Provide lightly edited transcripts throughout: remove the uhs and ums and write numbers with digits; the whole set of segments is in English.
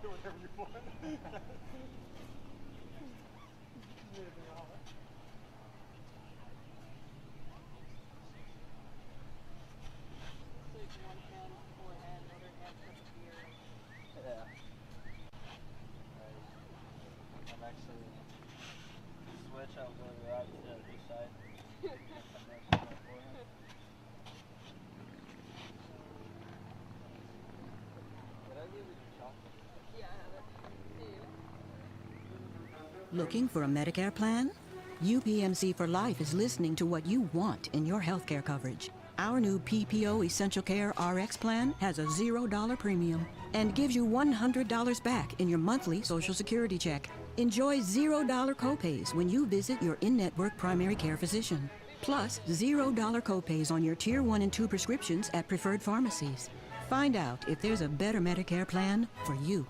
whatever you want. Yeah. I'm actually switch. I'll go to the right to the other side. Looking for a Medicare plan? UPMC for Life is listening to what you want in your healthcare coverage. Our new PPO Essential Care RX plan has a $0 premium and gives you $100 back in your monthly Social Security check. Enjoy $0 copays when you visit your in-network primary care physician. Plus, $0 copays on your Tier 1 and 2 prescriptions at preferred pharmacies. Find out if there's a better Medicare plan for you.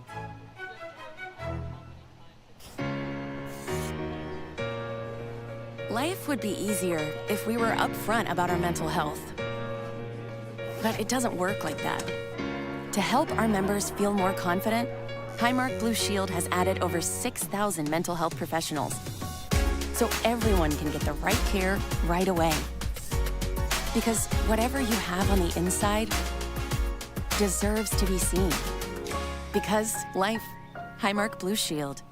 Life would be easier if we were upfront about our mental health. But it doesn't work like that. To help our members feel more confident, Highmark Blue Shield has added over 6,000 mental health professionals, so everyone can get the right care right away. Because whatever you have on the inside deserves to be seen. Because life, Highmark Blue Shield.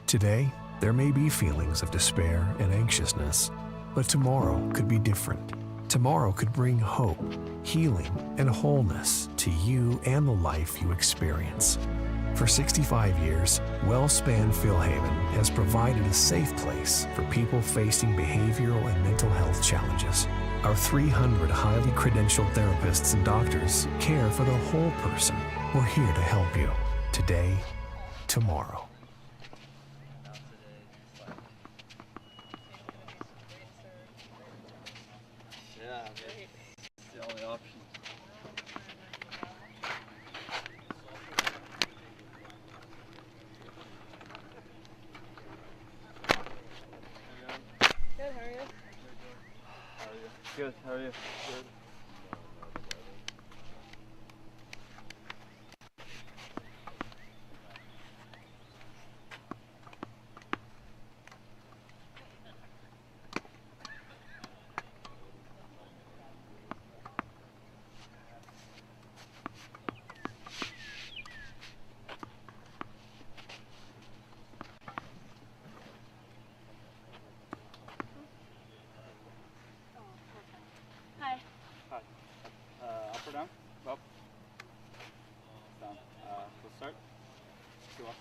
Today, there may be feelings of despair and anxiousness, but tomorrow could be different. Tomorrow could bring hope, healing, and wholeness to you and the life you experience. For 65 years, WellSpan Philhaven has provided a safe place for people facing behavioral and mental health challenges. Our 300 highly credentialed therapists and doctors care for the whole person. We're here to help you today, tomorrow. Yeah, it's the only option. Good, how are you? Good, how are you? Good. Hi. Hi. Up or down? Up. Down. Let's start. Go up.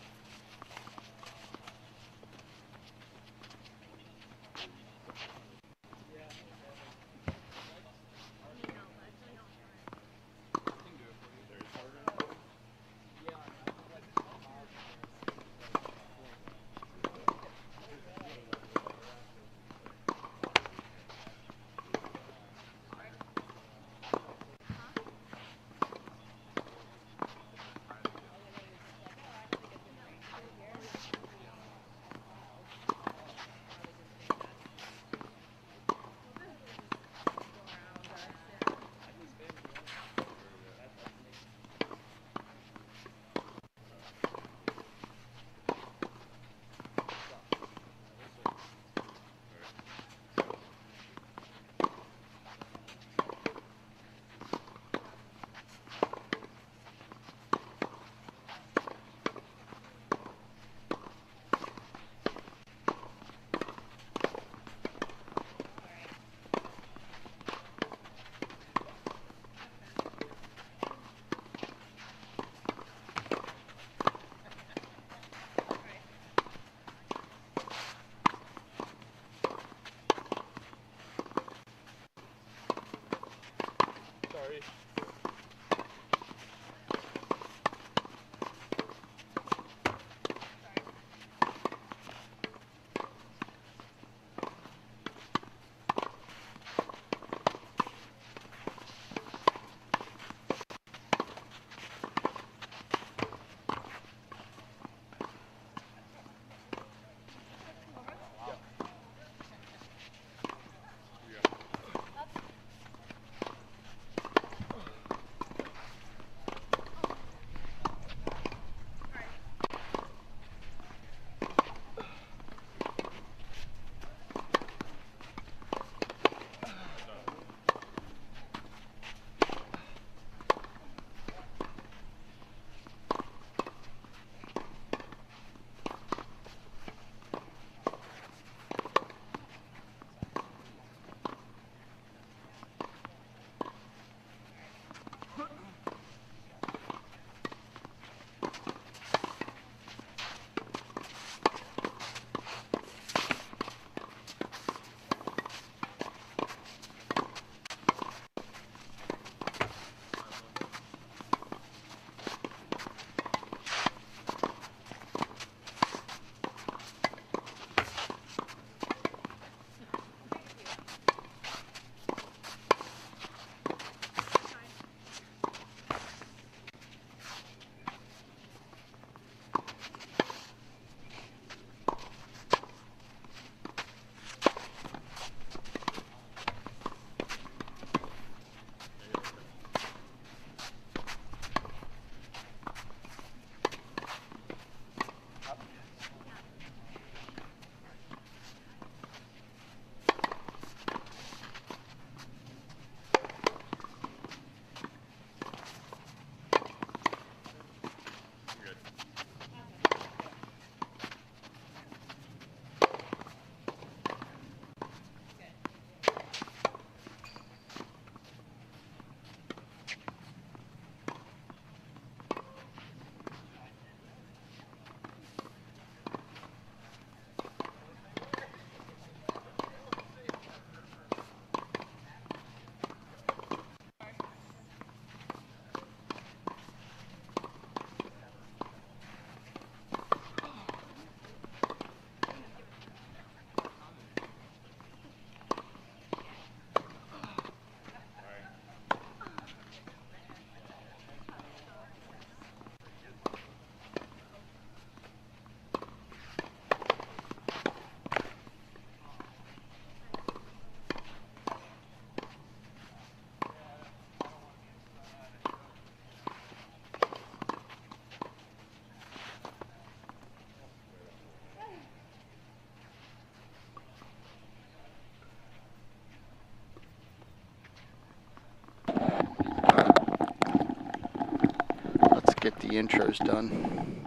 get the intros done.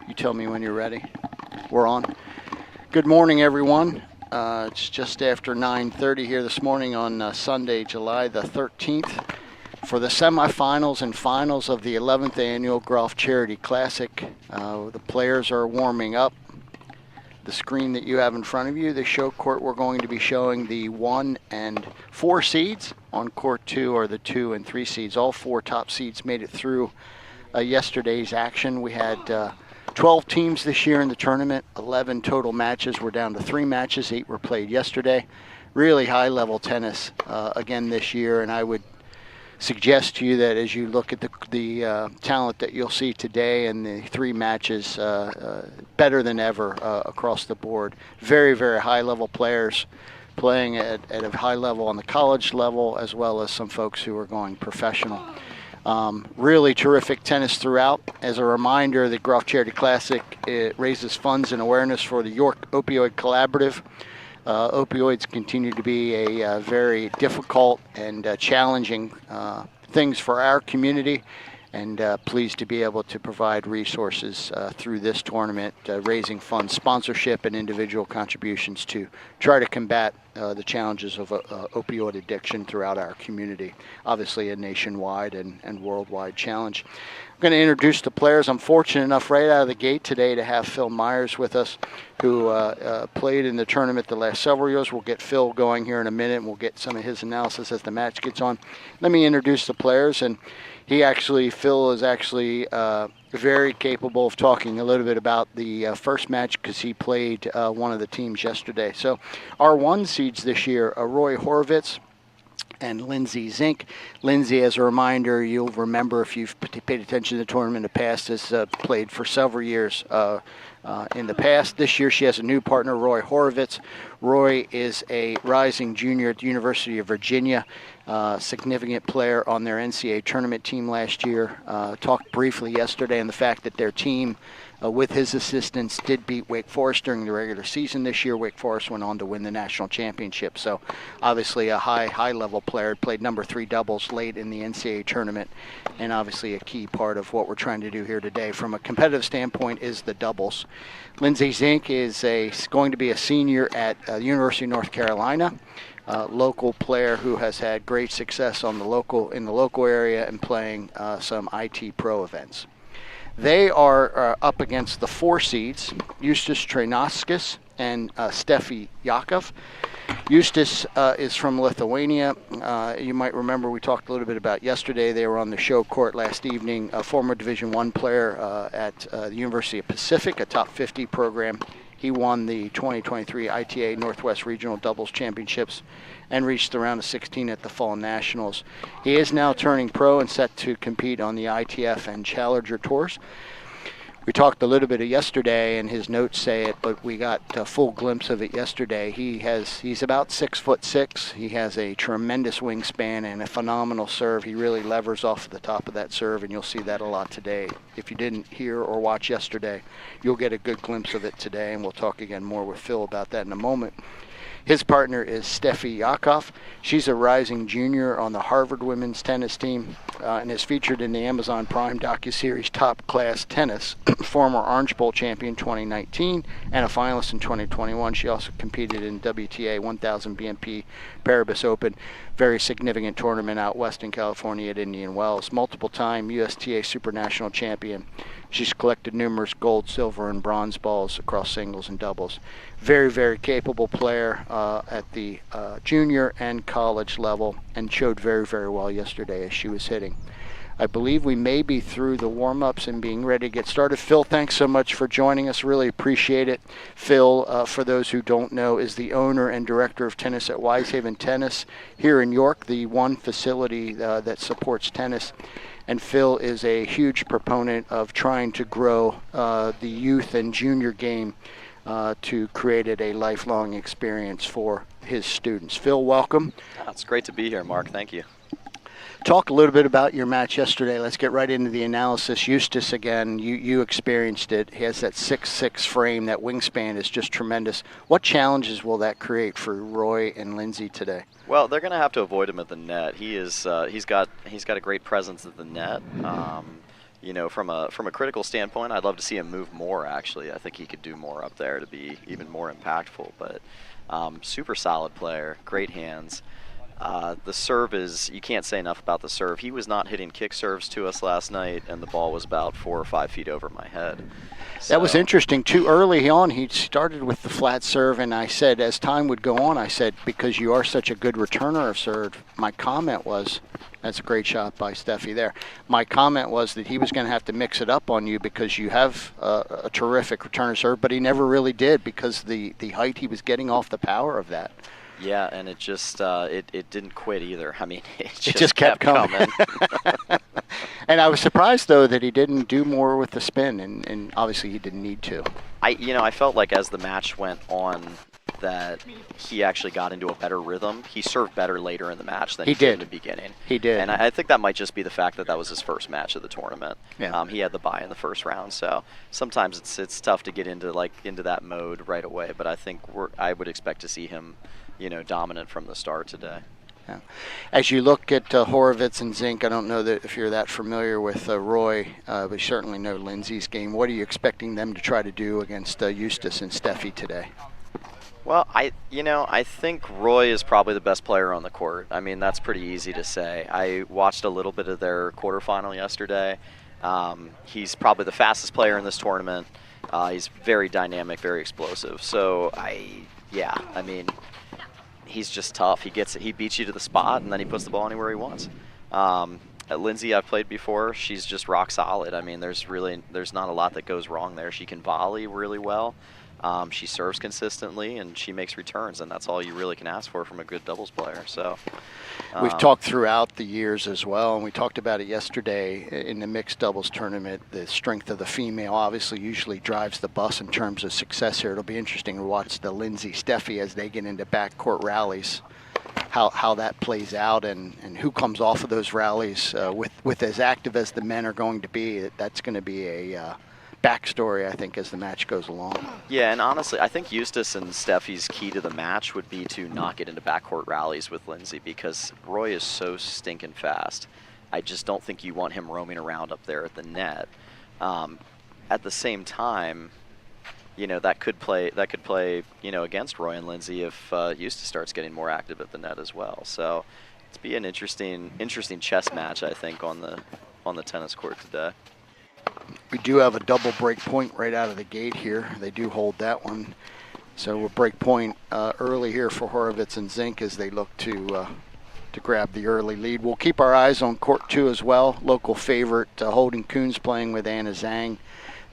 You tell me when you're ready. We're on. Good morning, everyone. It's just after 9:30 here this morning on Sunday, July the 13th, for the semifinals and finals of the 11th annual Groft Charity Classic. The players are warming up. The screen that you have in front of you, the show court, we're going to be showing the 1 and 4 seeds. On court 2 are the 2 and 3 seeds. All 4 top seeds made it through yesterday's action. We had 12 teams this year in the tournament, 11 total matches. We're down to 3 matches, 8 were played yesterday. Really high-level tennis again this year, and I would suggest to you that as you look at the talent that you'll see today and the 3 matches, better than ever across the board. Very, very high-level players playing at a high level on the college level, as well as some folks who are going professional. Really terrific tennis throughout. As a reminder, the Groft Charity Classic, it raises funds and awareness for the York Opioid Collaborative. Opioids continue to be a very difficult and challenging things for our community, and pleased to be able to provide resources through this tournament, raising funds, sponsorship, and individual contributions to try to combat the challenges of opioid addiction throughout our community. Obviously a nationwide and worldwide challenge. I'm going to introduce the players. I'm fortunate enough right out of the gate today to have Phil Myers with us, who played in the tournament the last several years. We'll get Phil going here in a minute, and we'll get some of his analysis as the match gets on. Let me introduce the players, and Phil is actually very capable of talking a little bit about the first match, because he played one of the teams yesterday. So our 1 seeds this year are Roy Horvitz and Lindsay Zink. Lindsay, as a reminder, you'll remember if you've paid attention to the tournament in the past, has played for several years in the past. This year she has a new partner, Roy Horvitz. Roy is a rising junior at the University of Virginia, significant player on their NCAA tournament team last year. Talked briefly yesterday on the fact that their team, with his assistance, did beat Wake Forest during the regular season this year. Wake Forest went on to win the national championship. So obviously a high-level player. Played number 3 doubles late in the NCAA tournament, and obviously a key part of what we're trying to do here today from a competitive standpoint is the doubles. Lindsay Zink is going to be a senior at the University of North Carolina. Local player who has had great success in the local area and playing some IT pro events. They are up against the 4 seeds, Justas Treinauskas and Steffi Yakov. Justas is from Lithuania. You might remember we talked a little bit about yesterday. They were on the show court last evening. A former Division I player at the University of Pacific, a top 50 program. He won the 2023 ITA Northwest Regional Doubles Championships and reached the round of 16 at the Fall Nationals. He is now turning pro and set to compete on the ITF and Challenger tours. We talked a little bit yesterday, and his notes say it, but we got a full glimpse of it yesterday. He's about 6'6". He has a tremendous wingspan and a phenomenal serve. He really levers off the top of that serve, and you'll see that a lot today. If you didn't hear or watch yesterday, you'll get a good glimpse of it today, and we'll talk again more with Phil about that in a moment. His partner is Steffi Yakov. She's a rising junior on the Harvard women's tennis team and is featured in the Amazon Prime docuseries Top Class Tennis, former Orange Bowl champion 2019 and a finalist in 2021. She also competed in WTA 1000 BNP Paribas Open, very significant tournament out west in California at Indian Wells. Multiple-time USTA Super National champion. She's collected numerous gold, silver, and bronze balls across singles and doubles. Very, very capable player at the junior and college level, and showed very, very well yesterday as she was hitting. I believe we may be through the warm-ups and being ready to get started. Phil, thanks so much for joining us. Really appreciate it. Phil, for those who don't know, is the owner and director of tennis at Wisehaven Tennis here in York, the one facility that supports tennis. And Phil is a huge proponent of trying to grow the youth and junior game to create it a lifelong experience for his students. Phil, welcome. It's great to be here, Mark. Thank you. Talk a little bit about your match yesterday. Let's get right into the analysis. Justas, again, you experienced it. He has that 6'6" frame. That wingspan is just tremendous. What challenges will that create for Roy and Lindsay today? Well, they're going to have to avoid him at the net. He's got a great presence at the net. you know, from a critical standpoint, I'd love to see him move more, actually. I think he could do more up there to be even more impactful. But super solid player, great hands. The serve is, you can't say enough about the serve. He was not hitting kick serves to us last night, and the ball was about 4 or 5 feet over my head. That was interesting. Too early on, he started with the flat serve, and I said, as time would go on, I said, because you are such a good returner of serve, my comment was, that's a great shot by Steffi there. My comment was that he was going to have to mix it up on you because you have a terrific returner serve, but he never really did because the height he was getting off the power of that. Yeah, and it just it didn't quit either. I mean, it just kept coming. And I was surprised though that he didn't do more with the spin, and obviously he didn't need to. I felt like as the match went on that he actually got into a better rhythm. He served better later in the match than he did in the beginning. He did. And I think that might just be the fact that that was his first match of the tournament. Yeah. He had the bye in the first round, so sometimes it's tough to get into that mode right away. But I think I would expect to see him, dominant from the start today. Yeah. As you look at Horowitz and Zink, I don't know that if you're that familiar with Roy, but you certainly know Lindsay's game. What are you expecting them to try to do against Eustace and Steffi today? Well, I think Roy is probably the best player on the court. I mean, that's pretty easy to say. I watched a little bit of their quarterfinal yesterday. He's probably the fastest player in this tournament. He's very dynamic, very explosive. So he's just tough. He beats you to the spot, and then he puts the ball anywhere he wants. Lindsay, I've played before. She's just rock solid. I mean, there's not a lot that goes wrong there. She can volley really well. She serves consistently, and she makes returns, and that's all you really can ask for from a good doubles player. So we've talked throughout the years as well, and we talked about it yesterday in the mixed doubles tournament. The strength of the female obviously usually drives the bus in terms of success here. It'll be interesting to watch the Lindsay-Steffi as they get into backcourt rallies, how that plays out, and who comes off of those rallies with as active as the men are going to be. That's going to be a backstory, I think, as the match goes along. Yeah, and honestly, I think Eustace and Steffi's key to the match would be to not get into backcourt rallies with Lindsay because Roy is so stinking fast. I just don't think you want him roaming around up there at the net. At the same time, that could play against Roy and Lindsay if Eustace starts getting more active at the net as well. So it's be an interesting chess match, I think, on the tennis court today. We do have a double break point right out of the gate here. They do hold that one. So we'll break point early here for Horowitz and Zink as they look to grab the early lead. We'll keep our eyes on court 2 as well. Local favorite Holden Coons playing with Anna Zhang.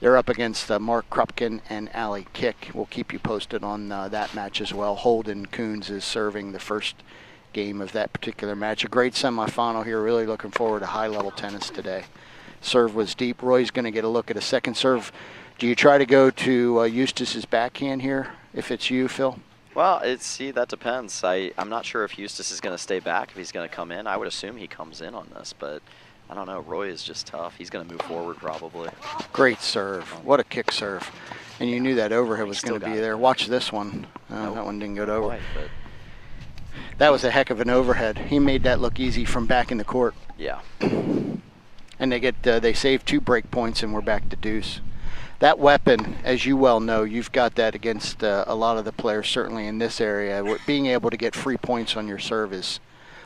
They're up against Mark Krupkin and Ali Kick. We'll keep you posted on that match as well. Holden Coons is serving the first game of that particular match. A great semifinal here. Really looking forward to high-level tennis today. Serve was deep. Roy's going to get a look at a second serve. Do you try to go to Eustace's backhand here if it's you, Phil? Well, that depends. I'm not sure if Eustace is going to stay back, if he's going to come in. I would assume he comes in on this, but I don't know. Roy is just tough. He's going to move forward probably. Great serve. What a kick serve. And you knew that overhead was going to be there. Watch this one. That one didn't go over. Quite, but that was a heck of an overhead. He made that look easy from back in the court. Yeah. And they save 2 break points, and we're back to deuce. That weapon, as you well know, you've got that against a lot of the players, certainly in this area. Being able to get free points on your serve is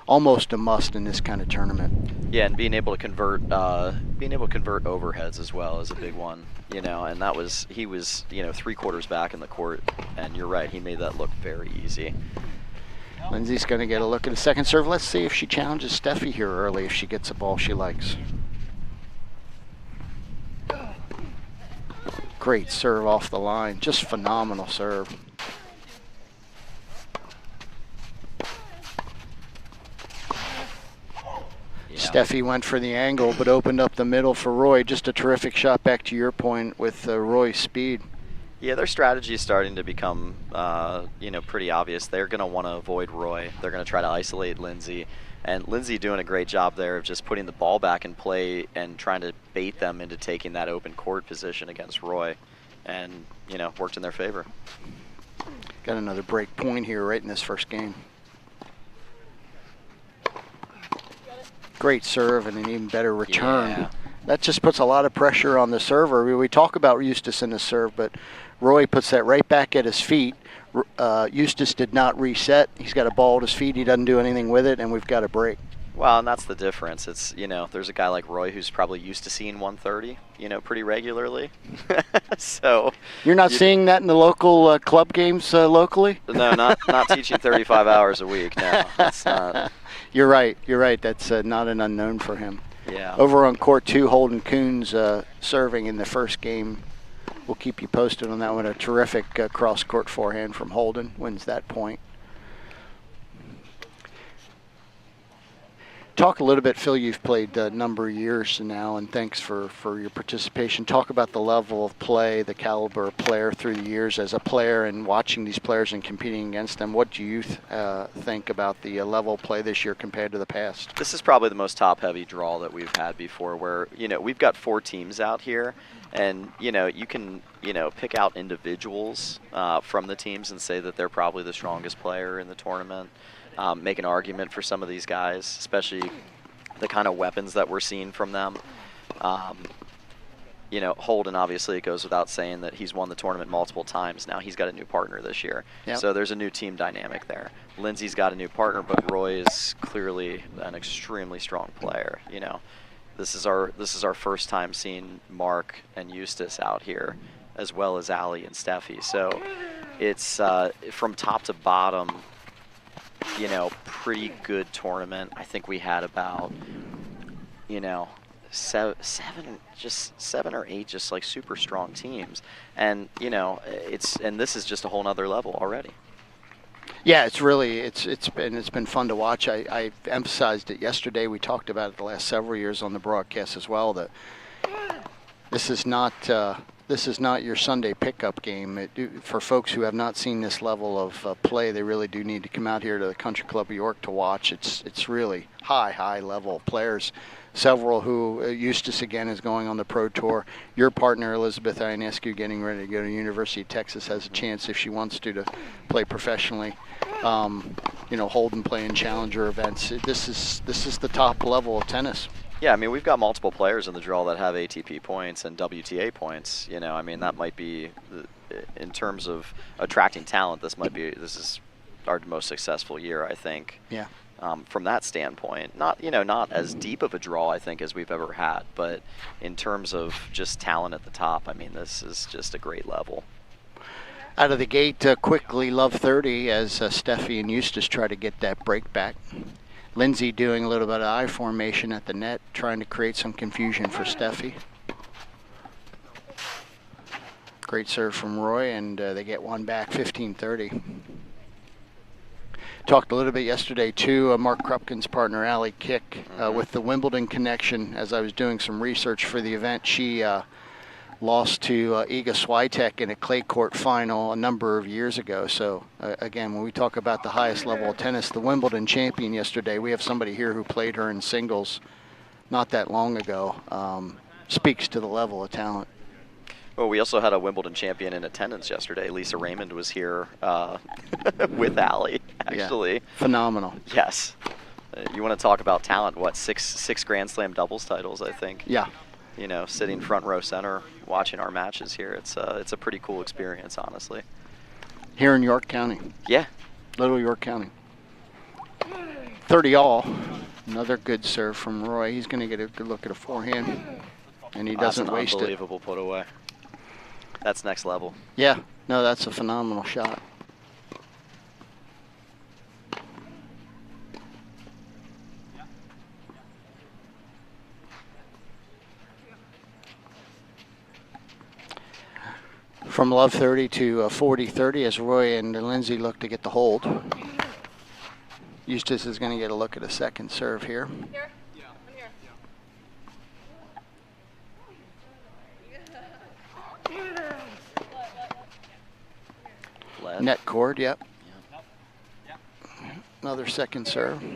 almost a must in this kind of tournament. Yeah, and being able to convert overheads as well is a big one. And he was 3 quarters back in the court, and you're right, he made that look very easy. Lindsay's going to get a look at a second serve. Let's see if she challenges Steffi here early, if she gets a ball she likes. Great serve off the line. Just phenomenal serve. Yeah. Steffi went for the angle, but opened up the middle for Roy. Just a terrific shot back to your point with Roy's speed. Yeah, their strategy is starting to become, pretty obvious. They're going to want to avoid Roy. They're going to try to isolate Lindsay. And Lindsay doing a great job there of just putting the ball back in play and trying to bait them into taking that open court position against Roy. And, worked in their favor. Got another break point here right in this first game. Great serve and an even better return. that just puts a lot of pressure on the server. We talk about Eustace in the serve, but Roy puts that right back at his feet. Eustace did not reset. He's got a ball at his feet. He doesn't do anything with it, and we've got a break. Well, and that's the difference. It's, there's a guy like Roy who's probably used to seeing 130, pretty regularly. So you're not seeing that in the local club games locally? No, not teaching 35 hours a week. No, that's not. You're right. That's not an unknown for him. Yeah. Over on court 2, Holden Coons serving in the first game. We'll keep you posted on that one. A terrific cross-court forehand from Holden wins that point. Talk a little bit, Phil, you've played a number of years now, and thanks for your participation. Talk about the level of play, the caliber of player through the years as a player and watching these players and competing against them. What do you think about the level of play this year compared to the past? This is probably the most top-heavy draw that we've had before, where, we've got 4 teams out here, and, you can, pick out individuals from the teams and say that they're probably the strongest player in the tournament. Make an argument for some of these guys, especially the kind of weapons that we're seeing from them. Holden, obviously, it goes without saying that he's won the tournament multiple times. Now he's got a new partner this year. Yep. So there's a new team dynamic there. Lindsay's got a new partner, but Roy is clearly an extremely strong player. This is our first time seeing Mark and Eustace out here, as well as Allie and Steffi. So it's from top to bottom, pretty good tournament. I think we had about, seven or eight just like super strong teams, and this is just a whole nother level already. Yeah, it's been fun to watch. I emphasized it yesterday. We talked about it the last several years on the broadcast as well, that this is not your Sunday pickup game. For folks who have not seen this level of play, they really do need to come out here to the Country Club of York to watch. It's really high level players. Several who, Eustace again is going on the pro tour. Your partner, Elizabeth Ionescu, getting ready to go to University of Texas, has a chance if she wants to play professionally. Holden playing challenger events. This is the top level of tennis. Yeah, I mean, we've got multiple players in the draw that have ATP points and WTA points. That might be, in terms of attracting talent, this is our most successful year, I think. Yeah. From that standpoint, not as deep of a draw, I think, as we've ever had, but in terms of just talent at the top, I mean, this is just a great level. Out of the gate, quickly, love 30 as Steffi and Eustace try to get that break back. Lindsay doing a little bit of I formation at the net, trying to create some confusion for Steffi. Great serve from Roy, and they get one back, 15-30. Talked a little bit yesterday, too, Mark Krupkin's partner, Allie Kick, with the Wimbledon connection. As I was doing some research for the event, she lost to Iga Swiatek in a clay court final a number of years ago. So, again, when we talk about the highest level of tennis, the Wimbledon champion yesterday, we have somebody here who played her in singles not that long ago. Speaks to the level of talent. Well, we also had a Wimbledon champion in attendance yesterday. Lisa Raymond was here with Allie, actually. Yeah, phenomenal. Yes. You want to talk about talent, what, six Grand Slam doubles titles, I think. Yeah. Sitting front row center, watching our matches here. It's a pretty cool experience, honestly. Here in York County. Yeah. Little York County. 30 all. Another good serve from Roy. He's going to get a good look at a forehand, and he doesn't waste it. That's an unbelievable put away. That's next level. Yeah. No, that's a phenomenal shot. From love 30 to 40-30 as Roy and Lindsay look to get the hold. Eustace is going to get a look at a second serve here. Here? Yeah. I'm here. Net cord, yep. Another second serve. Here?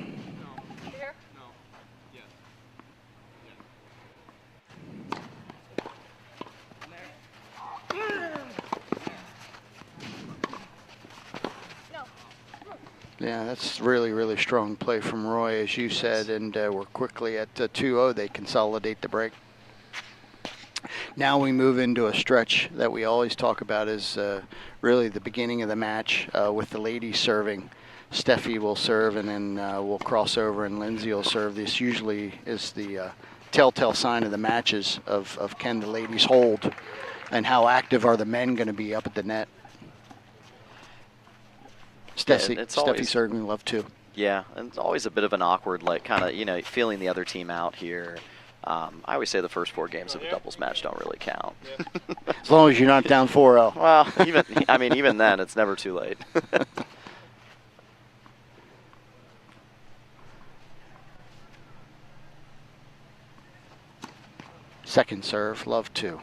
Yeah, that's really strong play from Roy, as you said, and we're quickly at 2-0. They consolidate the break. Now we move into a stretch that we always talk about as really the beginning of the match with the ladies serving. Steffi will serve, and then we'll cross over, and Lindsay will serve. This usually is the telltale sign of the matches of can the ladies hold, and how active are the men going to be up at the net. Steffi certainly love too. Yeah, and it's always a bit of an awkward, like, kind of, you know, feeling the other team out here. I always say the first 4 games of a doubles match don't really count. As long as you're not down 4-0. Well, even then, it's never too late. Second serve, love 2.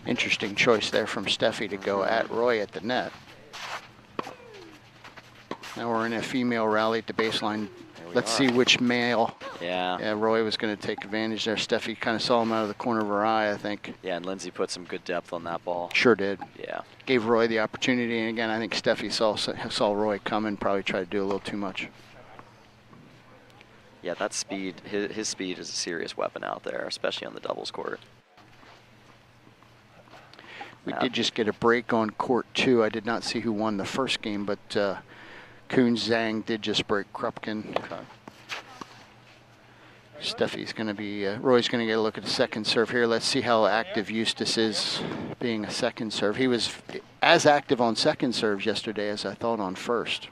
Interesting choice there from Steffi to go at Roy at the net. Now we're in a female rally at the baseline. Let's see which male. Yeah, Roy was going to take advantage there. Steffi kind of saw him out of the corner of her eye, I think. Yeah, and Lindsay put some good depth on that ball. Sure did. Yeah. Gave Roy the opportunity, and again, I think Steffi saw Roy coming, probably tried to do a little too much. Yeah, that speed, his speed is a serious weapon out there, especially on the doubles court. We did just get a break on court 2. I did not see who won the first game, but Kuhn Zhang did just break Krupkin. Okay. Steffi's going to be, Roy's going to get a look at the second serve here. Let's see how active Eustace is being a second serve. He was as active on second serves yesterday as I thought on first.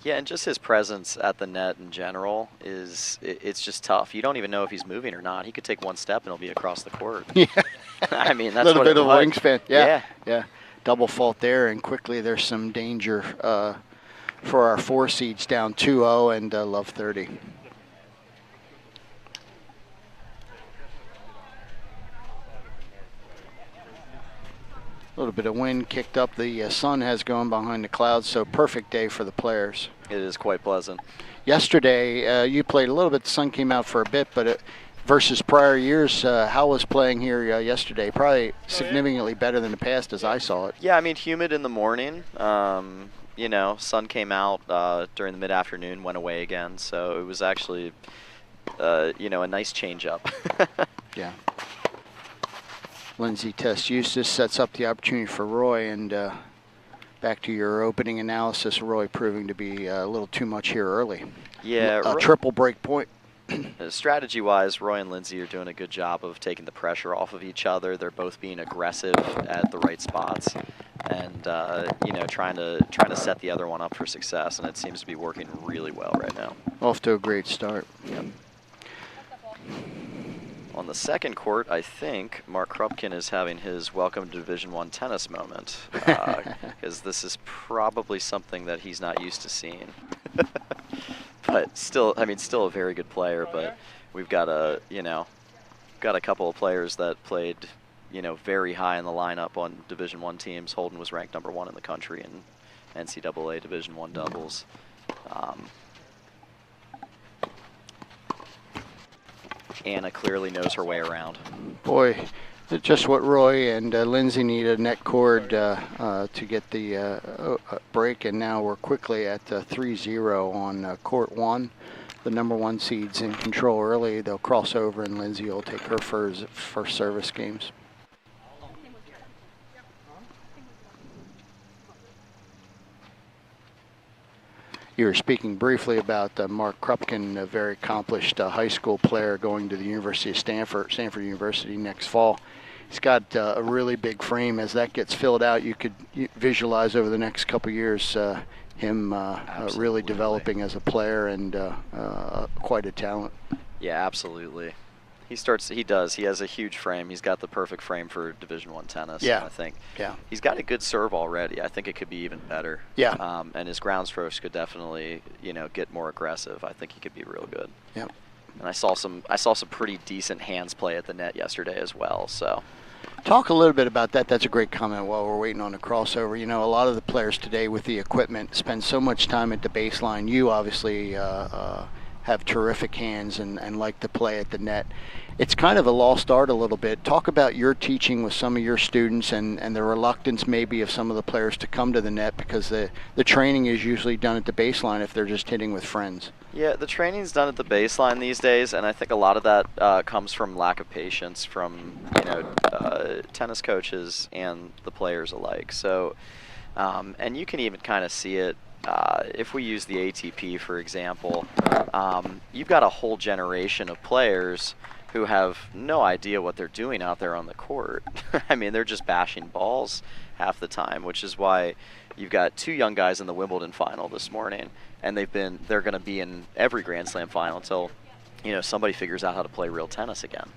Yeah, and just his presence at the net in general it's just tough. You don't even know if he's moving or not. He could take one step and he'll be across the court. Yeah. I mean, that's a little what bit of a wingspan. Yeah. Double fault there, and quickly there's some danger for our 4 seeds down 2-0 and love 30. A little bit of wind kicked up. The sun has gone behind the clouds, so perfect day for the players. It is quite pleasant. Yesterday, you played a little bit. The sun came out for a bit, but versus prior years, how was playing here yesterday? Probably significantly better than the past as I saw it. Yeah, I mean, humid in the morning. You know, sun came out during the mid-afternoon, went away again. So it was actually, you know, a nice change up. Yeah. Lindsay tests Eustace, sets up the opportunity for Roy, and back to your opening analysis, Roy proving to be a little too much here early. Yeah. A triple break point. Strategy-wise, Roy and Lindsay are doing a good job of taking the pressure off of each other. They're both being aggressive at the right spots, and you know, trying to set the other one up for success. And it seems to be working really well right now. Off to a great start. Yep. On the second court, I think Mark Krupkin is having his welcome to Division I tennis moment, because this is probably something that he's not used to seeing. But still, I mean, still a very good player. But we've got a couple of players that played, you know, very high in the lineup on Division I teams. Holden was ranked #1 in the country in NCAA Division I doubles. Anna clearly knows her way around. Boy, just what Roy and Lindsay need, a net cord to get the break, and now we're quickly at 3-0 on court 1. The #1 seeds in control early. They'll cross over, and Lindsay will take her first service games. You were speaking briefly about Mark Krupkin, a very accomplished high school player going to the University of Stanford University next fall. He's got a really big frame. As that gets filled out, you could visualize over the next couple of years him really developing as a player and quite a talent. Yeah, absolutely. He has a huge frame. He's got the perfect frame for Division I tennis. Yeah. I think. Yeah. He's got a good serve already. I think it could be even better. Yeah. And his ground strokes could definitely, you know, get more aggressive. I think he could be real good. Yep. And I saw some pretty decent hands play at the net yesterday as well. So. Talk a little bit about that. That's a great comment while we're waiting on the crossover. You know, a lot of the players today with the equipment spend so much time at the baseline. You obviously have terrific hands and like to play at the net. It's kind of a lost art a little bit. Talk about your teaching with some of your students and the reluctance maybe of some of the players to come to the net because the training is usually done at the baseline if they're just hitting with friends. Yeah, the training's done at the baseline these days, and I think a lot of that comes from lack of patience from tennis coaches and the players alike. So, and you can even kind of see it if we use the ATP, for example. You've got a whole generation of players who have no idea what they're doing out there on the court. I mean, they're just bashing balls half the time, which is why you've got 2 young guys in the Wimbledon final this morning, and they're going to be in every Grand Slam final until somebody figures out how to play real tennis again.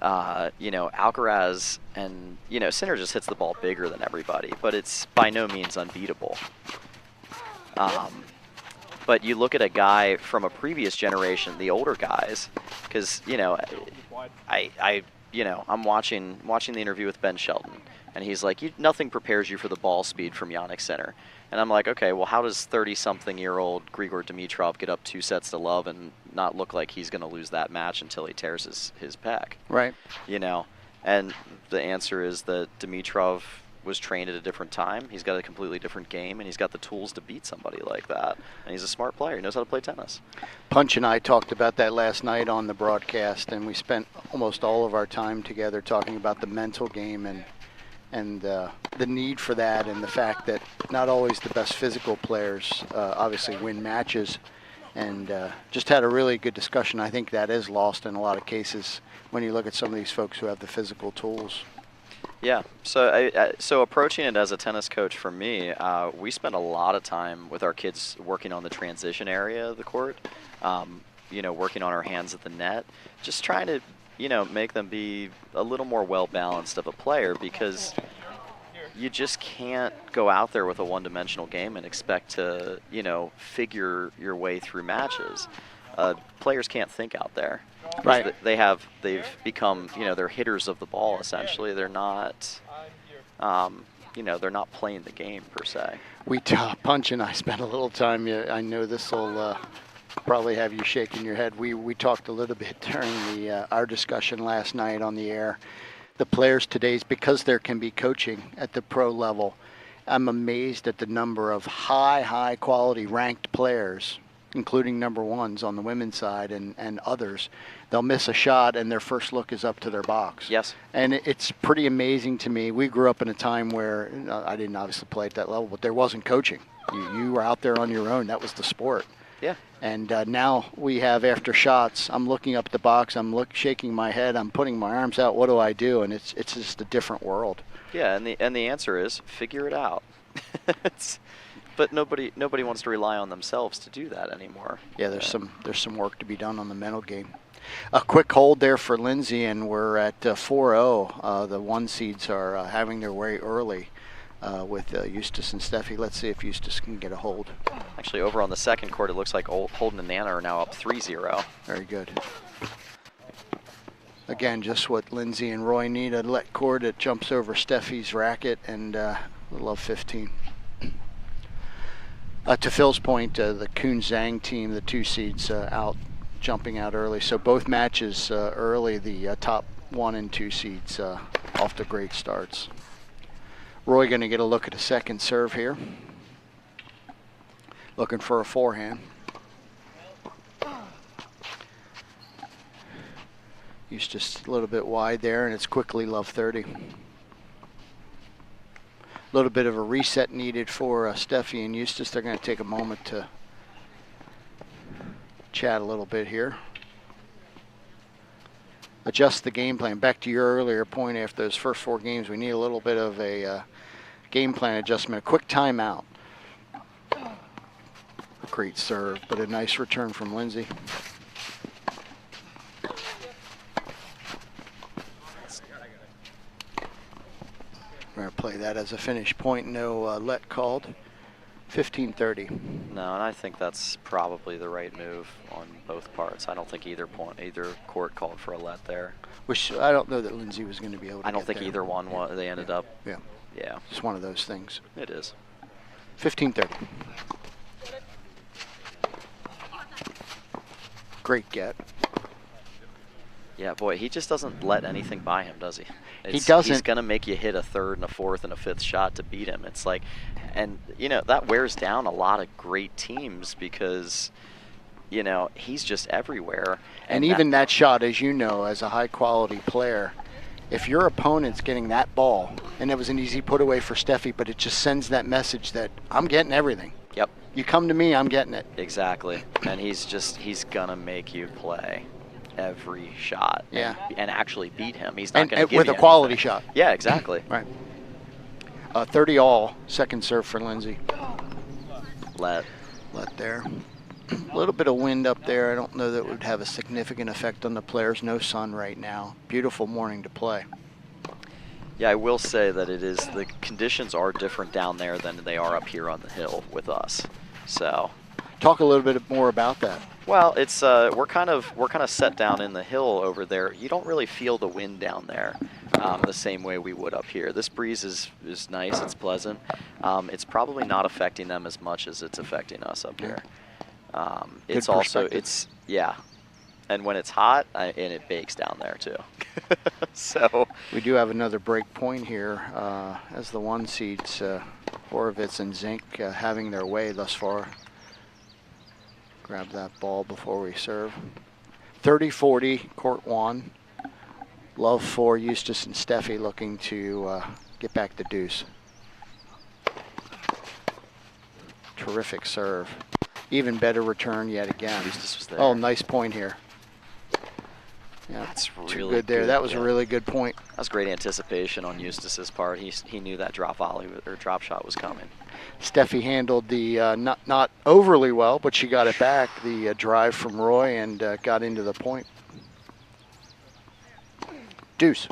Alcaraz and Sinner just hits the ball bigger than everybody, but it's by no means unbeatable. But you look at a guy from a previous generation, the older guys, because I'm watching the interview with Ben Shelton, and he's like, nothing prepares you for the ball speed from Jannik Sinner. And I'm like, okay, well, how does 30-something-year-old Grigor Dimitrov get up 2-0 and not look like he's going to lose that match until he tears his pec? Right. And the answer is that Dimitrov was trained at a different time. He's got a completely different game, and he's got the tools to beat somebody like that. And he's a smart player. He knows how to play tennis. Punch and I talked about that last night on the broadcast, and we spent almost all of our time together talking about the mental game and the need for that, and the fact that not always the best physical players obviously win matches, and just had a really good discussion. I think that is lost in a lot of cases when you look at some of these folks who have the physical tools. Yeah, so approaching it as a tennis coach for me, we spend a lot of time with our kids working on the transition area of the court, working on our hands at the net, just trying to, make them be a little more well-balanced of a player, because you just can't go out there with a one-dimensional game and expect to, figure your way through matches. Players can't think out there. Right. They've become, they're hitters of the ball essentially. They're not, they're not playing the game per se. Punch and I spent a little time. I know this will probably have you shaking your head. We talked a little bit during our discussion last night on the air. The players today, because there can be coaching at the pro level, I'm amazed at the number of high quality ranked players, including number ones on the women's side and others. They'll miss a shot and their first look is up to their box. Yes. And it's pretty amazing to me. We grew up in a time where I didn't obviously play at that level, but there wasn't coaching. You were out there on your own. That was the sport. Yeah. And now we have, after shots, I'm looking up at the box, I'm shaking my head, I'm putting my arms out, what do I do? And it's just a different world. Yeah, and the answer is figure it out. But nobody wants to rely on themselves to do that anymore. Yeah, there's some work to be done on the mental game. A quick hold there for Lindsay, and we're at 4-0. The 1 seeds are having their way early with Eustace and Steffi. Let's see if Eustace can get a hold. Actually, over on the second court, it looks like Holden and Nana are now up 3-0. Very good. Again, just what Lindsay and Roy need, a let cord that jumps over Steffi's racket, and love 15. To Phil's point, the Kuhn Zhang team, the 2 seeds jumping out early. So both matches early, the top 1 and 2 seeds off to great starts. Roy going to get a look at a second serve here. Looking for a forehand. He's just a little bit wide there, and it's quickly love 30. A little bit of a reset needed for Steffi and Eustace. They're going to take a moment to chat a little bit here. Adjust the game plan. Back to your earlier point, after those first 4 games, we need a little bit of a game plan adjustment. A quick timeout. A great serve, but a nice return from Lindsay. We're going to play that as a finish point. No let called. 15-30. No, and I think that's probably the right move on both parts. I don't think either court called for a let there. Which I don't know that Lindsay was going to be able to. I don't think there. either one. They ended up. Yeah. Yeah. Just one of those things. It is. 15-30. Great get. Yeah, boy, he just doesn't let anything by him, does he? He doesn't. He's going to make you hit a third and a fourth and a fifth shot to beat him. It's like, and, you know, that wears down a lot of great teams because, you know, he's just everywhere. And even that shot, as you know, as a high-quality player, if your opponent's getting that ball, and it was an easy put away for Steffi, but it just sends that message that I'm getting everything. Yep. You come to me, I'm getting it. Exactly. And he's going to make you play every shot and actually beat him. He's not going to give with you a quality anything. shot. Yeah, exactly. Right. 30 all, second serve for Lindsay. Let there. A little bit of wind up there. I don't know that it would have a significant effect on the players. No sun right now. Beautiful morning to play. Yeah, I will say that the conditions are different down there than they are up here on the hill with us. So talk a little bit more about that. Well, it's we're kind of set down in the hill over there. You don't really feel the wind down there the same way we would up here. This breeze is nice. It's pleasant. It's probably not affecting them as much as it's affecting us up here. It's also yeah, and when it's hot and it bakes down there too. So we do have another break point here as the 1 seeds Horowitz and Zink having their way thus far. Grab that ball before we serve. 30-40, court 1. Love for Eustace and Steffi looking to get back the deuce. Terrific serve. Even better return yet again. Eustace was there. Oh, nice point here. Yeah, that's really too good there. That was a really good point. That was great anticipation on Eustace's part. He knew that drop volley or drop shot was coming. Steffi handled the not overly well, but she got it back. The drive from Roy and got into the point. Deuce.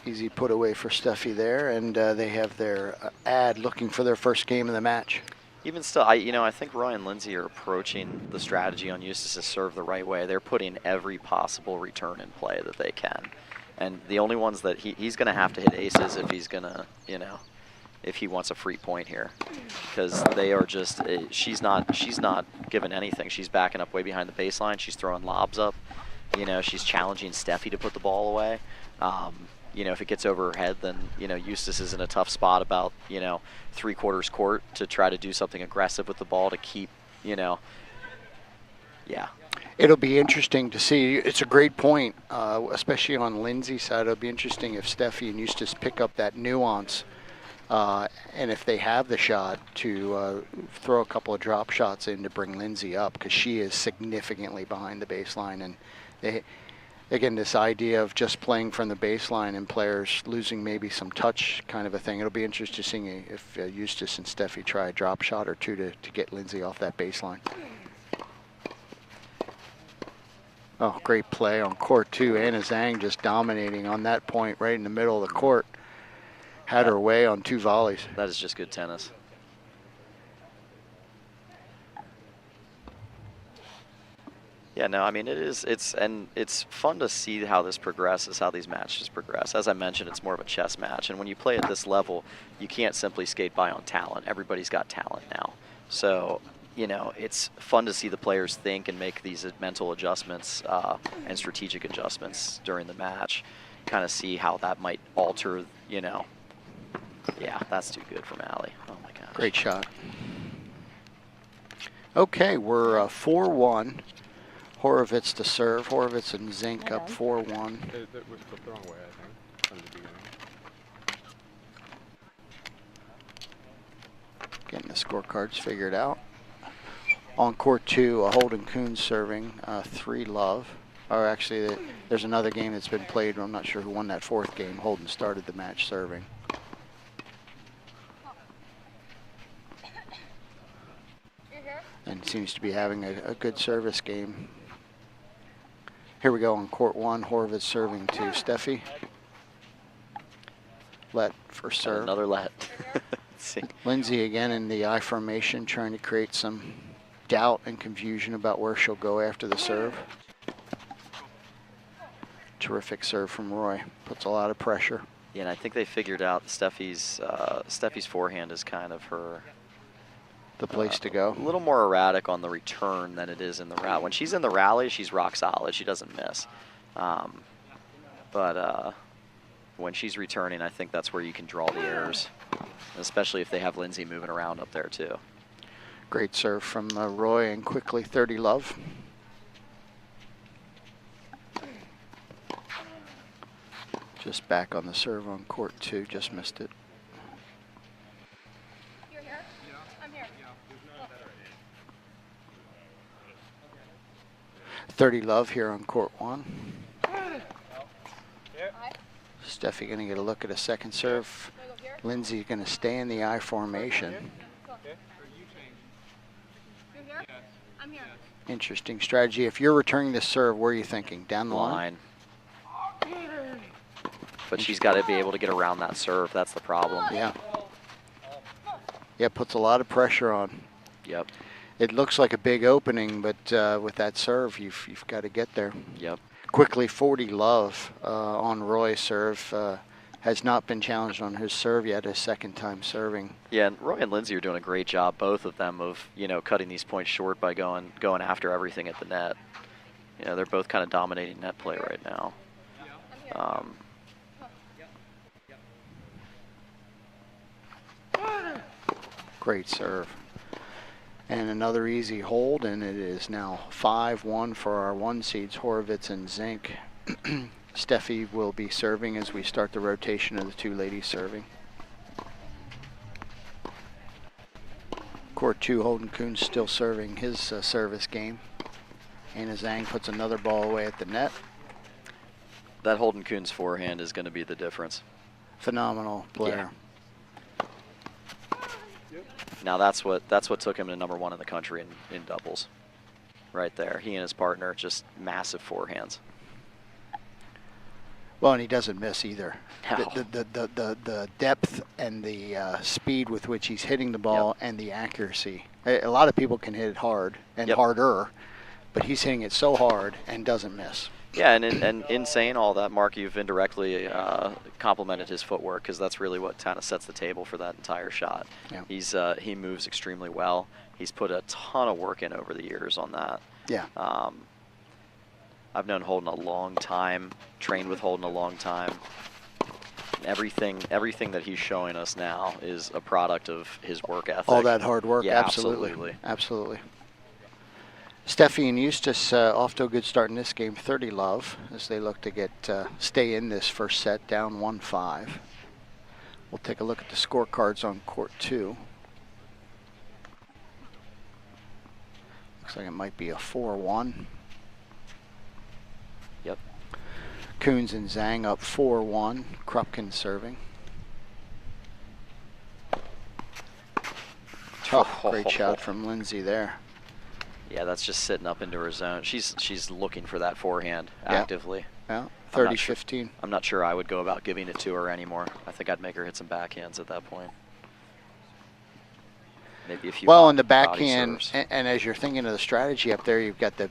Easy put away for Steffi there, and they have their ad looking for their first game of the match. Even still, I think Roy and Lindsay are approaching the strategy on Eustace's serve the right way. They're putting every possible return in play that they can. And the only ones that he's going to have to hit aces if he's going to, if he wants a free point here. Because they are just, she's not giving anything. She's backing up way behind the baseline. She's throwing lobs up. She's challenging Steffi to put the ball away. If it gets over her head, then, Eustace is in a tough spot about, 3/4 court to try to do something aggressive with the ball to keep, yeah. It'll be interesting to see. It's a great point, especially on Lindsay's side. It'll be interesting if Steffi and Eustace pick up that nuance, and if they have the shot to throw a couple of drop shots in to bring Lindsay up, because she is significantly behind the baseline. And again, this idea of just playing from the baseline and players losing maybe some touch kind of a thing. It'll be interesting to see if Eustace and Steffi try a drop shot or two to get Lindsay off that baseline. Oh, great play on court 2. Anna Zhang just dominating on that point right in the middle of the court. Had her way on 2 volleys. That is just good tennis. Yeah, no, I mean, it's fun to see how this progresses, how these matches progress. As I mentioned, it's more of a chess match, and when you play at this level, you can't simply skate by on talent. Everybody's got talent now. So, it's fun to see the players think and make these mental adjustments and strategic adjustments during the match, kind of see how that might alter, Yeah, that's too good from Allie. Oh, my gosh. Great shot. Okay, we're 4-1. Horowitz to serve. Horowitz and Zink up 4-1. We're flipped the wrong way, I think, from the beginning. Getting the scorecards figured out. On court 2, Holden Kuhn serving, 3 love. Or actually, there's another game that's been played. I'm not sure who won that 4th game. Holden started the match serving. And seems to be having a good service game. Here we go on court 1. Horowitz serving to Steffi. Let for serve. Another let. Lindsay again in the I formation, trying to create some doubt and confusion about where she'll go after the serve. Terrific serve from Roy. Puts a lot of pressure. Yeah, and I think they figured out Steffi's forehand is kind of her The place to go. a little more erratic on the return than it is in the rally. When she's in the rally, she's rock solid. She doesn't miss. But when she's returning, I think that's where you can draw the errors, especially if they have Lindsay moving around up there too. Great serve from Roy, and quickly 30 love. Just back on the serve on court 2, just missed it. You're here? I'm here. 30 love here on court 1. Steffi going to get a look at a second serve. Lindsay going to stay in the I formation. You're here? I'm here. Interesting strategy. If you're returning this serve, where are you thinking? Down the line? But she's got to be able to get around that serve. That's the problem. Yeah. Yeah, puts a lot of pressure on. Yep. It looks like a big opening, but with that serve, you've got to get there. Yep. Quickly 40 love on Roy's serve. Has not been challenged on his serve yet, his second time serving. Yeah, and Roy and Lindsay are doing a great job, both of them, of cutting these points short by going after everything at the net. They're both kind of dominating net play right now. Great serve. And another easy hold, and it is now 5-1 for our 1 seeds, Horowitz and Zink. Steffi will be serving as we start the rotation of the 2 ladies serving. Court 2, Holden Kuhn still serving his service game. Anna Zhang puts another ball away at the net. That Holden Kuhn's forehand is going to be the difference. Phenomenal player. Yeah. Now that's what took him to #1 in the country in doubles. Right there. He and his partner, just massive forehands. Well, and he doesn't miss either. No. The depth and the speed with which he's hitting the ball, and the accuracy. A lot of people can hit it hard and harder, but he's hitting it so hard and doesn't miss. Yeah, and in saying all that, Mark, you've indirectly complimented his footwork, because that's really what kind of sets the table for that entire shot. Yeah. He moves extremely well. He's put a ton of work in over the years on that. Yeah. I've known Holden a long time, trained with Holden a long time. Everything that he's showing us now is a product of his work ethic. All that hard work, yeah, absolutely. Absolutely. Steffi and Eustace off to a good start in this game, 30 love, as they look to get stay in this first set, down 1-5. We'll take a look at the scorecards on court 2. Looks like it might be a 4-1. Yep. Coons and Zhang up 4-1. Krupkin serving. Oh, great shot from Lindsay there. Yeah, that's just sitting up into her zone. She's looking for that forehand actively. Yeah, 30-15. I'm not sure I would go about giving it to her anymore. I think I'd make her hit some backhands at that point. Maybe a few. Well, in the backhand, and as you're thinking of the strategy up there, you've got the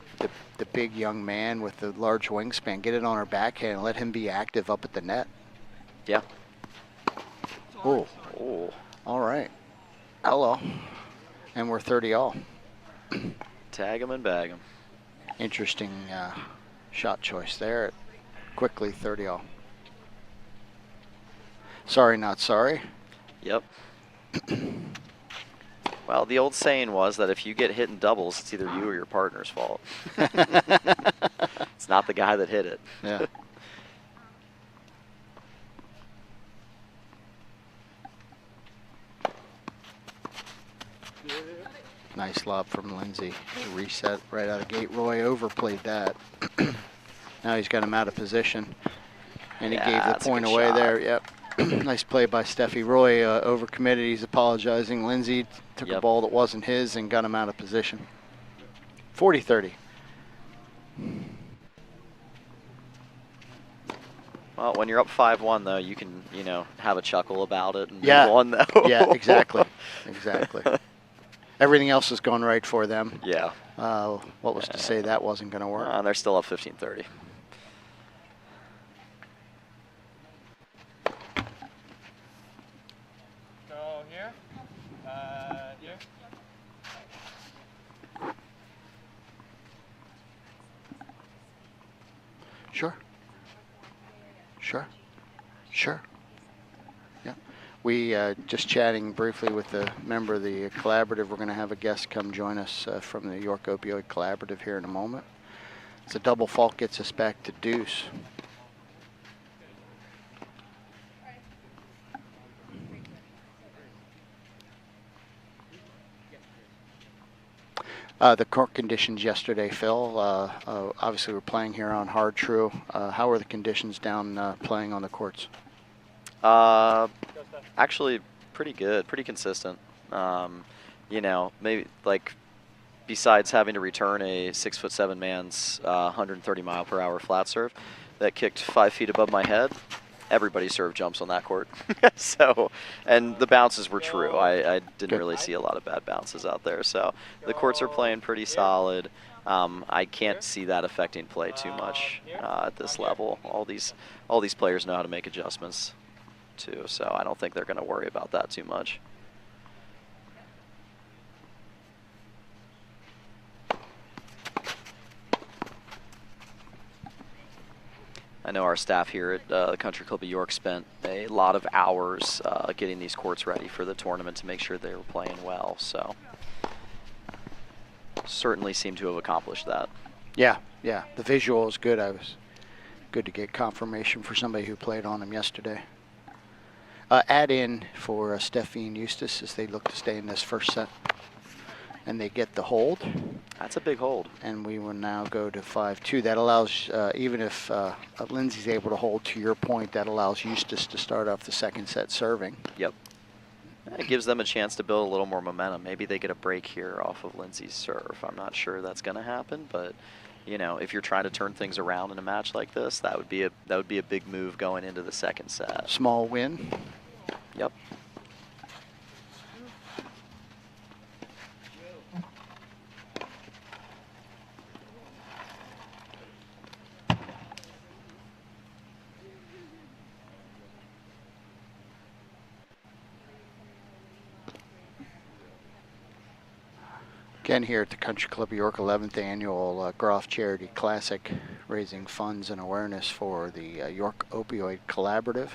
big young man with the large wingspan. Get it on her backhand and let him be active up at the net. Yeah. Oh. Oh. All right. Hello. And we're 30 all. Tag him and bag him. Interesting shot choice there. Quickly 30 all. Sorry, not sorry. Yep. Well, the old saying was that if you get hit in doubles, it's either you or your partner's fault. It's not the guy that hit it. Yeah. Nice lob from Lindsay. Reset right out of the gate. Roy overplayed that. Now he's got him out of position. And he gave the point away there. Yep. Nice play by Steffi. Roy overcommitted. He's apologizing. Lindsay took a ball that wasn't his and got him out of position. 40-30. Well, when you're up 5-1, though, you can, have a chuckle about it and move on, though. Yeah, exactly. Exactly. Everything else is going right for them. Yeah. What was to say that wasn't going to work? They're still up 15-30. Here? Sure. Sure. Sure. Yeah. We just chatting briefly with a member of the collaborative. We're going to have a guest come join us from the York Opioid Collaborative here in a moment. It's a double fault gets us back to deuce. The court conditions yesterday, Phil. Obviously, we're playing here on hard true. How are the conditions down playing on the courts? Actually, pretty good, pretty consistent. You know, maybe like besides having to return a 6'7" man's 130 mile per hour flat serve that kicked 5 feet above my head, everybody serve jumps on that court. So, and the bounces were true. I didn't really see a lot of bad bounces out there. So the courts are playing pretty solid. I can't see that affecting play too much at this level. All these players know how to make adjustments too. So I don't think they're going to worry about that too much. I know our staff here at the Country Club of York spent a lot of hours getting these courts ready for the tournament to make sure they were playing well. So certainly seem to have accomplished that. Yeah, yeah. The visual is good. I was good to get confirmation for somebody who played on them yesterday. Add in for Steffi and Eustace as they look to stay in this first set. And they get the hold. That's a big hold. And we will now go to 5-2. That allows, even if Lindsay's able to hold, to your point, that allows Eustace to start off the second set serving. Yep. It gives them a chance to build a little more momentum. Maybe they get a break here off of Lindsay's serve. I'm not sure that's going to happen, but you know, if you're trying to turn things around in a match like this, that would be a big move going into the second set. Small win. Yep. Again here at the Country Club of York 11th Annual Groft Charity Classic, raising funds and awareness for the York Opioid Collaborative.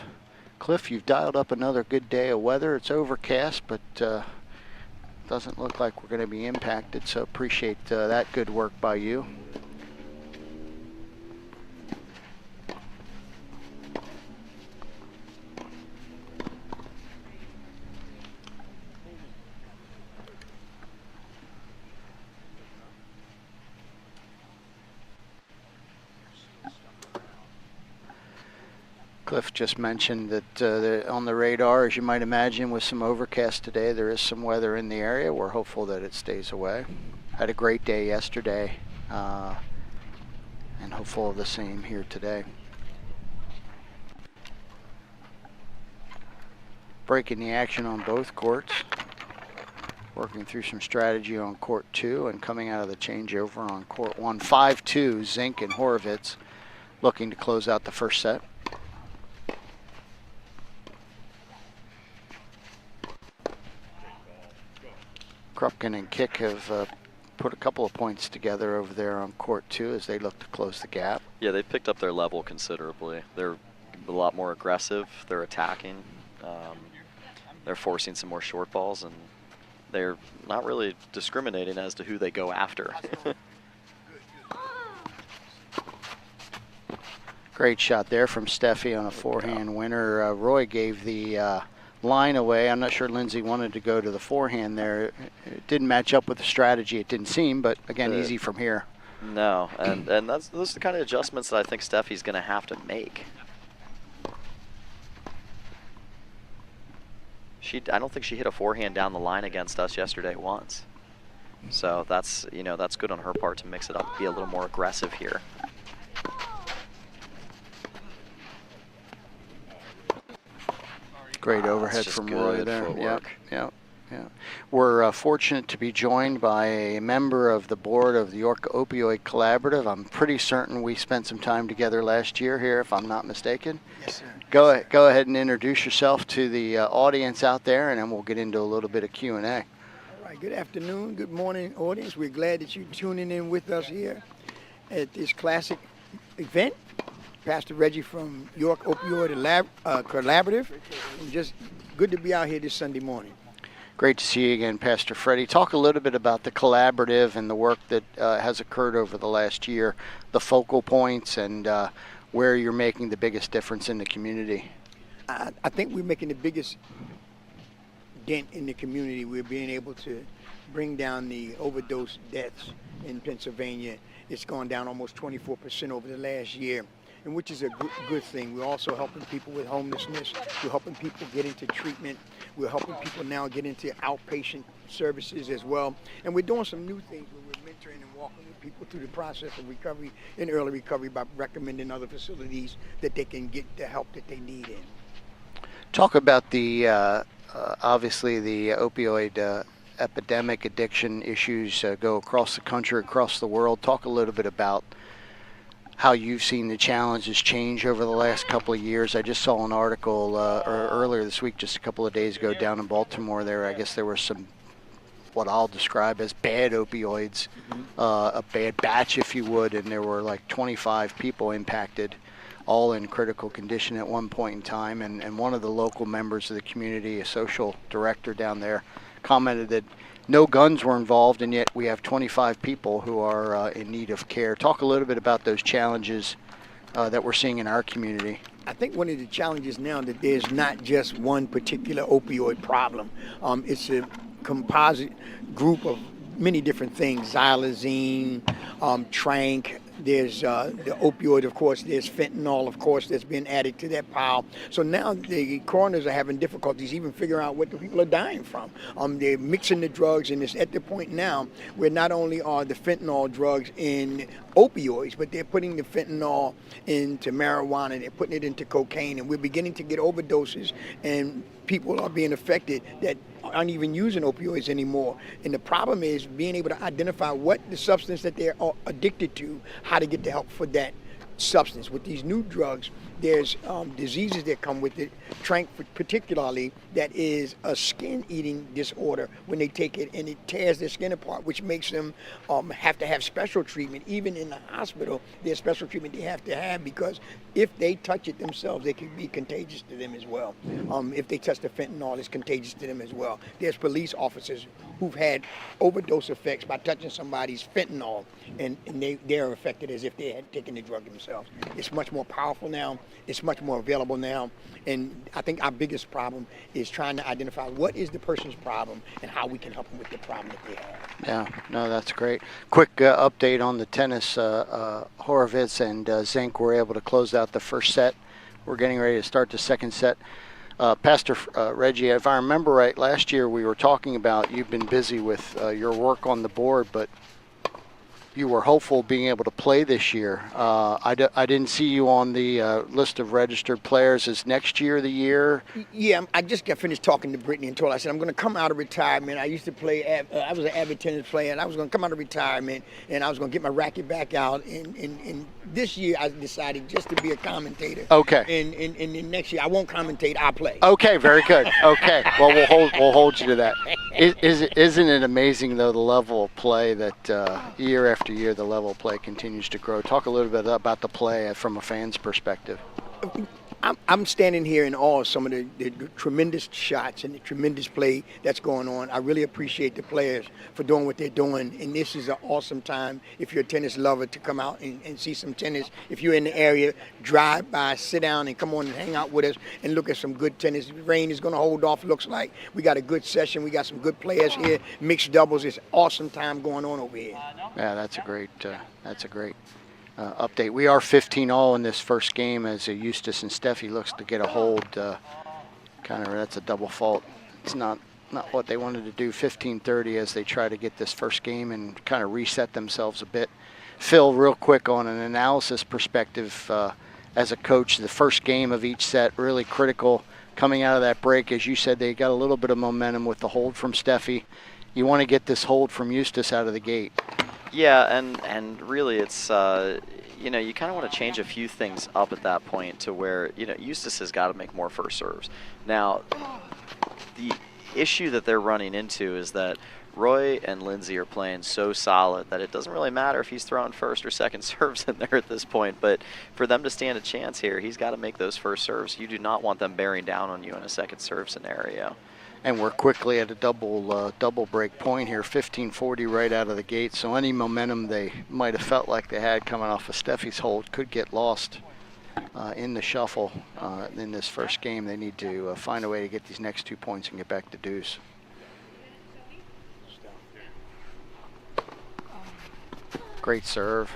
Cliff, you've dialed up another good day of weather. It's overcast, but doesn't look like we're going to be impacted, so appreciate that good work by you. Cliff just mentioned that on the radar, as you might imagine, with some overcast today, there is some weather in the area. We're hopeful that it stays away. Had a great day yesterday, and hopeful of the same here today. Breaking the action on both courts. Working through some strategy on court 2 and coming out of the changeover on court 1. 5-2, Zink and Horowitz looking to close out the first set. Krupkin and Kick have put a couple of points together over there on court 2 as they look to close the gap. Yeah, they picked up their level considerably. They're a lot more aggressive. They're attacking. They're forcing some more short balls, and they're not really discriminating as to who they go after. Great shot there from Steffi on a forehand winner. Roy gave the line away. I'm not sure Lindsay wanted to go to the forehand there. It didn't match up with the strategy, it didn't seem, but again, easy from here. No, and those are the kind of adjustments that I think Steffi's going to have to make. I don't think she hit a forehand down the line against us yesterday once. So that's good on her part to mix it up, be a little more aggressive here. Great overhead from Roy there. Yep, yep. Yeah. We're fortunate to be joined by a member of the board of the York Opioid Collaborative. I'm pretty certain we spent some time together last year here, if I'm not mistaken. Yes, sir. Go ahead and introduce yourself to the audience out there, and then we'll get into a little bit of Q&A. All right, good afternoon, good morning, audience. We're glad that you're tuning in with us here at this classic event. Pastor Reggie from York Opioid Collaborative. And just good to be out here this Sunday morning. Great to see you again, Pastor Freddie. Talk a little bit about the collaborative and the work that has occurred over the last year, the focal points, and where you're making the biggest difference in the community. I think we're making the biggest dent in the community. We're being able to bring down the overdose deaths in Pennsylvania. It's gone down almost 24% over the last year, and which is a good thing. We're also helping people with homelessness. We're helping people get into treatment. We're helping people now get into outpatient services as well. And we're doing some new things where we're mentoring and walking with people through the process of recovery and early recovery by recommending other facilities that they can get the help that they need in. Talk about the, obviously the opioid epidemic addiction issues go across the country, across the world. Talk a little bit about how you've seen the challenges change over the last couple of years. I just saw an article earlier this week, just a couple of days ago, down in Baltimore. I guess there were some, what I'll describe as bad opioids, a bad batch, if you would, and there were like 25 people impacted, all in critical condition at one point in time. And one of the local members of the community, a social director down there, commented that no guns were involved, and yet we have 25 people who are in need of care. Talk a little bit about those challenges that we're seeing in our community. I think one of the challenges now that there's not just one particular opioid problem. It's a composite group of many different things, xylazine, trank. There's the opioid, of course. There's fentanyl, of course, that's been added to that pile. So now the coroners are having difficulties even figuring out what the people are dying from. They're mixing the drugs, and it's at the point now where not only are the fentanyl drugs in opioids, but they're putting the fentanyl into marijuana, they're putting it into cocaine, and we're beginning to get overdoses, and people are being affected that aren't even using opioids anymore. And the problem is being able to identify what the substance that they're addicted to, how to get the help for that substance. With these new drugs, there's diseases that come with it, trank particularly, that is a skin-eating disorder when they take it, and it tears their skin apart, which makes them have to have special treatment. Even in the hospital, there's special treatment they have to have, because if they touch it themselves, it can be contagious to them as well. If they touch the fentanyl, it's contagious to them as well. There's police officers who've had overdose effects by touching somebody's fentanyl, and they're affected as if they had taken the drug themselves. It's much more powerful now. It's much more available now. And I think our biggest problem is trying to identify what is the person's problem and how we can help them with the problem that they have. Yeah, no, that's great. Quick update on the tennis. Horowitz and Zink were able to close out the first set. We're getting ready to start the second set. Pastor Reggie, if I remember right, last year we were talking about you've been busy with your work on the board, but you were hopeful of being able to play this year. I didn't see you on the list of registered players. Is next year the year? Yeah, I just got finished talking to Brittany and told her, I said, I'm going to come out of retirement. I used to play, I was an avid tennis player, and I was going to come out of retirement, and I was going to get my racket back out. And this year I decided just to be a commentator. Okay. And then next year I won't commentate, I'll play. Okay, very good. Okay, well we'll hold you to that. Isn't it amazing though, the level of play that year after year the level of play continues to grow? Talk a little bit about the play from a fan's perspective. I'm standing here in awe of some of the tremendous shots and the tremendous play that's going on. I really appreciate the players for doing what they're doing, and this is an awesome time if you're a tennis lover to come out and see some tennis. If you're in the area, drive by, sit down, and come on and hang out with us and look at some good tennis. The rain is going to hold off, looks like. We got a good session. We got some good players here. Mixed doubles. It's an awesome time going on over here. Yeah, that's a great update. We are 15-all in this first game as Eustace and Steffi looks to get a hold. That's a double fault. It's not what they wanted to do. 15-30 as they try to get this first game and kind of reset themselves a bit. Phil, real quick on an analysis perspective, as a coach, the first game of each set really critical. coming out of that break. As you said, they got a little bit of momentum with the hold from Steffi. You want to get this hold from Eustace out of the gate. Yeah, and really it's, you know, you kind of want to change a few things up at that point to where, you know, Eustace has got to make more first serves. Now, the issue that they're running into is that Roy and Lindsay are playing so solid that it doesn't really matter if he's throwing first or second serves in there at this point. But for them to stand a chance here, he's got to make those first serves. You do not want them bearing down on you in a second serve scenario. And we're quickly at a double break point here, 15:40 right out of the gate. So any momentum they might have felt like they had coming off of Steffi's hold could get lost in the shuffle in this first game. They need to find a way to get these next 2 points and get back to deuce. Great serve.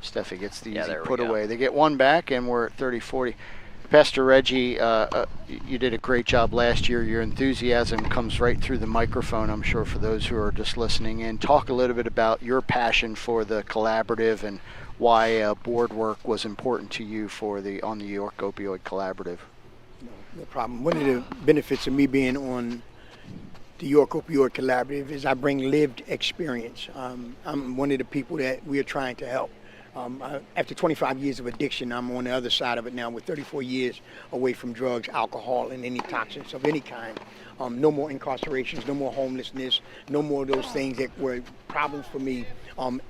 Steffi gets the easy put away. They get one back, and we're at 30-40. Pastor Reggie, you did a great job last year. Your enthusiasm comes right through the microphone, I'm sure, for those who are just listening in. Talk a little bit about your passion for the collaborative and why board work was important to you for on the York Opioid Collaborative. No problem. One of the benefits of me being on the York Opioid Collaborative is I bring lived experience. I'm one of the people that we are trying to help. After 25 years of addiction, I'm on the other side of it now with 34 years away from drugs, alcohol, and any toxins of any kind. No more incarcerations, no more homelessness, no more of those things that were problems for me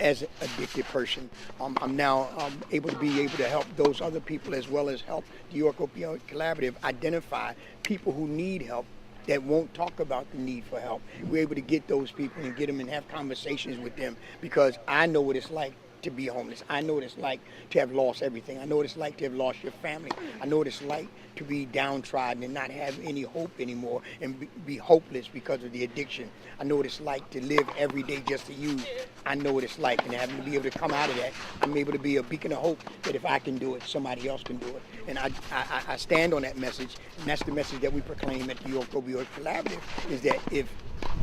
as an addicted person. I'm now able to help those other people as well as help the York Opioid Collaborative identify people who need help that won't talk about the need for help. We're able to get those people and get them and have conversations with them because I know what it's like to be homeless. I know what it's like to have lost everything. I know what it's like to have lost your family. I know what it's like to be downtrodden and not have any hope anymore and be hopeless because of the addiction. I know what it's like to live every day just to use. I know what it's like, and having to be able to come out of that, I'm able to be a beacon of hope that if I can do it, somebody else can do it. And I stand on that message, and that's the message that we proclaim at the York Opioid Collaborative, is that if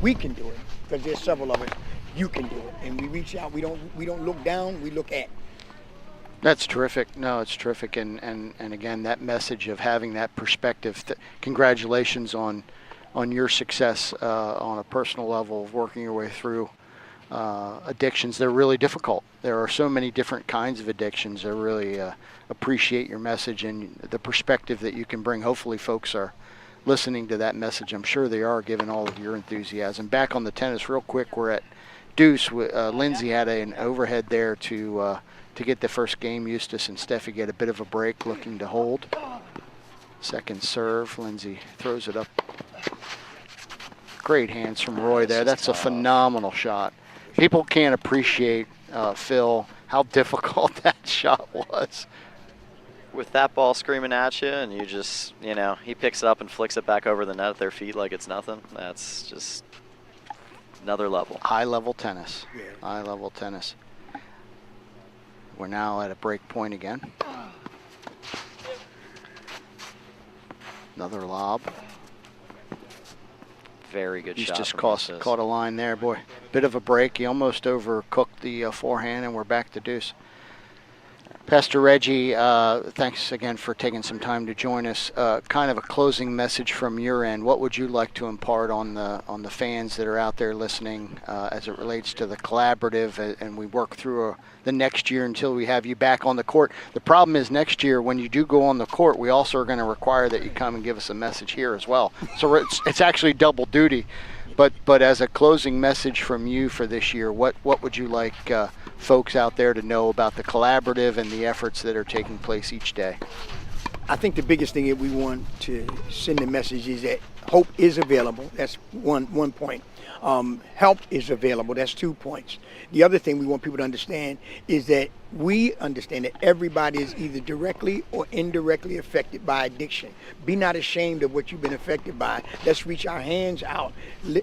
we can do it, because there's several of us, you can do it. And we reach out, we don't look down, we look at. That's terrific. No, it's terrific. And again, that message of having that perspective, congratulations on your success on a personal level of working your way through addictions. They're really difficult. There are so many different kinds of addictions. I really appreciate your message and the perspective that you can bring. Hopefully folks are listening to that message. I'm sure they are, given all of your enthusiasm. Back on the tennis real quick, we're at deuce. Lindsay had an overhead there to get the first game. Eustace and Steffi get a bit of a break, looking to hold. Second serve, Lindsay throws it up. Great hands from Roy there. That's a phenomenal shot. People can't appreciate, Phil, how difficult that shot was. With that ball screaming at you, and you just, you know, he picks it up and flicks it back over the net at their feet like it's nothing. That's just another level. High-level tennis. High-level tennis. We're now at a break point again. Another lob. Very good shot. He's just caught a line there, boy. Bit of a break. He almost overcooked the forehand, and we're back to deuce. Pastor Reggie, thanks again for taking some time to join us. Kind of a closing message from your end. What would you like to impart on the fans that are out there listening as it relates to the collaborative, and we work through the next year until we have you back on the court? The problem is next year when you do go on the court, we also are going to require that you come and give us a message here as well. So it's actually double duty. But as a closing message from you for this year, what would you like folks out there to know about the collaborative and the efforts that are taking place each day? I think the biggest thing that we want to send the message is that hope is available. That's one point. Help is available. That's 2 points. The other thing we want people to understand is that we understand that everybody is either directly or indirectly affected by addiction. Be not ashamed of what you've been affected by. Let's reach our hands out,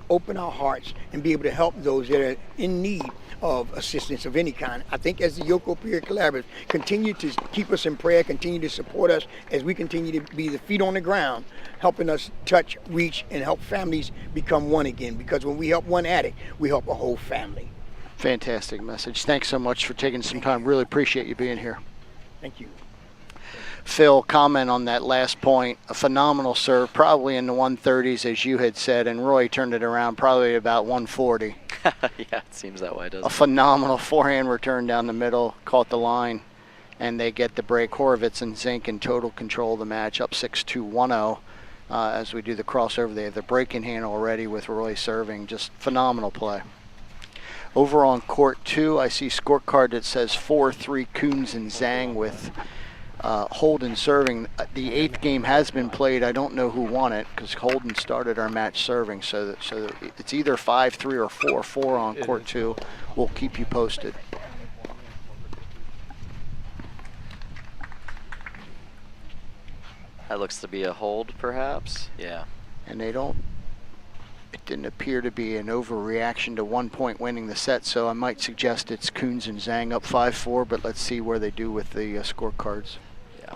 open our hearts, and be able to help those that are in need of assistance of any kind. I think as the York Opioid Collaborative, continue to keep us in prayer, continue to support us as we continue to be the feet on the ground, helping us touch, reach, and help families become one again. Because when we help one addict, we help a whole family. Fantastic message. Thanks so much for taking some time. Really appreciate you being here. Thank you. Phil, comment on that last point. A phenomenal serve, probably in the 130s, as you had said, and Roy turned it around probably about 140. Yeah, it seems that way, doesn't it? A phenomenal forehand return down the middle, caught the line, and they get the break. Horowitz and Zink in total control of the match, up 6-2, 1-0. As we do the crossover, they have the break in hand already with Roy serving. Just phenomenal play. Over on court 2, I see scorecard that says 4-3 Coons and Zhang with Holden serving. The 8th game has been played. I don't know who won it because Holden started our match serving. So it's either 5-3 or 4-4 on court 2. We'll keep you posted. That looks to be a hold, perhaps. Yeah. And it didn't appear to be an overreaction to 1 point winning the set, so I might suggest it's Coons and Zhang up 5-4, but let's see where they do with the scorecards. Yeah.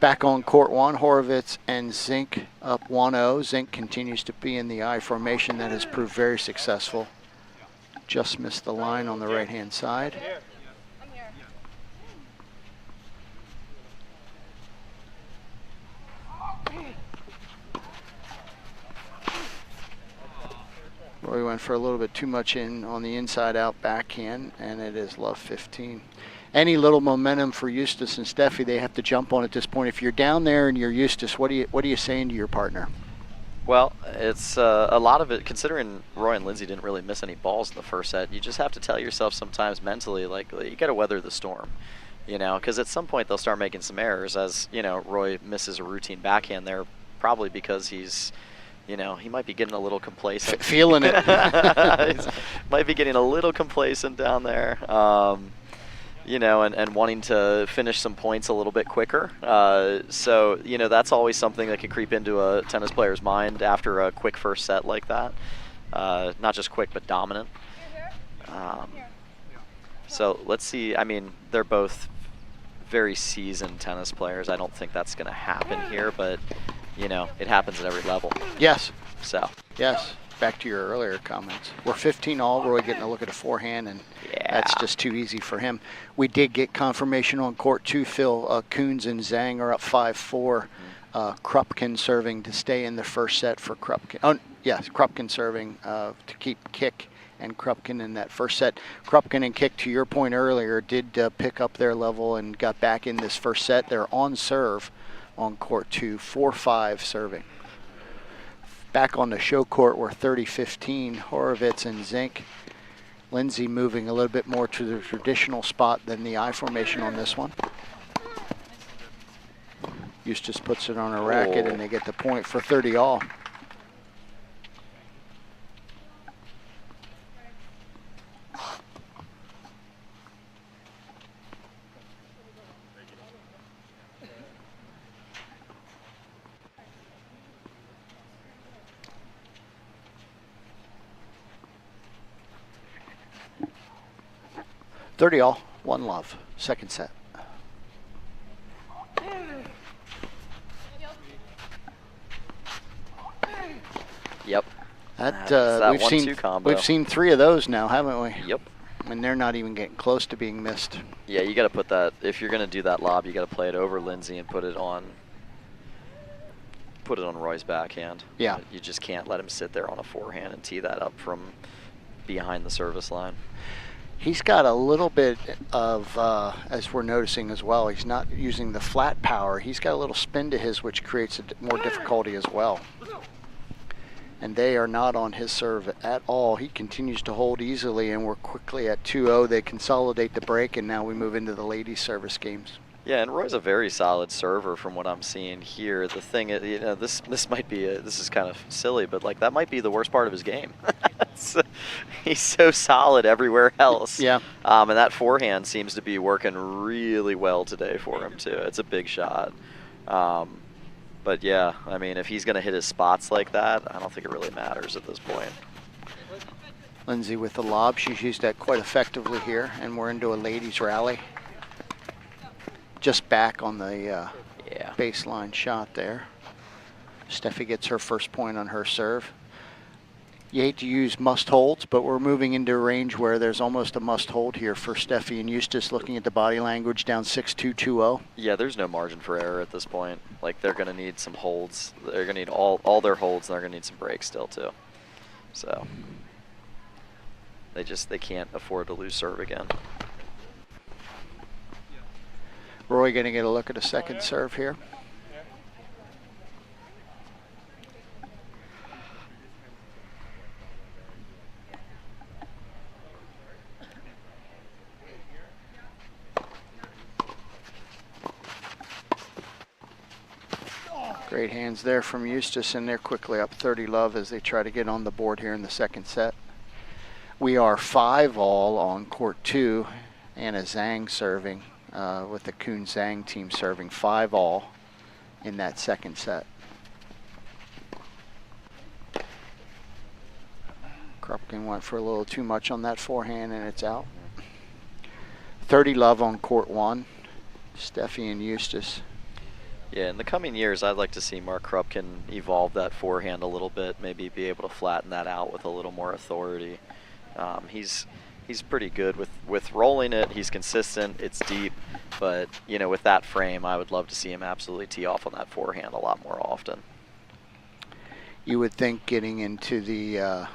Back on court 1, Horowitz and Zink up 1-0. Zink continues to be in the I formation that has proved very successful. Just missed the line on the right-hand side. Roy went for a little bit too much in on the inside-out backhand, and it is love 15. Any little momentum for Eustace and Steffi, they have to jump on at this point. If you're down there and you're Eustace, what are you saying to your partner? Well, it's a lot of it, considering Roy and Lindsay didn't really miss any balls in the first set, you just have to tell yourself sometimes mentally, like, you got to weather the storm, you know, because at some point they'll start making some errors. As, you know, Roy misses a routine backhand there, probably because he's, you know, he might be getting a little complacent. Feeling it. Might be getting a little complacent down there, you know, and wanting to finish some points a little bit quicker. So, you know, that's always something that can creep into a tennis player's mind after a quick first set like that. Not just quick, but dominant. So let's see. I mean, they're both very seasoned tennis players. I don't think that's going to happen here, but you know, it happens at every level. Yes. So. Yes. Back to your earlier comments. We're 15 all. Roy getting a look at a forehand, and that's just too easy for him. We did get confirmation on court 2, Phil. Coons and Zhang are up 5-4. Krupkin serving to stay in the first set for Krupkin. Oh, yes, Krupkin serving to keep Kick and Krupkin in that first set. Krupkin and Kick, to your point earlier, did pick up their level and got back in this first set. They're on serve on court 2, 4-5 serving. Back on the show court, we're 30-15, Horowitz and Zink. Lindsay moving a little bit more to the traditional spot than the I formation on this one. Eustace puts it on a racket, and they get the point for 30 all. All, 1 love, second set. Yep. That we've seen 3 of those now, haven't we? Yep. And they're not even getting close to being missed. Yeah, you got to put that, if you're going to do that lob, you got to play it over Lindsay and put it on Roy's backhand. Yeah. You just can't let him sit there on a forehand and tee that up from behind the service line. He's got a little bit of, as we're noticing as well, he's not using the flat power. He's got a little spin to his, which creates more difficulty as well. And they are not on his serve at all. He continues to hold easily, and we're quickly at 2-0. They consolidate the break, and now we move into the ladies' service games. Yeah, and Roy's a very solid server from what I'm seeing here. The thing is, you know, this might be this is kind of silly, but like that might be the worst part of his game. He's so solid everywhere else. Yeah. And that forehand seems to be working really well today for him too. It's a big shot. But yeah, I mean, if he's going to hit his spots like that, I don't think it really matters at this point. Lindsay with the lob. She's used that quite effectively here, and we're into a ladies' rally. Just back on the baseline shot there. Steffi gets her first point on her serve. You hate to use must-holds, but we're moving into a range where there's almost a must-hold here for Steffi and Eustace, looking at the body language, down 6-2-2-0. Yeah, there's no margin for error at this point. Like, they're going to need some holds. They're going to need all their holds, and they're going to need some breaks still, too. So they can't afford to lose serve again. Roy going to get a look at a second serve here. Great hands there from Eustace, and they're quickly up 30-love as they try to get on the board here in the second set. We are 5-all on court 2. Anna Zhang serving with the Kuhn Zhang team serving 5-all in that second set. Krupkin went for a little too much on that forehand, and it's out. 30-love on court 1. Steffi and Eustace. Yeah, in the coming years, I'd like to see Mark Krupkin evolve that forehand a little bit, maybe be able to flatten that out with a little more authority. He's pretty good with rolling it. He's consistent. It's deep, but you know, with that frame, I would love to see him absolutely tee off on that forehand a lot more often. You would think getting into the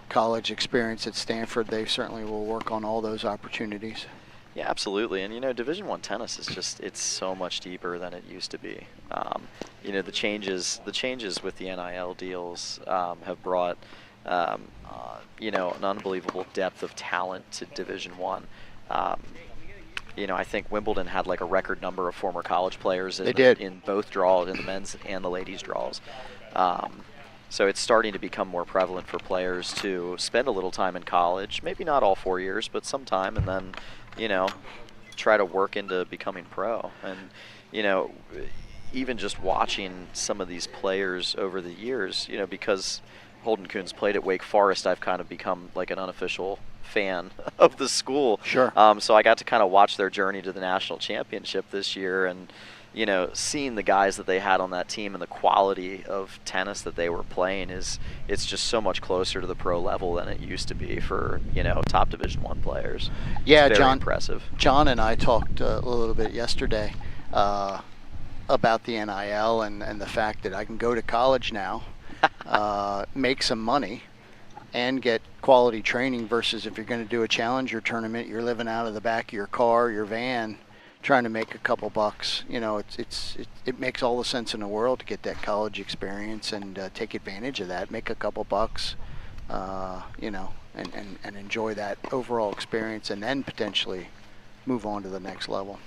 college experience at Stanford, they certainly will work on all those opportunities. Yeah, absolutely. And you know, Division I tennis is it's so much deeper than it used to be. You know, the changes with the NIL deals have brought you know, an unbelievable depth of talent to Division I. You know, I think Wimbledon had like a record number of former college players in both draws, in the men's and the ladies' draws. So it's starting to become more prevalent for players to spend a little time in college, maybe not all 4 years, but some time, and then, you know, try to work into becoming pro. And, you know, even just watching some of these players over the years, you know, because Holden Kuhn's played at Wake Forest, I've kind of become like an unofficial fan of the school. Sure. So I got to kind of watch their journey to the national championship this year, and you know, seeing the guys that they had on that team and the quality of tennis that they were playing it's just so much closer to the pro level than it used to be for, you know, top Division I players. Yeah, it's very John. Impressive. John and I talked a little bit yesterday about the NIL and the fact that I can go to college now, make some money, and get quality training versus if you're going to do a challenger tournament, you're living out of the back of your car, your van, trying to make a couple bucks. You know, it makes all the sense in the world to get that college experience and take advantage of that, make a couple bucks, you know, and enjoy that overall experience, and then potentially move on to the next level.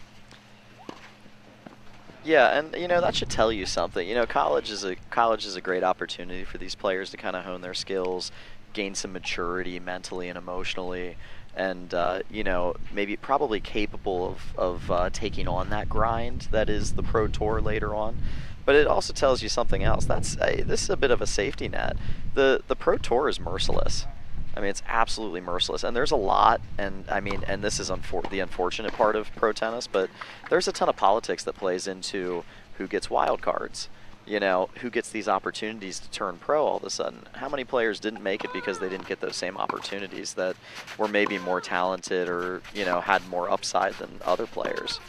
Yeah, and you know, that should tell you something. You know, college is a great opportunity for these players to kind of hone their skills, gain some maturity mentally and emotionally, and you know, maybe probably capable of taking on that grind that is the pro tour later on. But it also tells you something else. This is a bit of a safety net. The pro tour is merciless. I mean, it's absolutely merciless, and there's a lot, and I mean, and this is the unfortunate part of pro tennis, but there's a ton of politics that plays into who gets wild cards. You know, who gets these opportunities to turn pro all of a sudden. How many players didn't make it because they didn't get those same opportunities that were maybe more talented or, you know, had more upside than other players?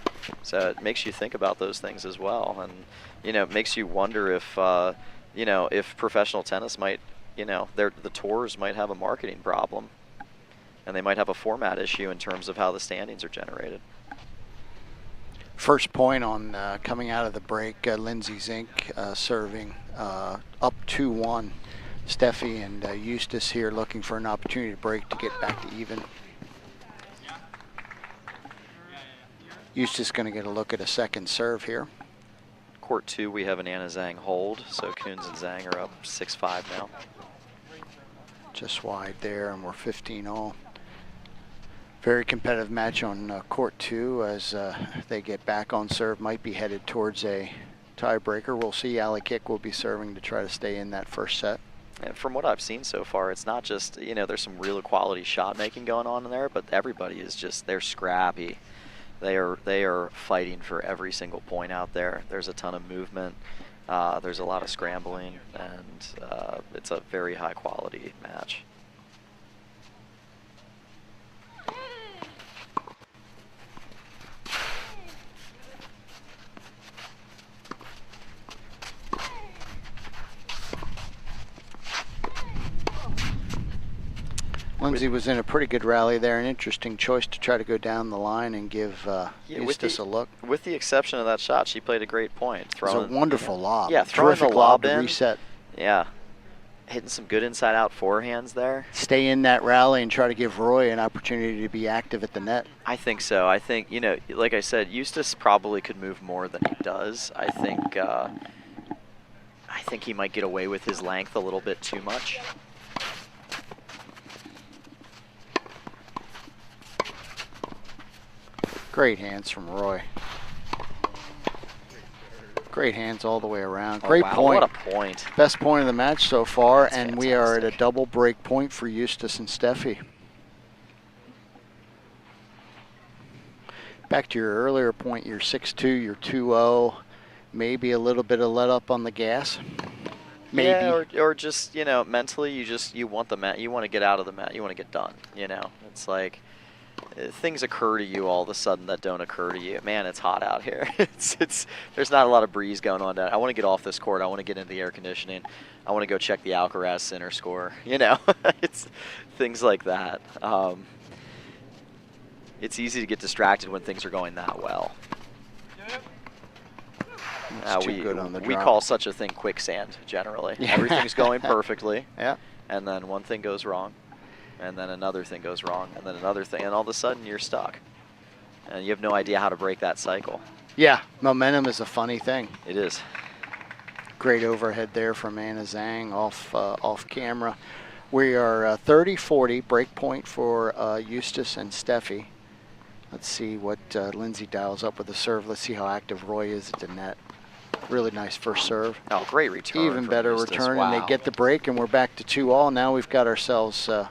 So it makes you think about those things as well, and, you know, it makes you wonder if, you know, if professional tennis might, you know, the tours might have a marketing problem, and they might have a format issue in terms of how the standings are generated. First point on coming out of the break, Lindsay Zink serving up 2-1. Steffi and Eustace here looking for an opportunity to break to get back to even. Eustace going to get a look at a second serve here. Court 2, we have an Anna Zhang hold, so Kuhns and Zhang are up 6-5 now. Just wide there, and we're 15-all. Very competitive match on court 2 as they get back on serve. Might be headed towards a tiebreaker. We'll see. Ali Kick will be serving to try to stay in that first set. And from what I've seen so far, it's not just, you know, there's some real quality shot making going on in there, but everybody is just, they're scrappy. They are fighting for every single point out there. There's a ton of movement. There's a lot of scrambling, and it's a very high quality match. Lindsay was in a pretty good rally there, an interesting choice to try to go down the line and give Eustace a look. With the exception of that shot, she played a great point. It was a wonderful lob. Yeah, throwing terrific the lob to in. Reset. Yeah, hitting some good inside-out forehands there. Stay in that rally and try to give Roy an opportunity to be active at the net. I think so. I think, you know, like I said, Eustace probably could move more than he does. I think he might get away with his length a little bit too much. Great hands from Roy. Great hands all the way around. Great wow, point. What a point. Best point of the match so far, That's and fantastic. we are at a double break point for Eustace and Steffi. Back to your earlier point, you're 6-2, you're 2-0, maybe a little bit of let up on the gas. Maybe. Yeah, or just, you know, mentally you want the mat, you want to get out of the mat, you want to get done, you know. It's like things occur to you all of a sudden that don't occur to you. Man, it's hot out here. There's not a lot of breeze going on down. I want to get off this court. I want to get into the air conditioning. I want to go check the Alcaraz center score. You know, it's things like that. It's easy to get distracted when things are going that well. Too good on the we drop. call such a thing quicksand, generally. Yeah. Everything's going perfectly, Yeah. and then one thing goes wrong, and then another thing goes wrong, and then another thing, and all of a sudden you're stuck. And you have no idea how to break that cycle. Yeah, momentum is a funny thing. It is. Great overhead there from Anna Zhang off camera. We are 30-40, break point for Eustace and Steffi. Let's see what Lindsay dials up with the serve. Let's see how active Roy is at the net. Really nice first serve. Oh, great return. Even from better Eustace. return, Wow. and they get the break, and we're back to 2-all. Now we've got ourselves a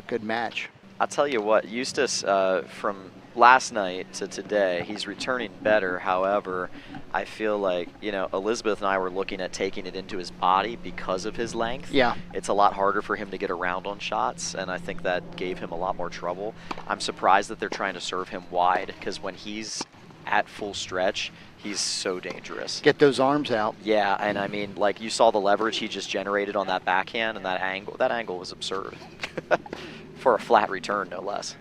good match. I'll tell you what, Eustace, from last night to today, he's returning better. However, I feel like, you know, Elizabeth and I were looking at taking it into his body because of his length. Yeah. It's a lot harder for him to get around on shots, and I think that gave him a lot more trouble. I'm surprised that they're trying to serve him wide, because when he's at full stretch, he's so dangerous. Get those arms out. Yeah, and I mean, like, you saw the leverage he just generated on that backhand and that angle. That angle was absurd. For a flat return, no less.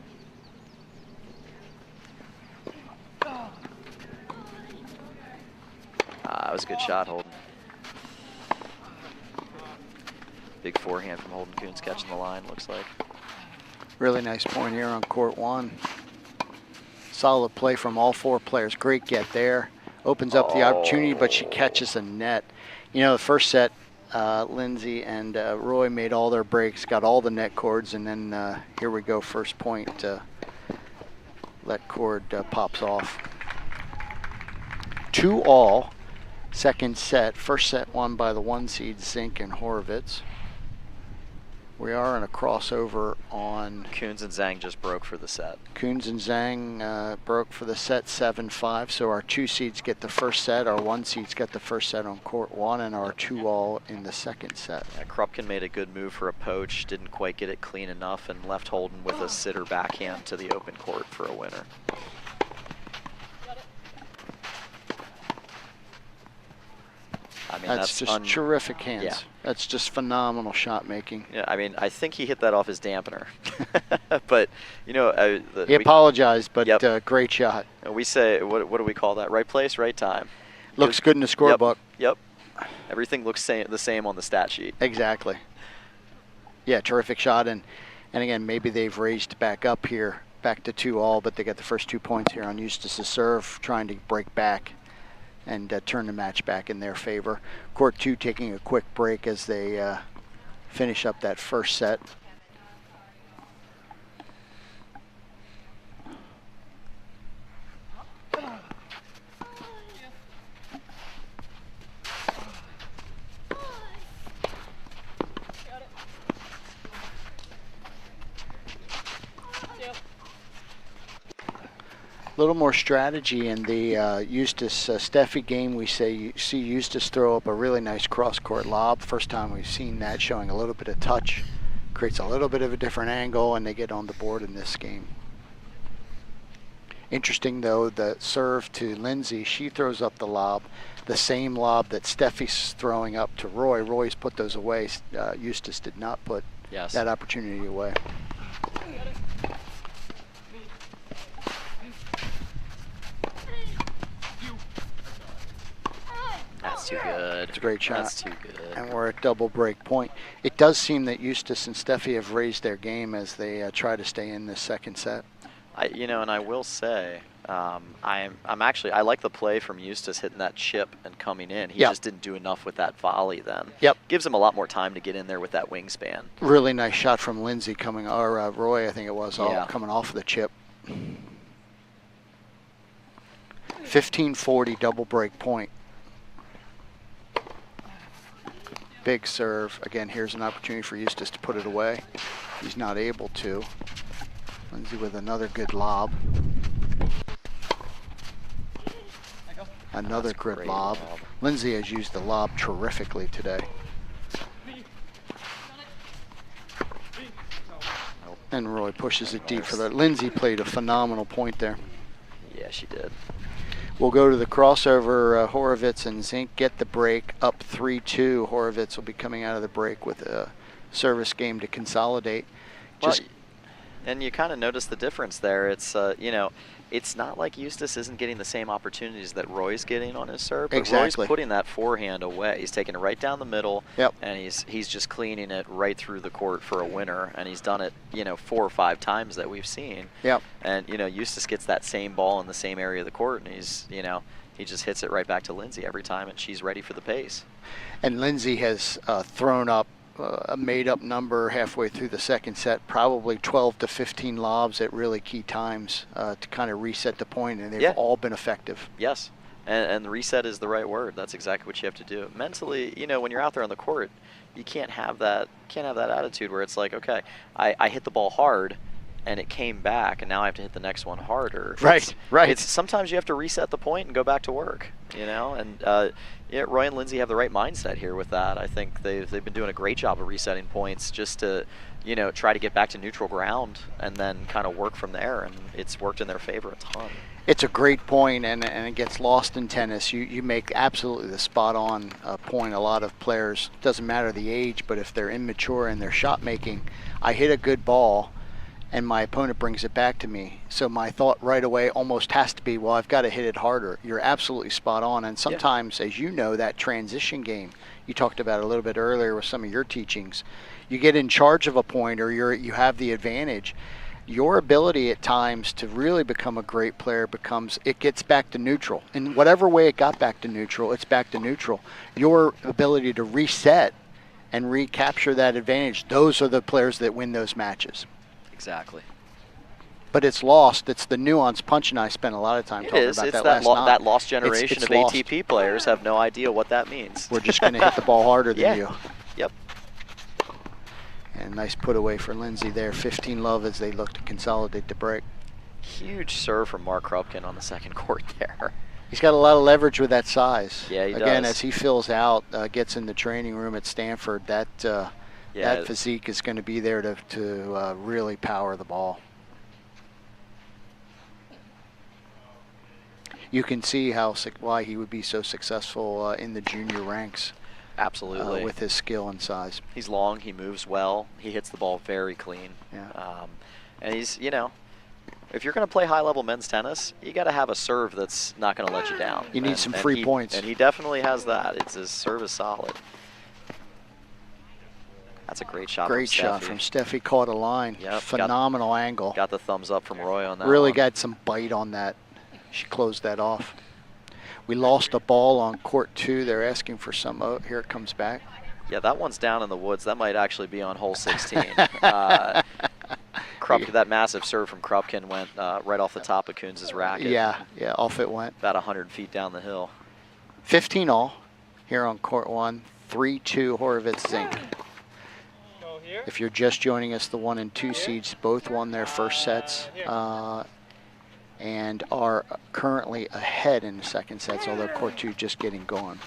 That was a good shot, Holden. Big forehand from Holden Kuhns catching the line, looks like. Really nice point here on court one. Solid play from all four players. Great get there. Opens up the opportunity, but she catches a net. You know, the first set, Lindsay and Roy made all their breaks, got all the net cords, and then here we go, first point. Let cord pops off. 2-all, second set. First set won by the 1 seed Zink and Horowitz. We are in a crossover on... Kuhns and Zhang just broke for the set. Kuhns and Zhang broke for the set 7-5, so our 2 seeds get the first set, our 1 seeds get the first set on court 1, and our 2-all in the second set. Yeah, Krupkin made a good move for a poach, didn't quite get it clean enough, and left Holden with a sitter backhand to the open court for a winner. I mean, that's just terrific hands. Yeah. That's just phenomenal shot making. Yeah, I mean, I think he hit that off his dampener. But, you know... he apologized, but Yep. great shot. We say, what do we call that? Right place, right time. Looks good in the scorebook. Yep. Everything looks the same on the stat sheet. Exactly. Yeah, terrific shot. And again, maybe they've raised back up here, back to 2-all, but they got the first 2 points here on Eustace's serve, trying to break back and turn the match back in their favor. Court 2 taking a quick break as they finish up that first set. little more strategy in the Eustace Steffi game. We see Eustace throw up a really nice cross-court lob. First time we've seen that, showing a little bit of touch. Creates a little bit of a different angle, and they get on the board in this game. Interesting, though, the serve to Lindsay. She throws up the lob, the same lob that Steffi's throwing up to Roy. Roy's put those away. Eustace did not put that opportunity away. That's too good. It's a great shot. That's too good. And we're at double break point. It does seem that Eustace and Steffi have raised their game as they try to stay in this second set. And I will say, I like the play from Eustace hitting that chip and coming in. He just didn't do enough with that volley then. Gives him a lot more time to get in there with that wingspan. Really nice shot from Lindsay coming, or Roy, I think it was, coming off of the chip. 15-40 double break point. Big serve. Again, here's an opportunity for Eustace to put it away. He's not able to. Lindsay with another good lob. Another good lob. Lindsay has used the lob terrifically today. And Roy pushes it deep for that. Lindsay played a phenomenal point there. Yeah, she did. We'll go to the crossover. Horowitz and Zink get the break up 3-2. Horowitz will be coming out of the break with a service game to consolidate. And you kind of notice the difference there. It's it's not like Eustace isn't getting the same opportunities that Roy's getting on his serve. But Roy's putting that forehand away. He's taking it right down the middle, and he's just cleaning it right through the court for a winner. And he's done it 4 or 5 times that we've seen. And Eustace gets that same ball in the same area of the court, and he just hits it right back to Lindsay every time, and she's ready for the pace. And Lindsay has thrown up a made-up number halfway through the second set, probably 12 to 15 lobs at really key times to kind of reset the point, and they've all been effective. Yes, and reset is the right word. That's exactly what you have to do. Mentally, when you're out there on the court, you can't have that attitude where it's like, okay, I hit the ball hard, and it came back, and now I have to hit the next one harder. Right. It's sometimes you have to reset the point and go back to work, and Roy and Lindsay have the right mindset here with that. I think they've been doing a great job of resetting points just to, try to get back to neutral ground and then kind of work from there, and it's worked in their favor a ton. It's a great point, and it gets lost in tennis. You make absolutely the spot-on point. A lot of players, doesn't matter the age, but if they're immature in their shot making, I hit a good ball, and my opponent brings it back to me. So my thought right away almost has to be, well, I've got to hit it harder. You're absolutely spot on. And sometimes, as you know, that transition game, you talked about a little bit earlier with some of your teachings, you get in charge of a point or you have the advantage. Your ability at times to really become a great player it gets back to neutral. In whatever way it got back to neutral, it's back to neutral. Your ability to reset and recapture that advantage, those are the players that win those matches. Exactly. But it's lost. It's the nuance. Punch and I spent a lot of time talking about that last night. That lost generation of ATP players have no idea what that means. We're just going to hit the ball harder than you. Yep. And nice put away for Lindsay there. 15 love as they look to consolidate the break. Huge serve from Mark Krupkin on the second court there. He's got a lot of leverage with that size. Yeah, he does. Again, as he fills out, gets in the training room at Stanford, that physique is going to be there to really power the ball. You can see why he would be so successful in the junior ranks. Absolutely. With his skill and size. He's long, he moves well, he hits the ball very clean. Yeah. And he's, if you're going to play high-level men's tennis, you got to have a serve that's not going to let you down. You need some free points. And he definitely has that. His serve is solid. That's a great shot. Great shot from Steffi. Caught a line. Yep, phenomenal angle. Got the thumbs up from Roy on that. Really got some bite on that. She closed that off. We lost a ball on court 2. They're asking for some. Oh, here it comes back. Yeah, that one's down in the woods. That might actually be on hole 16. That massive serve from Krupkin went right off the top of Kunz's racket. Yeah, off it went. About 100 feet down the hill. 15 all here on court 1. 3-2 Horowitz Zink. If you're just joining us, the 1 and 2 seeds both won their first sets. and are currently ahead in the second sets, although court 2 just getting going.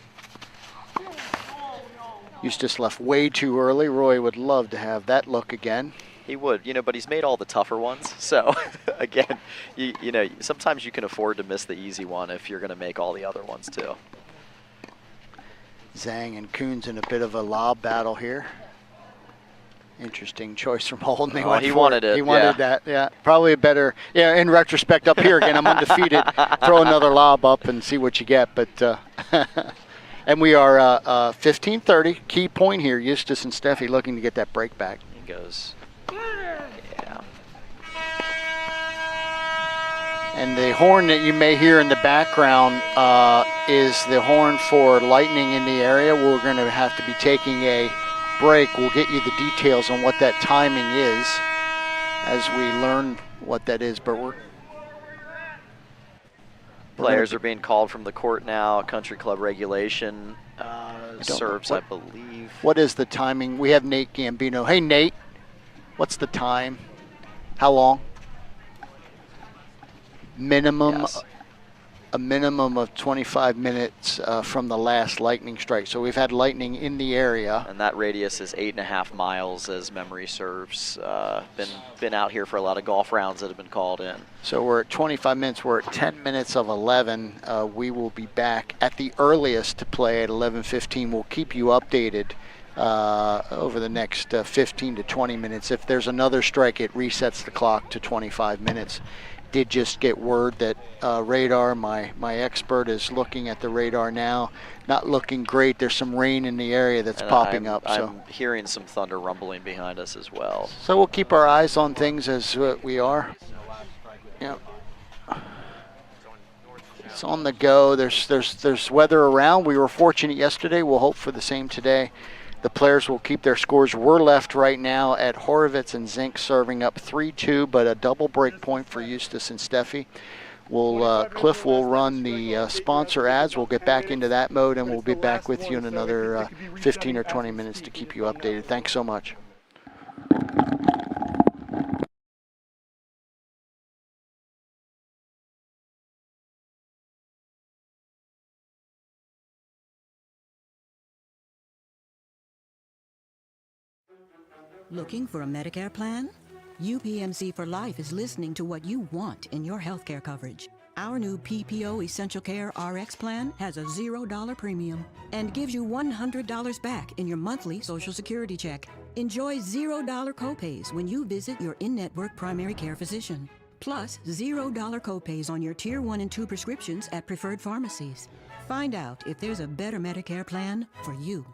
Eustace left way too early. Roy would love to have that look again. He would, but he's made all the tougher ones. So, again, you know, sometimes you can afford to miss the easy one if you're going to make all the other ones too. Zhang and Coons in a bit of a lob battle here. Interesting choice from Holden. He wanted it. He wanted that. Yeah, probably a better. Yeah, in retrospect, up here again, I'm undefeated. Throw another lob up and see what you get. But and we are 15:30. Key point here. Eustace and Steffi looking to get that break back. He goes. Yeah. And the horn that you may hear in the background is the horn for lightning in the area. We're going to have to be taking a break. We'll get you the details on what that timing is as we learn what that is. But players are being called from the court now. Country club regulation serves, I believe. What is the timing? We have Nate Gambino. Hey, Nate. What's the time? How long? Minimum, Yes. A minimum of 25 minutes from the last lightning strike. So we've had lightning in the area. And that radius is 8.5 miles, as memory serves. Been out here for a lot of golf rounds that have been called in. So we're at 25 minutes. We're at 10 minutes of 11. We will be back at the earliest to play at 11:15. We'll keep you updated over the next 15 to 20 minutes. If there's another strike, it resets the clock to 25 minutes. Did just get word that radar, my expert is looking at the radar now. Not looking great. There's some rain in the area that's popping up. So I'm hearing some thunder rumbling behind us as well. So we'll keep our eyes on things as we are. Yeah. It's on the go. There's weather around. We were fortunate yesterday. We'll hope for the same today. The players will keep their scores. We're left right now at Horowitz and Zink serving up 3-2, but a double break point for Eustace and Steffi. Cliff will run the sponsor ads. We'll get back into that mode, and we'll be back with you in another 15 or 20 minutes to keep you updated. Thanks so much. Looking for a Medicare plan? UPMC for Life is listening to what you want in your healthcare coverage. Our new PPO Essential Care RX plan has a $0 premium and gives you $100 back in your monthly Social Security check. Enjoy $0 copays when you visit your in-network primary care physician. Plus, $0 copays on your Tier 1 and 2 prescriptions at preferred pharmacies. Find out if there's a better Medicare plan for you.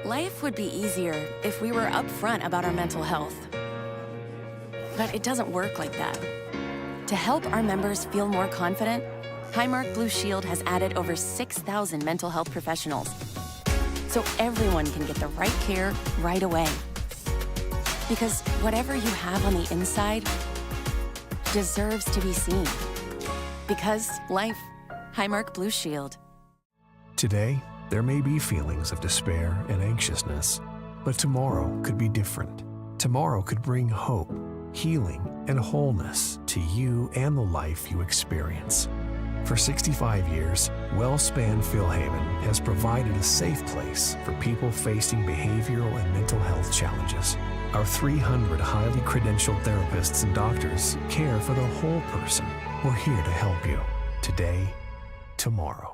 Life would be easier if we were upfront about our mental health. But it doesn't work like that. To help our members feel more confident, Highmark Blue Shield has added over 6,000 mental health professionals, so everyone can get the right care right away. Because whatever you have on the inside deserves to be seen. Because life, Highmark Blue Shield. Today, there may be feelings of despair and anxiousness, but tomorrow could be different. Tomorrow could bring hope, healing, and wholeness to you and the life you experience. For 65 years, WellSpan Philhaven has provided a safe place for people facing behavioral and mental health challenges. Our 300 highly credentialed therapists and doctors care for the whole person. We're here to help you today, tomorrow.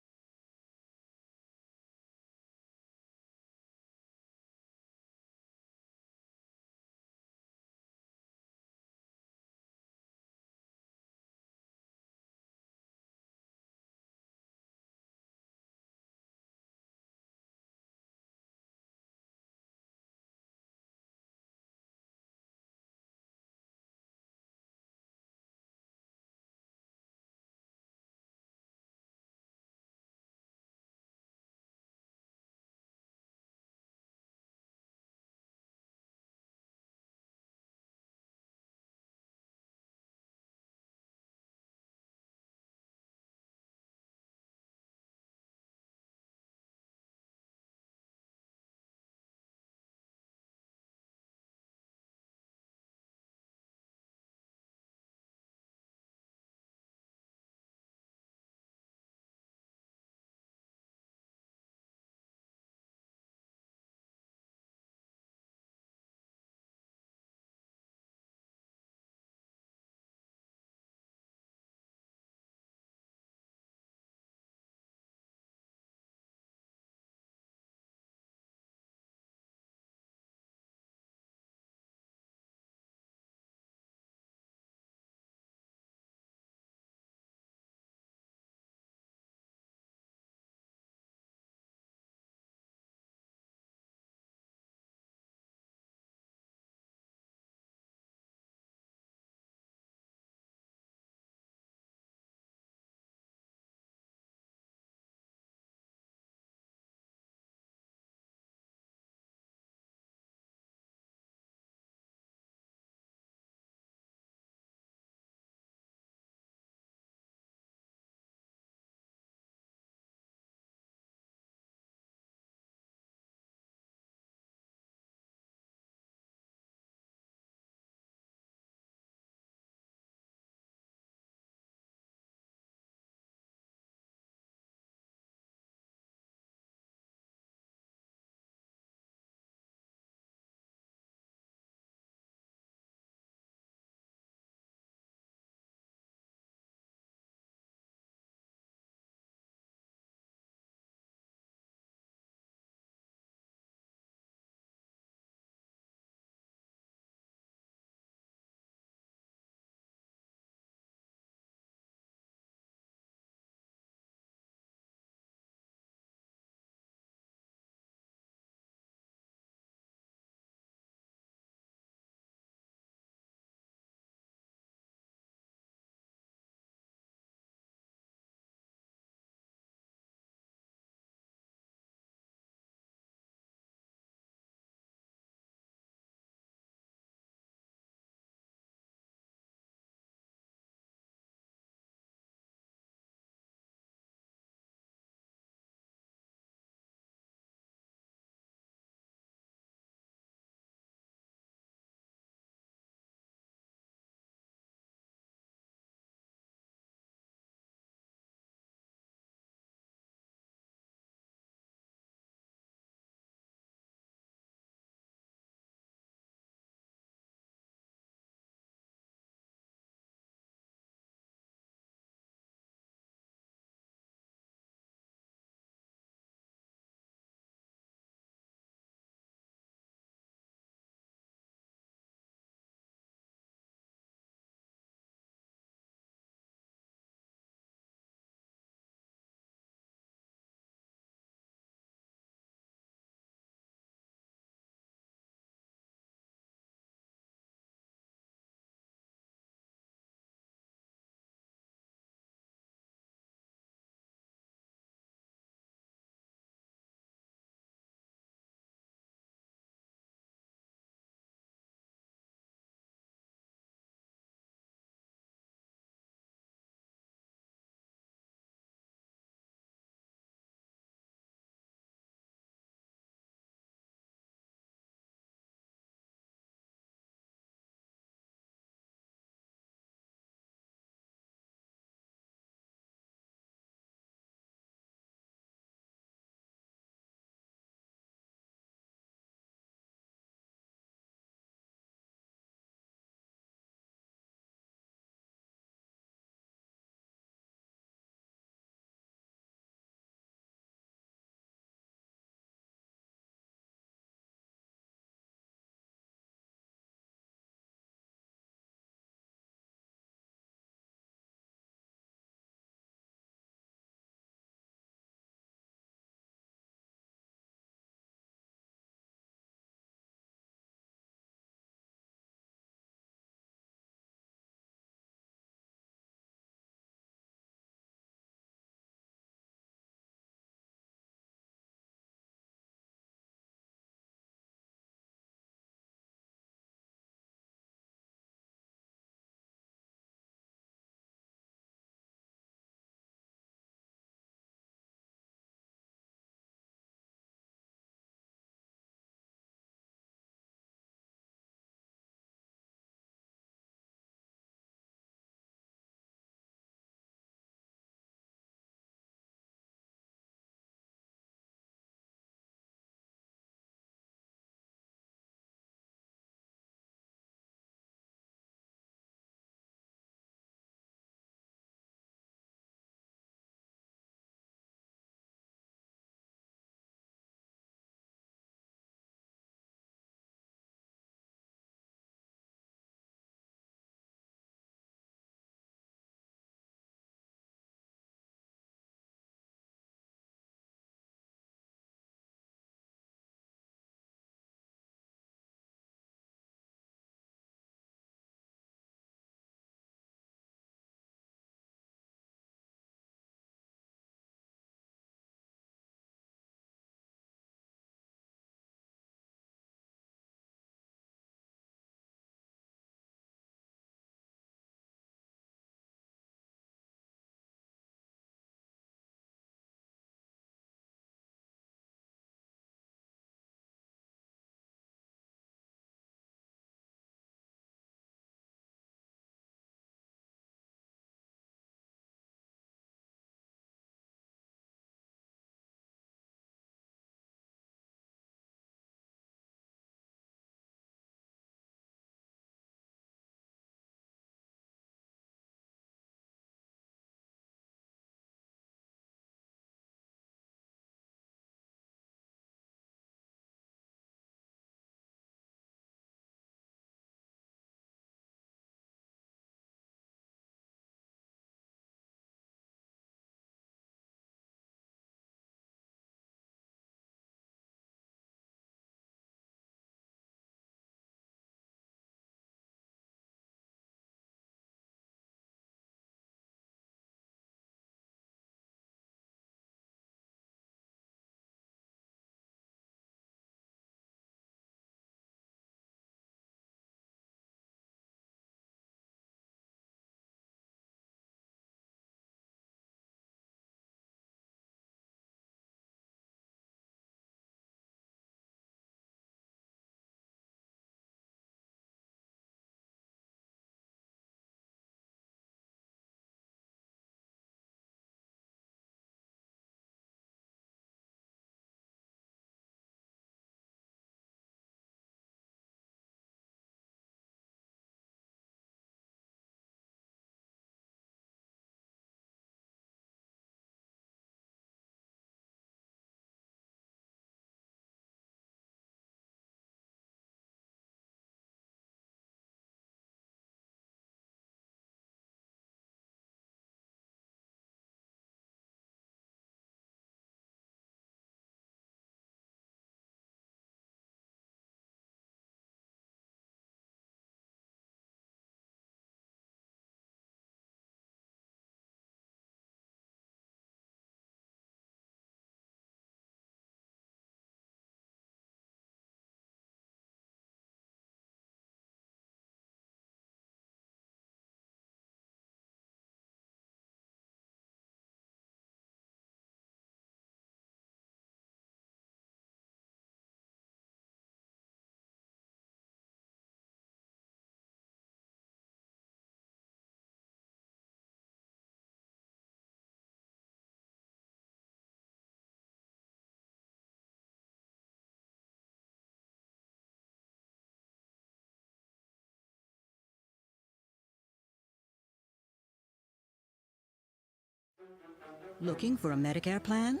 Looking for a Medicare plan?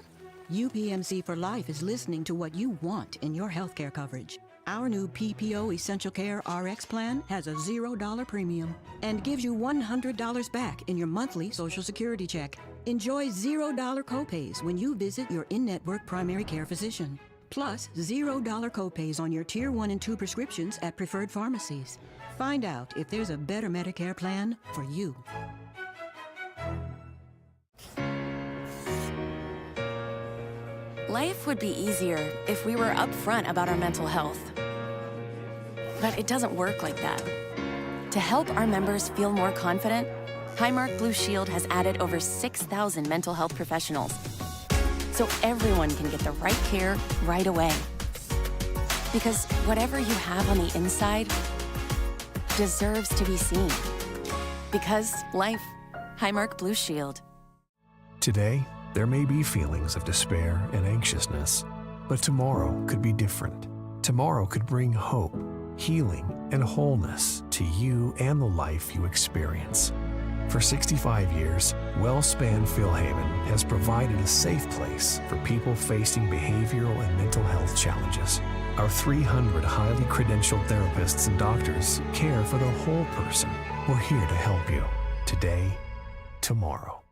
UPMC for Life is listening to what you want in your healthcare coverage. Our new PPO Essential Care RX plan has a $0 premium and gives you $100 back in your monthly Social Security check. Enjoy $0 copays when you visit your in-network primary care physician. Plus, $0 copays on your Tier 1 and 2 prescriptions at preferred pharmacies. Find out if there's a better Medicare plan for you. Life would be easier if we were upfront about our mental health. But it doesn't work like that. To help our members feel more confident, Highmark Blue Shield has added over 6,000 mental health professionals, so everyone can get the right care right away. Because whatever you have on the inside deserves to be seen. Because life, Highmark Blue Shield. Today, there may be feelings of despair and anxiousness, but tomorrow could be different. Tomorrow could bring hope, healing, and wholeness to you and the life you experience. For 65 years, WellSpan Philhaven has provided a safe place for people facing behavioral and mental health challenges. Our 300 highly credentialed therapists and doctors care for the whole person. We're here to help you today, tomorrow.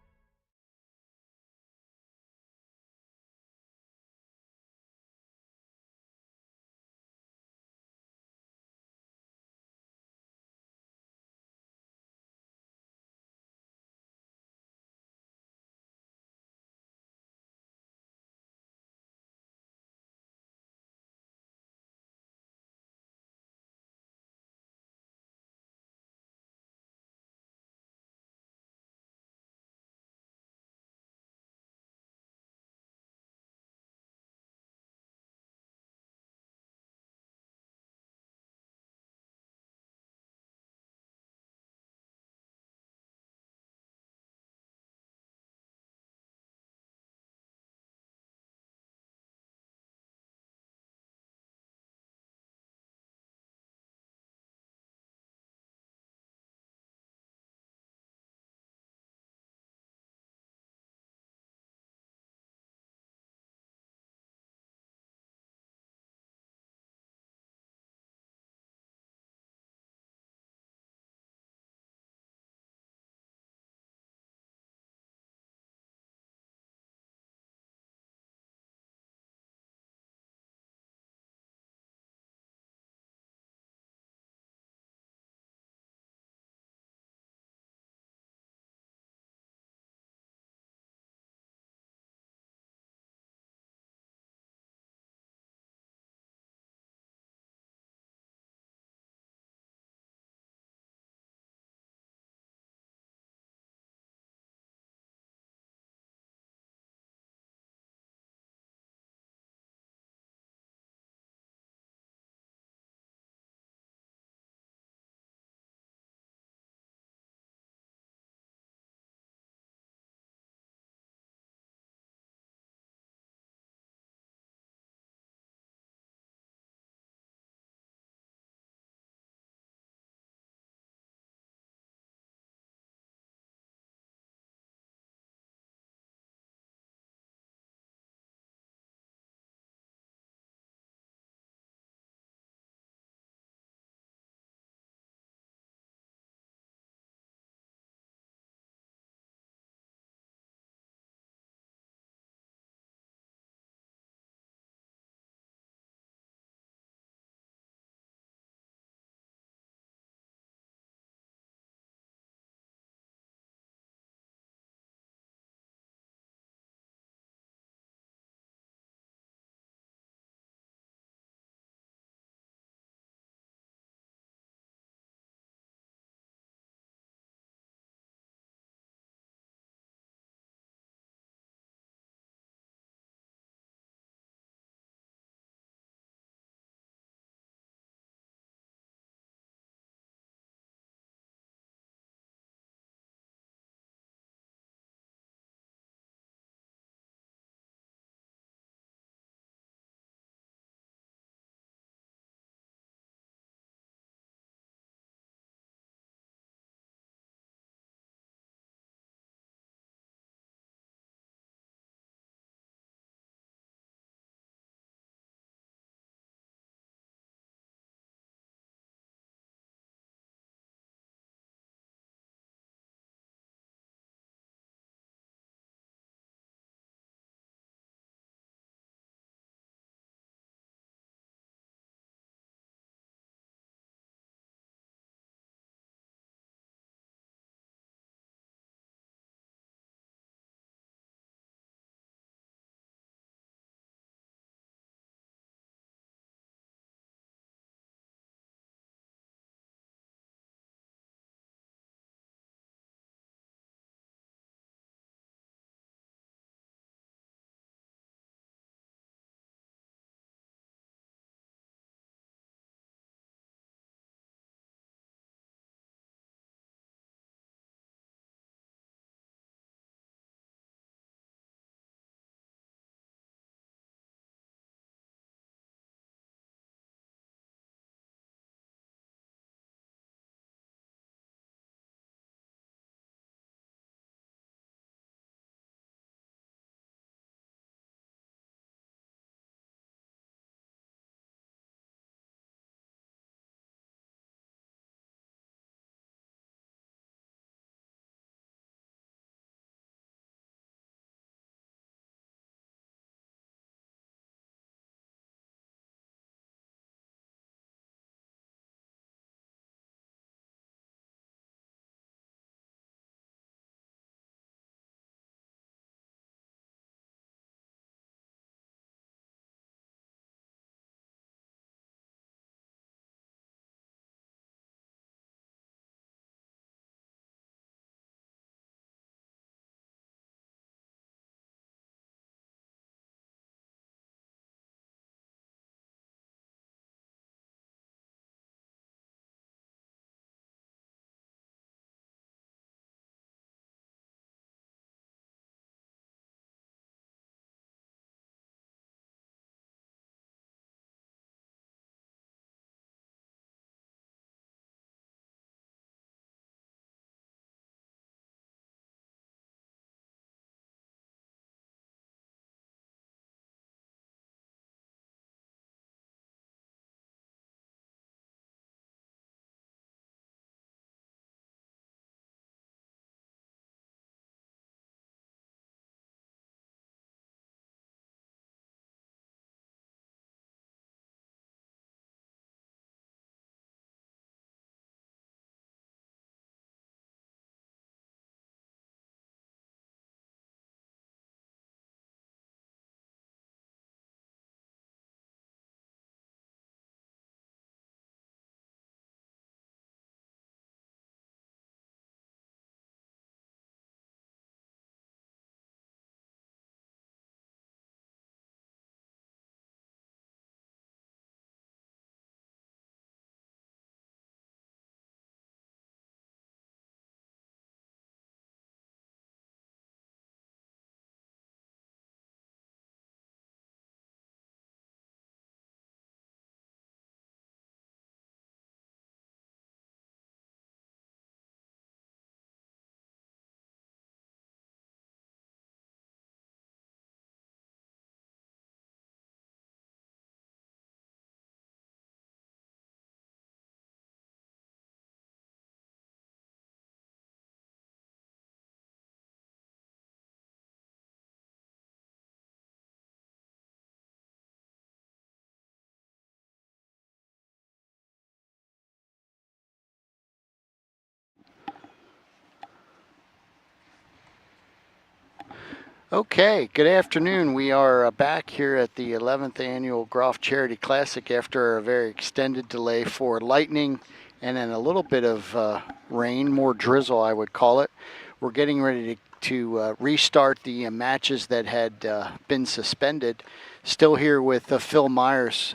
Okay, good afternoon. We are back here at the 11th annual Groft Charity Classic after a very extended delay for lightning and then a little bit of rain, more drizzle I would call it. We're getting ready to restart the matches that had been suspended. Still here with Phil Myers,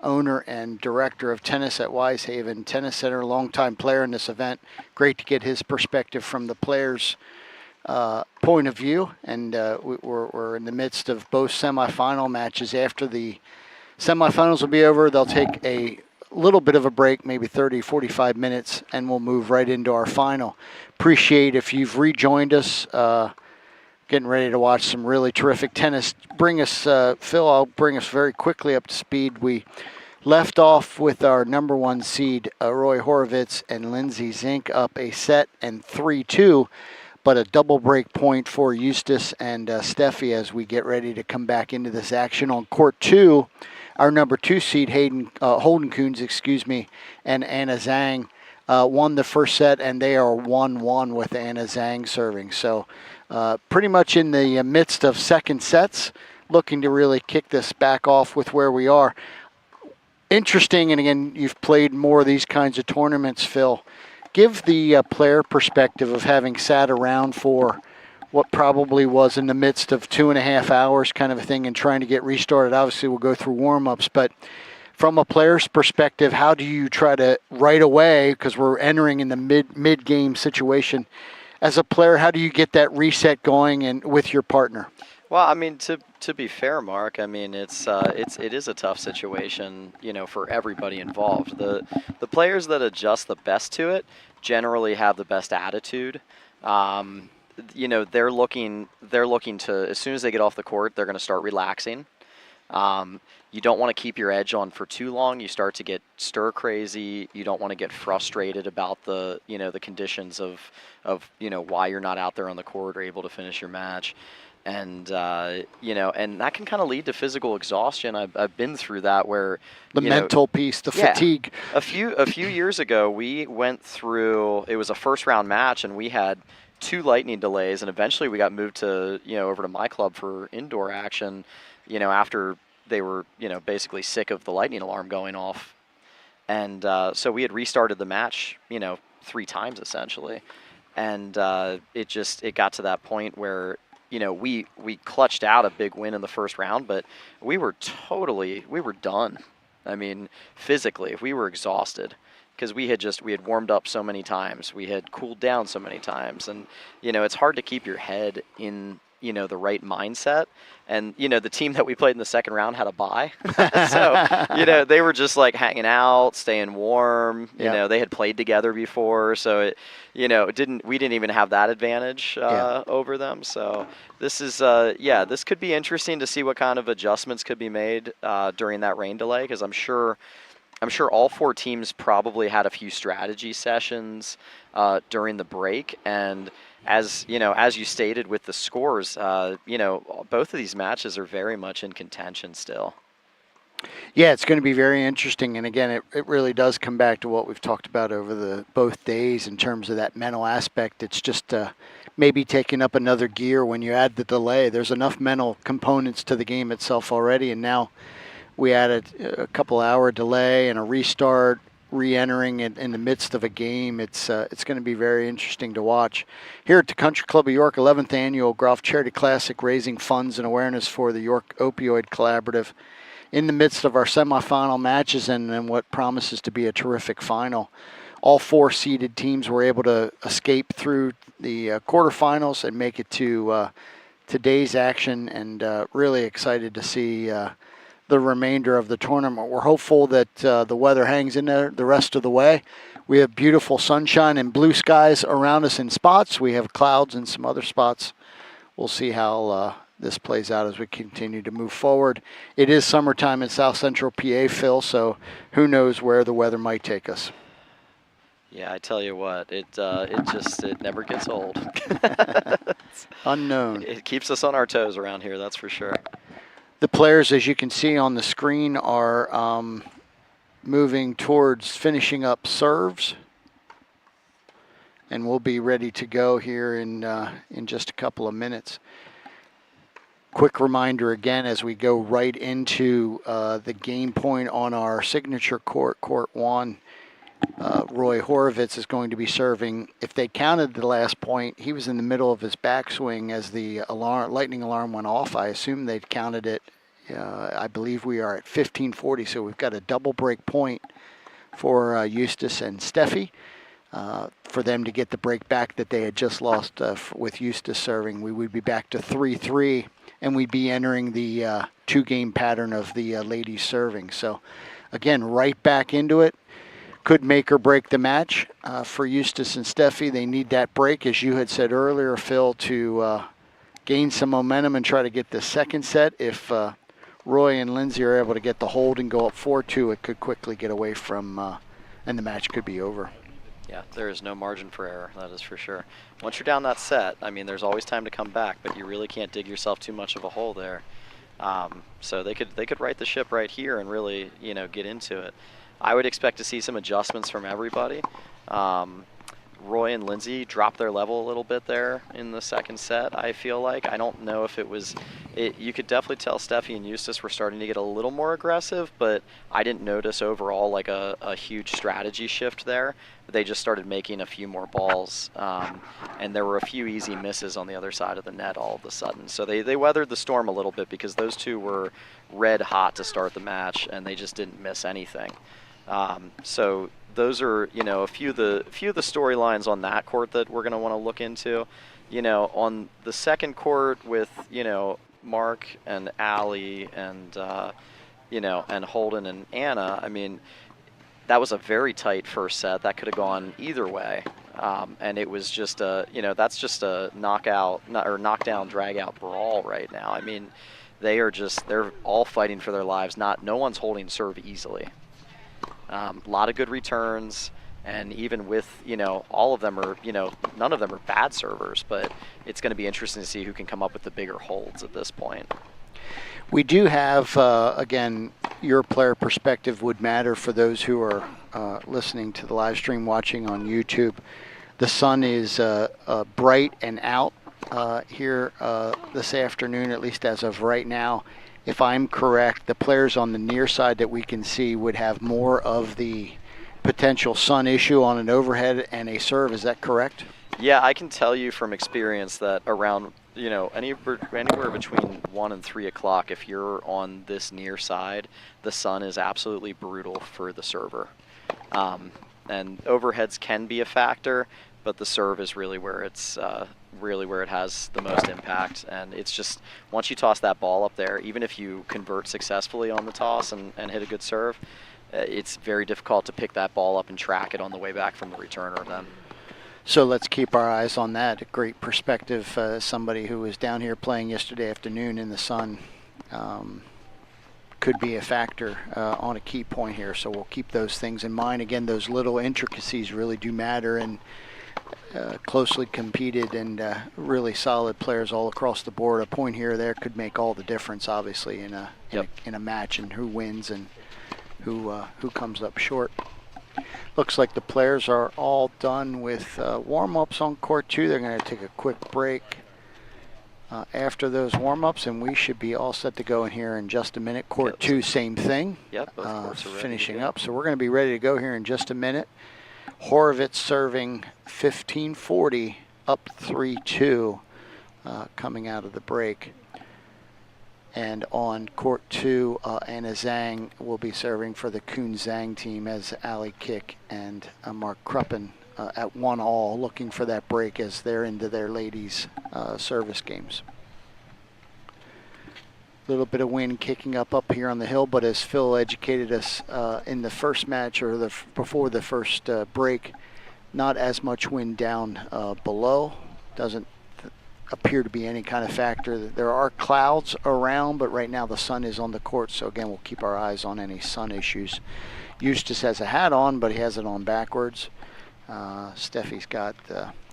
owner and director of tennis at Wisehaven Tennis Center, longtime player in this event. Great to get his perspective from the players' point of view, and we're in the midst of both semifinal matches. After the semifinals will be over, they'll take a little bit of a break, maybe 30, 45 minutes, and we'll move right into our final. Appreciate if you've rejoined us, getting ready to watch some really terrific tennis. Bring us, Phil, I'll bring us very quickly up to speed. We left off with our number one seed, Roy Horowitz and Lindsay Zink, up a set and 3-2. But a double break point for Eustace and Steffi as we get ready to come back into this action. On court 2, our number 2 seed, Holden Coons, and Anna Zhang won the first set, and they are 1-1 with Anna Zhang serving. So pretty much in the midst of second sets, looking to really kick this back off with where we are. Interesting, and again, you've played more of these kinds of tournaments, Phil. Give the player perspective of having sat around for what probably was in the midst of 2.5 hours kind of a thing and trying to get restarted. Obviously, we'll go through warm-ups, but from a player's perspective, how do you try to right away, because we're entering in the mid-game situation, as a player, how do you get that reset going and with your partner? Well, I mean, to be fair, Mark, I mean, it is a tough situation, for everybody involved. The players that adjust the best to it generally have the best attitude. They're looking to, as soon as they get off the court, they're going to start relaxing. You don't want to keep your edge on for too long. You start to get stir crazy. You don't want to get frustrated about the conditions of why you're not out there on the court or able to finish your match. And and that can kind of lead to physical exhaustion. I've been through that, where the mental piece, the fatigue. A few years ago, we went through. It was a first round match, and we had 2 lightning delays, and eventually we got moved to over to my club for indoor action. After they were basically sick of the lightning alarm going off, and so we had restarted the match 3 times essentially, and it got to that point where. We clutched out a big win in the first round, but we were done. I mean, physically, we were exhausted because we had warmed up so many times. We had cooled down so many times. And, it's hard to keep your head in, the right mindset. And, the team that we played in the second round had a bye. So, they were just like hanging out, staying warm. They had played together before. So, we didn't even have that advantage over them. So this is, this could be interesting to see what kind of adjustments could be made during that rain delay, because I'm sure all 4 teams probably had a few strategy sessions during the break. And as you stated with the scores, both of these matches are very much in contention still. Yeah, it's going to be very interesting. And again, it really does come back to what we've talked about over both days in terms of that mental aspect. It's just maybe taking up another gear when you add the delay. There's enough mental components to the game itself already, and now we added a couple-hour delay and a restart, re-entering it in the midst of a game. It's going to be very interesting to watch. Here at the Country Club of York, 11th Annual Groft Charity Classic, raising funds and awareness for the York Opioid Collaborative in the midst of our semifinal matches and what promises to be a terrific final. All 4 seeded teams were able to escape through the quarterfinals and make it to today's action, and really excited to see the remainder of the tournament. We're hopeful that the weather hangs in there the rest of the way. We have beautiful sunshine and blue skies around us in spots. We have clouds in some other spots. We'll see how this plays out as we continue to move forward. It is summertime in South Central PA, Phil, so who knows where the weather might take us. Yeah, I tell you what, it never gets old. Unknown. It keeps us on our toes around here, that's for sure. The players, as you can see on the screen, are moving towards finishing up serves, and we'll be ready to go here in just a couple of minutes. Quick reminder again as we go right into the game point on our signature court, Court 1. Roy Horovitz is going to be serving. If they counted the last point, he was in the middle of his backswing as the lightning alarm went off. I assume they'd counted it. I believe we are at 15:40, so we've got a double break point for Eustace and Steffi. For them to get the break back that they had just lost with Eustace serving, we would be back to 3-3, and we'd be entering the two-game pattern of the ladies serving. So, again, right back into it. Could make or break the match for Eustace and Steffi. They need that break, as you had said earlier, Phil, to gain some momentum and try to get the second set. If Roy and Lindsay are able to get the hold and go up 4-2, it could quickly get away from, and the match could be over. Yeah, there is no margin for error, that is for sure. Once you're down that set, I mean, there's always time to come back, but you really can't dig yourself too much of a hole there. So they could right the ship right here and really, you know, get into it. I would expect to see some adjustments from everybody. Roy and Lindsay dropped their level a little bit there in the second set, I feel like. I don't know if it was, you could definitely tell Steffi and Eustace were starting to get a little more aggressive, but I didn't notice overall like a huge strategy shift there. They just started making a few more balls, and there were a few easy misses on the other side of the net all of a sudden. So they weathered the storm a little bit because those two were red hot to start the match, and they just didn't miss anything. So those are, you know, a few of the storylines on that court that we're going to want to look into. You know, on the second court with, you know, Mark and Allie and, you know, and Holden and Anna, I mean, that was a very tight first set. That could have gone either way. And it was just a, you know, that's just a knockdown, drag-out brawl right now. I mean, they're all fighting for their lives. No one's holding serve easily. A lot of good returns, and even with, you know, all of them are, you know, none of them are bad servers, but it's going to be interesting to see who can come up with the bigger holds at this point. We do have, again, your player perspective would matter for those who are listening to the live stream, watching on YouTube. The sun is bright and out here this afternoon, at least as of right now. If I'm correct, the players on the near side that we can see would have more of the potential sun issue on an overhead and a serve. Is that correct? Yeah, I can tell you from experience that around, you know, anywhere between 1 and 3 o'clock, if you're on this near side, the sun is absolutely brutal for the server. And overheads can be a factor, but the serve is really where it's really where it has the most impact. And it's just, once you toss that ball up there, even if you convert successfully on the toss and hit a good serve, it's very difficult to pick that ball up and track it on the way back from the returner then. So let's keep our eyes on that. A great perspective. Somebody who was down here playing yesterday afternoon in the sun could be a factor on a key point here. So we'll keep those things in mind. Again, those little intricacies really do matter, and closely competed and really solid players all across the board. A point here or there could make all the difference, obviously, in a match, and who wins and who comes up short. Looks like the players are all done with warm-ups on court 2. They're going to take a quick break after those warm-ups, and we should be all set to go in here in just a minute. Court 2, same thing. Yep, both courts are ready finishing up. So we're going to be ready to go here in just a minute. Horovitz serving 15-40, up 3-2, coming out of the break. And on court 2, Anna Zhang will be serving for the Kuhn Zhang team as Ali Kick and Mark Kruppen at 1-all, looking for that break as they're into their ladies' service games. A little bit of wind kicking up here on the hill, but as Phil educated us in the first match, or before the first break, not as much wind down below. Doesn't appear to be any kind of factor. There are clouds around, but right now the sun is on the court, so again, we'll keep our eyes on any sun issues. Eustace has a hat on, but he has it on backwards. Steffi's got...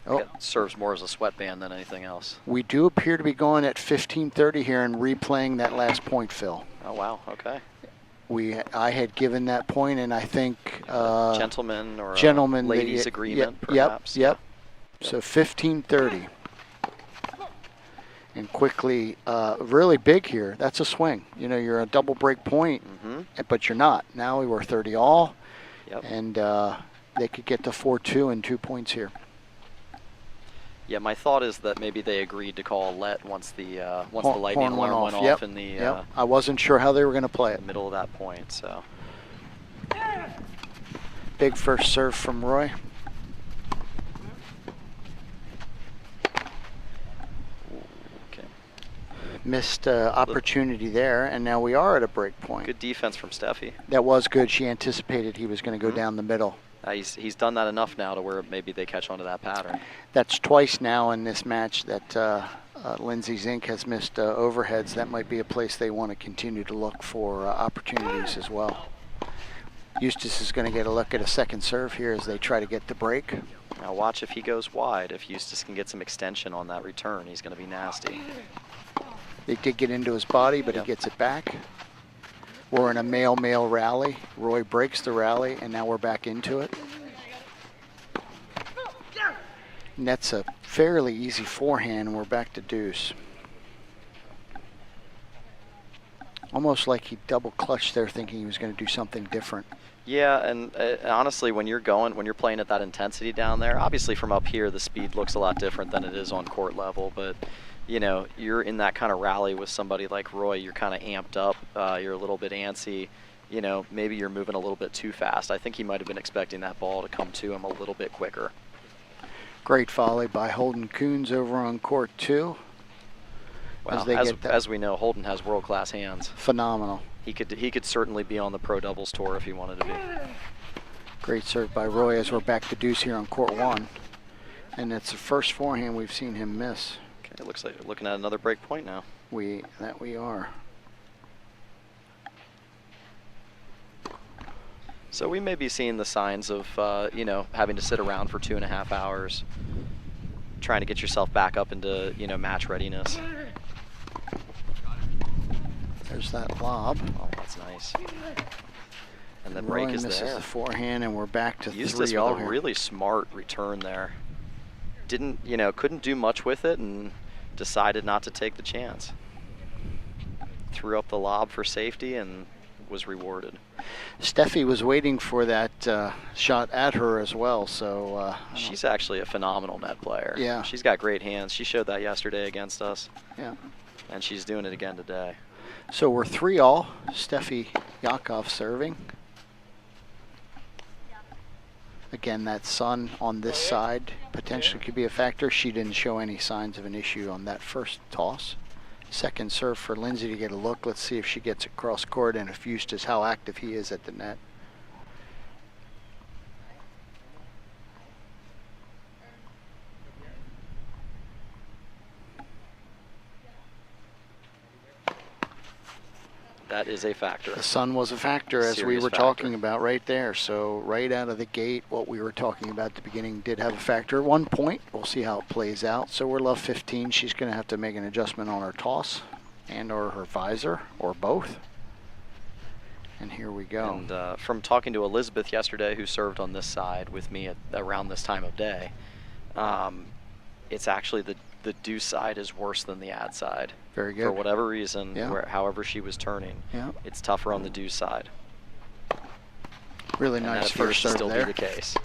It serves more as a sweatband than anything else. We do appear to be going at 15:30 here and replaying that last point, Phil. Oh, wow, okay. I had given that point, and I think... gentleman or ladies' agreement, perhaps. Yep. So 15:30. And quickly, really big here. That's a swing. You know, you're a double break point, but you're not. Now we were 30 all, and they could get to 4-2 and 2 points here. Yeah, my thought is that maybe they agreed to call a let once the lightning horn alarm went off in the I wasn't sure how they were going to play it. middle of that point. So Big first serve from Roy. okay, Missed opportunity there, and now we are at a break point. good defense from Steffi. That was good. She anticipated he was going to go down the middle. He's done that enough now to where maybe they catch on to that pattern. That's twice now in this match that Lindsay Zink has missed overheads. That might be a place they want to continue to look for opportunities as well. Eustace is going to get a look at a second serve here as they try to get the break. Now watch if he goes wide. If Eustace can get some extension on that return, he's going to be nasty. They did get into his body, but he gets it back. We're in a male-male rally. Roy breaks the rally, and now we're back into it. And that's a fairly easy forehand, and we're back to deuce. Almost like he double clutched there, thinking he was going to do something different. Yeah, and honestly, when you're playing at that intensity down there, obviously from up here, the speed looks a lot different than it is on court level, but you know, you're in that kind of rally with somebody like Roy, you're kind of amped up, you're a little bit antsy, you know, maybe you're moving a little bit too fast. I think he might have been expecting that ball to come to him a little bit quicker. Great volley by Holden Coons over on court 2. Well, as we know, Holden has world-class hands. Phenomenal. He could certainly be on the pro doubles tour if he wanted to be. Great serve by Roy as we're back to deuce here on court 1. And it's the first forehand we've seen him miss. Okay, it looks like we're looking at another break point now. We are. So we may be seeing the signs of, you know, having to sit around for 2.5 hours, trying to get yourself back up into, you know, match readiness. There's that lob. Oh, that's nice. And then Roy break is misses there. the forehand, and we're back to Eustace 3 all with a here. really smart return there. Couldn't do much with it and decided not to take the chance. Threw up the lob for safety and was rewarded. Steffi was waiting for that shot at her as well, so she's actually a phenomenal net player. Yeah. She's got great hands. She showed that yesterday against us. Yeah. And she's doing it again today. So we're 3 all. Steffi Yakov serving. Again, that sun on this side potentially could be a factor. She didn't show any signs of an issue on that first toss. Second serve for Lindsay to get a look. Let's see if she gets across court and if Eustace, how active he is at the net. That is a factor. The sun was a factor, as we Serious were factor. talking about right there. So right out of the gate, what we were talking about at the beginning did have a factor. At 1 point, we'll see how it plays out. So we're love 15. She's going to have to make an adjustment on her toss and or her visor, or both. And here we go. And from talking to Elizabeth yesterday, who served on this side with me at around this time of day, it's actually the deuce side is worse than the ad side. Very good. For whatever reason, Yeah. however she was turning, Yeah. it's tougher on the deuce side. Really And nice that appears first to serve still there. be the case.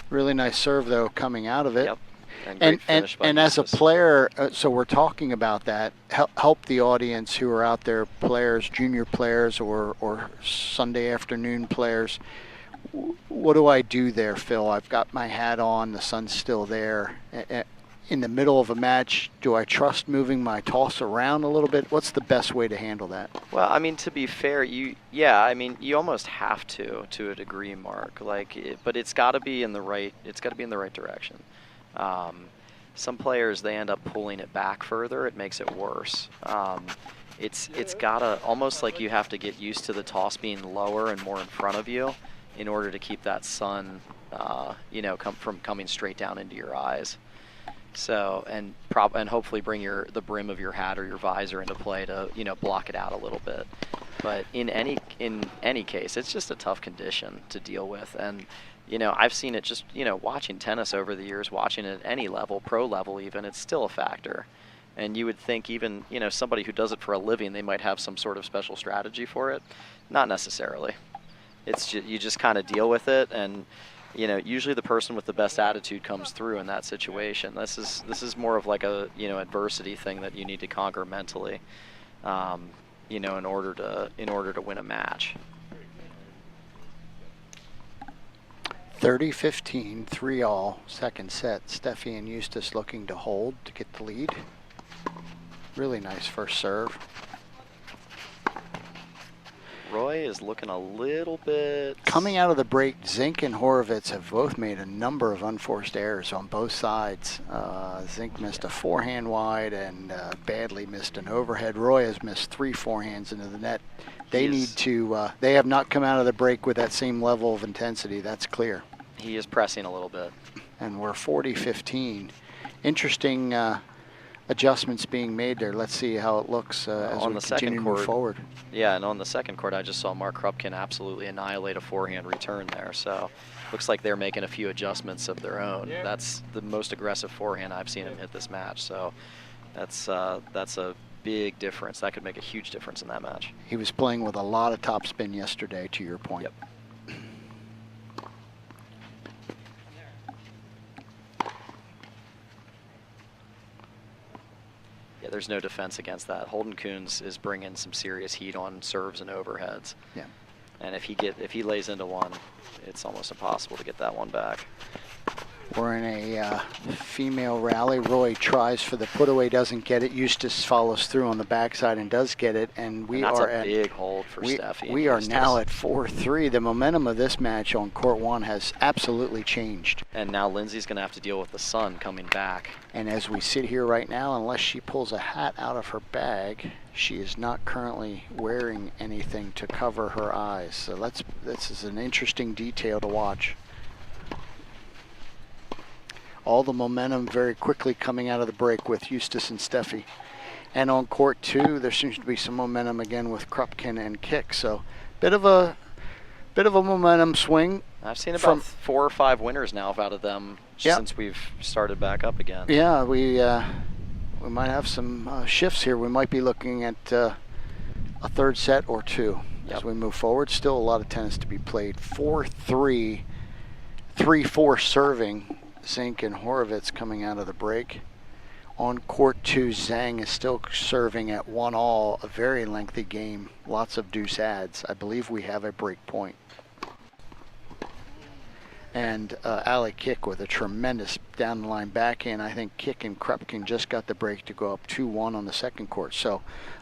Really nice serve, though, coming out of it. Yep. And great finish by and as a Eustace. player, so we're talking about that, help the audience who are out there, players, junior players or Sunday afternoon players. What do I do there, Phil? I've got my hat on, the sun's still there. In the middle of a match, do I trust moving my toss around a little bit? What's the best way to handle that? Well, I mean, to be fair, you almost have to a degree, Mark. But it's got to be in the right. It's got to be in the right direction. Some players, they end up pulling it back further. It makes it worse. It's gotta almost like you have to get used to the toss being lower and more in front of you in order to keep that sun, from coming straight down into your eyes. So and hopefully bring the brim of your hat or your visor into play to block it out a little bit. But in any case, it's just a tough condition to deal with. And I've seen it just watching tennis over the years, watching it at any level, pro level even, it's still a factor. And you would think even, you know, somebody who does it for a living, they might have some sort of special strategy for it. Not necessarily. It's you just kind of deal with it, and you know, usually the person with the best attitude comes through in that situation. This is more of like a, you know, adversity thing that you need to conquer mentally, you know, in order to win a match. 30-15, 3-all, second set. Steffi and Eustace looking to hold to get the lead. Really nice first serve. Roy is looking a little bit... Coming out of the break, Zink and Horowitz have both made a number of unforced errors on both sides. Zink missed a forehand wide and badly missed an overhead. Roy has missed 3 forehands into the net. They need to, they have not come out of the break with that same level of intensity, that's clear. He is pressing a little bit. And we're 40-15. Interesting adjustments being made there. Let's see how it looks as we continue to move forward. Yeah, and on the second court, I just saw Mark Krupkin absolutely annihilate a forehand return there. So looks like they're making a few adjustments of their own. Yeah. That's the most aggressive forehand I've seen him hit this match. So that's a big difference. That could make a huge difference in that match. He was playing with a lot of topspin yesterday, to your point. Yep. Yeah, there's no defense against that. Holden Coons is bringing some serious heat on serves and overheads. Yeah. And if he lays into one, it's almost impossible to get that one back. We're in a female rally. Roy tries for the put away, doesn't get it. Eustace follows through on the backside and does get it. And that's a big hold for Steffi. We are now at 4-3. The momentum of this match on court 1 has absolutely changed. And now Lindsay's going to have to deal with the sun coming back. And as we sit here right now, unless she pulls a hat out of her bag, she is not currently wearing anything to cover her eyes. So this is an interesting detail to watch. All the momentum very quickly coming out of the break with Eustace and Steffi. And on court 2, there seems to be some momentum again with Krupkin and Kick. So bit of a momentum swing. I've seen about 4 or 5 winners now out of them since we've started back up again. Yeah, we might have some shifts here. We might be looking at a third set or 2 as we move forward. Still a lot of tennis to be played. 4-3, 3-4 serving. Zink and Horowitz coming out of the break. On court 2, Zhang is still serving at 1-all, a very lengthy game, lots of deuce adds. I believe we have a break point. And Ali Kick with a tremendous down the line backhand. I think Kick and Krupkin just got the break to go up 2-1 on the second court. So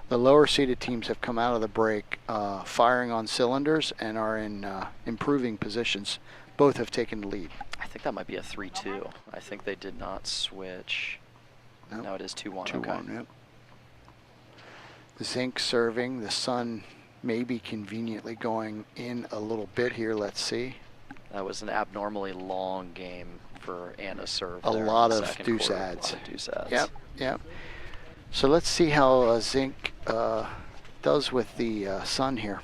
the lower seeded teams have come out of the break firing on cylinders and are in improving positions. Both have taken the lead. I think that might be a 3-2. I think they did not switch. Nope. No, it is 2-1. 2-1, yep. Zink serving. The sun maybe conveniently going in a little bit here. Let's see. That was an abnormally long game for Anna's serve. A lot of deuce adds. Yep, yep. So let's see how Zink does with the sun here.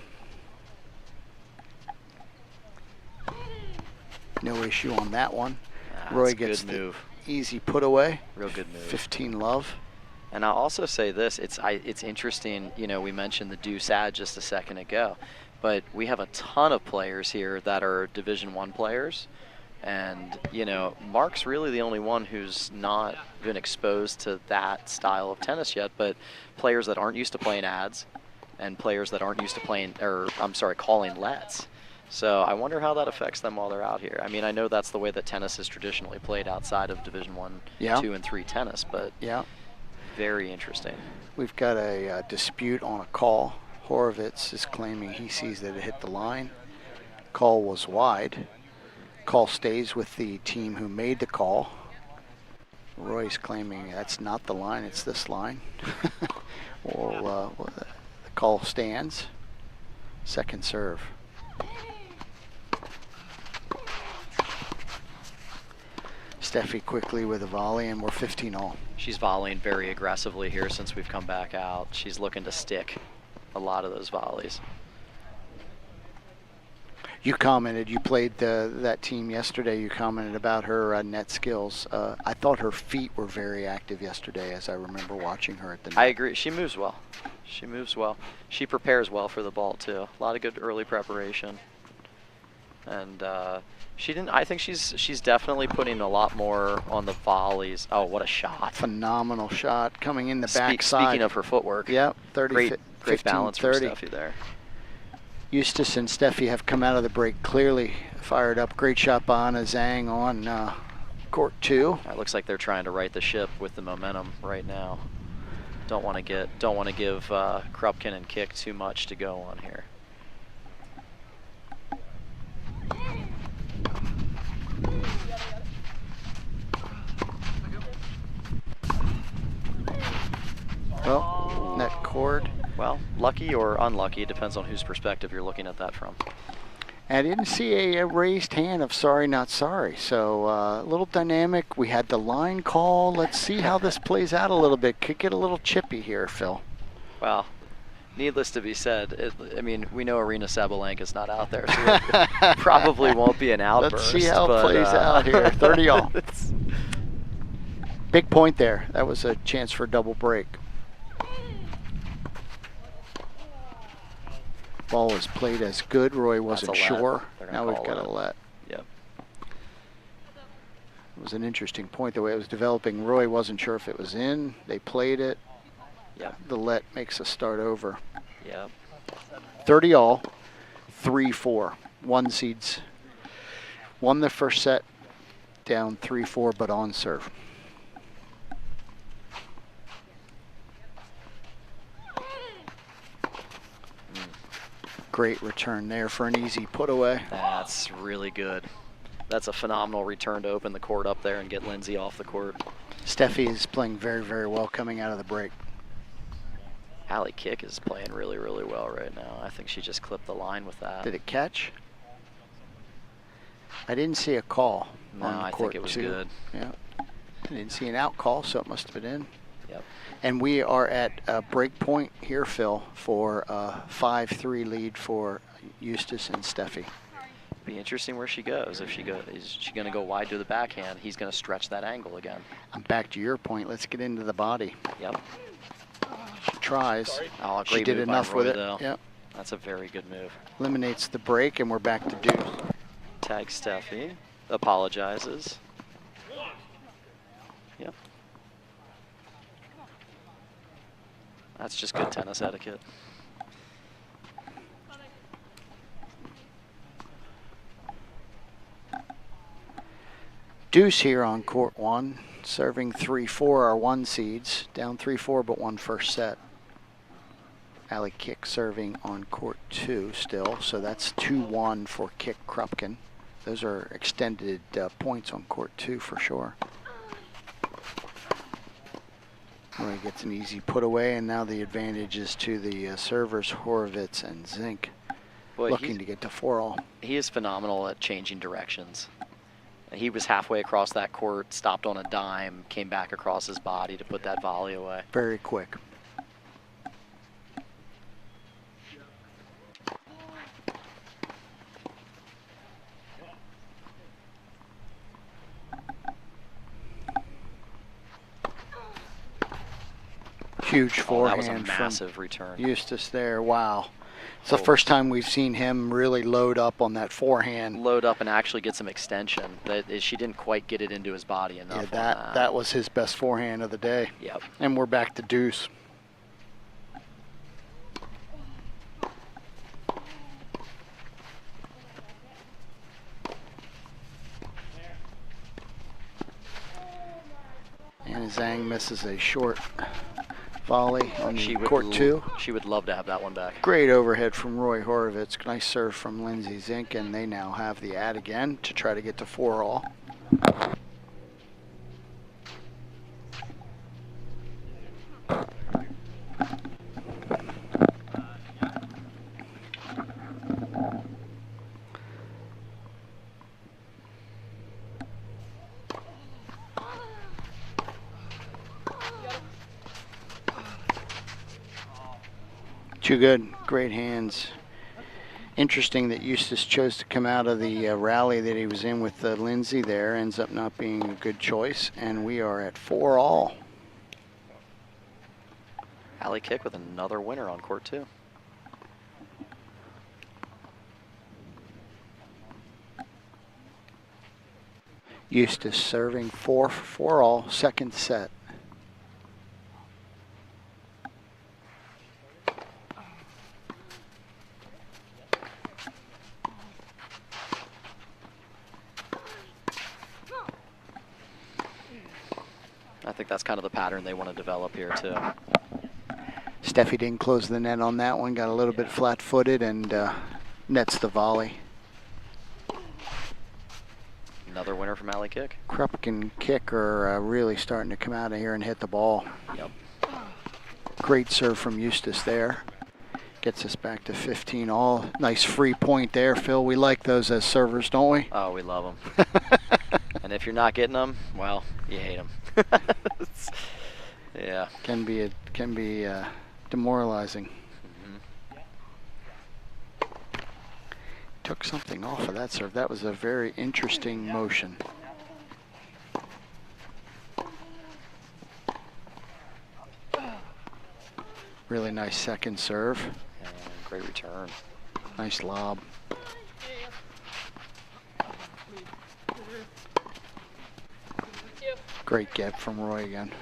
No issue on that one. Roy gets the easy put away. Real good move. 15 love. And I'll also say this, it's interesting, you know, we mentioned the deuce ad just a second ago, but we have a ton of players here that are Division I players. And, you know, Mark's really the only one who's not been exposed to that style of tennis yet, but players that aren't used to playing ads and players that aren't used to playing, calling lets. So I wonder how that affects them while they're out here. I mean, I know that's the way that tennis is traditionally played outside of Division I, 2, and 3 tennis, but very interesting. We've got a dispute on a call. Horowitz is claiming he sees that it hit the line. Call was wide. Call stays with the team who made the call. Roy's claiming that's not the line, it's this line. The call stands. Second serve. Steffi quickly with a volley, and we're 15-all. She's volleying very aggressively here since we've come back out. She's looking to stick a lot of those volleys. You commented, you played that team yesterday, you commented about her net skills. I thought her feet were very active yesterday as I remember watching her at the net. I agree. She moves well. She moves well. She prepares well for the ball, too. A lot of good early preparation. And I think she's definitely putting a lot more on the volleys. Oh, what a shot. Phenomenal shot coming in the backside. Speaking of her footwork. Yep, 30, great 15, balance 30. from Steffi there. Eustace and Steffi have come out of the break clearly fired up. Great shot by Anna Zhang on court 2. It looks like they're trying to right the ship with the momentum right now. Don't want to give Krupkin and Kick too much to go on here. Well, net cord. Well, lucky or unlucky, depends on whose perspective you're looking at that from. I didn't see a raised hand of sorry, not sorry. So a little dynamic. We had the line call. Let's see how this plays out a little bit. Could get a little chippy here, Phil. Well, needless to be said, I mean, we know Arena Sabalenka's not out there, so it probably won't be an outburst. Let's see how it plays out here. 30 all. Big point there. That was a chance for a double break. Ball was played as good. Roy wasn't sure. Now we've got a let. Yep. It was an interesting point the way it was developing. Roy wasn't sure if it was in. They played it. Yep. The let makes a start over. Yep. 30 all, 3-4. One seeds won the first set, down 3-4, but on serve. Great return there for an easy put away. That's really good. That's a phenomenal return to open the court up there and get Lindsay off the court. Steffi is playing very, very well coming out of the break. Allie Kick is playing really, really well right now. I think she just clipped the line with that. Did it catch? I didn't see a call. No, on I court think it was 2. good. Yeah. I didn't see an out call, so it must have been in. Yep. And we are at a break point here, Phil, for a 5-3 lead for Eustace and Steffi. Be interesting where she goes. If she is she going to go wide to the backhand? He's going to stretch that angle again. I'm back to your point. Let's get into the body. Yep. She tries. Oh, great she did move enough by Roy, with it. though. Yep. That's a very good move. Eliminates the break, and we're back to deuce. Tag Steffi. Apologizes. Yep. That's just good tennis etiquette. Deuce here on court 1, serving 3-4 our 1 seeds, down 3-4 but won first set. Allie Kick serving on court 2 still, so that's 2-1 for Kick Krupkin. Those are extended points on court 2 for sure. Roy gets an easy put away, and now the advantage is to the servers Horowitz and Zink. Boy, looking to get to 4-all. He is phenomenal at changing directions. He was halfway across that court, stopped on a dime, came back across his body to put that volley away. Very quick. Huge forehand. That was a massive return. Eustace there. Wow. It's the first time we've seen him really load up on that forehand. Load up and actually get some extension. She didn't quite get it into his body enough. Yeah, that was his best forehand of the day. Yep. And we're back to deuce. And Zhang misses a short volley on court 2. She would love to have that one back. Great overhead from Roy Horowitz. Nice serve from Lindsay Zink, and they now have the ad again to try to get to 4-all. Too good. Great hands. Interesting that Eustace chose to come out of the rally that he was in with Lindsay there. Ends up not being a good choice, and we are at 4-all. Alley kick with another winner on court 2. Eustace serving 4-all, second set. I think that's kind of the pattern they want to develop here too. Steffi didn't close the net on that one, got a little bit flat-footed and nets the volley. Another winner from alley kick. Krupp and Kick are really starting to come out of here and hit the ball. Yep. Great serve from Eustace there. Gets us back to 15 all. Nice free point there, Phil. We like those as servers, don't we? Oh, we love them. And if you're not getting them, well, you hate them. Yeah. Can be demoralizing. Took something off of that serve. That was a very interesting motion. Really nice second serve. And great return. Nice lob. Great get from Roy again.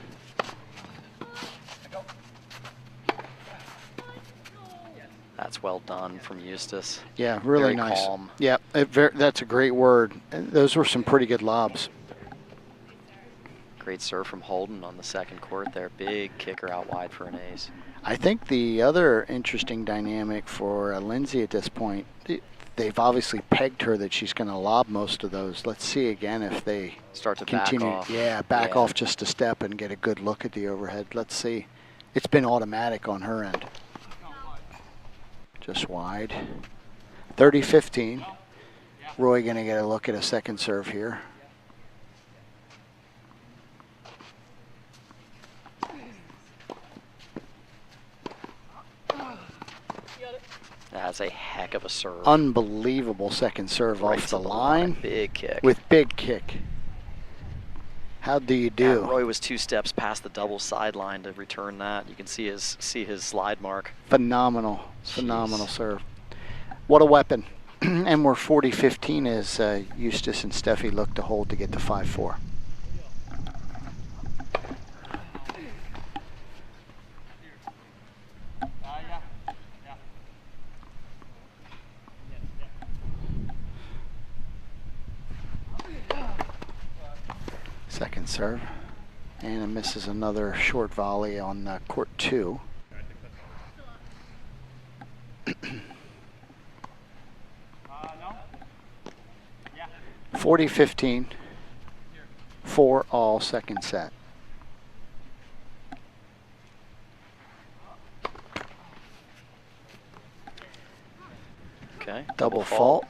That's well done from Eustace. Yeah, really Very nice. calm. Yeah, that's a great word. Those were some pretty good lobs. Great serve from Holden on the second court there. Big kicker out wide for an ace. I think the other interesting dynamic for Lindsay at this point, they've obviously pegged her that she's going to lob most of those. Let's see again if they start to continue. Back off. Yeah, back off just a step and get a good look at the overhead. Let's see. It's been automatic on her end. Just wide. 30-15. Roy going to get a look at a second serve here. That's a heck of a serve. Unbelievable second serve Right off the to line. Big kick. With big kick. How do you do? Yeah, Roy was 2 steps past the double sideline to return that. You can see his slide mark. Phenomenal. Jeez. Phenomenal serve. What a weapon. And we're 40-15 as Eustace and Steffi look to hold to get to 5-4. Second serve. Anna misses another short volley on court 2. 40-15. 4-all second set. Okay. Double fault.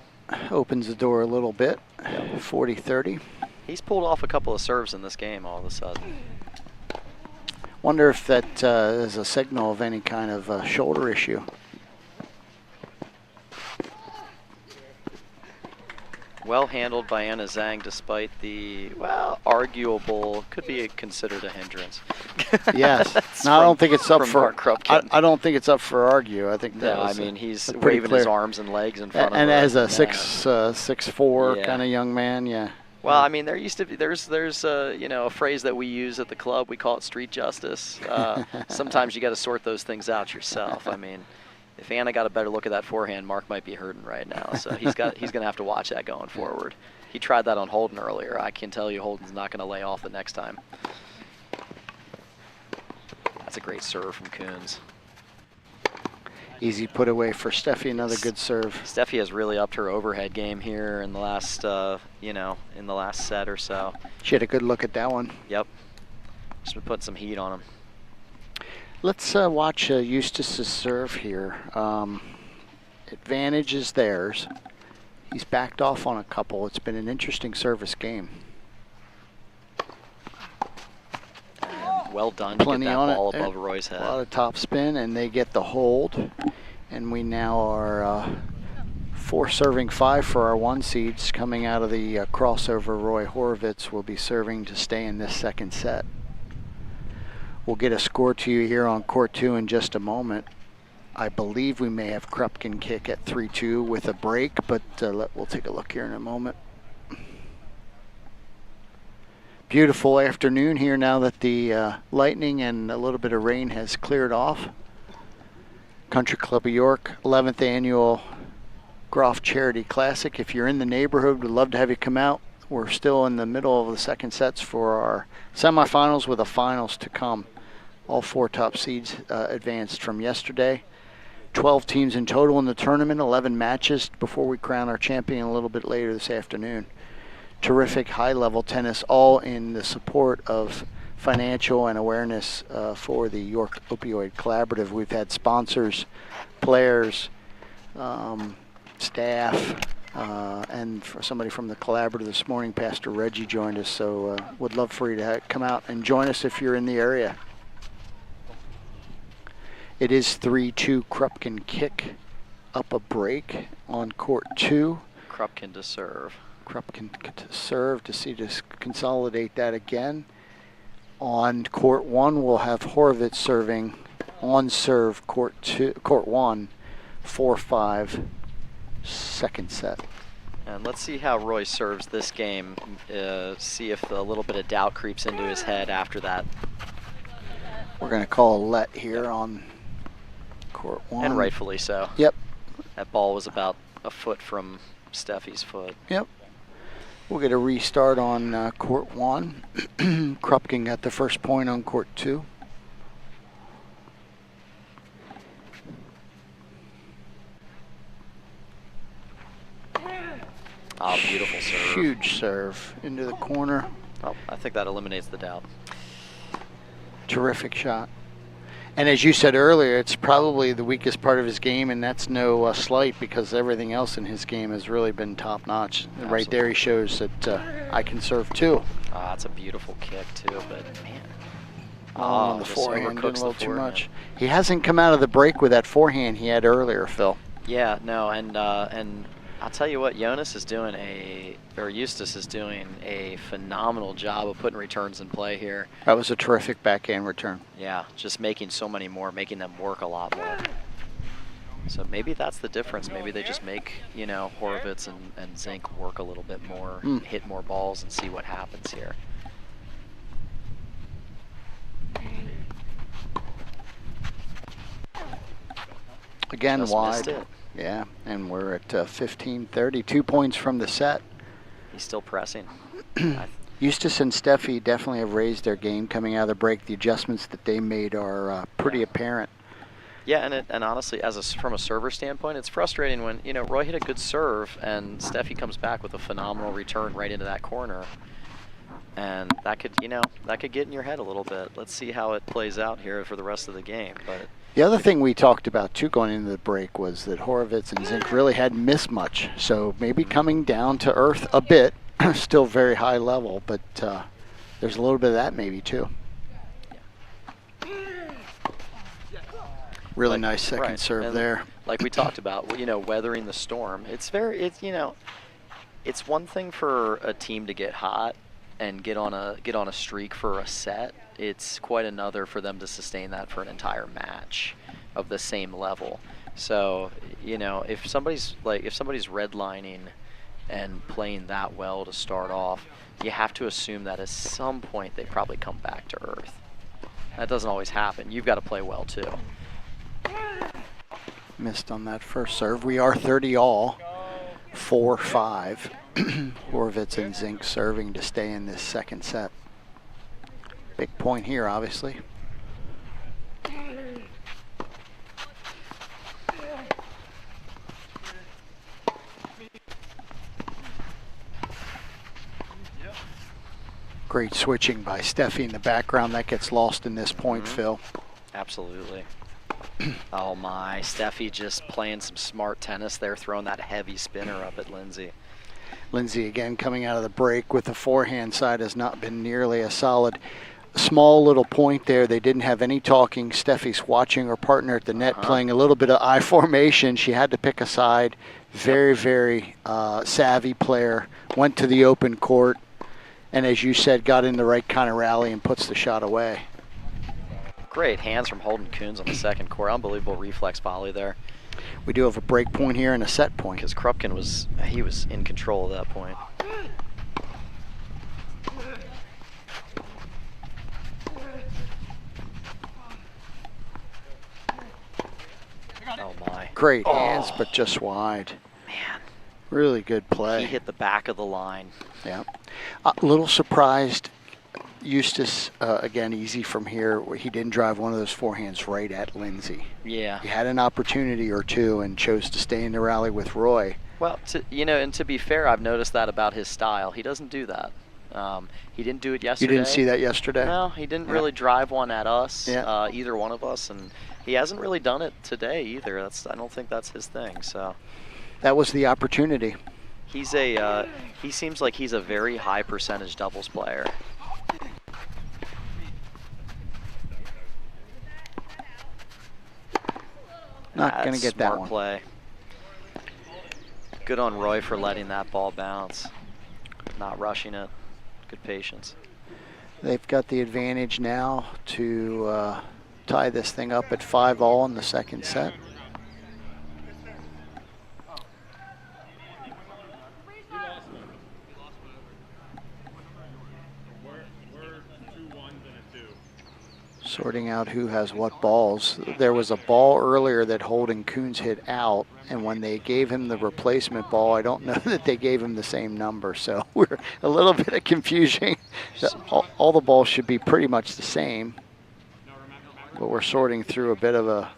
Opens the door a little bit. 40-30. He's pulled off a couple of serves in this game all of a sudden. Wonder if that is a signal of any kind of shoulder issue. Well handled by Anna Zhang despite the, well, arguable, could be considered a hindrance. Yes. No, I don't think it's up for, I don't think it's up for argue. I think that no, I was mean, he's pretty waving clear. his arms and legs in front of her. And as a Yeah. 6'4" Yeah. kind of young man, yeah. Well, I mean, there used to be, there's you know, a phrase that we use at the club. We call it street justice. Sometimes you got to sort those things out yourself. I mean, if Anna got a better look at that forehand, Mark might be hurting right now. So he's going to have to watch that going forward. He tried that on Holden earlier. I can tell you Holden's not going to lay off the next time. That's a great serve from Coons. Easy put away for Steffi, another good serve. Steffi has really upped her overhead game here in the last, you know, in the last set or so. She had a good look at that one. Yep. Just been putting some heat on him. Let's watch Eustace's serve here. Advantage is theirs. He's backed off on a couple. It's been an interesting service game. And well done Plenty to get on that ball it. above Roy's head. A lot of top spin, and they get the hold. And we now are 4 serving 5 for our 1 seeds. Coming out of the crossover, Roy Horvitz will be serving to stay in this second set. We'll get a score to you here on court 2 in just a moment. I believe we may have Krupkin kick at 3-2 with a break, but we'll take a look here in a moment. Beautiful afternoon here now that the lightning and a little bit of rain has cleared off. Country Club of York, 11th annual Groft Charity Classic. If you're in the neighborhood, we'd love to have you come out. We're still in the middle of the second sets for our semifinals with the finals to come. All 4 top seeds advanced from yesterday. 12 teams in total in the tournament, 11 matches before we crown our champion a little bit later this afternoon. Terrific high-level tennis, all in the support of financial and awareness for the York Opioid Collaborative. We've had sponsors, players, staff, and for somebody from the collaborative this morning, Pastor Reggie joined us, so would love for you to come out and join us if you're in the area. It is 3-2 Krupkin kick up a break on court 2. Krupkin to serve. Krupkin to serve to see to consolidate that again. On court 1, we'll have Horvitz serving on serve court 1, 4-5, second set. And let's see how Roy serves this game. See if a little bit of doubt creeps into his head after that. We're going to call a let here on court 1. And rightfully so. Yep. That ball was about a foot from Steffi's foot. Yep. We'll get a restart on court 1. Krupkin got the first point on court 2. Oh, beautiful serve. Huge serve into the corner. Oh, I think that eliminates the doubt. Terrific shot. And as you said earlier, it's probably the weakest part of his game, and that's no slight, because everything else in his game has really been top-notch. Right there he shows that I can serve too. That's a beautiful kick too, but man. On the forehand, doing a little too much. He hasn't come out of the break with that forehand he had earlier, Phil. Yeah, no, and I'll tell you what, Eustace is doing a phenomenal job of putting returns in play here. That was a terrific backhand return. Yeah, just making so many more, making them work a lot more. So maybe that's the difference. Maybe they just make, you know, Horvitz and Zink work a little bit more, hit more balls, and see what happens here. Again, just wide. Yeah, and we're at 15-30, 2 points from the set. He's still pressing. Eustace and Steffi definitely have raised their game coming out of the break. The adjustments that they made are pretty apparent. Yeah, and honestly, from a server standpoint, it's frustrating when, you know, Roy hit a good serve and Steffi comes back with a phenomenal return right into that corner. And that could, you know, that could get in your head a little bit. Let's see how it plays out here for the rest of the game. But the other thing we talked about, too, going into the break was that Horvitz and Zink really hadn't missed much. So maybe coming down to earth a bit, still very high level, but there's a little bit of that maybe, too. Really nice second serve and there. Like we talked about, you know, weathering the storm. You know, it's one thing for a team to get hot and get on a streak for a set. It's quite another for them to sustain that for an entire match of the same level. So, you know, if somebody's redlining and playing that well to start off, you have to assume that at some point they probably come back to earth. That doesn't always happen. You've got to play well too. Missed on that first serve. We are 30 all, 4-5. Horvitz and Zink serving to stay in this second set. Big point here, obviously. Great switching by Steffi in the background. That gets lost in this point, Phil. Absolutely. Oh my, Steffi just playing some smart tennis there, throwing that heavy spinner up at Lindsay. Lindsay again coming out of the break with the forehand side has not been nearly as solid. small little point there. They didn't have any talking. Steffi's watching her partner at the net, playing a little bit of I formation. She had to pick a side. Very, very savvy player. Went to the open court, and as you said, got in the right kind of rally and puts the shot away. Great hands from Holden Coons on the second court. Unbelievable reflex volley there. We do have a break point here and a set point. Because Krupkin was in control at that point. Oh my. Great hands, but just wide. Man. Really good play. He hit the back of the line. Yeah. A little surprised. Eustace, again, easy from here, where he didn't drive one of those forehands right at Lindsay. Yeah. He had an opportunity or two and chose to stay in the rally with Roy. Well, and to be fair, I've noticed that about his style. He doesn't do that. He didn't do it yesterday. You didn't see that yesterday? No, he didn't really drive one at us, either one of us, and he hasn't really done it today either. I don't think that's his thing. So that was the opportunity. He seems like he's a very high percentage doubles player. Not going to get that one. Smart play. Good on Roy for letting that ball bounce, not rushing it. Good patience. They've got the advantage now to tie this thing up at 5-all in the second set. Sorting out who has what balls. There was a ball earlier that Holden Coons hit out, and when they gave him the replacement ball, I don't know that they gave him the same number, so we're a little bit of confusion. All the balls should be pretty much the same, but we're sorting through a bit of a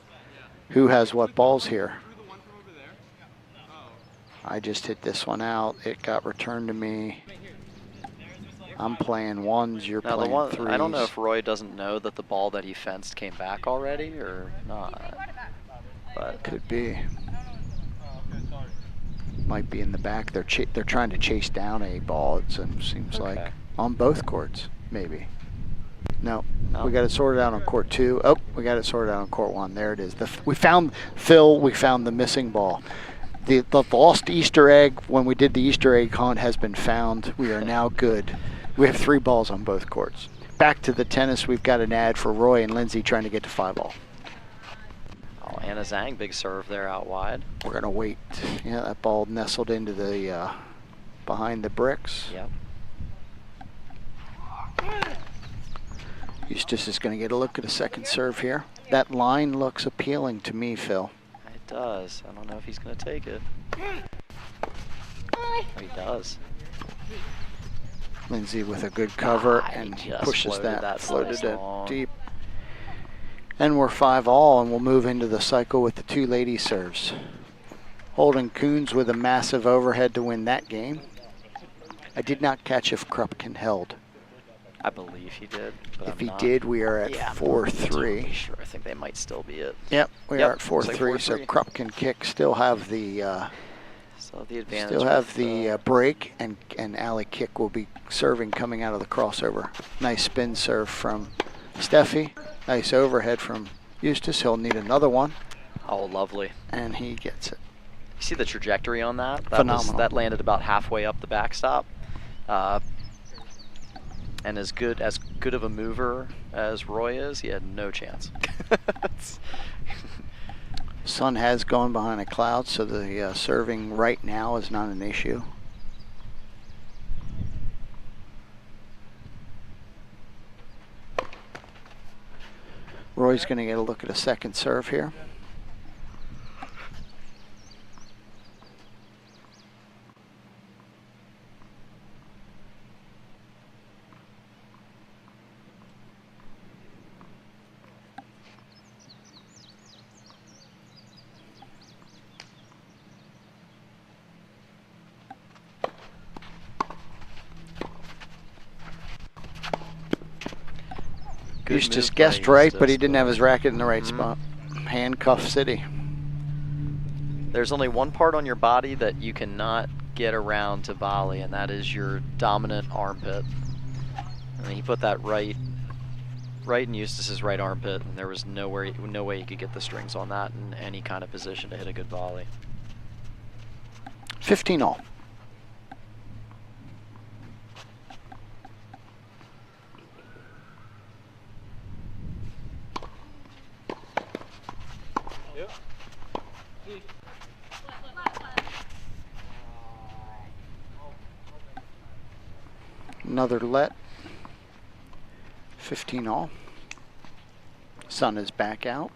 who has what balls here. I just hit this one out. It got returned to me. I'm playing ones, you're playing threes. I don't know if Roy doesn't know that the ball that he fenced came back already or not. But could be. Might be in the back. They're trying to chase down a ball, it seems like. On both courts, maybe. No, we got it sorted out on court 2. Oh, we got it sorted out on court 1. There it is. We found the missing ball. The lost Easter egg when we did the Easter egg hunt has been found. We are now good. We have 3 balls on both courts. Back to the tennis. We've got an ad for Roy and Lindsay trying to get to 5-all. Oh, Anna Zhang, big serve there out wide. We're going to wait. Yeah, that ball nestled into the behind the bricks. Yep. Eustace is going to get a look at a second serve here. That line looks appealing to me, Phil. It does. I don't know if he's going to take it. He does. Lindsay with a good cover, and he pushes floated it deep. And we're 5-all, and we'll move into the cycle with the 2 lady serves. Holden Coons with a massive overhead to win that game. I did not catch if Krupkin held. I believe he did. But if he did, we are at 4-3. Totally sure. I think they might still be it. Yep, we are at 4-3. So Krupkin kick still have the advantage. Still have the break, and alley kick will be serving coming out of the crossover. Nice spin serve from Steffi. Nice overhead from Eustace. He'll need another one. Oh, lovely. And he gets it. You see the trajectory on that? Phenomenal. That landed about halfway up the backstop. And as good of a mover as Roy is, he had no chance. Sun has gone behind a cloud, so the serving right now is not an issue. Roy's going to get a look at a second serve here. Eustace guessed right, but he didn't have his racket in the right spot. Handcuff city. There's only one part on your body that you cannot get around to volley, and that is your dominant armpit. And he put that right right in Eustace's right armpit, and there was no way he could get the strings on that in any kind of position to hit a good volley. 15 all. Another let. 15 all. Sun is back out.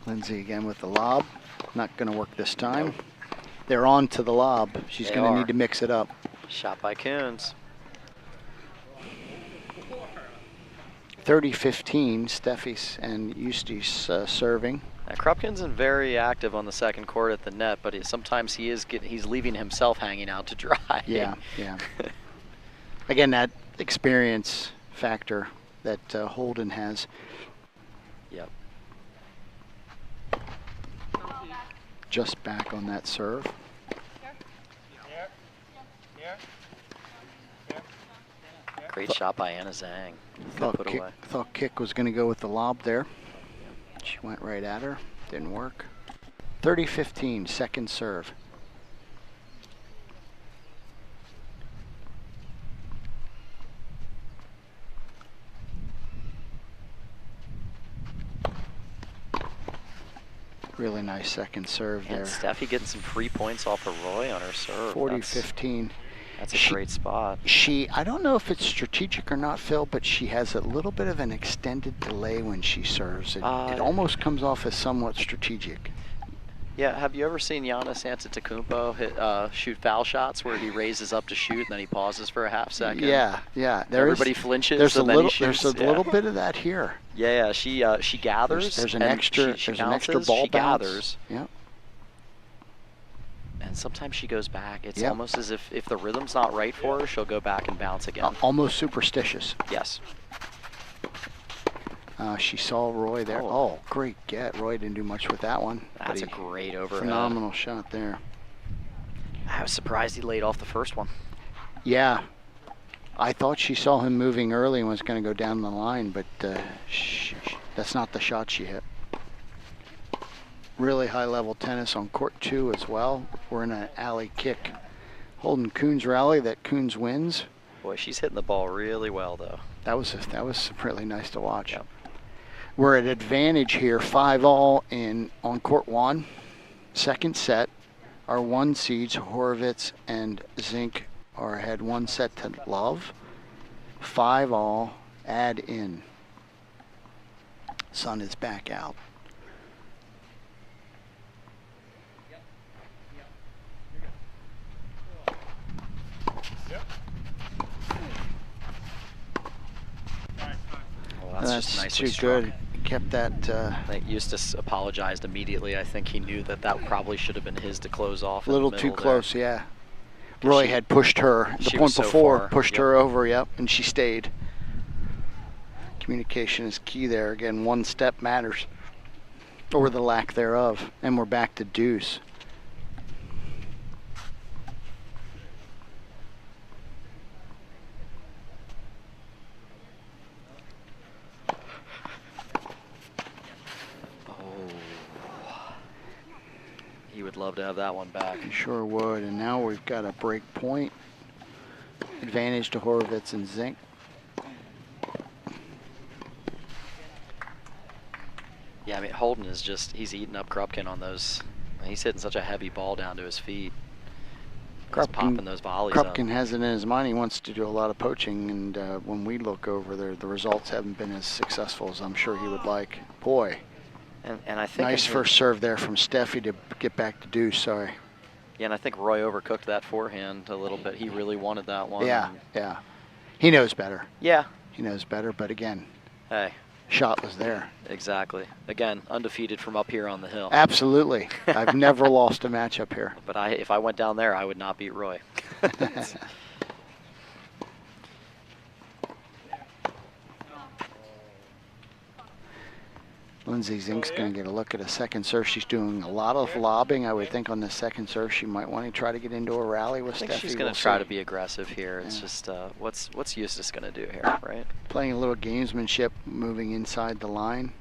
Lindsay again with the lob. Not going to work this time. They're on to the lob. She's going to need to mix it up. Shot by Coons. 30-15, Steffi's and Eustace serving. Now, Krupkin's been very active on the second court at the net, but sometimes he's leaving himself hanging out to dry. Yeah, yeah. Again, that experience factor that Holden has. Yep. Just back on that serve. Great shot by Anna Zhang. Thought Kick was going to go with the lob there. She went right at her. Didn't work. 30-15, second serve. Really nice second serve there. And Steffi getting some free points off of Roy on her serve. 40-15. That's a great spot. I don't know if it's strategic or not, Phil, but she has a little bit of an extended delay when she serves. It almost comes off as somewhat strategic. Yeah, have you ever seen Giannis Antetokounmpo shoot foul shots where he raises up to shoot and then he pauses for a half second? Yeah. Everybody flinches. There's and a then little. he shoots. There's a little bit of that here. Yeah. She gathers. There's an and extra. She there's an extra ball she bounce. gathers. Yeah. And sometimes she goes back. It's almost as if the rhythm's not right for her, she'll go back and bounce again. Almost superstitious. Yes. She saw Roy there. Oh, great get. Roy didn't do much with that one. That's a great overhead. Phenomenal shot there. I was surprised he laid off the first one. Yeah. I thought she saw him moving early and was going to go down the line, but that's not the shot she hit. Really high-level tennis on court 2 as well. We're in an alley kick. Holden Coons rally that Coons wins. Boy, she's hitting the ball really well, though. That was really nice to watch. Yep. We're at advantage here, 5-all on court 1. Second set, our 1 seeds, Horvitz and Zink, are ahead 1 set to love. 5-all, add in. Sun is back out. That's just too good. Kept that. I think Eustace apologized immediately. I think he knew that probably should have been his to close off. A little too close, yeah. Roy had pushed her the point before, pushed her over, and she stayed. Communication is key there. Again, 1 step matters, or the lack thereof. And we're back to deuce. He would love to have that one back. He sure would. And now we've got a break point. Advantage to Horvitz and Zink. Yeah, I mean, Holden is he's eating up Krupkin on those. He's hitting such a heavy ball down to his feet. He's popping those volleys Krupkin up. has it in his mind. He wants to do a lot of poaching, and when we look over there, the results haven't been as successful as I'm sure he would like. Boy. And I think nice first serve there from Steffi to get back to deuce, sorry. Yeah, and I think Roy overcooked that forehand a little bit. He really wanted that one. Yeah. He knows better. Yeah. He knows better, but again, hey, shot was there. Exactly. Again, undefeated from up here on the hill. Absolutely. I've never lost a match up here. But if I went down there, I would not beat Roy. Lindsay Zink's going to get a look at a second serve. She's doing a lot of lobbing, I would think, on the second serve. She might want to try to get into a rally with Steffi. I think she's going to try to be aggressive here. It's just what's Eustace going to do here, right? Playing a little gamesmanship, moving inside the line.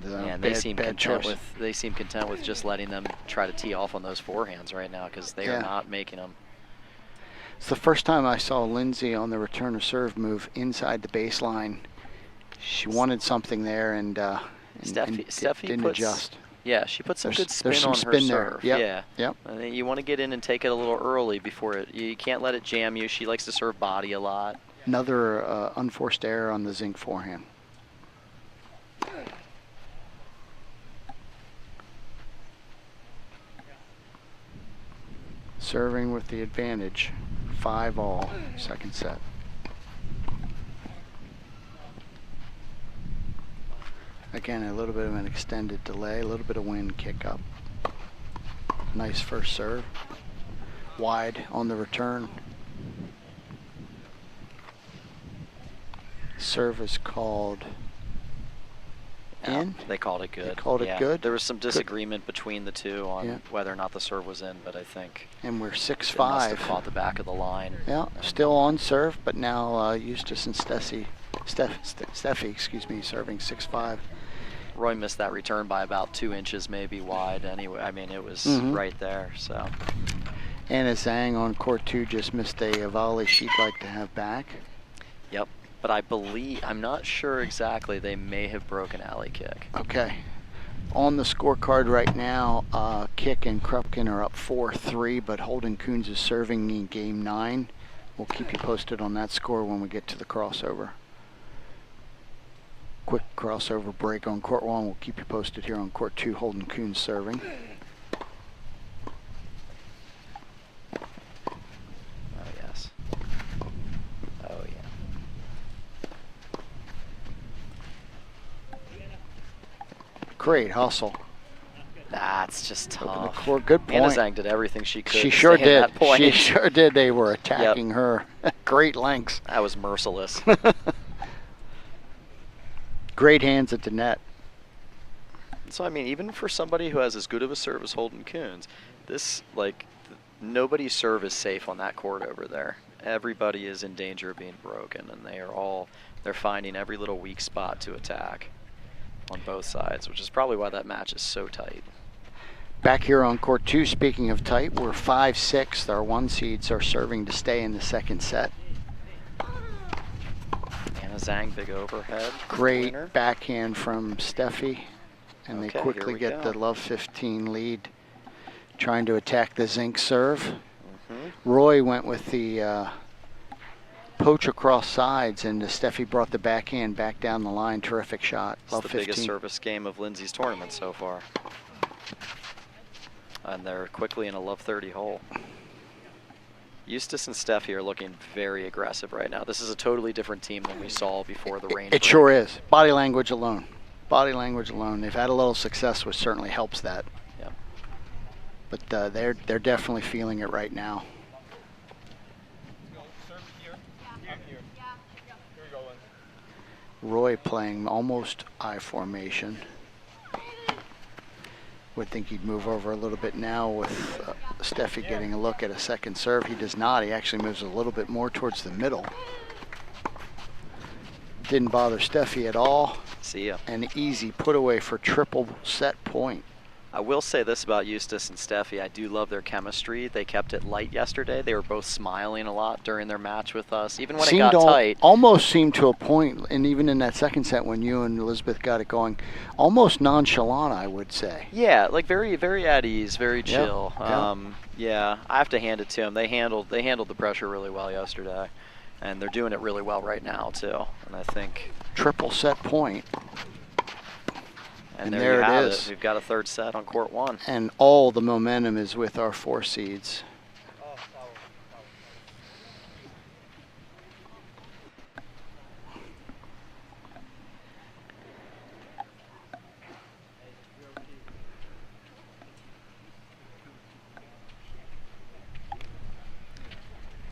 And they seem content with just letting them try to tee off on those forehands right now because they are not making them. It's the first time I saw Lindsay on the return of serve move inside the baseline. She wanted something there and Steffi didn't adjust. Yeah, she put some good spin there's some on spin her there. serve. Yep. Yeah. Yep. You want to get in and take it a little early before you can't let it jam you. She likes to serve body a lot. Another unforced error on the Zink forehand. Serving with the advantage, 5-all, second set. Again, a little bit of an extended delay, a little bit of wind kick up. Nice first serve. Wide on the return. Serve is called in. They called it good. They called it good. There was some disagreement between the two on whether or not the serve was in, but I think. And we're 6-5. Must have caught the back of the line. Yeah, still on serve, but now Eustace and Steffi, serving 6-5. Roy missed that return by about 2 inches, maybe wide. Anyway, I mean it was right there. So. Anna Zhang on court 2 just missed a volley she'd like to have back. Yep. But I'm not sure exactly, they may have broken alley kick. Okay. On the scorecard right now, Kick and Krupkin are up 4-3, but Holden Coons is serving in game 9. We'll keep you posted on that score when we get to the crossover. Quick crossover break on court 1. We'll keep you posted here on court 2, Holden Coons serving. Oh, yes. Oh, yeah. Great hustle. That's just tough. Good point. Anna Zhang did everything she could. She sure did. That point. She sure did. They were attacking her. Great lengths. That was merciless. Great hands at the net. So, I mean, even for somebody who has as good of a serve as Holden Coons, nobody's serve is safe on that court over there. Everybody is in danger of being broken, and they're finding every little weak spot to attack on both sides, which is probably why that match is so tight. Back here on court 2, speaking of tight, we're 5-6. Our 1 seeds are serving to stay in the second set. Anna Zhang, big overhead. Great winner. backhand from Steffi, and they quickly get the love 15 lead, trying to attack the Zink serve. Roy went with the poach across sides, and Steffi brought the backhand back down the line. Terrific shot. It's the biggest service game of Lindsay's tournament so far. And they're quickly in a love 30 hole. Eustace and Steffi are looking very aggressive right now. This is a totally different team than we saw before the rain. It sure is. Body language alone. Body language alone. They've had a little success, which certainly helps that. Yeah. But they're definitely feeling it right now. Roy playing almost I formation. Would think he'd move over a little bit now with Steffi getting a look at a second serve. He does not. He actually moves a little bit more towards the middle. Didn't bother Steffi at all. See ya. An easy put away for triple set point. I will say this about Eustace and Steffi. I do love their chemistry. They kept it light yesterday. They were both smiling a lot during their match with us, even when it got tight. Almost seemed to a point, and even in that second set when you and Elizabeth got it going, almost nonchalant, I would say. Yeah, like very, very at ease, very chill. Yep. Yeah, I have to hand it to them. They handled the pressure really well yesterday, and they're doing it really well right now too. And I think triple set point. And there it is. We've got a third set on court 1. And all the momentum is with our 4 seeds.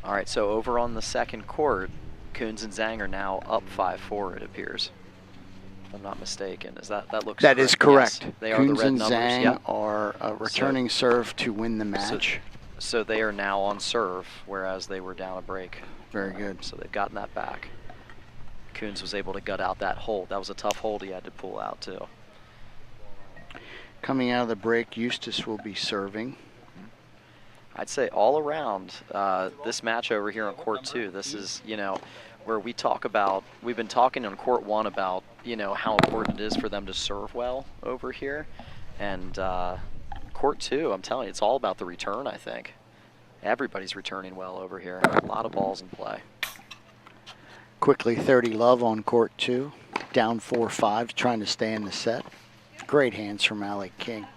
All right, so over on the second court, Coons and Zhang are now up 5-4, it appears. If I'm not mistaken. That looks That correct? is correct. Yes, they are the Coons red and numbers. Zhang Yep. are returning serve to win the match. So they are now on serve, whereas they were down a break. Very good. So they've gotten that back. Coons was able to gut out that hold. That was a tough hold he had to pull out, too. Coming out of the break, Eustace will be serving. I'd say all around, this match over here on court 2, this is, you know, where we talk about, we've been talking on court 1 about, you know, how important it is for them to serve well over here. And court 2, I'm telling you, it's all about the return, I think. Everybody's returning well over here. A lot of balls in play. Quickly 30 love on court 2. Down 4-5, trying to stay in the set. Great hands from Allie King.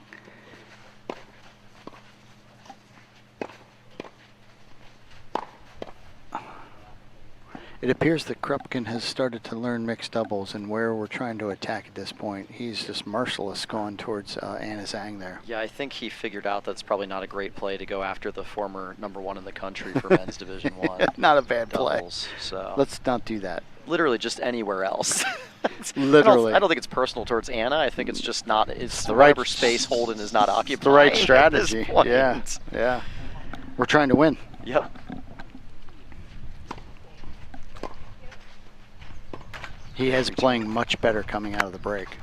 It appears that Krupkin has started to learn mixed doubles and where we're trying to attack at this point. He's just merciless going towards Anna Zhang there. Yeah, I think he figured out that's probably not a great play to go after the former #1 in the country for men's Division 1. Not a bad doubles, play. So let's not do that. Literally just anywhere else. Literally. I don't think it's personal towards Anna. I think it's just not, it's the whatever right space Holden is not occupying. The right strategy. At this point. Yeah, yeah. We're trying to win. Yep. He is playing much better coming out of the break.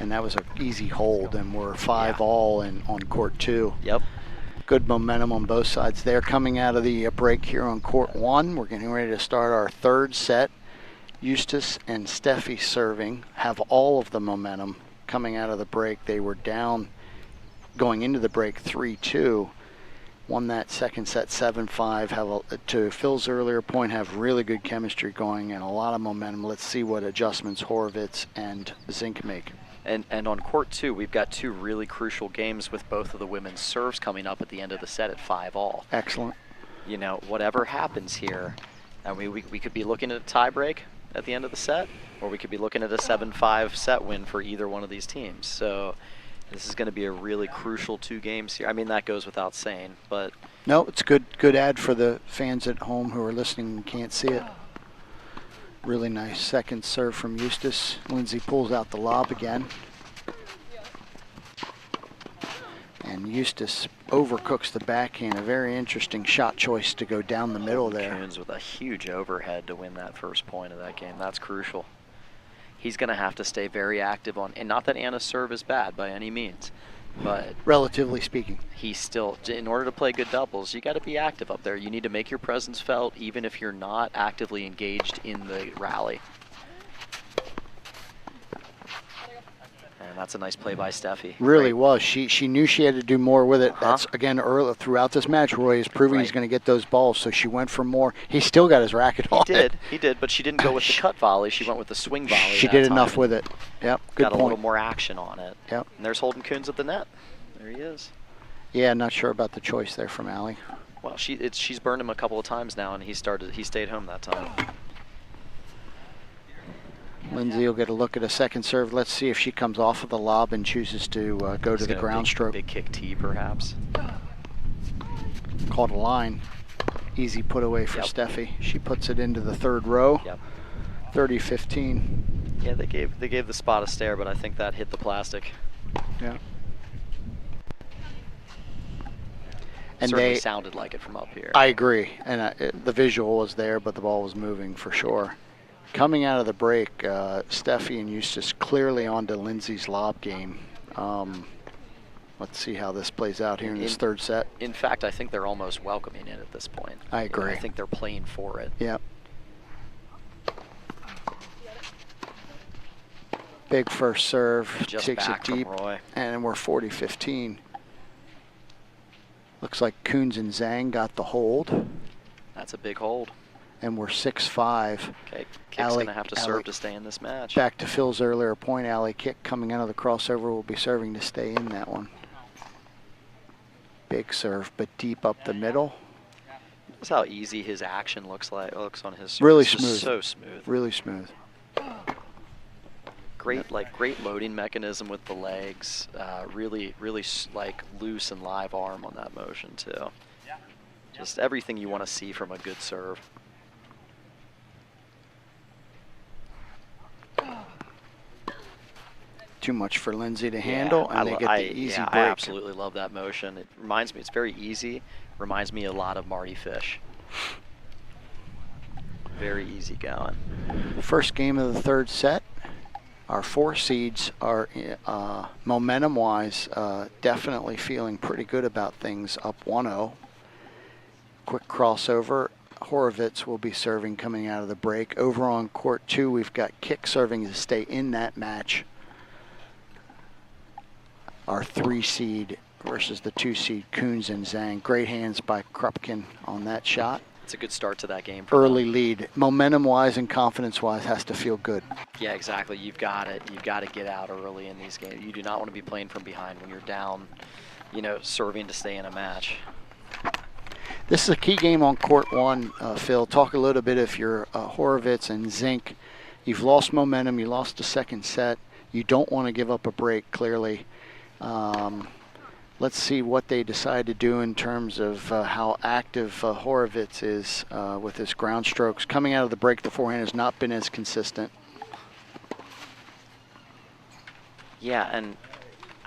And that was an easy hold, and we're 5-all on court 2. Yep. Good momentum on both sides there. Coming out of the break here on court 1, we're getting ready to start our third set. Eustace and Steffi serving have all of the momentum coming out of the break. They were down going into the break 3-2. Won that second set 7-5. Have to Phil's earlier point, have really good chemistry going and a lot of momentum. Let's see what adjustments Horvitz and Zink make. And on court 2, we've got 2 really crucial games with both of the women's serves coming up at the end of the set at 5-all. Excellent. You know, whatever happens here, and we could be looking at a tie break at the end of the set, or we could be looking at a 7-5 set win for either one of these teams. So this is going to be a really crucial 2 games here. I mean, that goes without saying, but no, it's good ad for the fans at home who are listening and can't see it. Really nice second serve from Eustace. Lindsay pulls out the lob again. And Eustace overcooks the backhand. A very interesting shot choice to go down the middle there. Coons with a huge overhead to win that first point of that game. That's crucial. He's going to have to stay very active on, and not that Anna's serve is bad by any means, but relatively speaking, he's still, in order to play good doubles, you got to be active up there. You need to make your presence felt even if you're not actively engaged in the rally. And that's a nice play by Steffi. Really was. She knew she had to do more with it. That's, again, early throughout this match, Roy is proving he's going to get those balls, so she went for more. He still got his racket on it. He did, but she didn't go with the cut volley. She went with the swing volley. She did enough with it. Yep, good point. Got a little more action on it. Yep. And there's Holden Coons at the net. There he is. Yeah, not sure about the choice there from Allie. Well, she's burned him a couple of times now, and he stayed home that time. Lindsay will get a look at a second serve. Let's see if she comes off of the lob and chooses to go to the ground stroke. Big kick tee, perhaps. Called a line. Easy put away for Steffi. She puts it into the third row. Yep. 30-15. Yeah, they gave the spot a stare, but I think that hit the plastic. Yeah. And certainly sounded like it from up here. I agree, and the visual was there, but the ball was moving for sure. Coming out of the break, Steffi and Eustace clearly onto Lindsay's lob game. Let's see how this plays out here in this third set. In fact, I think they're almost welcoming it at this point. I agree. I think they're playing for it. Yep. Big first serve, just takes it deep, and we're 40-15. Looks like Coons and Zhang got the hold. That's a big hold. And we're 6-5. Okay, Kick's going to have to serve to stay in this match. Back to Phil's earlier point, Allie Kick coming out of the crossover will be serving to stay in that one. Big serve, but deep up the middle. That's how easy his action looks on his serve. Really it's smooth. Just so smooth. Really smooth. Great loading mechanism with the legs. Really loose and live arm on that motion too. Just everything you want to see from a good serve. Too much for Lindsay to handle, and they get the easy break. I absolutely love that motion. It reminds me, it's very easy. Reminds me a lot of Marty Fish. Very easy going. First game of the third set. Our 4 seeds are momentum-wise definitely feeling pretty good about things, up 1-0. Quick crossover. Horowitz will be serving coming out of the break. Over on court 2, we've got Kick serving to stay in that match. Our 3 seed versus the 2 seed, Coons and Zhang. Great hands by Krupkin on that shot. It's a good start to that game. Early lead. Momentum-wise and confidence-wise has to feel good. Yeah, exactly. You've got to get out early in these games. You do not want to be playing from behind when you're down, you know, serving to stay in a match. This is a key game on court 1, Phil. Talk a little bit if you're Horowitz and Zink. You've lost momentum. You lost the second set. You don't want to give up a break, clearly. Let's see what they decide to do in terms of how active Horowitz is with his ground strokes. Coming out of the break, the forehand has not been as consistent. Yeah, and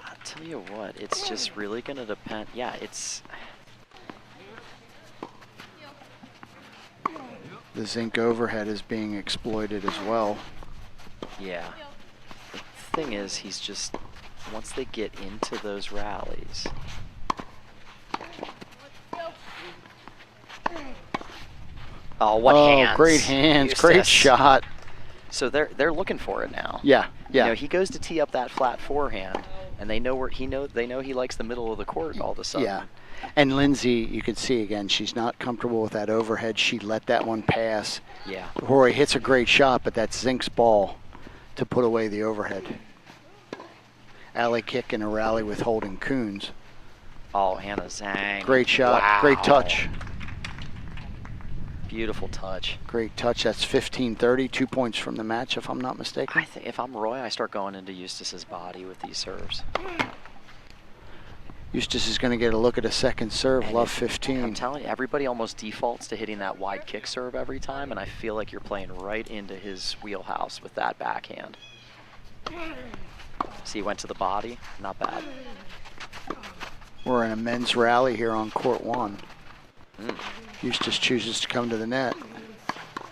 I'll tell you what, it's just really going to depend. Yeah, it's... The Zink overhead is being exploited as well. Yeah. The thing is, he's just... Once they get into those rallies. Oh, what hands. Great hands, Eustace. great shot. So they're looking for it now. Yeah, yeah. You know, he goes to tee up that flat forehand, and they know where they know he likes the middle of the court all of a sudden. Yeah. And Lindsay, you can see again, she's not comfortable with that overhead. She let that one pass. Yeah. Roy hits a great shot, but that's Zink's ball to put away the overhead. Alley kick in a rally with Holden Coons. Oh, Hannah Zhang. Great shot, wow. Great touch. Beautiful touch. Great touch. That's 15-30, 2 points from the match, if I'm not mistaken. I think if I'm Roy, I start going into Eustace's body with these serves. Eustace is going to get a look at a second serve, and love 15. I'm telling you, everybody almost defaults to hitting that wide kick serve every time, and I feel like you're playing right into his wheelhouse with that backhand. See, he went to the body. Not bad. We're in a men's rally here on court 1. Eustace chooses to come to the net.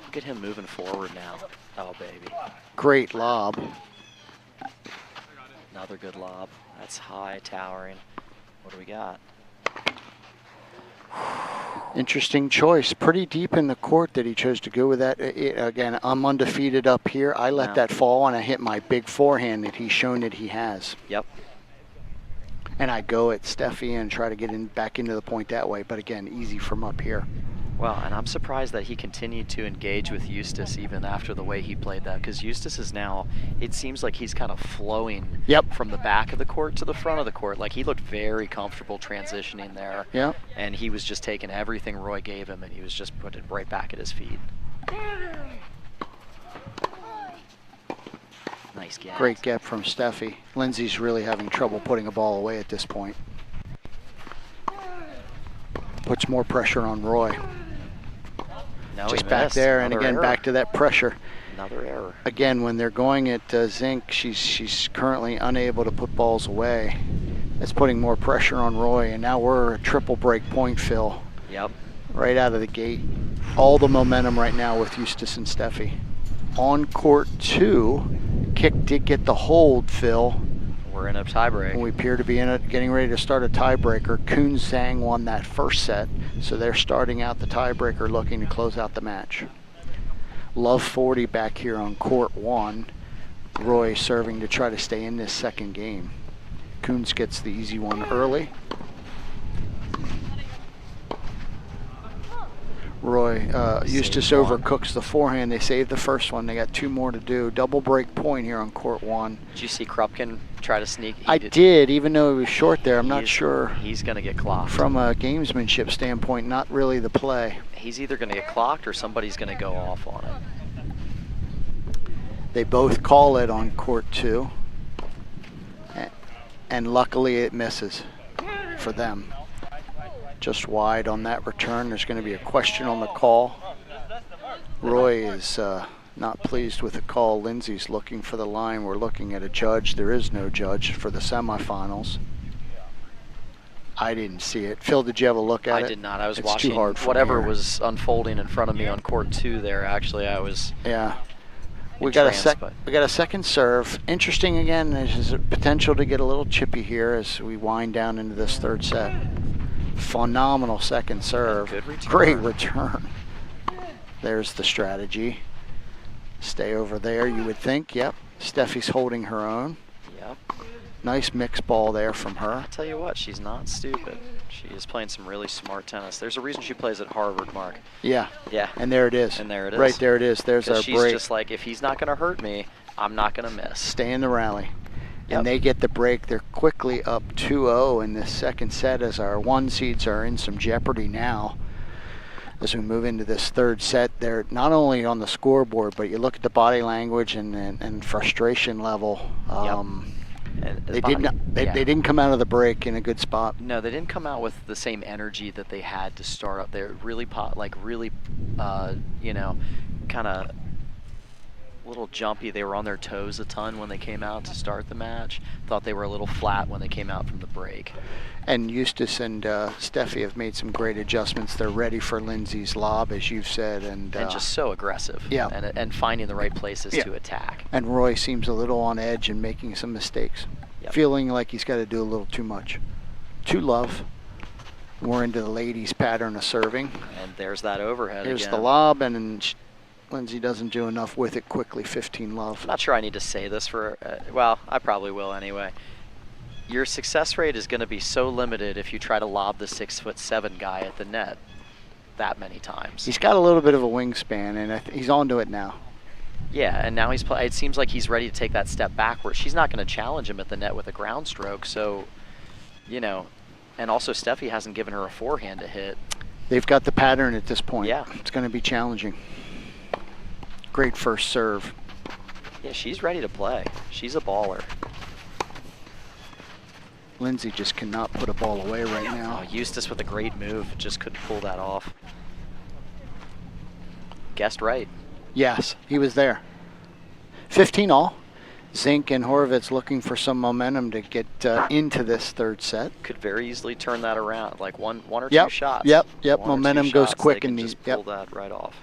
Look at him moving forward now. Oh, baby. Great lob. Another good lob. That's high, towering. What do we got? Interesting choice. Pretty deep in the court that he chose to go with that. Again, I'm undefeated up here. I let that fall, and I hit my big forehand that he's shown that he has. Yep. And I go at Steffi and try to get back into the point that way. But again, easy from up here. Well, and I'm surprised that he continued to engage with Eustace even after the way he played that, because Eustace is now, it seems like he's kind of flowing from the back of the court to the front of the court. Like, he looked very comfortable transitioning there. Yep. And he was just taking everything Roy gave him, and he was just putting it right back at his feet. Nice get. Great get from Steffi. Lindsay's really having trouble putting a ball away at this point. Puts more pressure on Roy. No, just back there, and again, back to that pressure. Another error. Again, when they're going at Zink, she's currently unable to put balls away. That's putting more pressure on Roy, and now we're a triple break point, Phil. Yep. Right out of the gate. All the momentum right now with Eustace and Steffi. On court 2, Kick did get the hold, Phil. We're in a tiebreak. We appear to be getting ready to start a tiebreaker. Coons Zhang won that first set, so they're starting out the tiebreaker looking to close out the match. Love 40 back here on court 1. Roy serving to try to stay in this second game. Coons gets the easy one early. Roy, Eustace overcooks the forehand. They saved the first one. They got 2 more to do. Double break point here on court 1. Did you see Krupkin try to sneak? I did, even though he was short there. I'm not sure. He's going to get clocked. From a gamesmanship standpoint, not really the play. He's either going to get clocked or somebody's going to go off on it. They both call it on court 2. And luckily it misses for them. Just wide on that return. There's going to be a question on the call. Roy is not pleased with the call. Lindsay's looking for the line. We're looking at a judge. There is no judge for the semifinals. I didn't see it. Phil, did you have a look at it? I did not. I was it's watching too hard for whatever me. was unfolding in front of me on court 2 there. Actually, I was We got a second serve. Interesting again, there's a potential to get a little chippy here as we wind down into this third set. Phenomenal second serve. Good return. Great return. There's the strategy. Stay over there, you would think. Yep. Steffi's holding her own. Yep. Nice mixed ball there from her. I'll tell you what, she's not stupid. She is playing some really smart tennis. There's a reason she plays at Harvard, Mark. Yeah. Yeah. And there it is. And there it is. Right there it is. There's our she's break. Just like, if he's not going to hurt me, I'm not going to miss. Stay in the rally. Yep. And they get the break. They're quickly up 2-0 in this second set as our 1 seeds are in some jeopardy now. As we move into this third set, they're not only on the scoreboard, but you look at the body language and frustration level. They didn't come out of the break in a good spot. No, they didn't come out with the same energy that they had to start up. They're really kind of little jumpy. They were on their toes a ton when they came out to start the match. Thought they were a little flat when they came out from the break. And Eustace and Steffi have made some great adjustments. They're ready for Lindsay's lob, as you've said. And just so aggressive. Yeah. And finding the right places to attack. And Roy seems a little on edge and making some mistakes. Yep. Feeling like he's got to do a little too much. 2 love. We're into the ladies' pattern of serving. And there's that overhead Here's again. the lob, and Lindsay doesn't do enough with it quickly. 15 love. I'm not sure I need to say this for, well, I probably will anyway. Your success rate is going to be so limited if you try to lob the 6'7" guy at the net that many times. He's got a little bit of a wingspan, and he's onto it now. Yeah, and now it seems like he's ready to take that step backward. She's not going to challenge him at the net with a ground stroke, so, and also Steffi hasn't given her a forehand to hit. They've got the pattern at this point. Yeah. It's going to be challenging. Great first serve. Yeah, she's ready to play. She's a baller. Lindsay just cannot put a ball away right now. Oh, Eustace with a great move, just couldn't pull that off. Guessed right. Yes, he was there. 15 all. Zink and Horvitz looking for some momentum to get into this third set. Could very easily turn that around, like one or two shots. Yep. Momentum goes quick and in these. these. Pull that right off.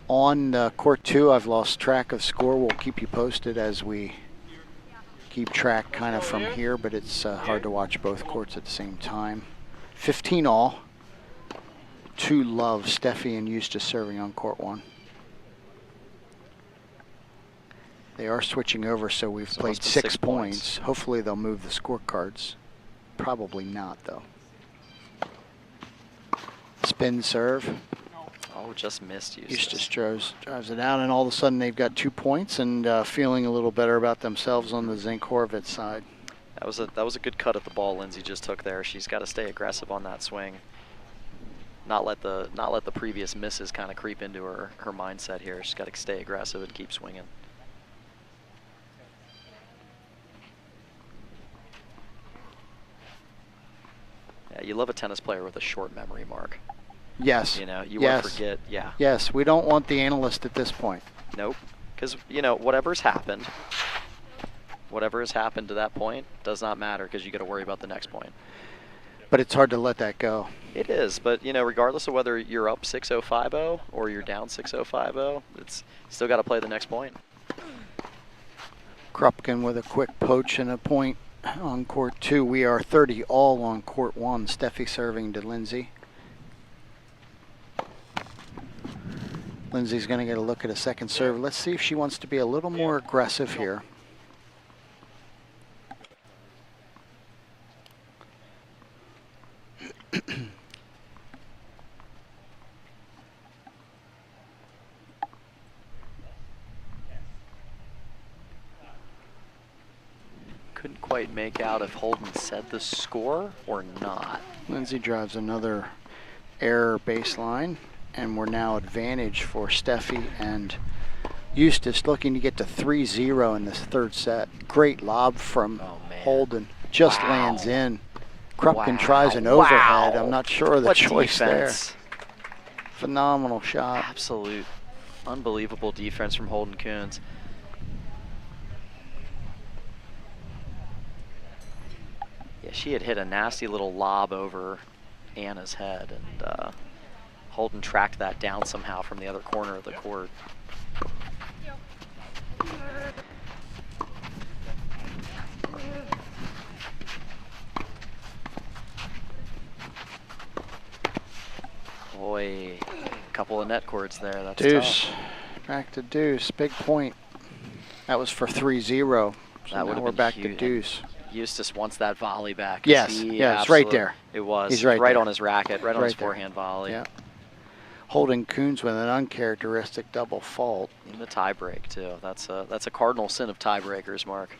On court 2, I've lost track of score. We'll keep you posted as we keep track kind of from here, but it's hard to watch both courts at the same time. 15 all. 2 love. Steffi and Eustace serving on court 1. They are switching over, so we've played 6 points. Hopefully they'll move the scorecards. Probably not, though. Spin serve. Oh, just missed Eustace. Eustace drives it out, and all of a sudden they've got 2 points and feeling a little better about themselves on the Zink Horvitz side. That was a good cut at the ball Lindsay just took there. She's got to stay aggressive on that swing. Not let the previous misses kind of creep into her mindset here. She's got to stay aggressive and keep swinging. Yeah, you love a tennis player with a short memory, Mark. Yes. You won't forget. Yeah. Yes, we don't want the analyst at this point. Nope. Because, whatever's happened to that point does not matter because you got to worry about the next point. But it's hard to let that go. It is, but, regardless of whether you're up 6-0, 5-0 or you're down 6-0, 5-0, it's still got to play the next point. Krupkin with a quick poach and a point on court 2. We are 30 all on court 1. Steffi serving to Lindsay. Lindsay's going to get a look at a second serve. Let's see if she wants to be a little more aggressive here. Couldn't quite make out if Holden said the score or not. Lindsay drives another error baseline, and we're now advantage for Steffi and Eustace, looking to get to 3-0 in this third set. Great lob from Holden. Just lands in. Krupkin Wow. tries an overhead. Wow. I'm not sure of the What choice defense. there. Phenomenal shot. Absolute unbelievable defense from Holden Coons. Yeah, she had hit a nasty little lob over Anna's head, and Holden tracked that down somehow from the other corner of the court. Boy, a couple of net cords there. That's Deuce. tough. Back to deuce. Big point. That was for 3-0. So That now would have we're been back huge. to deuce. Eustace wants that volley back. 'Cause Yes, he yes, right absolute- there. It was. He's right there. on his racket, right on his Right there. forehand volley. Yeah. Holding Coons with an uncharacteristic double fault. In the tie break too. That's a cardinal sin of tiebreakers, Mark.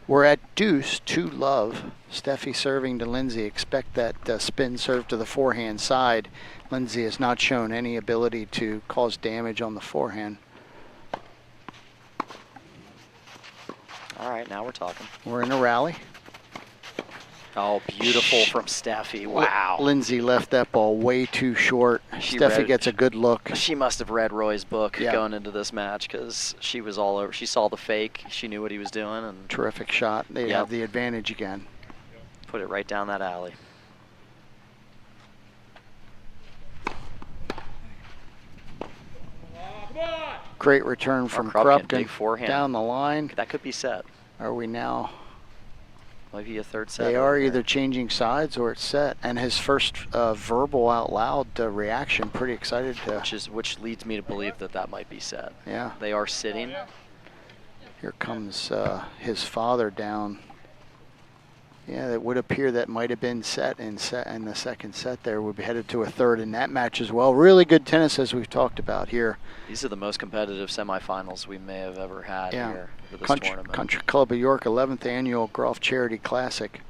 We're at deuce, 2-love. Steffi serving to Lindsay. Expect that spin serve to the forehand side. Lindsay has not shown any ability to cause damage on the forehand. All right, now we're talking. We're in a rally. Oh, beautiful from Steffi. Wow. Lindsay left that ball way too short. She Steffi read- gets a good look. She must have read Roy's book Yeah. going into this match, because she was all over. She saw the fake. She knew what he was doing and Terrific shot. They Yep. have the advantage again. put it right down that alley. Great return from Krupkin, big Krupkin forehand. down the line. That could be set. Are we now? Maybe a third set. They over are there. either changing sides or it's set. And his first verbal out loud reaction, pretty excited to. Which leads me to believe that that might be set. Yeah. They are sitting. Here comes his father down. Yeah, it would appear that might have been set in the second set there. We'll be headed to a third in that match as well. Really good tennis, as we've talked about here. These are the most competitive semifinals we may have ever had Yeah. here for this Country, tournament. Country Club of York 11th Annual Groft Charity Classic.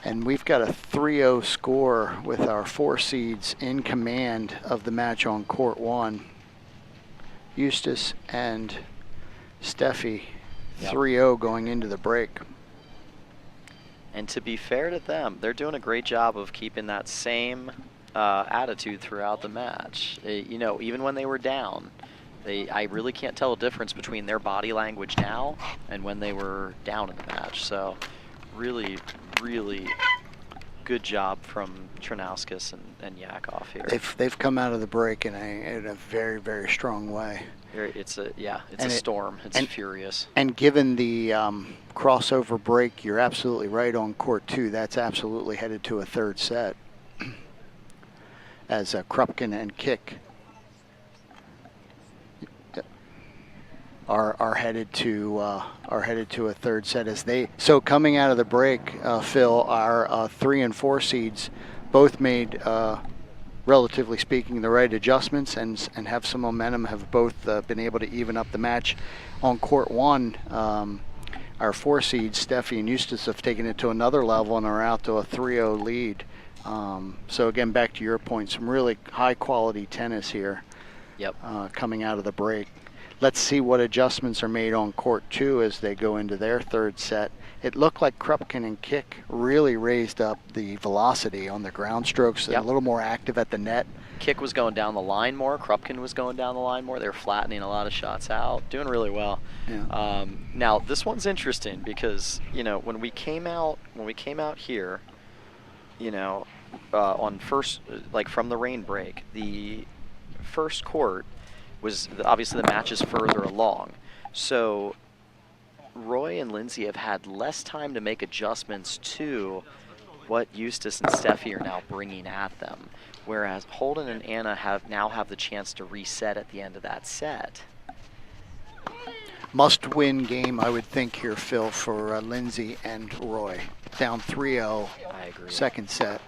And we've got a 3-0 score with our 4 seeds in command of the match on court 1. Eustace and Steffi, Yep. 3-0 going into the break. And to be fair to them, they're doing a great job of keeping that same attitude throughout the match. You know, even when they were down, I really can't tell a difference between their body language now and when they were down in the match. So really, really good job from Trinauskas and Yakov here. They've come out of the break in a very, very strong way. It's a And storm. It's furious. And given the crossover break, you're absolutely right on court 2. That's absolutely headed to a third set. As Krupkin and Kick are headed to a third set as they. So coming out of the break, Phil, our 3 and 4 seeds both made, relatively speaking, the right adjustments and have some momentum. Have both been able to even up the match. On court 1, our 4 seeds, Steffi and Eustace, have taken it to another level and are out to a 3-0 lead. So again, back to your point, some really high quality tennis here. Yep. Coming out of the break. Let's see what adjustments are made on court 2 as they go into their third set. It looked like Krupkin and Kick really raised up the velocity on the ground strokes, Yep. a little more active at the net. Kick was going down the line more. Krupkin was going down the line more. They were flattening a lot of shots out, doing really well. Yeah. Now this one's interesting because when we came out here, on first from the rain break, the first court was obviously the match is further along, so Roy and Lindsay have had less time to make adjustments to what Eustace and Steffi are now bringing at them. Whereas Holden and Anna now have the chance to reset at the end of that set. Must-win game, I would think, here, Phil, for Lindsay and Roy. Down 3-0, I agree. second set.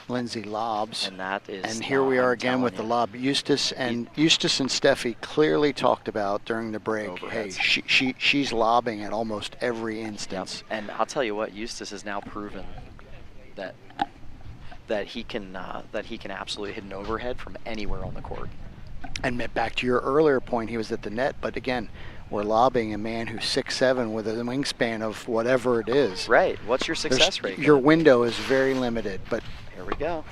Lindsay lobs. And that is. And here we are again with the lob. Eustace and Steffi clearly talked about during the break. Overheads. Hey, she's lobbing at almost every instance. Yep. And I'll tell you what, Eustace has now proven that he can absolutely hit an overhead from anywhere on the court. And back to your earlier point, he was at the net. But again, we're lobbing a man who's 6'7" with a wingspan of whatever it is. Right. What's your success rate? Your window is very limited, but here we go.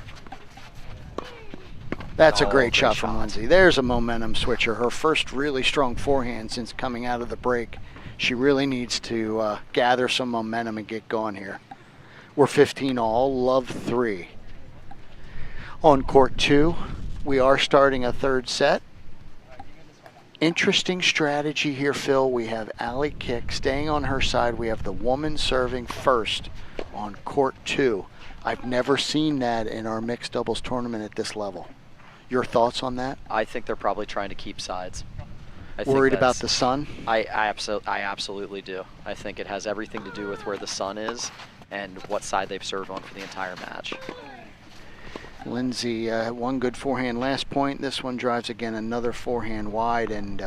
That's a great shot from Lindsay. There's a momentum switcher. Her first really strong forehand since coming out of the break. She really needs to gather some momentum and get going here. We're 15 all, love 3. On court 2, we are starting a third set. Interesting strategy here, Phil. We have Allie Kick staying on her side. We have the woman serving first on court 2. I've never seen that in our mixed doubles tournament at this level. Your thoughts on that? I think they're probably trying to keep sides. Worried about the sun? I absolutely do. I think it has everything to do with where the sun is and what side they've served on for the entire match. Lindsay, one good forehand last point. This one drives again another forehand wide, and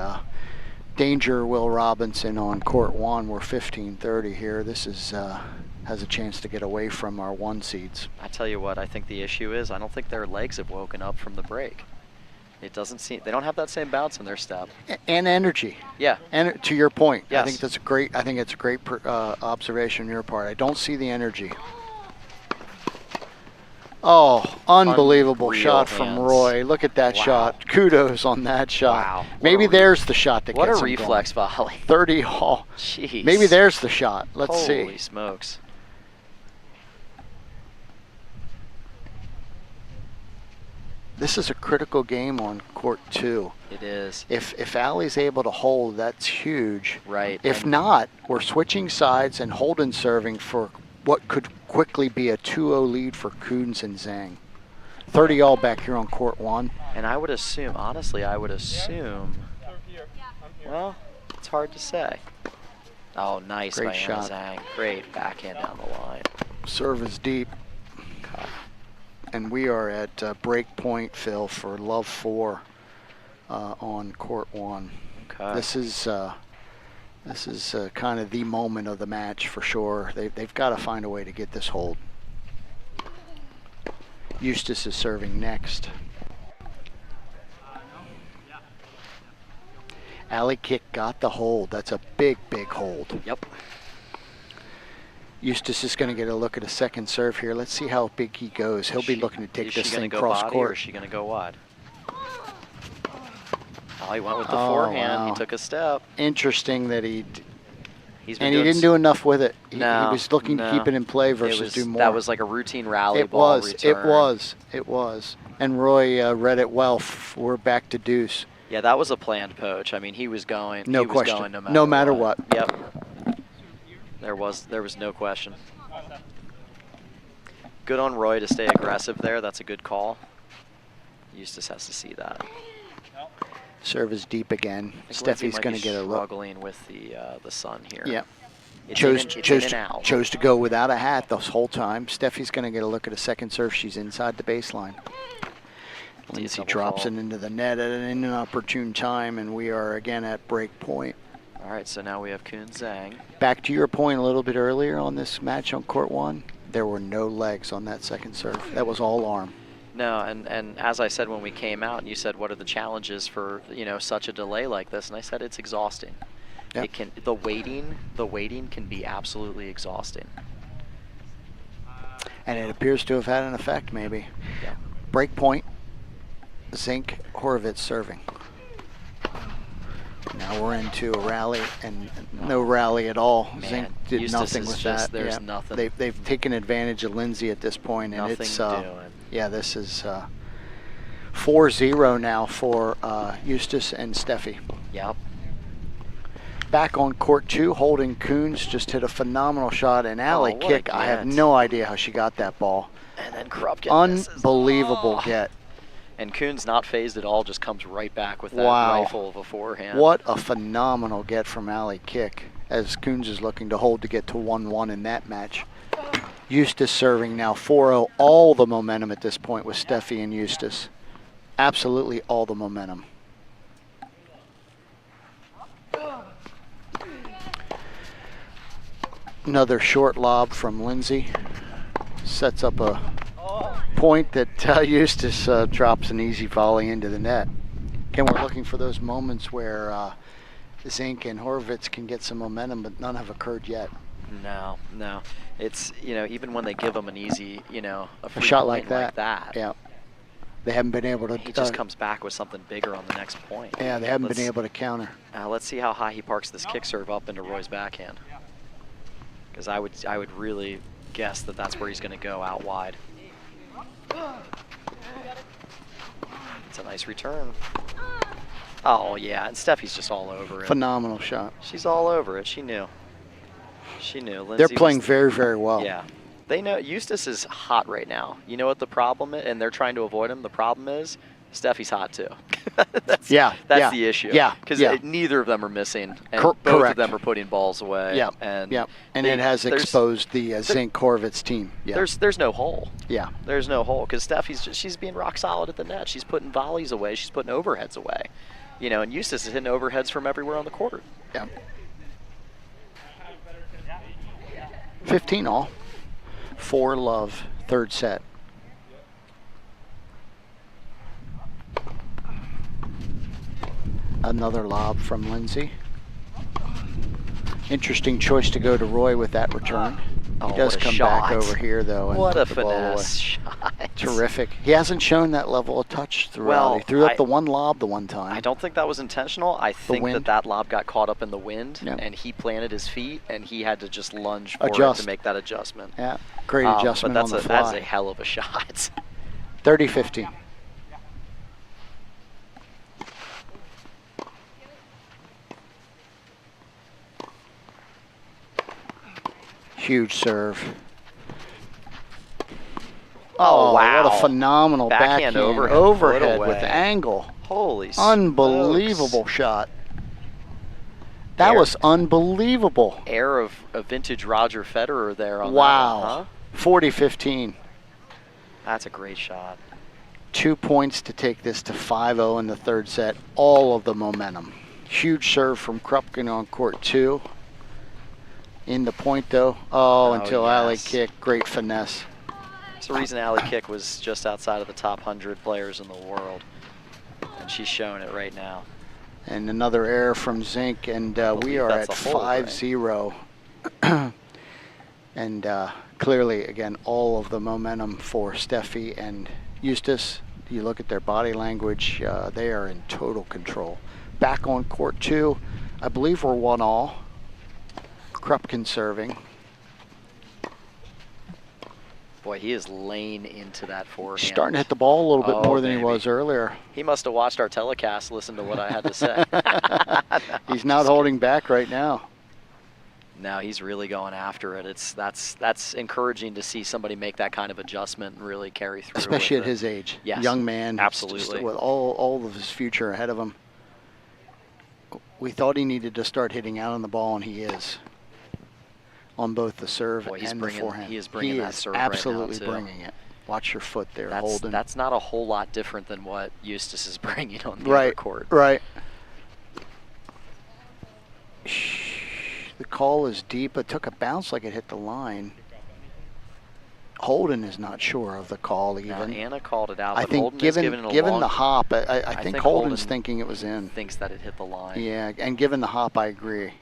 danger Will Robinson on court 1. We're 15-30 here. This is has a chance to get away from our 1 seeds. I tell you what, I think the issue is I don't think their legs have woken up from the break. It doesn't seem, they don't have that same bounce in their step. And energy. Yeah. And to your point, yes. I think it's a great observation on your part. I don't see the energy. Oh, unbelievable shot from Roy. Look at that shot. Kudos on that shot. Wow. Maybe there's the shot that gets him going. What a reflex volley. 30 all. Jeez. Maybe there's the shot. Let's see. Holy smokes. This is a critical game on court 2. It is. If Allie's able to hold, that's huge. Right. If not, we're switching sides and Holden serving for what could quickly be a 2-0 lead for Coons and Zhang. 30 all back here on court 1. And I would assume, honestly, well, it's hard to say. Oh, nice. Great by shot. Zhang. Great backhand down the line. Serve is deep. And we are at break point, Phil, for love 4 on court 1. Okay. This is kind of the moment of the match for sure. They've got to find a way to get this hold. Eustace is serving next. Alley Kick got the hold. That's a big, big hold. Yep. Eustace is going to get a look at a second serve here. Let's see how big he goes. He'll be looking to take this thing cross court. Or is she going to go wide? Oh, he went with the forehand. Wow. He took a step. Interesting that he didn't do enough with it. He No, was looking to keep it in play versus do more. That was like a routine rally ball return. It was. And Roy read it well. We're back to deuce. Yeah, that was a planned poach. I mean, he was going. No he was question. Going No matter what. Yep. There was no question. Good on Roy to stay aggressive there. That's a good call. Eustace has to see that. Serve is deep again. Steffi's going to get a look. Struggling with the sun here. Yeah. Chose to go without a hat this whole time. Steffi's going to get a look at a second serve. She's inside the baseline. Lindsay drops it into the net at an inopportune time, and we are again at break point. All right, so now we have Kun Zhang. Back to your point a little bit earlier on this match on court 1, there were no legs on that second serve. That was all arm. No, and as I said when we came out, and you said, what are the challenges for such a delay like this? And I said it's exhausting. Yep. The waiting can be absolutely exhausting. And it appears to have had an effect, maybe. Yeah. Break point. Zink Horvitz serving. Now we're into a rally, and no rally at all. Man, Zink did Eustace nothing is with just, that. There's nothing. They've taken advantage of Lindsay at this point, and Nothing it's doing. yeah, this is 4-0 now for Eustace and Steffi. Yep. Back on court 2, Holden Coons just hit a phenomenal shot, and Alley what a Kick. I have get. no idea how she got that ball. And then Krupke. Unbelievable get. And Kuhn's not phased at all, just comes right back with that Wow. rifle of a forehand. What a phenomenal get from Alley Kick, as Coons is looking to hold to get to 1-1 in that match. Eustace serving now 4-0. All the momentum at this point with Steffi and Eustace. Absolutely all the momentum. Another short lob from Lindsay. Sets up a point that Eustace drops an easy volley into the net. Again, we're looking for those moments where Zink and Horvitz can get some momentum, but none have occurred yet. No. It's, even when they give him an easy, a free shot point like that. Yeah. They haven't been able to. He just comes back with something bigger on the next point. Yeah, they haven't been able to counter. Let's see how high he parks this kick serve up into Roy's backhand. Because I would really guess that that's where he's going to go out wide. It's a nice return. Oh, yeah, and Steffi's just all over it. Phenomenal shot. She's all over it. She knew. Lindsay They're playing very, very well. Yeah. They know Eustace is hot right now. You know what the problem is? And they're trying to avoid him. The problem is Steffi's hot too. That's the issue. Yeah. Because neither of them are missing. And both correct. of them are putting balls away. Yeah. And it has exposed the Zink Horvitz team. Yeah. There's no hole. Yeah. There's no hole because she's being rock solid at the net. She's putting volleys away. She's putting overheads away. And Eustace is hitting overheads from everywhere on the court. Yeah. 15 all. 4-love, third set. Another lob from Lindsay. Interesting choice to go to Roy with that return. He does come back over here, though. And what a put the ball away. finesse shot. Terrific. He hasn't shown that level of touch throughout. He threw up the one lob the one time. I don't think that was intentional. I think that lob got caught up in the wind, and he planted his feet, and he had to just lunge for it to make that adjustment. Yeah, great adjustment but on the fly. that's a hell of a shot. 30-15. Huge serve. Oh, wow. What a phenomenal backhand overhead with angle. Holy unbelievable smokes. Shot. That was unbelievable. Air of a vintage Roger Federer there on wow. that one, huh? 40-15. That's a great shot. 2 points to take this to 5-0 in the third set. All of the momentum. Huge serve from Krupkin on court 2. In the point, though. Until alley kick. Great finesse. It's the reason alley kick was just outside of the top 100 players in the world. And she's showing it right now. And another error from Zink, and we are at 5-0. Right? And clearly, again, all of the momentum for Steffi and Eustace. You look at their body language, they are in total control. Back on court 2, I believe we're 1-all. Krupkin serving. Boy, he is laying into that forehand. Starting to hit the ball a little bit more than he was earlier. He must have watched our telecast, listened to what I had to say. He's not holding back right now. No, he's really going after it. That's encouraging to see somebody make that kind of adjustment and really carry through. Especially at his age. Yes, young man. Absolutely. With all of his future ahead of him. We thought he needed to start hitting out on the ball, and he is. On both the serve and the forehand. He is bringing that serve absolutely right now, too. Bringing it. Watch your foot there, Holden. That's not a whole lot different than what Eustace is bringing on the other court. Right. The call is deep. It took a bounce like it hit the line. Holden is not sure of the call even. Now, Anna called it out. I think Holden given the hop, I think Holden's thinking it was in. Thinks that it hit the line. Yeah, and given the hop, I agree.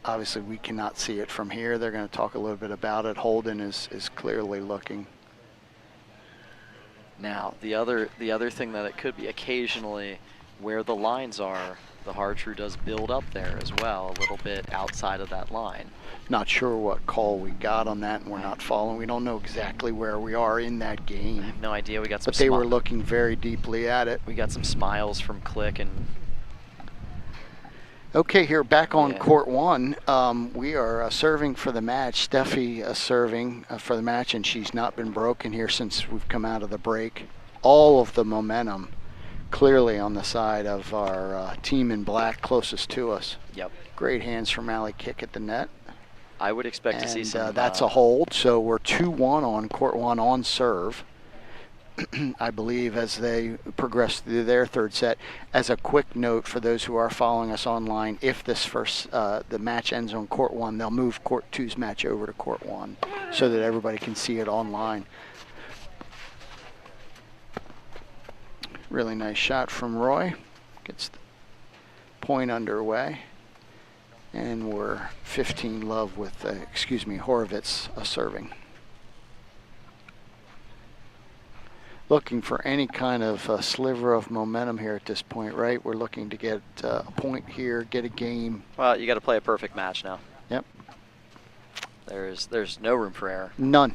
Obviously, we cannot see it from here. They're going to talk a little bit about it. Holden is clearly looking. Now, the other thing that it could be occasionally where the lines are, the hard true does build up there as well, a little bit outside of that line. Not sure what call we got on that, and we're not following. We don't know exactly where we are in that game. I have no idea. We got some. But they were looking very deeply at it. We got some smiles from Click and. Okay, here back on court 1, we are serving for the match. Steffi serving for the match, and she's not been broken here since we've come out of the break. All of the momentum clearly on the side of our team in black closest to us. Yep. Great hands from alley kick at the net. I would expect to see some. That's a hold, so we're 2-1 on court 1 on serve. I believe, as they progress through their third set. As a quick note for those who are following us online, if this the match ends on court 1, they'll move court 2's match over to court 1 so that everybody can see it online. Really nice shot from Roy. Gets the point underway. And we're 15 love with, Horvitz serving. Looking for any kind of sliver of momentum here at this point, right? We're looking to get a point here, get a game. Well, you got to play a perfect match now. Yep. There's no room for error. None.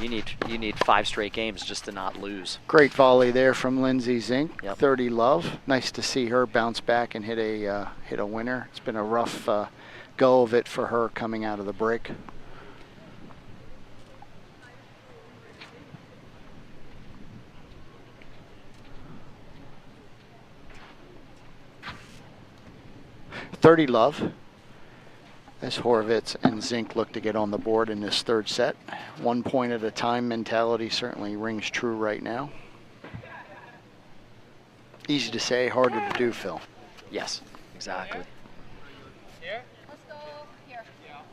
You need 5 straight games just to not lose. Great volley there from Lindsay Zink. Yep. 30 love. Nice to see her bounce back and hit a winner. It's been a rough go of it for her coming out of the break. .30 love as Horvitz and Zink look to get on the board in this third set. 1 point at a time mentality certainly rings true right now. Easy to say, harder to do, Phil. Yes, exactly. Let's go here.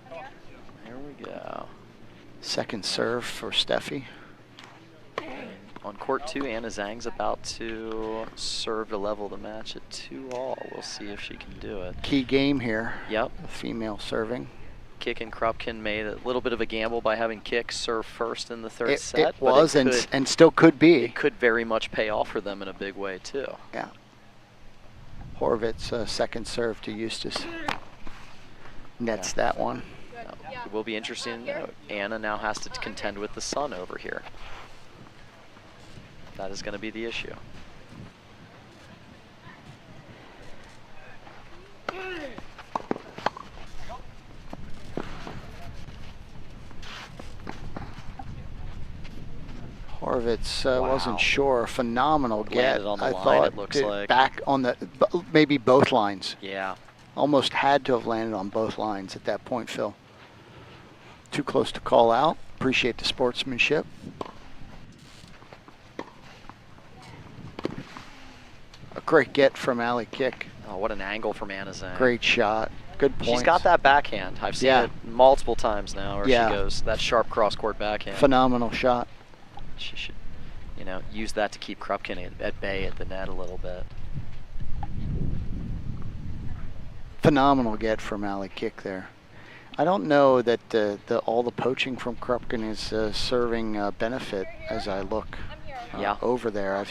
Come here. Here we go. Second serve for Steffi. On court 2, Anna Zhang's about to serve to level the match at 2-all. We'll see if she can do it. Key game here. Yep. Female serving. Kick and Krupkin made a little bit of a gamble by having Kick serve first in the third set. It was and still could be. It could very much pay off for them in a big way too. Yeah. Horvitz second serve to Eustace. Nets that one. It will be interesting to note. Anna now has to contend with the sun over here. That is going to be the issue. Horvitz wasn't sure. Phenomenal get. On the I line, thought it looks like. Back on the maybe both lines. Yeah. Almost had to have landed on both lines at that point, Phil. Too close to call out. Appreciate the sportsmanship. A great get from Allie Kick. Oh, what an angle from Anna Zhang. Great shot. Good point. She's got that backhand. I've seen it multiple times now where she goes, that sharp cross-court backhand. Phenomenal shot. She should, use that to keep Krupkin at bay at the net a little bit. Phenomenal get from Allie Kick there. I don't know that all the poaching from Krupkin is serving benefit as I look over there.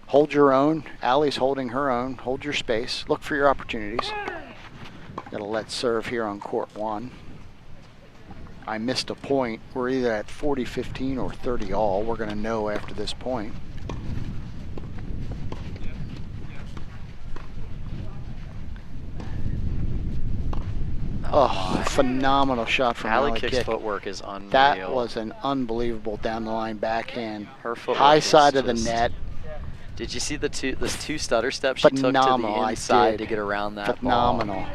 Hold your own. Allie's holding her own. Hold your space. Look for your opportunities. Got to let serve here on court 1. I missed a point. We're either at 40-15 or 30-all. We're going to know after this point. Oh, phenomenal shot from Allie Allie Kick's Kick. Footwork is unreal. That was an unbelievable down the line backhand. Her footwork high side of the just net. Did you see those two stutter steps she took to the inside to get around that Phenomenal. ball?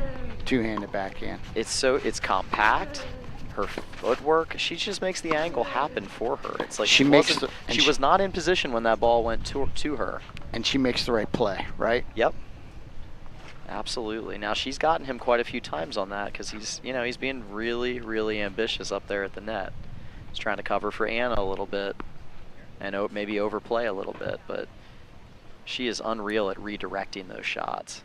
Two-handed backhand. It's compact. Her footwork, she just makes the angle happen for her. It's like she was not in position when that ball went to her. And she makes the right play, right? Yep. Absolutely. Now she's gotten him quite a few times on that because he's being really, really ambitious up there at the net. He's trying to cover for Anna a little bit and maybe overplay a little bit, but she is unreal at redirecting those shots.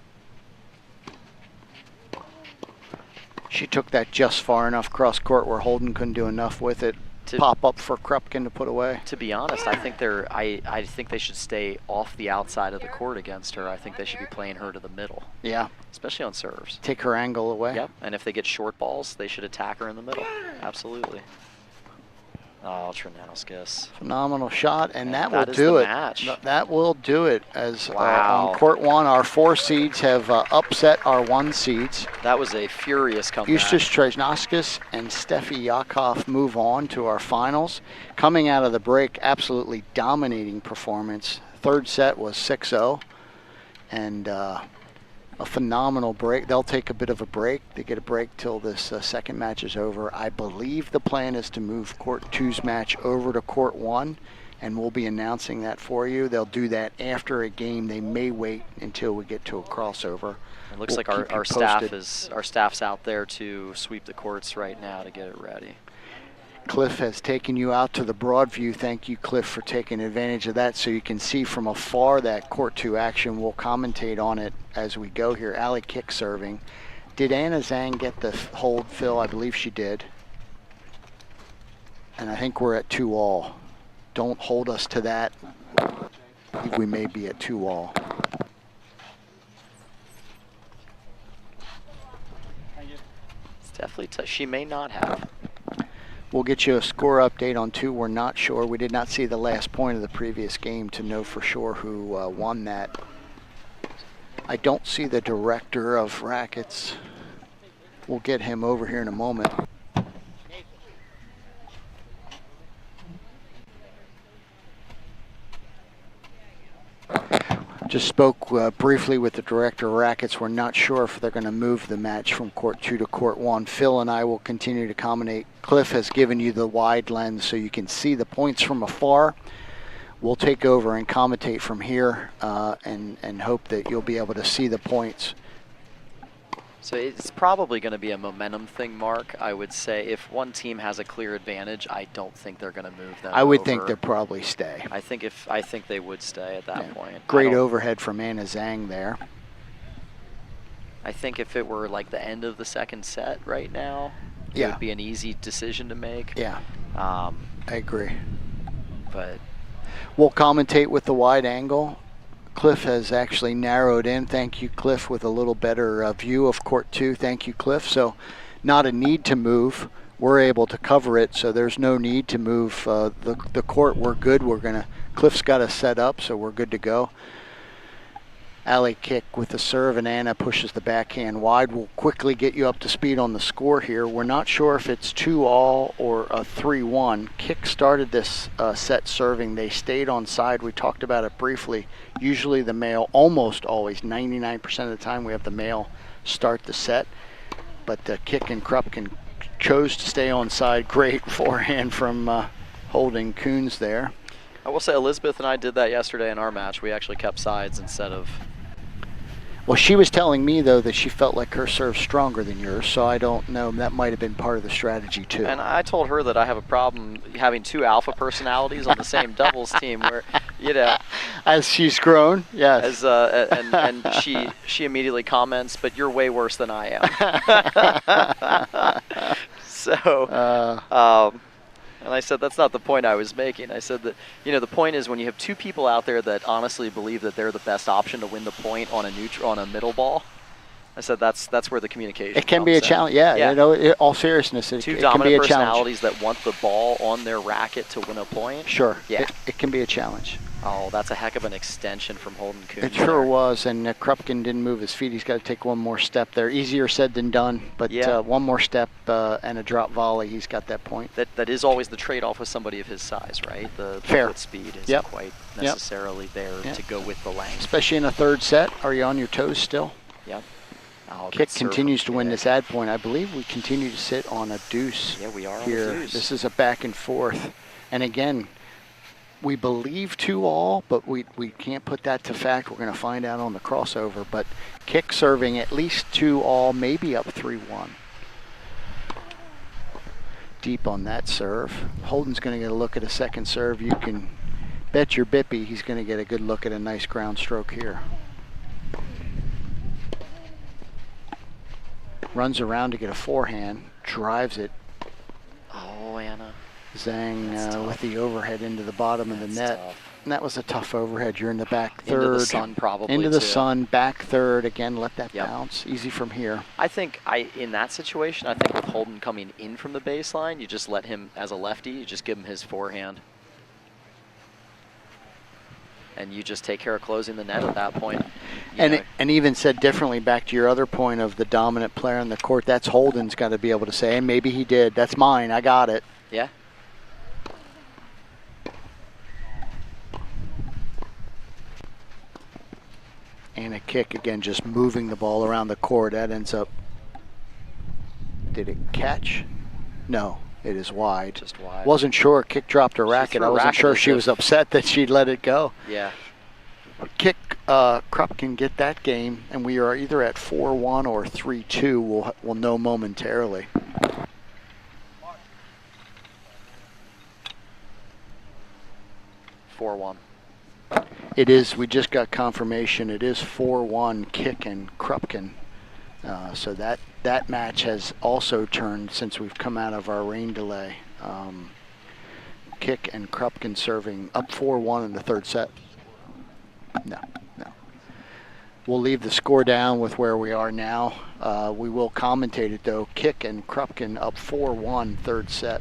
She took that just far enough cross court where Holden couldn't do enough with it. Pop up for Krupkin to put away. To be honest, I think I think they should stay off the outside of the court against her. I think they should be playing her to the middle. Yeah. Especially on serves. Take her angle away. Yep. And if they get short balls, they should attack her in the middle. Absolutely. Oh, Trinauskas. Phenomenal shot, and that will do it. Match. That will do it. As on court 1, our 4 seeds have upset our 1 seeds. That was a furious comeback. Eustace Trinauskas and Steffi Yakov move on to our finals. Coming out of the break, absolutely dominating performance. Third set was 6-0, and a phenomenal break. They'll take a bit of a break. They get a break till this second match is over. I believe the plan is to move court 2's match over to court 1, and we'll be announcing that for you. They'll do that after a game. They may wait until we get to a crossover. It looks like our staff's out there to sweep the courts right now to get it ready. Cliff has taken you out to the broad view. Thank you, Cliff, for taking advantage of that so you can see from afar that court 2 action. We'll commentate on it as we go here. Allie kick serving. Did Anna Zhang get the hold, Phil? I believe she did. And I think we're at 2-all. Don't hold us to that. I think we may be at 2-all. It's definitely she may not have. We'll get you a score update on 2. We're not sure. We did not see the last point of the previous game to know for sure who won that. I don't see the director of rackets. We'll get him over here in a moment. Just spoke briefly with the director of rackets. We're not sure if they're going to move the match from court 2 to court 1. Phil and I will continue to commentate. Cliff has given you the wide lens so you can see the points from afar. We'll take over and commentate from here and hope that you'll be able to see the points. So it's probably going to be a momentum thing, Mark. I would say if one team has a clear advantage, I don't think they're going to move them. I would over. think they'll probably stay. I think they would stay at that point. Great overhead from Anna Zhang there. I think if it were like the end of the second set right now, it would be an easy decision to make. Yeah, I agree. But we'll commentate with the wide angle. Cliff has actually narrowed in. Thank you, Cliff, with a little better view of court 2. Thank you, Cliff. So not a need to move. We're able to cover it, so there's no need to move the court. We're good. Cliff's got us set up, so we're good to go. Alley kick with the serve, and Anna pushes the backhand wide. We'll quickly get you up to speed on the score here. We're not sure if it's 2-all or a 3-1. Kick started this set serving. They stayed on side. We talked about it briefly. Usually the male, almost always, 99% of the time, we have the male start the set. But Kick and Krupkin chose to stay on side. Great forehand from Holden Coons there. I will say Elizabeth and I did that yesterday in our match. We actually kept sides instead of... Well, she was telling me, though, that she felt like her serve's stronger than yours, so I don't know. That might have been part of the strategy, too. And I told her that I have a problem having 2 alpha personalities on the same doubles team where, you know... As she's grown, yes. And she immediately comments, but you're way worse than I am. So... and I said, that's not the point I was making. I said that, you know, the point is when you have 2 people out there that honestly believe that they're the best option to win the point on a middle ball, I said that's where the communication It can be a challenge, yeah. You know, in all seriousness, it can be a challenge. 2 dominant personalities that want the ball on their racket to win a point. Sure, yeah. It can be a challenge. Oh, that's a heck of an extension from Holden Coons. It sure was, and Krupkin didn't move his feet. He's got to take one more step there. Easier said than done, but one more step and a drop volley, he's got that point. That is always the trade-off with somebody of his size, right? The foot speed isn't quite necessarily there to go with the length. Especially in a third set. Are you on your toes still? Yep. Oh, Kick continues to win this ad point. I believe we continue to sit on a deuce. Yeah, we are here. On a deuce. This is a back and forth. And again, we believe 2-all, but we can't put that to fact. We're going to find out on the crossover. But Kick serving at least 2-all, maybe up 3-1. Deep on that serve. Holden's going to get a look at a second serve. You can bet your bippy he's going to get a good look at a nice ground stroke here. Runs around to get a forehand, drives it. Oh, Anna. Zhang with the overhead into the bottom of the net. Tough. And that was a tough overhead. You're in the back third. Into the sun, probably. Into the sun, back third. Again, let that bounce. Easy from here. I think in that situation, I think with Holden coming in from the baseline, you just let him, as a lefty, you just give him his forehand. And you just take care of closing the net at that point. And even said differently, back to your other point of the dominant player on the court, that's Holden's got to be able to say, hey, maybe he did. That's mine. I got it. Yeah. And a kick, again, just moving the ball around the court. That ends up, did it catch? No, it is wide. Just wide. Wasn't sure. Kick dropped her racket. I wasn't sure she was upset that she'd let it go. Yeah. Kick, Krupp can get that game, and we are either at 4-1 or 3-2. We'll know momentarily. 4-1. It is. We just got confirmation. It is 4-1 Kick and Krupkin. So that match has also turned since we've come out of our rain delay. Kick and Krupkin serving up 4-1 in the third set. No. We'll leave the score down with where we are now. We will commentate it though. Kick and Krupkin up 4-1 third set.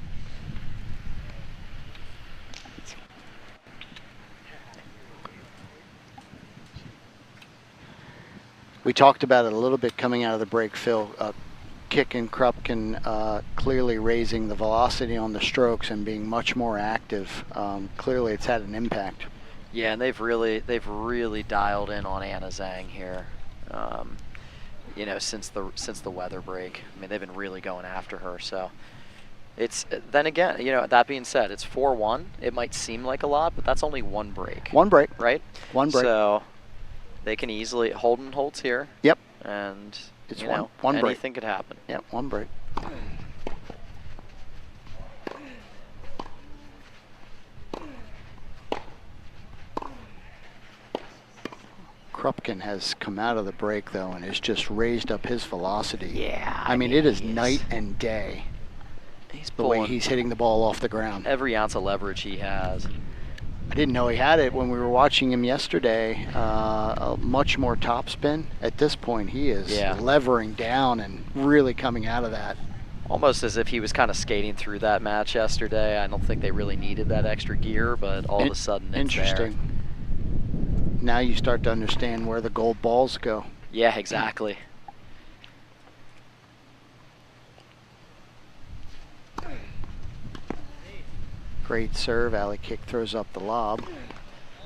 We talked about it a little bit coming out of the break, Phil. Kick and Krupkin clearly raising the velocity on the strokes and being much more active. Clearly, it's had an impact. Yeah, and they've really dialed in on Anna Zhang here. You know, since the weather break. I mean, they've been really going after her. So it's then again, you know, that being said, it's 4-1. It might seem like a lot, but that's only one break. One break, right? One break. So they can easily Holden holds here. Yep. And it's you know, one break. Anything could happen. Yep, one break. Krupkin has come out of the break though and has just raised up his velocity. Yeah. I mean, it is night and day. He's the way he's hitting the ball off the ground. Every ounce of leverage he has. I didn't know he had it when we were watching him yesterday. Much more topspin. At this point, he is levering down and really coming out of that. Almost as if he was kind of skating through that match yesterday. I don't think they really needed that extra gear, but all of a sudden it's interesting. there. Now you start to understand where the gold balls go. Yeah, exactly. Great serve. Alley kick throws up the lob.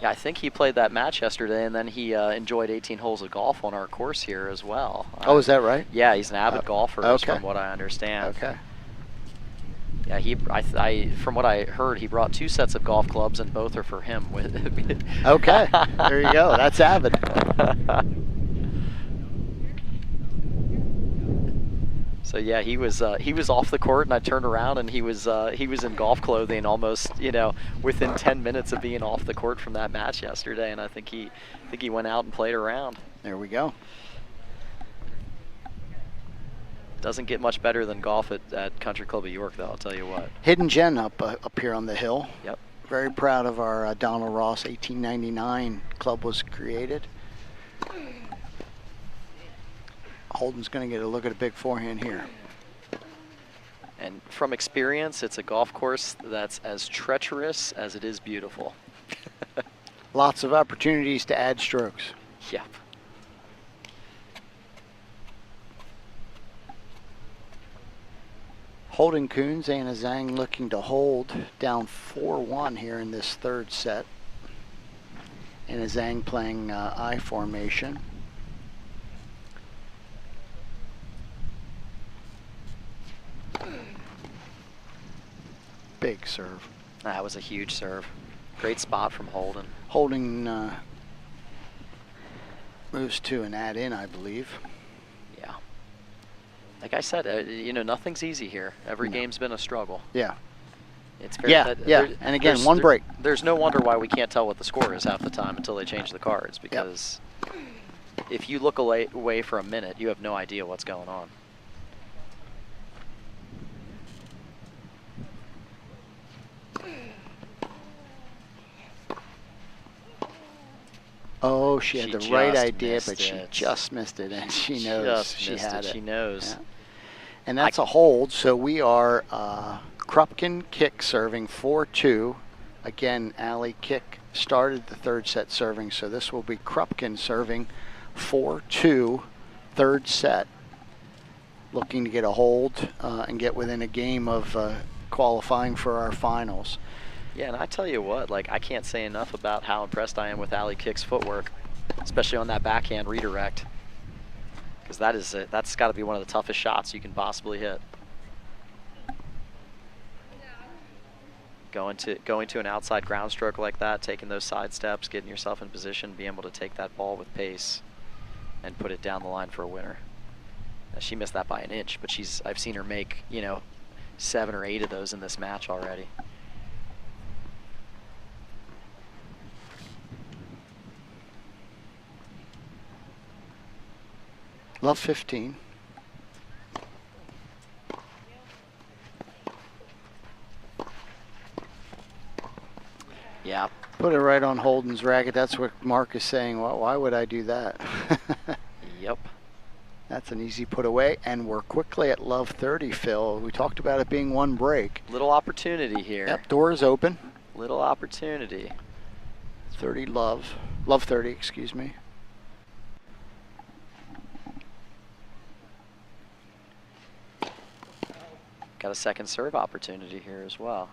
Yeah, I think he played that match yesterday, and then he enjoyed 18 holes of golf on our course here as well. Oh, is that right? Yeah, he's an avid golfer, okay. from what I understand. Okay. Yeah, from what I heard, he brought 2 sets of golf clubs, and both are for him. Okay, there you go. That's avid. So yeah, he was off the court, and I turned around, and he was in golf clothing almost, you know, within 10 minutes of being off the court from that match yesterday, and I think he went out and played around. There we go. Doesn't get much better than golf at Country Club of York, though, I'll tell you what. Hidden gem up here on the hill. Yep. Very proud of our Donald Ross 1899 club was created. Holden's going to get a look at a big forehand here. And from experience, it's a golf course that's as treacherous as it is beautiful. Lots of opportunities to add strokes. Yep. Holden Coons, Anna Zhang looking to hold down 4-1 here in this third set. Anna Zhang playing I formation. Big serve. That was a huge serve. Great spot from Holden. Holding moves to an add-in, I believe. Yeah. Like I said, you know, nothing's easy here. Every game's been a struggle. Yeah. It's very, And again, one break. There's no wonder why we can't tell what the score is half the time until they change the cards, because if you look away for a minute, you have no idea what's going on. Oh, she had the right idea, but she just missed it, and she knows she had it. She knows. Yeah. And that's a hold, so we are Krupkin kick serving 4-2. Again, Alley kick started the third set serving, so this will be Krupkin serving 4-2, third set. Looking to get a hold and get within a game of qualifying for our finals. Yeah, and I tell you what, like, I can't say enough about how impressed I am with Alley Kick's footwork, especially on that backhand redirect, because that's got to be one of the toughest shots you can possibly hit. Going to an outside ground stroke like that, taking those side steps, getting yourself in position, being able to take that ball with pace and put it down the line for a winner. Now, she missed that by an inch, but I've seen her make, you know, 7 or 8 of those in this match already. Love 15. Yeah. Put it right on Holden's racket. That's what Mark is saying. Well, why would I do that? Yep. That's an easy put away. And we're quickly at love 30, Phil. We talked about it being one break. Little opportunity here. Yep, door is open. Little opportunity. 30 love. Love 30, excuse me. Got a second serve opportunity here as well.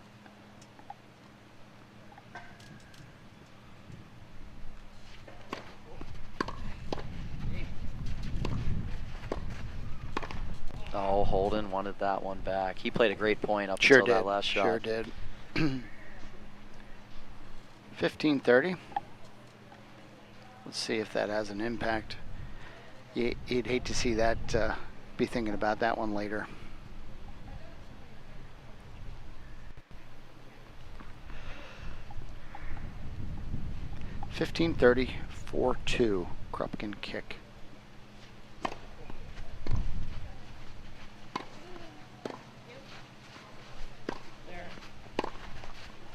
Oh, Holden wanted that one back. He played a great point up Sure until did. that last shot. Sure did. 15-30. Let's see if that has an impact. You'd hate to see that, be thinking about that one later. $15-30, 4-2, Krupkin kick.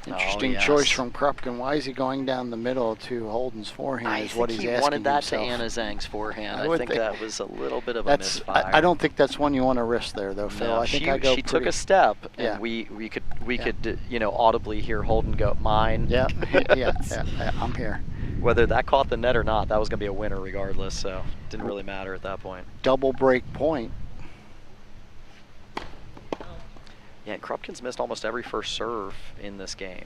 Interesting choice from Krupkin. Why is he going down the middle to Holden's forehand is what he's asking wanted that himself. to Anna Zhang's forehand. I I think that was a little bit of a That's, misfire. I don't think that's one you want to risk there, though, Phil. No, I think she took a step, and we could you know, audibly hear Holden go, mine. Yeah, yeah, I'm here. Whether that caught the net or not, that was going to be a winner regardless, so it didn't really matter at that point. Double break point. Yeah, and Krupkin's missed almost every first serve in this game.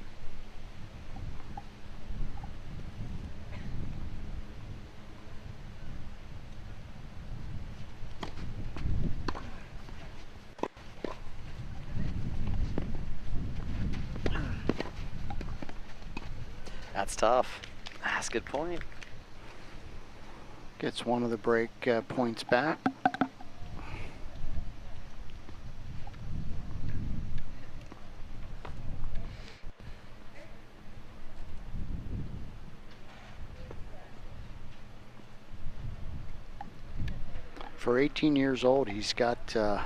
That's tough. That's a good point. Gets one of the break points back. For 18 years old, he's got a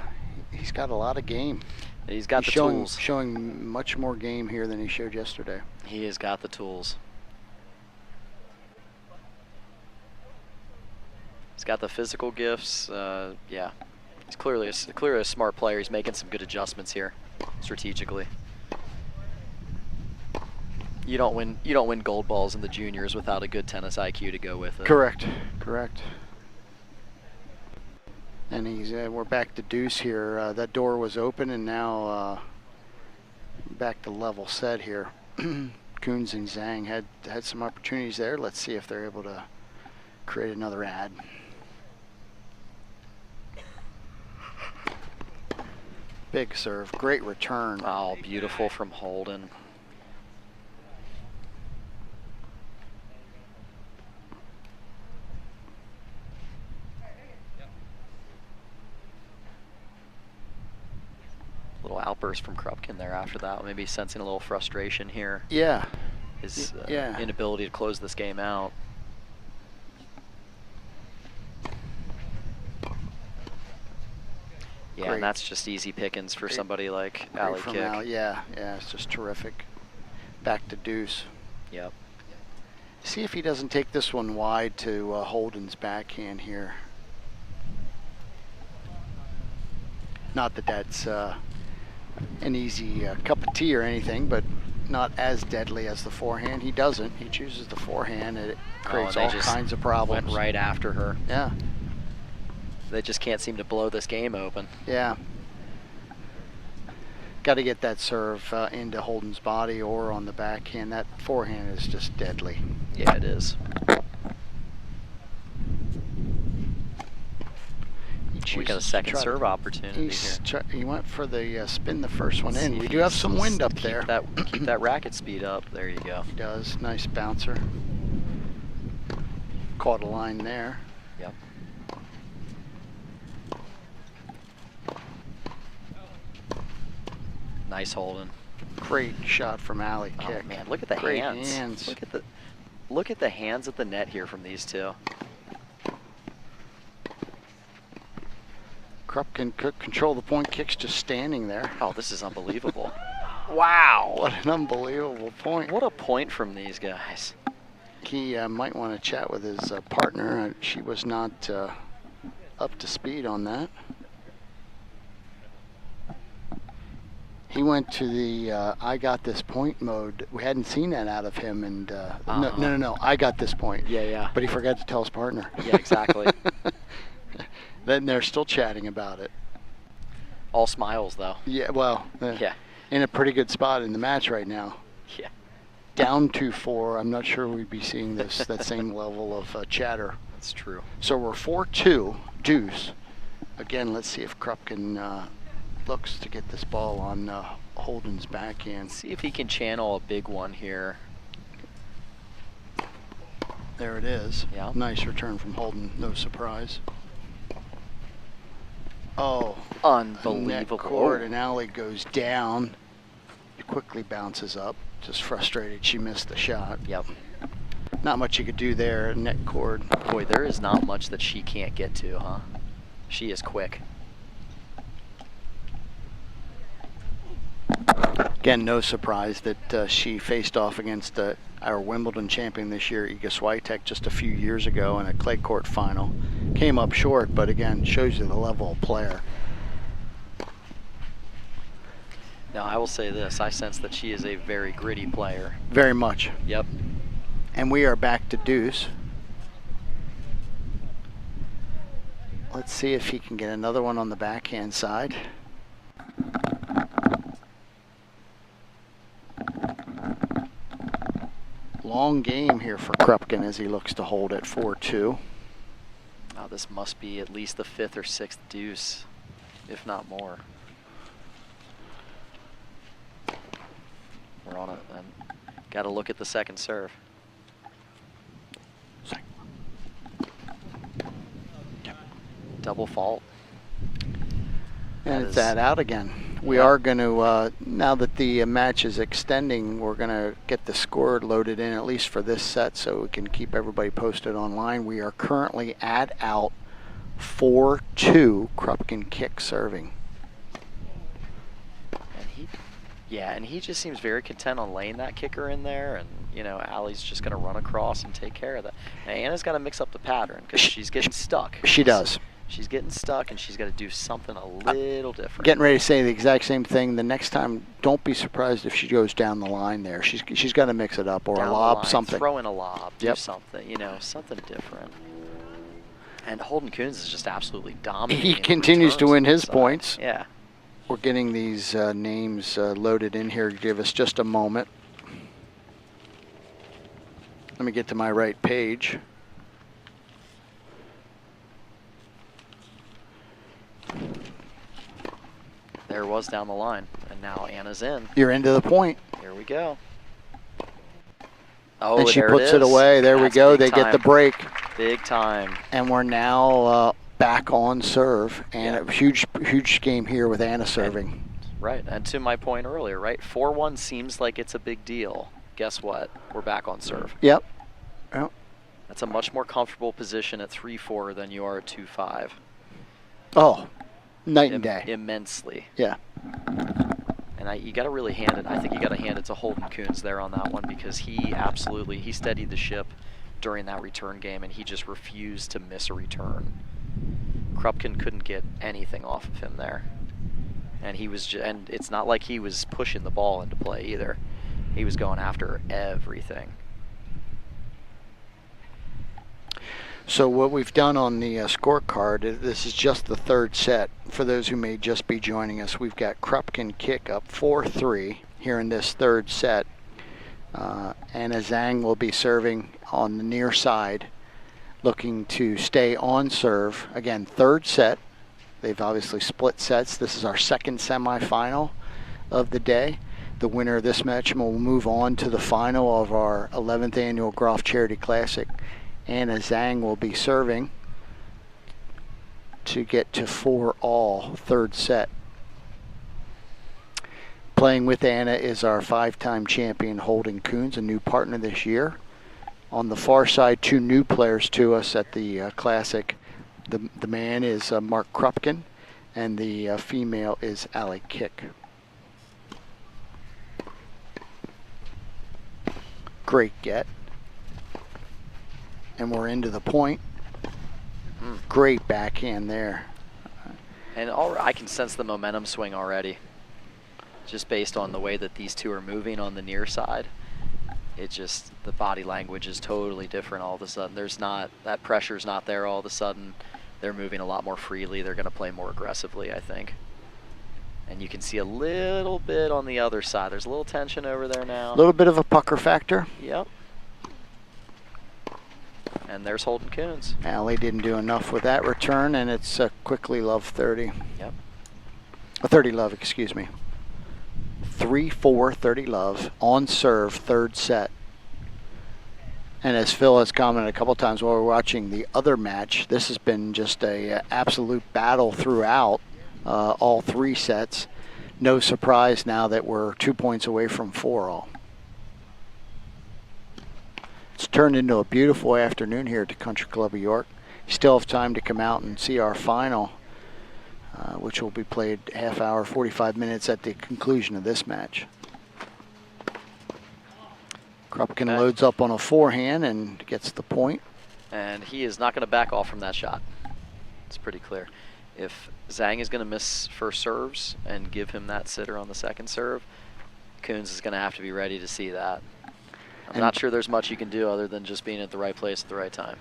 lot of game. He's got the showing, tools. Showing much more game here than he showed yesterday. He has got the tools. He's got the physical gifts. Yeah, he's clearly a smart player. He's making some good adjustments here, strategically. You don't win gold balls in the juniors without a good tennis IQ to go with it. Correct. Correct. And he's we're back to deuce here. That door was open, and now back to level set here. Coons and Zhang had some opportunities there. Let's see if they're able to create another ad. Big serve, great return. Oh, beautiful from Holden. Little outburst from Krupkin there after that, maybe sensing a little frustration here. Yeah. His yeah. inability to close this game out. Yeah, Great. and that's just easy pickings for somebody like Ali Kick. Yeah, it's just terrific. Back to deuce. Yep. See if he doesn't take this one wide to Holden's backhand here. Not that that's an easy cup of tea or anything, but not as deadly as the forehand. He doesn't. He chooses the forehand, and it creates all kinds of problems. Went right after her. Yeah. They just can't seem to blow this game open. Yeah. Got to get that serve into Holden's body or on the backhand. That forehand is just deadly. Yeah, it is. We got a second serve opportunity here. He went for the spin the first one in. We do have some wind up there. Keep that racket speed up. There you go. He does. Nice bouncer. Caught a line there. Yep. Nice Holden. Great shot from Ali Kick. Oh man, look at the Great hands. Look at the hands at the net here from these two. Krupkin could control the point kicks just standing there. Oh, this is unbelievable. Wow, what an unbelievable point. What a point from these guys. He might want to chat with his partner. She was not up to speed on that. He went to the I got this point mode. We hadn't seen that out of him. And no, I got this point. Yeah. But he forgot to tell his partner. Yeah, exactly. Then they're still chatting about it. All smiles, though. Yeah, well, Yeah. in a pretty good spot in the match right now. Yeah. Down 2-4. I'm not sure we'd be seeing this that same level of chatter. That's true. So we're 4-2 deuce. Again, let's see if Krupkin looks to get this ball on Holden's backhand. See if he can channel a big one here. There it is. Yeah. Nice return from Holden. No surprise. Oh, Unbelievable. net cord, and Allie goes down. Quickly bounces up. Just frustrated she missed the shot. Yep. Not much you could do there. Net cord. Boy, there is not much that she can't get to, huh? She is quick. Again, no surprise that she faced off against our Wimbledon champion this year, Iga Swiatek, just a few years ago in a clay court final. Came up short, but again, shows you the level of player. Now, I will say this. I sense that she is a very gritty player. Very much. Yep. And we are back to deuce. Let's see if he can get another one on the backhand side. Long game here for Krupkin as he looks to hold at 4-2. Oh, this must be at least the 5th or 6th deuce, if not more. We're on it then. Got to look at the second serve. Double fault. And it's that out again. We are going to, now that the match is extending, we're going to get the score loaded in, at least for this set, so we can keep everybody posted online. We are currently at out 4-2, Krupkin kick serving. And he just seems very content on laying that kicker in there, and you know, Allie's just going to run across and take care of that. Now, Anna's got to mix up the pattern because she's getting stuck. She does. She's getting stuck, and she's got to do something a little different. Getting ready to say the exact same thing. The next time, don't be surprised if she goes down the line there. She's got to mix it up, or down a lob, line, something. Throw in a lob, do something, you know, something different. And Holden Coons is just absolutely dominating. He continues to win his points. Yeah. We're getting these names loaded in here. Give us just a moment. Let me get to my right page. There was down the line, and now Anna's in. You're into the point. Here we go. Oh, and she there puts it it away. There we go. They get the break. Big time. And we're now back on serve, and a huge game here with Anna serving. Right, and to my point earlier, right, 4-1 seems like it's a big deal. Guess what? We're back on serve. Yep. That's a much more comfortable position at 3-4 than you are at 2-5. Oh, night and day. Immensely. Yeah. And you got to really hand it. I think you got to hand it to Holden Coons there on that one, because he steadied the ship during that return game, and he just refused to miss a return. Krupkin couldn't get anything off of him there. And and it's not like he was pushing the ball into play either. He was going after everything. So what we've done on the scorecard, this is just the third set. For those who may just be joining us, we've got Krupkin kick up 4-3 here in this third set. Anna Zhang will be serving on the near side, looking to stay on serve. Again, third set. They've obviously split sets. This is our second semifinal of the day. The winner of this match will move on to the final of our 11th annual Groft Charity Classic. Anna Zhang will be serving to get to 4-all, third set. Playing with Anna is our 5-time champion Holden Coons, a new partner this year. On the far side, 2 new players to us at the Classic. The man is Mark Krupkin, and the female is alley kick. Great get. And we're into the point. Great backhand there. And I can sense the momentum swing already, just based on the way that these two are moving on the near side. It just, the body language is totally different all of a sudden. There's not, that pressure's not there all of a sudden. They're moving a lot more freely. They're gonna play more aggressively, I think. And you can see a little bit on the other side. There's a little tension over there now. A little bit of a pucker factor. Yep. And there's Holden Coons. Allie didn't do enough with that return, and it's quickly love 30. Yep. 30 love, excuse me. 3-4, 30 love, on serve, third set. And as Phil has commented a couple times while we're watching the other match, this has been just a absolute battle throughout all three sets. No surprise now that we're 2 points away from 4-all. It's turned into a beautiful afternoon here at the Country Club of York. You still have time to come out and see our final, which will be played half hour, 45 minutes at the conclusion of this match. Krupkin loads up on a forehand and gets the point. And he is not going to back off from that shot. It's pretty clear. If Zhang is going to miss first serves and give him that sitter on the second serve, Coons is going to have to be ready to see that. I'm not sure there's much you can do other than just being at the right place at the right time.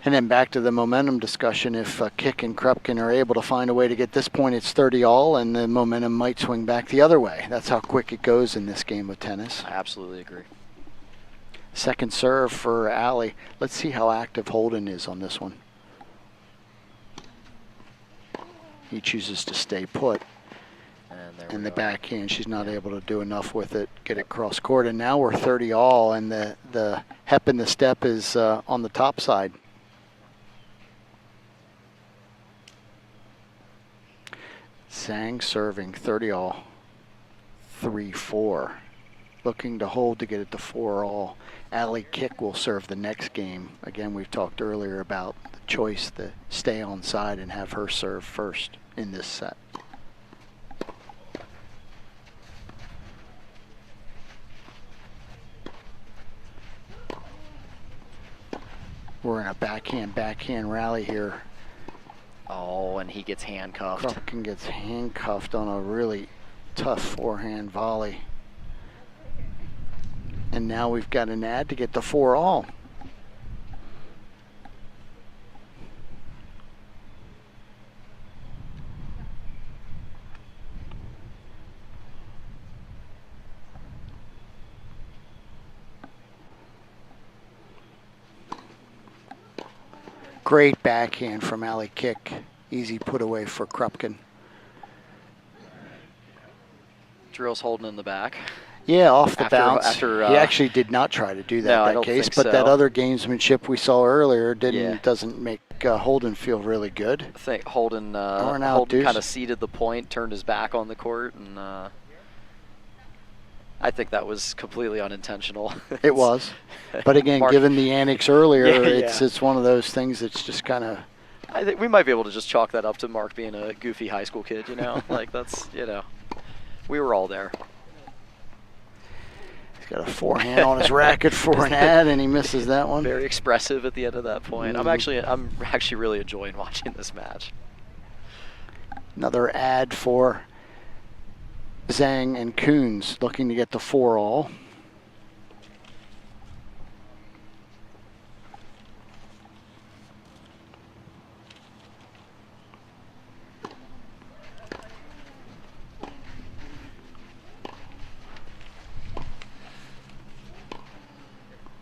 And then back to the momentum discussion. If Kick and Krupkin are able to find a way to get this point, it's 30-all, and the momentum might swing back the other way. That's how quick it goes in this game of tennis. I absolutely agree. Second serve for Allie. Let's see how active Holden is on this one. He chooses to stay put. And the backhand, she's not able to do enough with it, get it cross court. And now we're 30-all, and the hep in the step is on the top side. Zhang serving 30-all, 3-4. Looking to hold to get it to 4-all. Allie Kick will serve the next game. Again, we've talked earlier about the choice to stay on side and have her serve first in this set. We're in a backhand rally here. Oh, and he gets handcuffed. Krupkin gets handcuffed on a really tough forehand volley. And now we've got an ad to get the 4-all. Great backhand from Allie Kick. Easy put away for Krupkin. Drills Holden in the back. Yeah, off the bounce. He actually did not try to do that in that case, but that other gamesmanship we saw earlier doesn't make Holden feel really good. I think Holden kind of ceded the point, turned his back on the court, and I think that was completely unintentional. It was. But again, given the annex earlier, it's one of those things that's just kind of... I think we might be able to just chalk that up to Mark being a goofy high school kid, you know? Like, that's, you know, we were all there. He's got a forehand on his racket for an ad, and he misses that one. Very expressive at the end of that point. I'm actually really enjoying watching this match. Another ad for Zhang and Coons, looking to get the 4-all.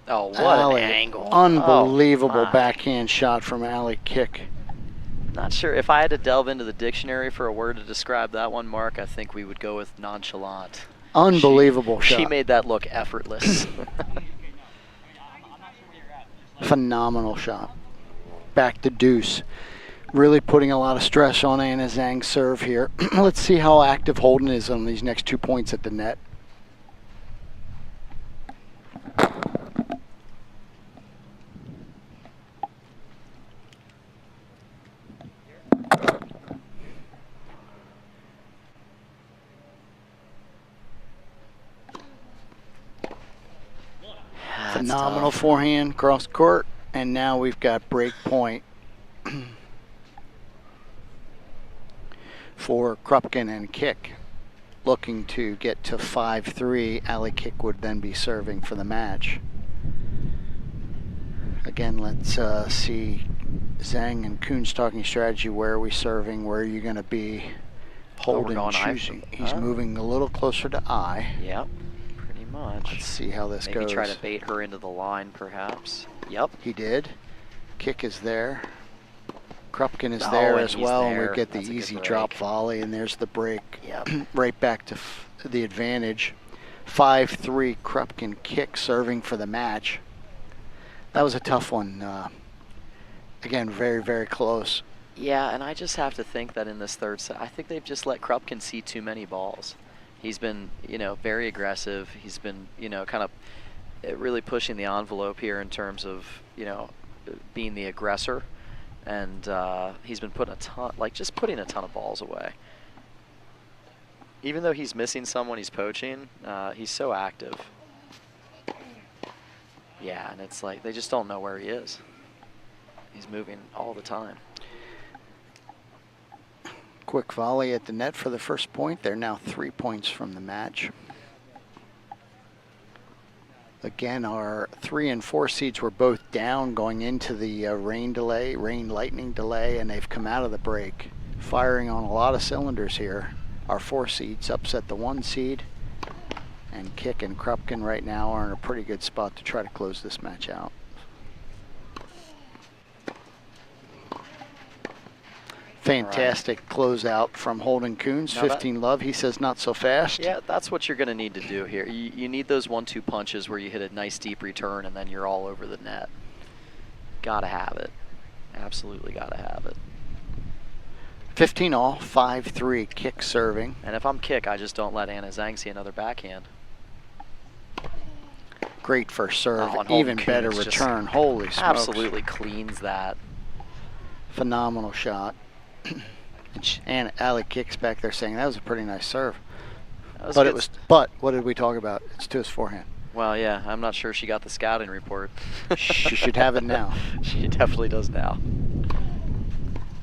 Oh, what an angle. Unbelievable backhand shot from Allie Kick. Not sure. If I had to delve into the dictionary for a word to describe that one, Mark, I think we would go with nonchalant. Unbelievable shot. She made that look effortless. Phenomenal shot. Back to deuce. Really putting a lot of stress on Anna Zhang's serve here. Let's see how active Holden is on these next 2 points at the net. Phenomenal tough. forehand cross court, and now we've got break point for Krupkin and Kick. Looking to get to 5-3. Ali Kick would then be serving for the match. Again, let's see Zhang and Kuhn's talking strategy. Where are we serving? Where are you going to be? Holding, going choosing. I. He's moving a little closer to I. Yep, pretty much. Let's see how this goes. Maybe try to bait her into the line, perhaps. Yep. He did. Kick is there. Krupkin is Oh, there and as he's well, there. and we get the That's a good easy break. drop volley, and there's the break. Yep. Right back to the advantage. 5-3 Krupkin Kick serving for the match. That was a tough one. Again, very, very close. Yeah, and I just have to think that in this third set, I think they've just let Krupkin see too many balls. He's been, very aggressive. He's been, kind of really pushing the envelope here in terms of, being the aggressor. And he's been putting putting a ton of balls away. Even though he's missing some when he's poaching, he's so active. Yeah, and it's like they just don't know where he is. He's moving all the time. Quick volley at the net for the first point. They're now 3 points from the match. Again, our 3 and 4 seeds were both down going into the rain lightning delay, and they've come out of the break, firing on a lot of cylinders here. Our 4 seeds upset the 1 seed, and Kick and Krupkin right now are in a pretty good spot to try to close this match out. Fantastic closeout from Holden Coons, 15 love. He says not so fast. Yeah, that's what you're going to need to do here. You need those 1-2 punches where you hit a nice deep return and then you're all over the net. Gotta have it. Absolutely gotta have it. 15 all, 5-3 Kick serving. And if I'm Kick, I just don't let Anna Zhang see another backhand. Great first serve, Oh, and even Holden better Coons return. Holy smokes. Absolutely cleans that. Phenomenal shot. And Ali Kicks back there saying that was a pretty nice serve. But what did we talk about? It's to his forehand. Well, yeah, I'm not sure she got the scouting report. She should have it now. She definitely does now.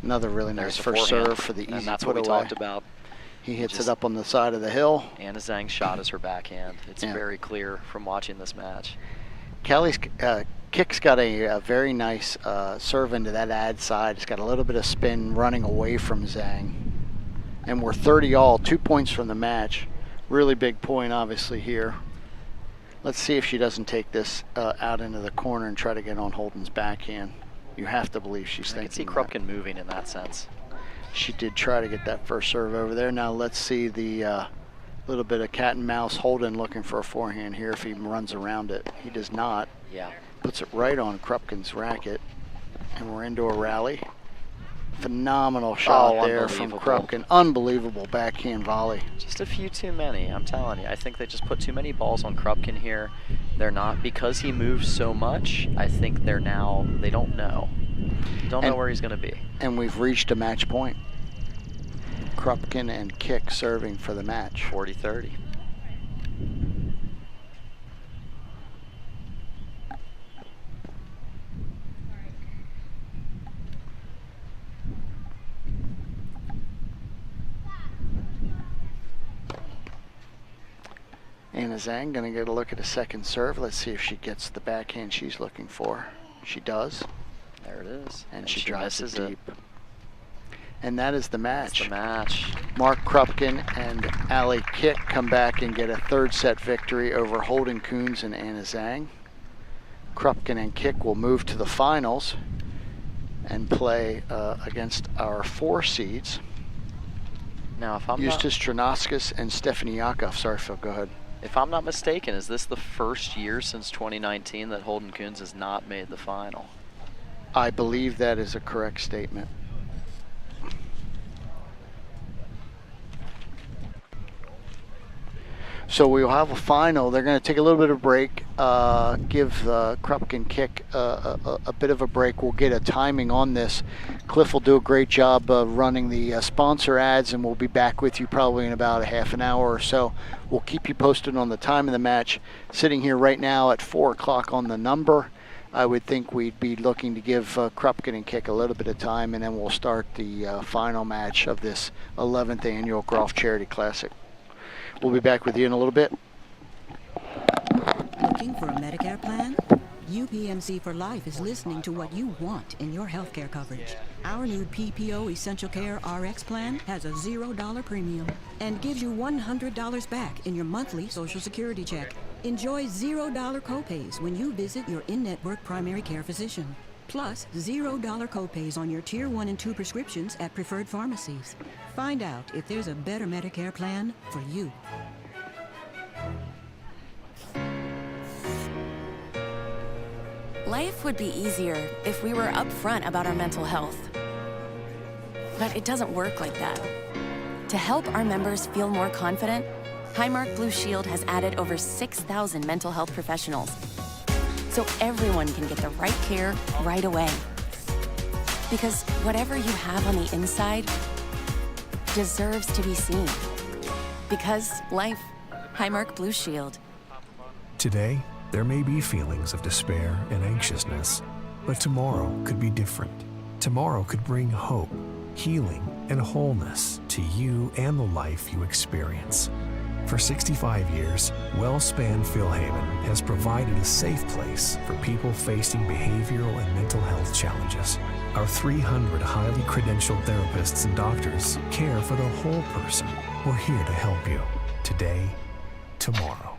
Another really nice There's first forehand, serve for the easy and that's put what we away. talked about. He hits it up on the side of the hill. Anna Zhang's shot is her backhand. It's very clear from watching this match. Kelly's Kick's got a very nice serve into that ad side. It's got a little bit of spin running away from Zhang. And we're 30 all, 2 points from the match. Really big point, obviously, here. Let's see if she doesn't take this out into the corner and try to get on Holden's backhand. You have to believe she's thinking I can see that. Krupkin moving in that sense. She did try to get that first serve over there. Now let's see the little bit of cat and mouse. Holden looking for a forehand here if he runs around it. He does not. Yeah. Puts it right on Krupkin's racket. And we're into a rally. Phenomenal shot there from Krupkin. Unbelievable backhand volley. Just a few too many, I'm telling you. I think they just put too many balls on Krupkin here. They're not, because he moves so much, I think they don't know. Don't know where he's going to be. And we've reached a match point. Krupkin and Kick serving for the match. 40-30. Anna Zhang gonna get a look at a second serve. Let's see if she gets the backhand she's looking for. She does. There it is. And she drives it misses deep. And that is the match. That's the match. Mark Krupkin and Ali Kick come back and get a third set victory over Holden Coons and Anna Zhang. Krupkin and Kick will move to the finals and play against our 4 seeds. Now, if I'm Eustace Tranauskas and Stephanie Yakov. Sorry, Phil, go ahead. If I'm not mistaken, is this the first year since 2019 that Holden Coons has not made the final? I believe that is a correct statement. So we'll have a final. They're going to take a little bit of break, give Krupke and Kick a bit of a break. We'll get a timing on this. Cliff will do a great job running the sponsor ads, and we'll be back with you probably in about a half an hour or so. We'll keep you posted on the time of the match. Sitting here right now at 4 o'clock on the number, I would think we'd be looking to give Krupke and Kick a little bit of time, and then we'll start the final match of this 11th annual Groft Charity Classic. We'll be back with you in a little bit. Looking for a Medicare plan? UPMC for Life is listening to what you want in your healthcare coverage. Our new PPO Essential Care RX plan has a $0 premium and gives you $100 back in your monthly Social Security check. Enjoy $0 copays when you visit your in-network primary care physician. Plus, $0 copays on your Tier 1 and 2 prescriptions at preferred pharmacies. Find out if there's a better Medicare plan for you. Life would be easier if we were upfront about our mental health. But it doesn't work like that. To help our members feel more confident, Highmark Blue Shield has added over 6,000 mental health professionals, so everyone can get the right care right away. Because whatever you have on the inside deserves to be seen. Because life, Highmark Blue Shield. Today, there may be feelings of despair and anxiousness, but tomorrow could be different. Tomorrow could bring hope, healing, and wholeness to you and the life you experience. For 65 years, WellSpan Philhaven has provided a safe place for people facing behavioral and mental health challenges. Our 300 highly credentialed therapists and doctors care for the whole person. We're here to help you today, tomorrow.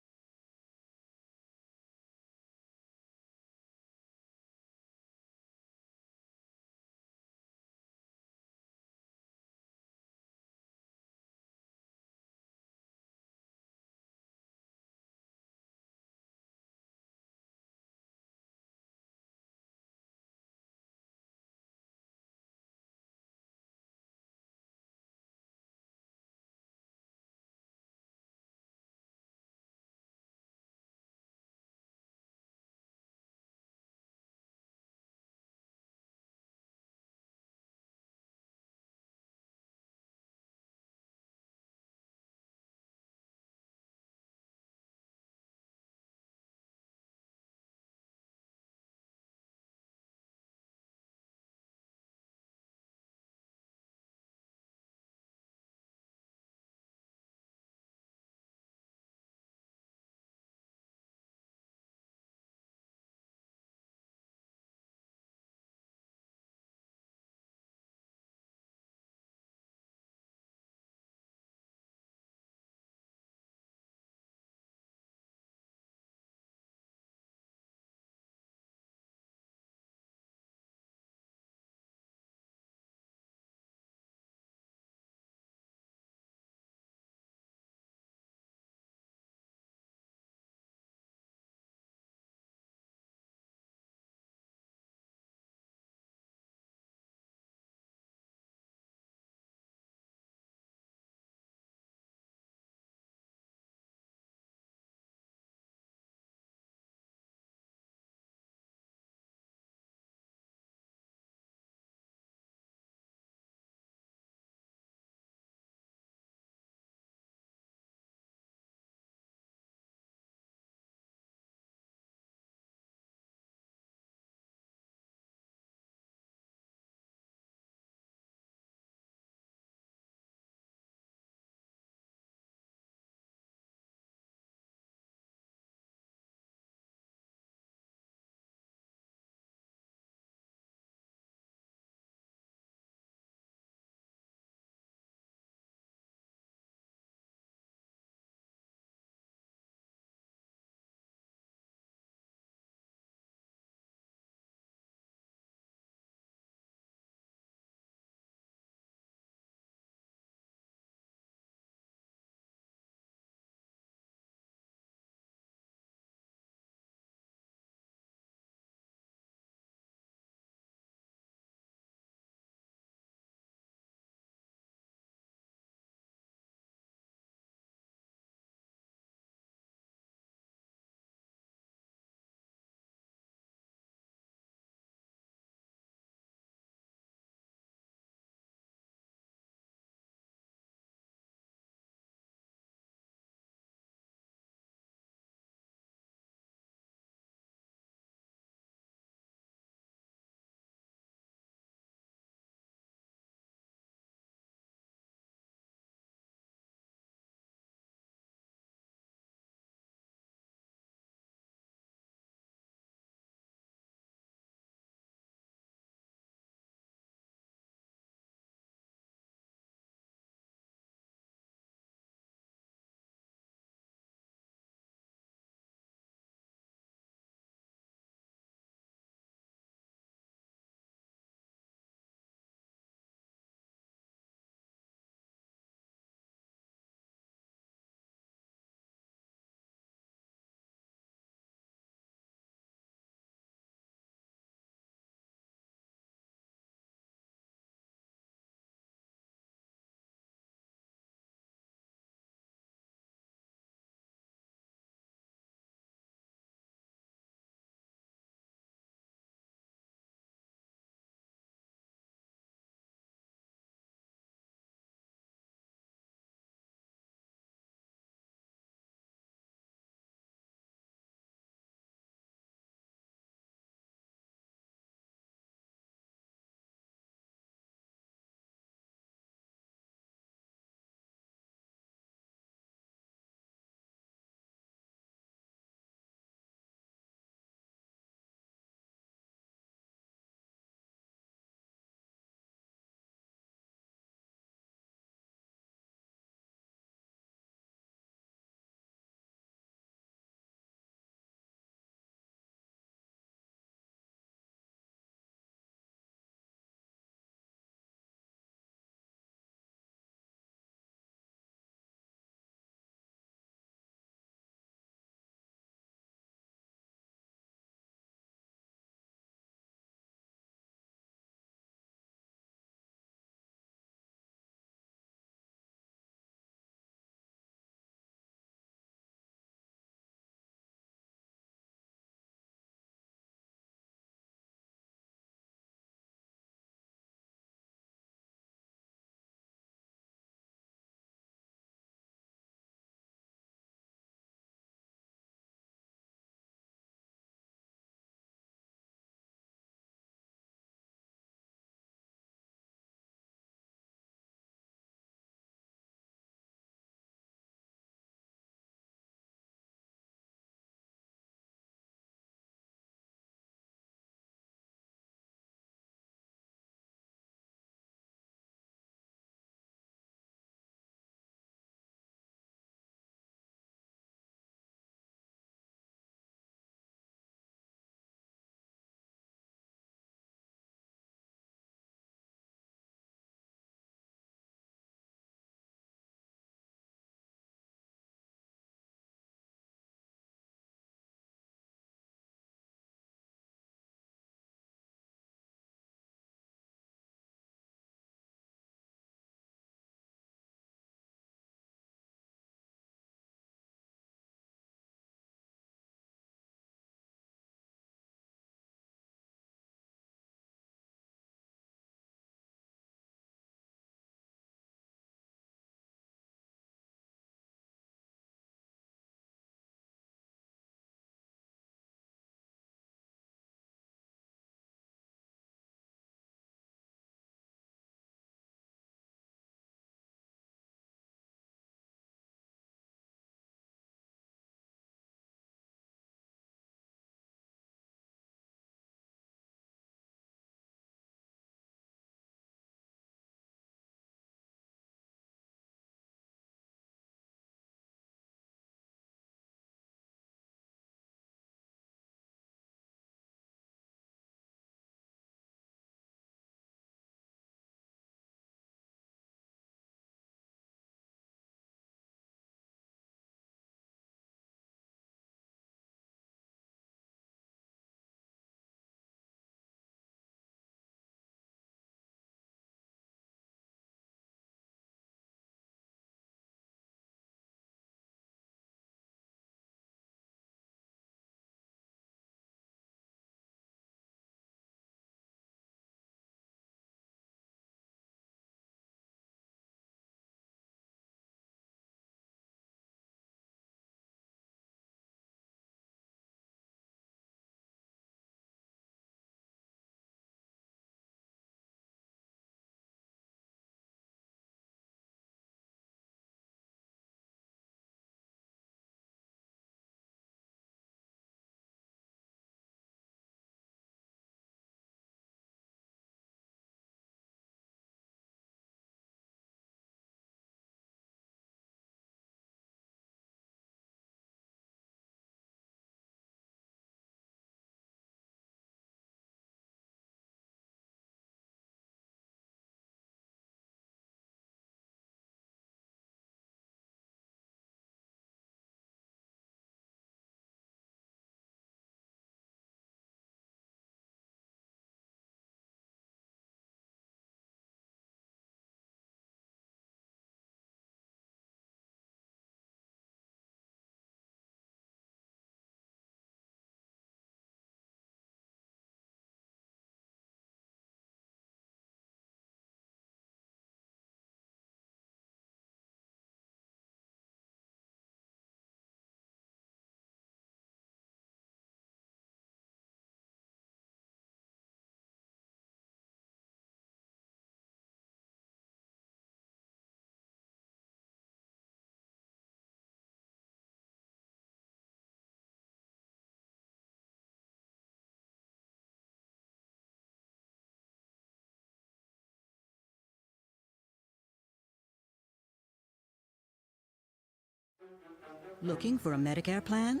Looking for a Medicare plan?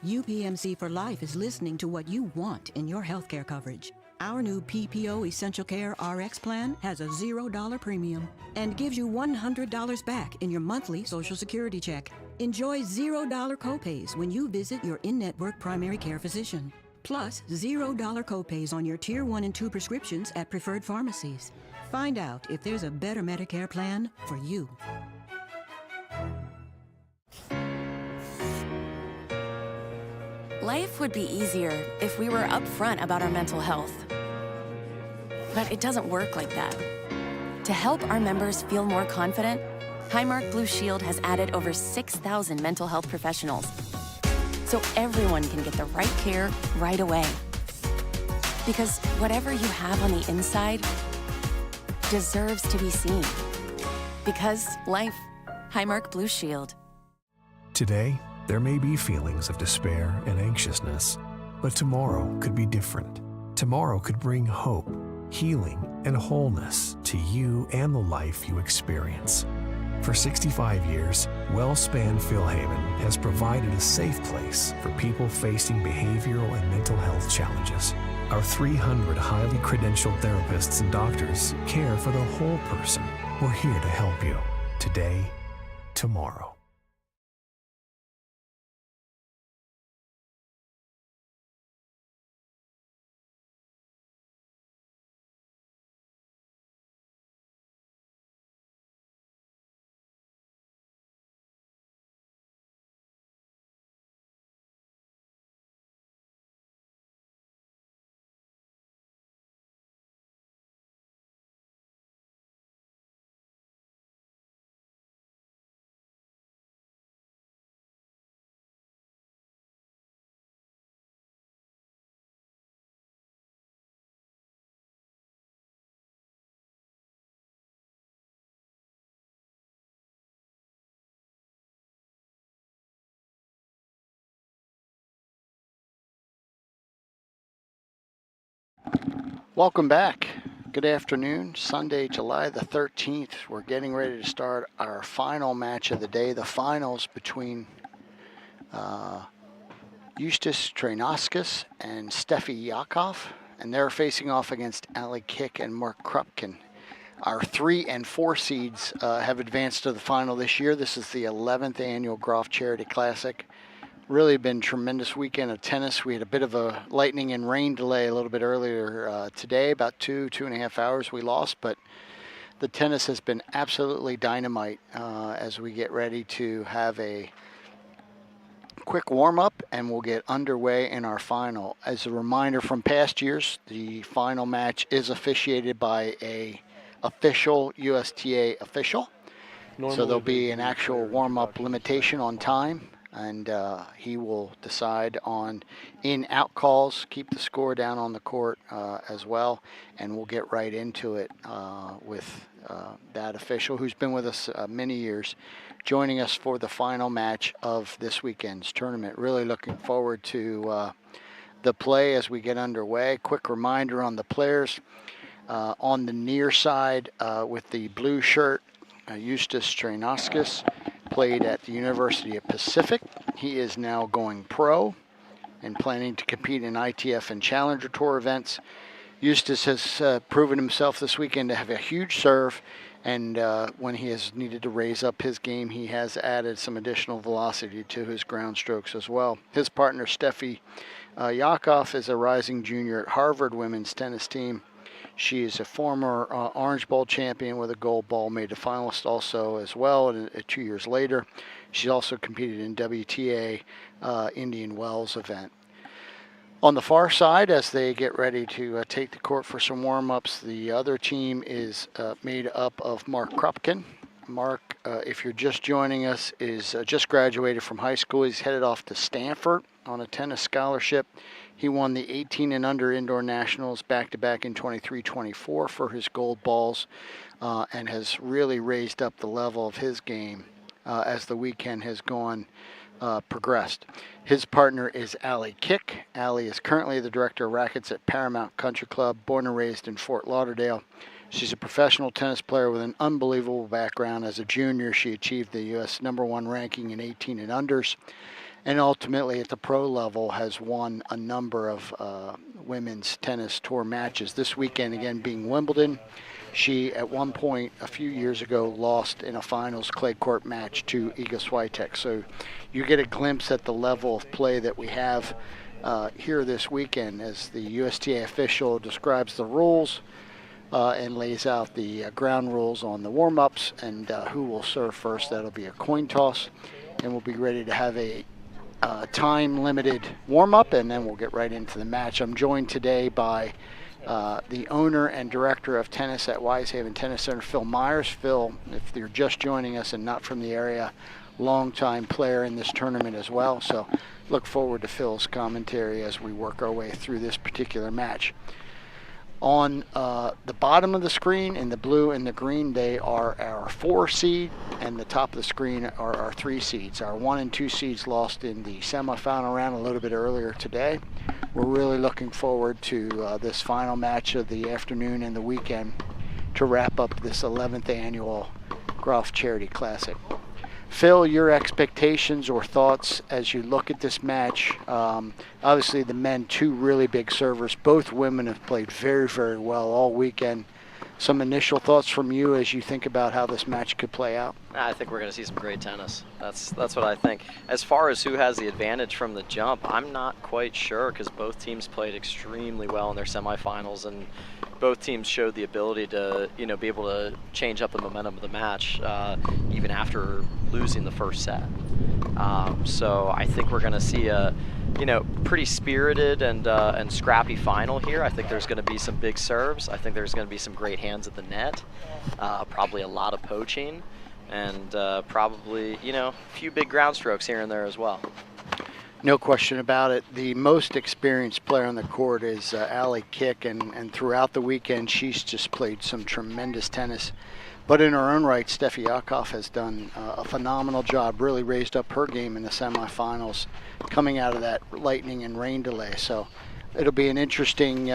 UPMC for Life is listening to what you want in your healthcare coverage. Our new PPO Essential Care RX plan has a $0 premium and gives you $100 back in your monthly Social Security check. Enjoy $0 copays when you visit your in-network primary care physician. Plus, $0 copays on your Tier 1 and 2 prescriptions at preferred pharmacies. Find out if there's a better Medicare plan for you. Life would be easier if we were upfront about our mental health. But it doesn't work like that. To help our members feel more confident, Highmark Blue Shield has added over 6,000 mental health professionals, so everyone can get the right care right away. Because whatever you have on the inside deserves to be seen. Because life, Highmark Blue Shield. Today, there may be feelings of despair and anxiousness, but tomorrow could be different. Tomorrow could bring hope, healing, and wholeness to you and the life you experience. For 65 years, WellSpan Philhaven has provided a safe place for people facing behavioral and mental health challenges. Our 300 highly credentialed therapists and doctors care for the whole person. We're here to help you today, tomorrow. Welcome back. Good afternoon. Sunday, July the 13th. We're getting ready to start our final match of the day, the finals between Eustace Trainauskas and Steffi Yakov, and they're facing off against Ali Kick and Mark Krupkin. Our 3 and 4 seeds have advanced to the final this year. This is the 11th annual Groft Charity Classic. Really been tremendous weekend of tennis. We had a bit of a lightning and rain delay a little bit earlier today, about 2.5 hours we lost, but the tennis has been absolutely dynamite as we get ready to have a quick warm-up and we'll get underway in our final. As a reminder from past years, the final match is officiated by a official USTA official. So there'll be an actual warm-up limitation on time, and he will decide on in-out calls, keep the score down on the court as well, and we'll get right into it with that official who's been with us many years, joining us for the final match of this weekend's tournament. Really looking forward to the play as we get underway. Quick reminder on the players. On the near side with the blue shirt, Eustace Trainauskas played at the University of Pacific. He is now going pro and planning to compete in ITF and Challenger Tour events. Eustace has proven himself this weekend to have a huge serve, and when he has needed to raise up his game, he has added some additional velocity to his ground strokes as well. His partner, Steffi Yakov, is a rising junior at Harvard women's tennis team. She is a former Orange Bowl champion with a gold ball, made a finalist also as well 2 years later. She also competed in WTA Indian Wells event. On the far side, as they get ready to take the court for some warm-ups, the other team is made up of Mark Krupkin. Mark, if you're just joining us, is just graduated from high school. He's headed off to Stanford on a tennis scholarship. He won the 18 and under indoor nationals back-to-back in 23-24 for his gold balls and has really raised up the level of his game as the weekend has gone progressed. His partner is Allie Kick. Allie is currently the director of rackets at Paramount Country Club, born and raised in Fort Lauderdale. She's a professional tennis player with an unbelievable background. As a junior, she achieved the U.S. #1 ranking in 18 and unders, and ultimately at the pro level has won a number of women's tennis tour matches. This weekend, again, being Wimbledon. She, at one point a few years ago, lost in a finals clay court match to Iga Swiatek. So you get a glimpse at the level of play that we have here this weekend as the USTA official describes the rules and lays out the ground rules on the warm-ups and who will serve first. That'll be a coin toss, and we'll be ready to have a time-limited warm-up, and then we'll get right into the match. I'm joined today by the owner and director of tennis at Wisehaven Tennis Center, Phil Myers. Phil, if you're just joining us and not from the area, longtime player in this tournament as well. So look forward to Phil's commentary as we work our way through this particular match. On the bottom of the screen, in the blue and the green, they are our 4 seed, and the top of the screen are our 3 seeds. Our 1 and 2 seeds lost in the semifinal round a little bit earlier today. We're really looking forward to this final match of the afternoon and the weekend to wrap up this 11th annual Groft Charity Classic. Phil, your expectations or thoughts as you look at this match? Obviously the men, 2 really big servers. Both women have played very, very well all weekend. Some initial thoughts from you as you think about how this match could play out? I think we're going to see some great tennis. That's what I think. As far as who has the advantage from the jump, I'm not quite sure because both teams played extremely well in their semifinals, and both teams showed the ability to, be able to change up the momentum of the match even after losing the first set. So I think we're going to see a pretty spirited and scrappy final here. I think there's going to be some big serves. I think there's going to be some great hands at the net, probably a lot of poaching, and probably, a few big ground strokes here and there as well. No question about it. The most experienced player on the court is Allie Kick, and throughout the weekend she's just played some tremendous tennis. But in her own right, Steffi Yakov has done a phenomenal job, really raised up her game in the semifinals, coming out of that lightning and rain delay. So it'll be an interesting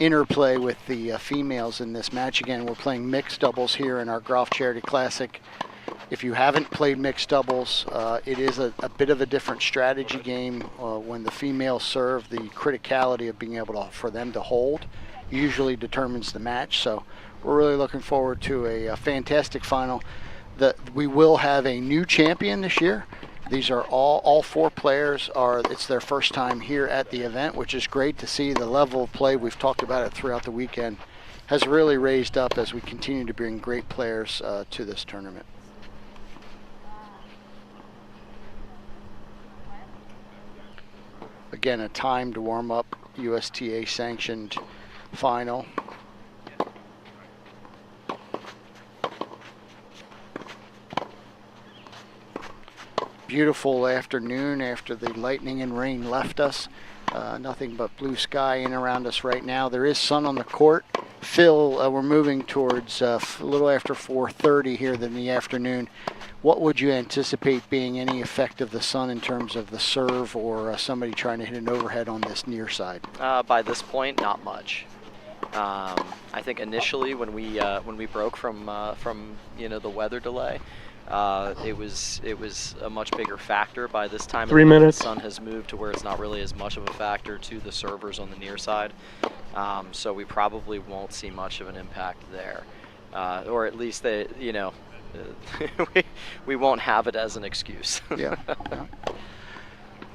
interplay with the females in this match. Again, we're playing mixed doubles here in our Groft Charity Classic. If you haven't played mixed doubles, it is a bit of a different strategy game. When the females serve, the criticality of being able for them to hold usually determines the match. So we're really looking forward to a fantastic final. We will have a new champion this year. These are all 4 players it's their first time here at the event, which is great to see. The level of play, we've talked about it throughout the weekend, has really raised up as we continue to bring great players to this tournament. Again, a timed warm-up, USTA sanctioned final. Beautiful afternoon after the lightning and rain left us. Nothing but blue sky in around us right now. There is sun on the court. Phil, we're moving towards a little after 4:30 here in the afternoon. What would you anticipate being any effect of the sun in terms of the serve or somebody trying to hit an overhead on this near side? By this point, not much. I think initially when we broke from the weather delay, it was a much bigger factor. By this time, 3 minutes. The sun has moved to where it's not really as much of a factor to the servers on the near side. So we probably won't see much of an impact there, or at least we won't have it as an excuse. Yeah. I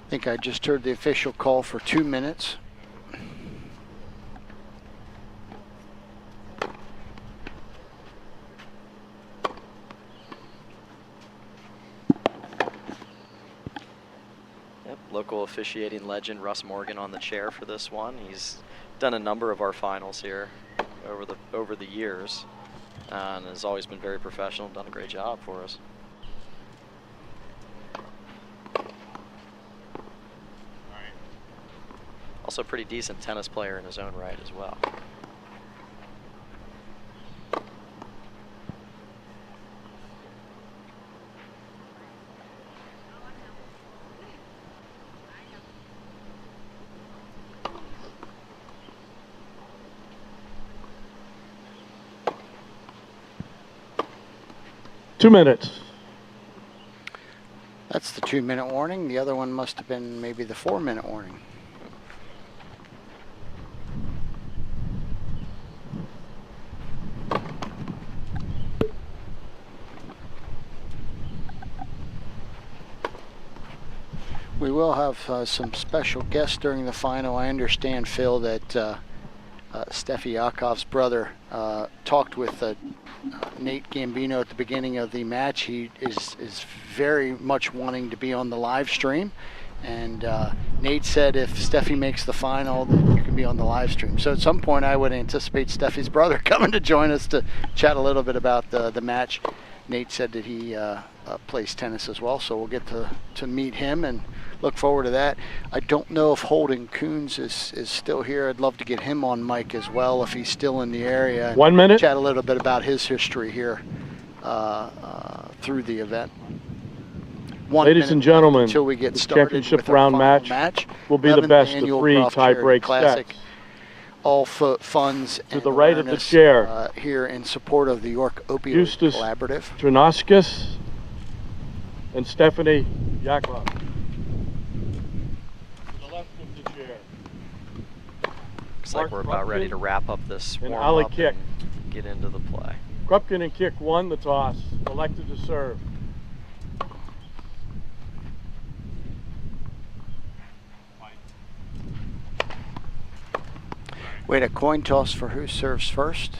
think I just heard the official call for 2 minutes. Local officiating legend Russ Morgan on the chair for this one. He's done a number of our finals here over the years, and has always been very professional, done a great job for us. Also a pretty decent tennis player in his own right as well. 2 minutes. That's the 2-minute warning. The other one must have been maybe the 4-minute warning. We will have some special guests during the final. I understand, Phil, that Steffi Yakov's brother talked with Nate Gambino at the beginning of the match. He is very much wanting to be on the live stream. And Nate said if Steffi makes the final, then you can be on the live stream. So at some point, I would anticipate Steffi's brother coming to join us to chat a little bit about the match. Nate said that he plays tennis as well, so we'll get to meet him and look forward to that. I don't know if Holden Coons is still here. I'd love to get him on mic as well if he's still in the area. 1 minute. Chat a little bit about his history here through the event. Ladies and gentlemen, until we get the started championship with our round final match will be the 11th best of annual 3 Groft Charity tie-break Classic. sets. All funds and the right of the awareness, chair. Here in support of the York Opioid Eustace Collaborative. Tranauskas and Stephanie Yakov. To the left of the chair. Looks like we're about ready to wrap up this and warm Ali up Kick. and get into the play. Krupkin and Kick won the toss, elected to serve. Wait, a coin toss for who serves first.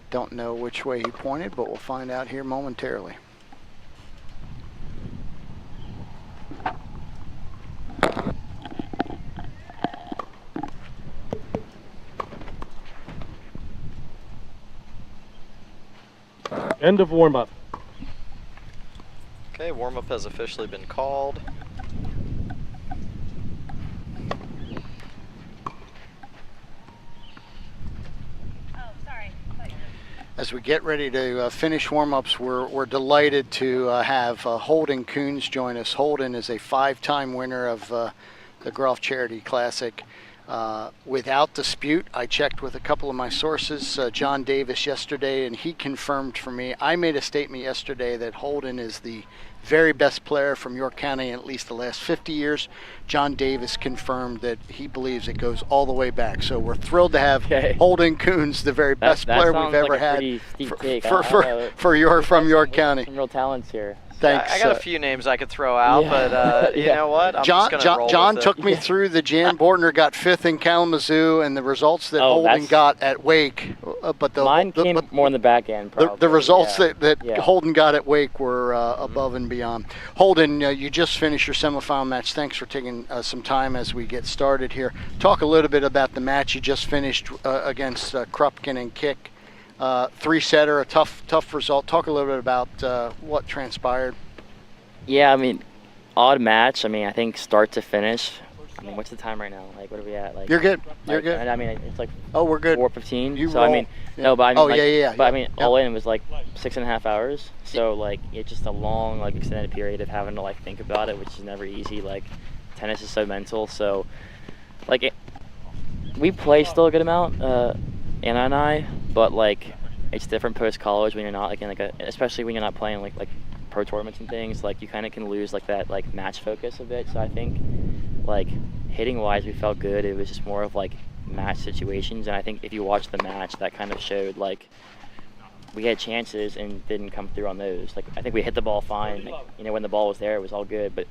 Don't know which way he pointed, but we'll find out here momentarily. End of warm-up. Okay, warm-up has officially been called. As we get ready to finish warm-ups, we're delighted to have Holden Coons join us. Holden is a 5-time winner of the Groft Charity Classic. Without dispute, I checked with a couple of my sources, John Davis yesterday, and he confirmed for me. I made a statement yesterday that Holden is the very best player from York County in at least the last 50 years. John Davis confirmed that he believes it goes all the way back. So we're thrilled to have Holden Coons, the very best player we've ever had from York County. Some real talents here. Thanks. I got a few names I could throw out, but you know what? I'm just gonna roll John with took it. me through the Jan Bortner got 5th in Kalamazoo and the results that Holden got at Wake. But mine came more in the back end, probably. The results that Holden got at Wake were above and beyond. Holden, you just finished your semifinal match. Thanks for taking some time as we get started here. Talk a little bit about the match you just finished against Krupkin and Kick. 3-setter, a tough result. Talk a little bit about what transpired. Yeah, I mean, odd match. I mean, I think start to finish. I mean, what's the time right now? Like, what are we at? Like, you're good. You're good. I mean, it's like we're good. 4:15. So I mean, no, but I mean, yeah. But I mean, all in it was like 6.5 hours. So like, it's just a long, like, extended period of having to like think about it, which is never easy. Like, tennis is so mental. So, like, we play still a good amount, Anna and I, but like, it's different post college when you're not like in especially when you're not playing like pro tournaments and things. Like, you kind of can lose like that like match focus a bit. So I think like hitting wise we felt good. It was just more of like match situations, and I think if you watch the match, that kind of showed like we had chances and didn't come through on those. Like, I think we hit the ball fine. Like, you know, when the ball was there, it was all good. But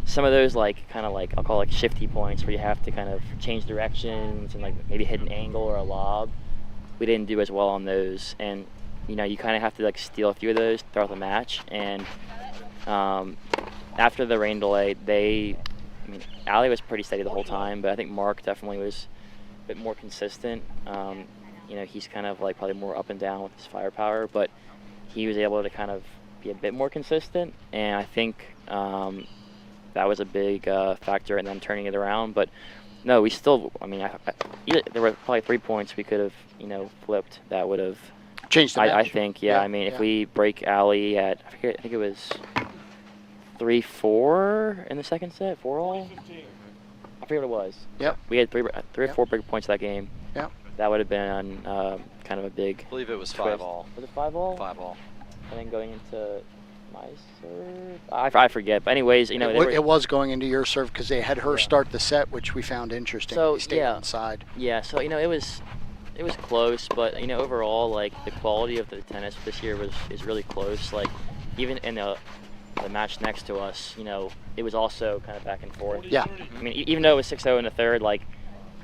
some of those like kind of like I'll call like shifty points where you have to kind of change directions and like maybe hit an angle or a lob, we didn't do as well on those. And you know, you kind of have to like steal a few of those throughout the match. And after the rain delay, I mean, Ali was pretty steady the whole time, but I think Mark definitely was a bit more consistent. You know, he's kind of like probably more up and down with his firepower, but he was able to kind of be a bit more consistent, and I think that was a big factor in them turning it around. But no, we still, I mean, there were probably 3 points we could have, you know, flipped that would have changed the match. I think, yeah. I mean, if we break Ali at, I think it was 3-4 in the second set, 4-all? I forget what it was. Yep. We had three or four big points that game. Yep. That would have been kind of a big I believe it was twist. 5-all. Was it 5-all? 5-all. and then going into my serve. I forget. But anyways, you know, it was going into your serve because they had her start the set, which we found interesting. So he stayed inside. Yeah. So you know, it was close, but you know, overall, like the quality of the tennis this year is really close. Like even in the match next to us, you know, it was also kind of back and forth. Yeah. I mean, even though it was 6-0 in the third, like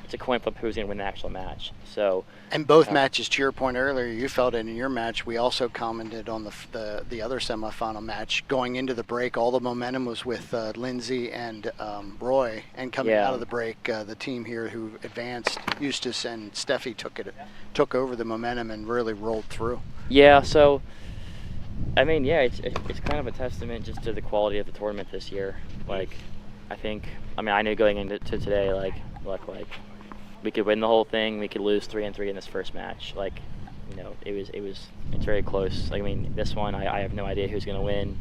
it's a coin flip who's going to win the actual match. So. And both matches, to your point earlier, you felt it in your match. We also commented on the other semifinal match. Going into the break, all the momentum was with Lindsay and Roy. And coming out of the break, the team here who advanced, Eustace and Steffi, took over the momentum and really rolled through. Yeah. So, I mean, yeah, it's kind of a testament just to the quality of the tournament this year. Like, I knew going into today, like we could win the whole thing. We could lose 3-3 in this first match. Like, you know, it's very close. I mean, this one, I have no idea who's going to win.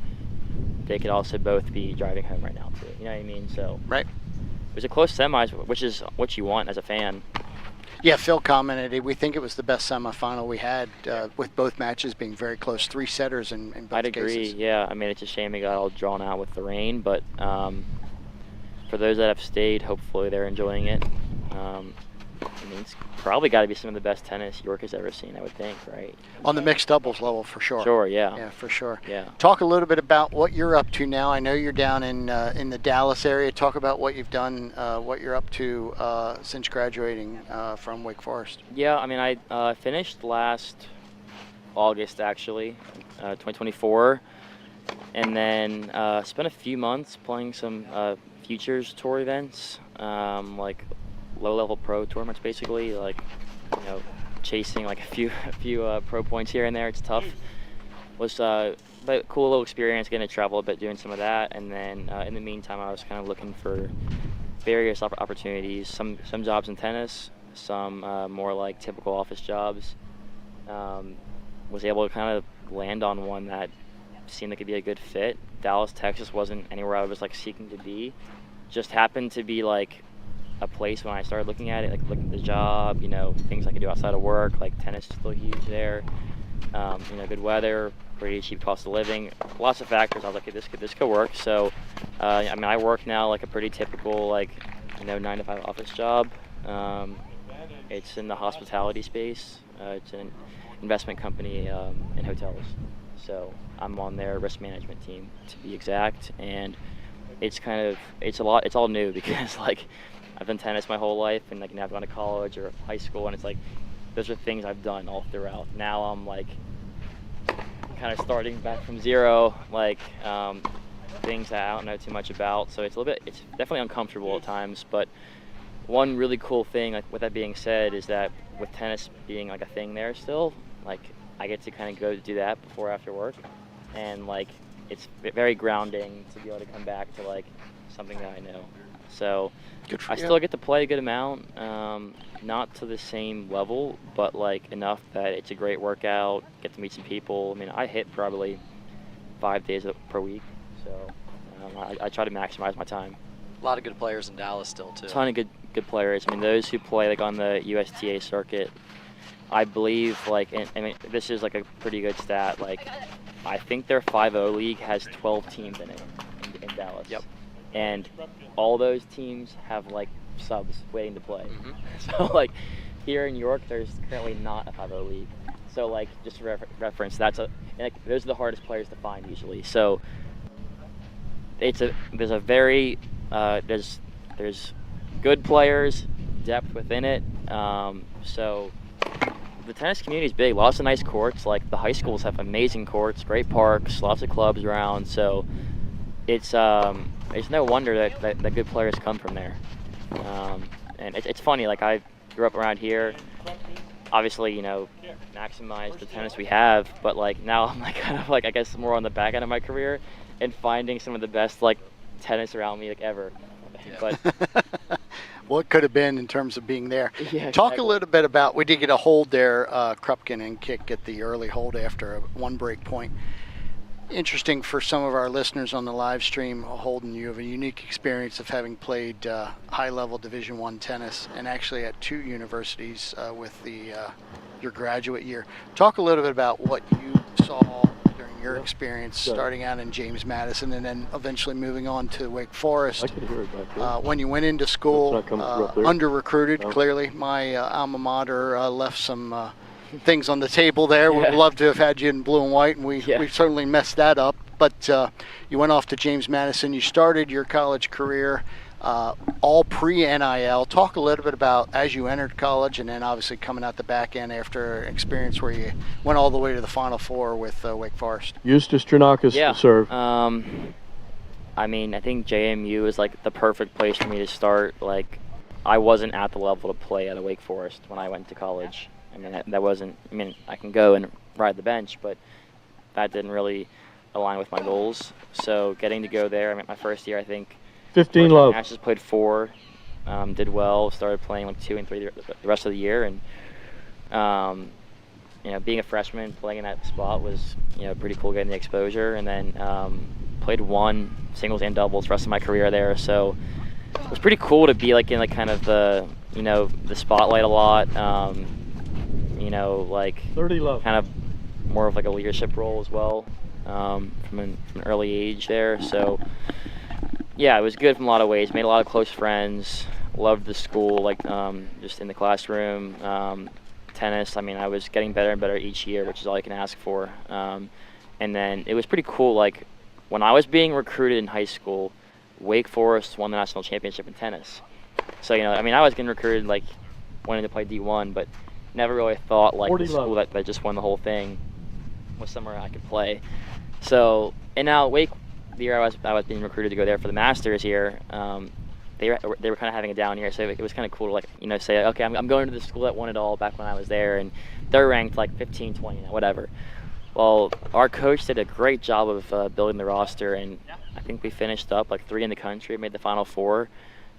They could also both be driving home right now too. You know what I mean? So right. It was a close semis, which is what you want as a fan. Yeah, Phil commented, we think it was the best semifinal we had, with both matches being very close, 3 setters in both I'd agree. cases. Yeah, I mean, it's a shame it got all drawn out with the rain, but for those that have stayed, hopefully they're enjoying it. I mean, it's probably got to be some of the best tennis York has ever seen, I would think, right? On the mixed doubles level, for sure. Sure, yeah. Yeah, for sure. Yeah. Talk a little bit about what you're up to now. I know you're down in the Dallas area. Talk about what you've done, what you're up to since graduating from Wake Forest. Yeah, I mean, I finished last August, actually, 2024, and then spent a few months playing some Futures Tour events, like low-level pro tournaments, basically, like, you know, chasing like a few pro points here and there. It's tough. Was but cool little experience, getting to travel a bit, doing some of that, and then in the meantime, I was kind of looking for various opportunities. Some jobs in tennis, some more like typical office jobs. Was able to kind of land on one that seemed like it'd be a good fit. Dallas, Texas wasn't anywhere I was like seeking to be. Just happened to be like a place when I started looking at it, like looking at the job, you know, things I could do outside of work, like tennis is still huge there, you know, good weather, pretty cheap cost of living, lots of factors. I was like, hey, this could work. So, I mean, I work now like a pretty typical, like, you know, 9-to-5 office job. It's in the hospitality space. It's an investment company in hotels. So I'm on their risk management team, to be exact, and it's all new because like I've done tennis my whole life, and like I've gone to college or high school, and it's like those are things I've done all throughout. Now I'm like kind of starting back from zero, like things that I don't know too much about. So it's definitely uncomfortable at times. But one really cool thing, like with that being said, is that with tennis being like a thing there still, like I get to kind of go do that before or after work, and like it's very grounding to be able to come back to like something that I know. So I still get to play a good amount, not to the same level, but like enough that it's a great workout, get to meet some people. I mean, I hit probably 5 days per week, so I try to maximize my time. A lot of good players in Dallas still, too. A ton of good players. I mean, those who play like on the USTA circuit, I believe, like, I mean, this is like a pretty good stat. Like, I think their 5-0 league has 12 teams in it in Dallas. Yep. And all those teams have like subs waiting to play. Mm-hmm. So like here in York, there's currently not a 5-0 league. So like just for reference, those are the hardest players to find usually. So there's good players, depth within it. So the tennis community is big. Lots of nice courts. Like the high schools have amazing courts, great parks, lots of clubs around. So it's no wonder that good players come from there. And it's funny, like I grew up around here, obviously, you know, maximize the tennis we have, but like now I'm like kind of like, I guess, more on the back end of my career and finding some of the best like tennis around me like ever. Yeah. But what could have been in terms of being there. Yeah, Talk exactly. a little bit about, we did get a hold there, Krupkin and Kick at the early hold after a one break point. Interesting for some of our listeners on the live stream, Holden, you have a unique experience of having played high-level Division I tennis and actually at 2 universities with your graduate year. Talk a little bit about what you saw during your experience starting out in James Madison and then eventually moving on to Wake Forest. I could hear it back there. When you went into school, under-recruited, No. clearly. My alma mater left some things on the table there. We'd love to have had you in blue and white, and we certainly messed that up. But you went off to James Madison. You started your college career all pre-NIL. Talk a little bit about as you entered college and then obviously coming out the back end after an experience where you went all the way to the Final Four with Wake Forest. Eustace Trinakis to serve. I mean, I think JMU is like the perfect place for me to start. Like, I wasn't at the level to play at a Wake Forest when I went to college. I mean, that wasn't, I mean, I can go and ride the bench, but that didn't really align with my goals. So getting to go there, I mean, my first year, I think, 15 love. I just played 4, did well, started playing like 2 and 3 the rest of the year, and you know, being a freshman playing in that spot was, you know, pretty cool getting the exposure, and then played 1 singles and doubles the rest of my career there. So it was pretty cool to be like in like kind of the, you know, the spotlight a lot. You know, like 30 love. Kind of more of like a leadership role as well from an early age there. So yeah, it was good from a lot of ways. Made a lot of close friends. Loved the school, like just in the classroom. Tennis, I mean, I was getting better and better each year, which is all I can ask for. And then it was pretty cool. Like when I was being recruited in high school, Wake Forest won the national championship in tennis. So, you know, I mean, I was getting recruited like wanting to play D1, but never really thought like the school that just won the whole thing was somewhere I could play. So, and now Wake, the year I was being recruited to go there for the Masters here, they were kind of having a down year, so it was kind of cool to, like, you know, say, okay, I'm going to the school that won it all back when I was there, and they're ranked like 15, 20, whatever. Well, our coach did a great job of building the roster, and I think we finished up like 3 in the country, made the Final Four.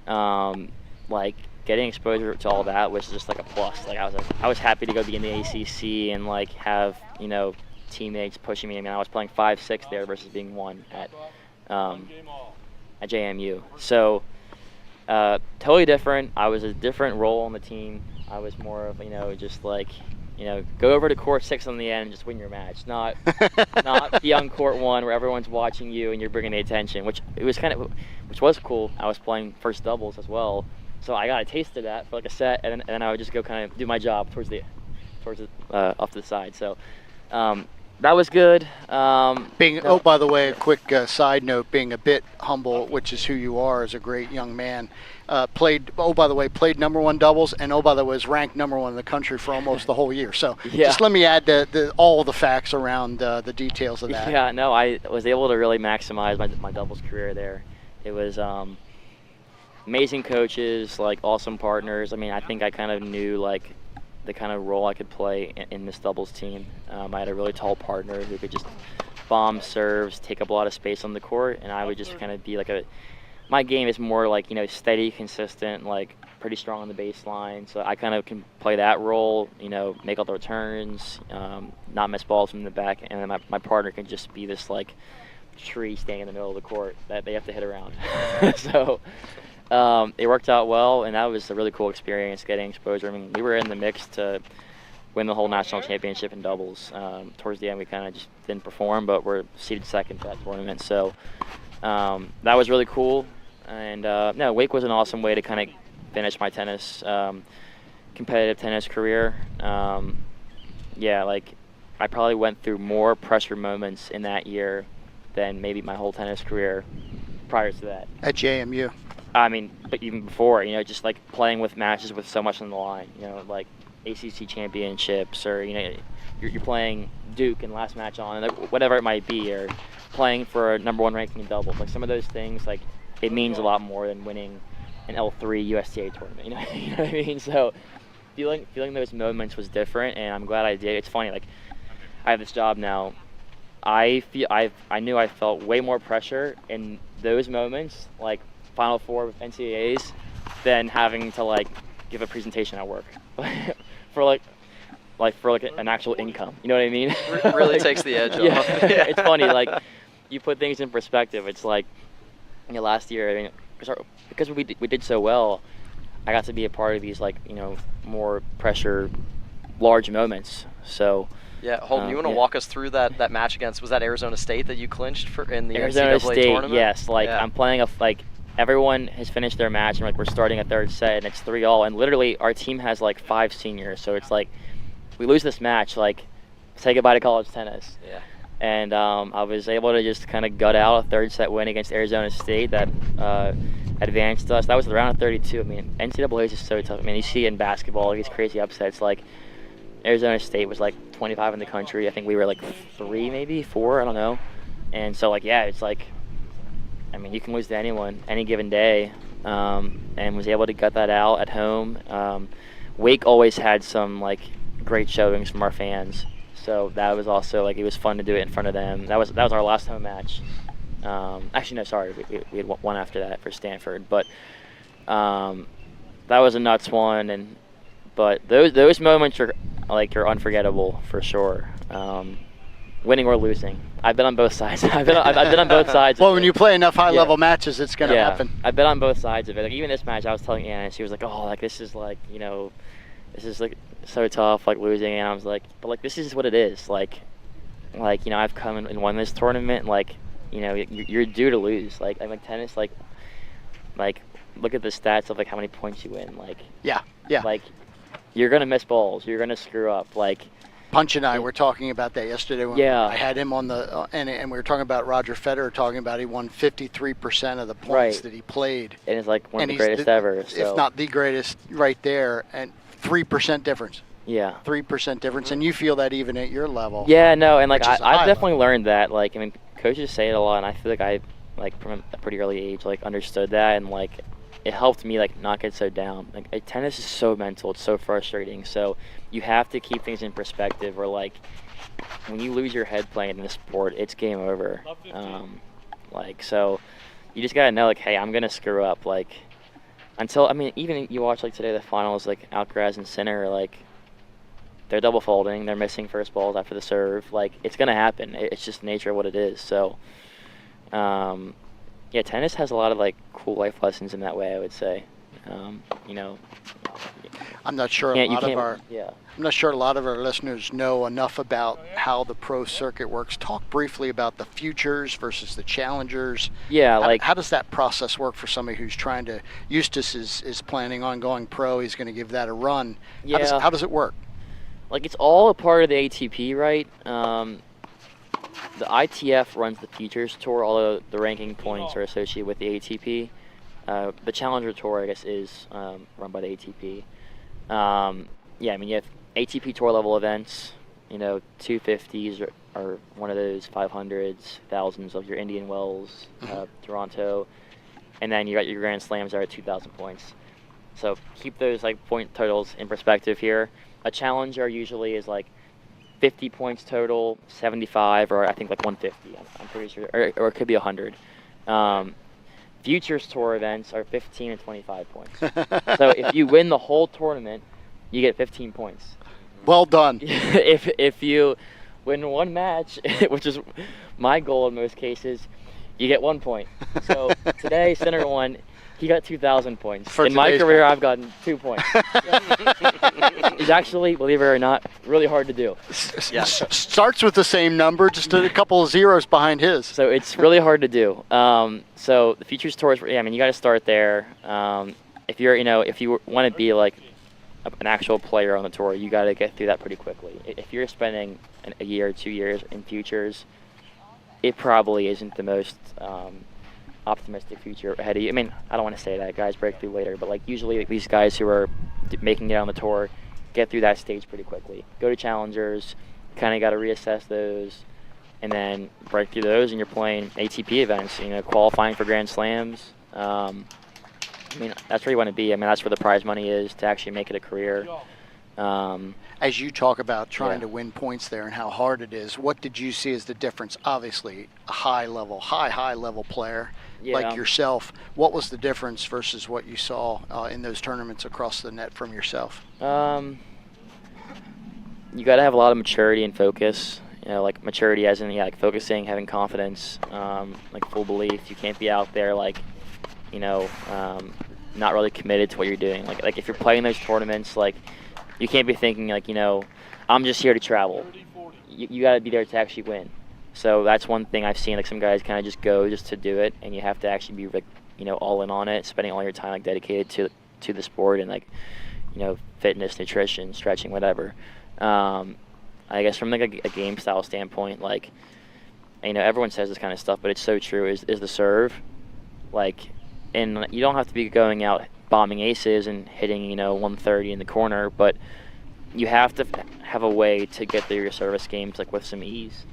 Like getting exposure to all that was just like a plus. Like I was happy to go be in the ACC and like have, you know, teammates pushing me. I mean, I was playing 5-6 there versus being 1 at JMU. So totally different. I was a different role on the team. I was more of, you know, just like, you know, go over to court 6 on the end and just win your match. Not be on court 1 where everyone's watching you and you're bringing the attention, which was cool. I was playing first doubles as well, so I got a taste of that for like a set, and then I would just go kind of do my job towards the off to the side. So that was good. Oh, by the way, a quick side note, being a bit humble, which is who you are as a great young man, played number 1 doubles, and by the way, was ranked number 1 in the country for almost the whole year. So just let me add all the facts around the details of that. Yeah, no, I was able to really maximize my doubles career there. It was amazing coaches, like awesome partners. I mean, I think I kind of knew like the kind of role I could play in this doubles team. I had a really tall partner who could just bomb serves, take up a lot of space on the court, and I would just kind of be like my game is more like, you know, steady, consistent, like pretty strong on the baseline. So I kind of can play that role, you know, make all the returns, not miss balls from the back, and then my partner can just be this like tree standing in the middle of the court that they have to hit around. So it worked out well, and that was a really cool experience, getting exposure. I mean, we were in the mix to win the whole national championship in doubles. Towards the end, we kind of just didn't perform, but we're seeded 2nd for that tournament. So that was really cool. And no, Wake was an awesome way to kind of finish my tennis, competitive tennis career. Yeah, like I probably went through more pressure moments in that year than maybe my whole tennis career prior to that. At JMU. I mean, but even before, you know, just like playing with matches with so much on the line, you know, like ACC championships, or, you know, you're playing Duke in last match on, whatever it might be, or playing for a number 1 ranking in doubles. Like some of those things, like it means a lot more than winning an L3 USTA tournament. You know what I mean? So feeling those moments was different, and I'm glad I did. It's funny, like I have this job now. I knew I felt way more pressure in those moments, like Final Four with NCAAs, than having to like give a presentation at work for an actual income. You know what I mean? Really like, takes the edge off. Yeah, it's funny. Like you put things in perspective. It's like, you know, last year, I mean, because we did so well, I got to be a part of these, like, you know, more pressure, large moments. So Yeah, Holden, you want to walk us through that match against, was that Arizona State that you clinched for in the Arizona NCAA State, tournament? yes. Like, I'm playing everyone has finished their match, and like we're starting a third set, and it's 3-all, and literally our team has like 5 seniors, so it's like we lose this match, like say goodbye to college tennis. Yeah. And I was able to just kind of gut out a third set win against Arizona State that advanced us. That was the round of 32. I mean, NCAA is just so tough. I mean, you see it in basketball, these crazy upsets. Like Arizona State was like 25 in the country. I think we were like 3, maybe 4. I don't know. And so like, yeah, it's like, I mean, you can lose to anyone any given day, and was able to gut that out at home. Wake always had some like great showings from our fans, so that was also like, it was fun to do it in front of them. That was our last home match. Actually, no, sorry, we had one after that for Stanford, but that was a nuts one. But those moments are unforgettable for sure. Winning or losing, I've been on both sides. I've been on both sides. Well, when you play enough high-level matches, it's going to happen. I've been on both sides of it. Like even this match, I was telling Anna, she was like, "Oh, like this is like, this is like so tough, like losing." And I was like, "But like this is what it is. Like I've come and won this tournament. Like, you're due to lose. Like tennis, like look at the stats of like how many points you win. Like yeah. Like you're gonna miss balls. You're gonna screw up. Like." Punch and I were talking about that yesterday when I had him on the and we were talking about Roger Federer talking about he won 53% of the points that he played. And it's like one of the greatest ever. So. If not the greatest right there, and 3% difference. Yeah. 3% difference, and you feel that even at your level. Yeah, no, and like I've definitely learned that. Like, I mean, coaches say it a lot, and I feel like I, like from a pretty early age, like understood that, and like it helped me like not get so down. Like tennis is so mental, it's so frustrating. So you have to keep things in perspective. Or like when you lose your head playing in a sport, it's game over. So you just gotta know like, hey, I'm gonna screw up. Like until even you watch like today the finals, like Alcaraz and Sinner, like they're double folding, they're missing first balls after the serve. Like it's gonna happen. It's just the nature of what it is. So. Yeah, tennis has a lot of like cool life lessons in that way, I would say. I'm not sure I'm not sure a lot of our listeners know enough about how the pro circuit works. Talk briefly about the futures versus the challengers. Yeah, how does that process work for somebody who's trying to? Eustace is planning on going pro. He's going to give that a run. Yeah. How does it work? Like it's all a part of the ATP, right? The ITF runs the Futures Tour, although the ranking points are associated with the ATP. The Challenger Tour, I guess, is run by the ATP. You have ATP Tour level events. 250s are one of those 500s, thousands of your Indian Wells, Toronto, and then you got your Grand Slams that are at 2,000 points. So keep those like point totals in perspective here. A Challenger usually is like 50 points total, 75, or I think like 150. I'm pretty sure, or it could be 100. Futures Tour events are 15 and 25 points. So if you win the whole tournament, you get 15 points. Well done. If you win one match, which is my goal in most cases, you get 1 point. So today, Sinner won. He got 2,000 points. In my career, I've gotten 2 points. It's actually, believe it or not, really hard to do. Yeah. Starts with the same number, just a couple of zeros behind his. So it's really hard to do. So the Futures Tour is, you got to start there. If you want to be like an actual player on the tour, you got to get through that pretty quickly. If you're spending a year, 2 years in futures, it probably isn't the most optimistic future ahead of you. I mean, I don't want to say that guys break through later, but like usually these guys who are making it on the tour get through that stage pretty quickly. Go to challengers, kind of got to reassess those, and then break through those, and you're playing ATP events. Qualifying for Grand Slams. That's where you want to be. That's where the prize money is to actually make it a career. As you talk about trying to win points there and how hard it is, what did you see as the difference? Obviously, a high level player like yourself. What was the difference versus what you saw in those tournaments across the net from yourself? You got to have a lot of maturity and focus. Like maturity as in like focusing, having confidence, like full belief. You can't be out there like, not really committed to what you're doing. Like if you're playing those tournaments, like You can't be thinking like, I'm just here to travel. You got to be there to actually win. So that's one thing I've seen, like some guys kind of just go just to do it, and you have to actually be like, all in on it, spending all your time like dedicated to the sport and like, fitness, nutrition, stretching, whatever. I guess from like a game style standpoint, like, everyone says this kind of stuff, but it's so true. Is the serve, like, and you don't have to be going out bombing aces and hitting 130 in the corner, but you have to have a way to get through your service games like with some ease.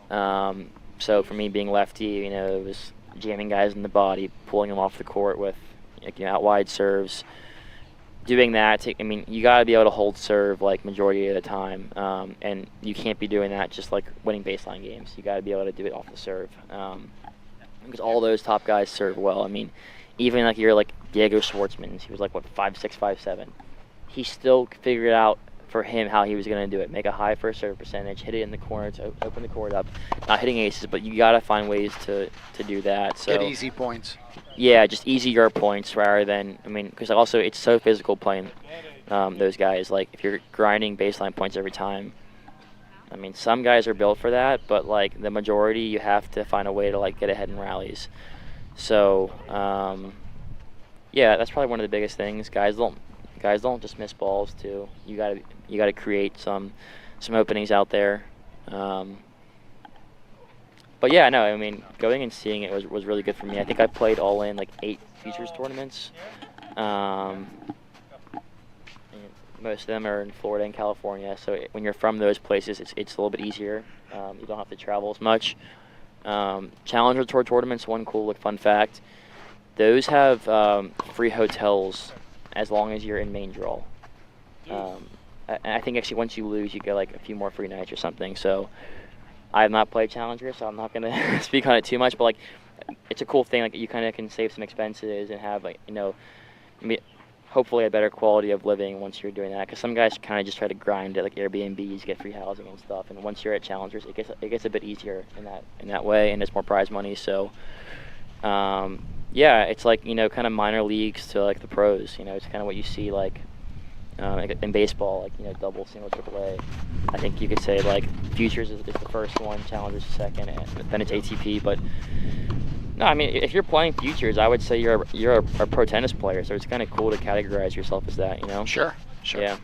So for me, being lefty, it was jamming guys in the body, pulling them off the court with out wide serves. Doing that, you got to be able to hold serve like majority of the time, and you can't be doing that just like winning baseline games. You got to be able to do it off the serve, because all those top guys serve well. Even like you're like Diego Schwartzman, he was like 5'6", 5'7". He still figured out for him how he was going to do it. Make a high first serve percentage, hit it in the corner to open the court up. Not hitting aces, but you got to find ways to do that. So get easy points. Yeah, just easier points rather than, because also it's so physical playing those guys. Like, if you're grinding baseline points every time, some guys are built for that, but, like, the majority, you have to find a way to, like, get ahead in rallies. So, yeah, that's probably one of the biggest things. Guys don't just miss balls, too. You gotta create some openings out there. But yeah, no, going and seeing it was really good for me. I think I played all in like 8 futures tournaments. Most of them are in Florida and California, so when you're from those places, it's a little bit easier. You don't have to travel as much. Challenger Tour tournaments, one cool fun fact, those have free hotels as long as you're in main draw. I think actually once you lose, you get like a few more free nights or something. So I have not played Challenger, so I'm not going to speak on it too much, but like it's a cool thing. Like you kind of can save some expenses and have like, hopefully a better quality of living once you're doing that. Because some guys kind of just try to grind at like Airbnbs, get free housing and stuff. And once you're at Challengers, it gets a bit easier in that way, and it's more prize money. So yeah, it's like kind of minor leagues to like the pros. It's kind of what you see like in baseball, like double, single, triple A. I think you could say like futures is the first one, Challengers is second, and then it's ATP. But no, if you're playing futures, I would say you're a pro tennis player. So it's kind of cool to categorize yourself as that. Sure. Yeah.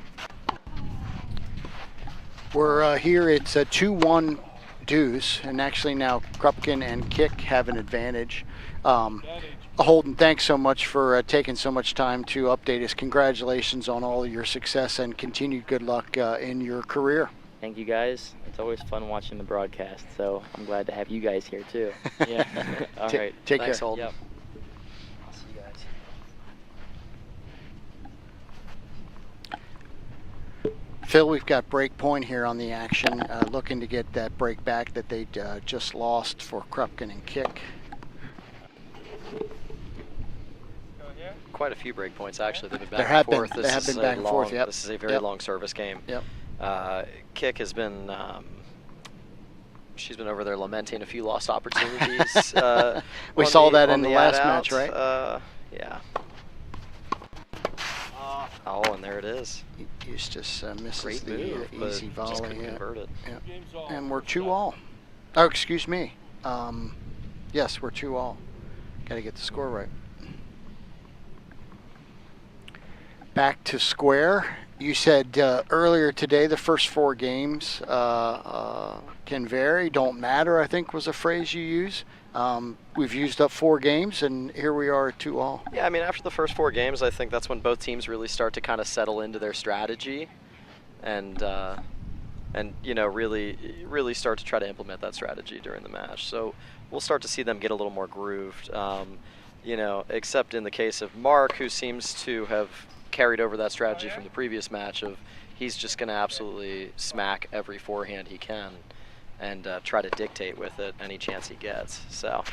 We're here. It's a 2-1 deuce, and actually now Krupkin and Kick have an advantage. Holden, thanks so much for taking so much time to update us. Congratulations on all of your success and continued good luck in your career. Thank you, guys. It's always fun watching the broadcast, so I'm glad to have you guys here, too. Yeah. All right. Take Thanks, care. Holden. Yep. I'll see you guys. Phil, we've got break point here on the action, looking to get that break back that they just lost for Krupkin and Kick. Quite a few break points, actually. They've been back There have and forth. been. They have been back and forth, yep. This is a very Yep. long service game. Yep. Kick has been, she's been over there lamenting a few lost opportunities. We saw that in the last match, right? Yeah. Oh, and there it is. Eustace misses Great the move, but easy just volley. couldn't convert it. Yeah. And we're 2-all. Oh, excuse me. Yes, we're 2-all. Got to get the score right. Back to square. You said earlier today the first 4 games can vary, don't matter, I think was a phrase you used. We've used up 4 games, and here we are at 2-all. Yeah, after the first 4 games, I think that's when both teams really start to kind of settle into their strategy and really start to try to implement that strategy during the match. So we'll start to see them get a little more grooved, except in the case of Mark, who seems to have carried over that strategy from the previous match of he's just going to absolutely smack every forehand he can and try to dictate with it any chance he gets. So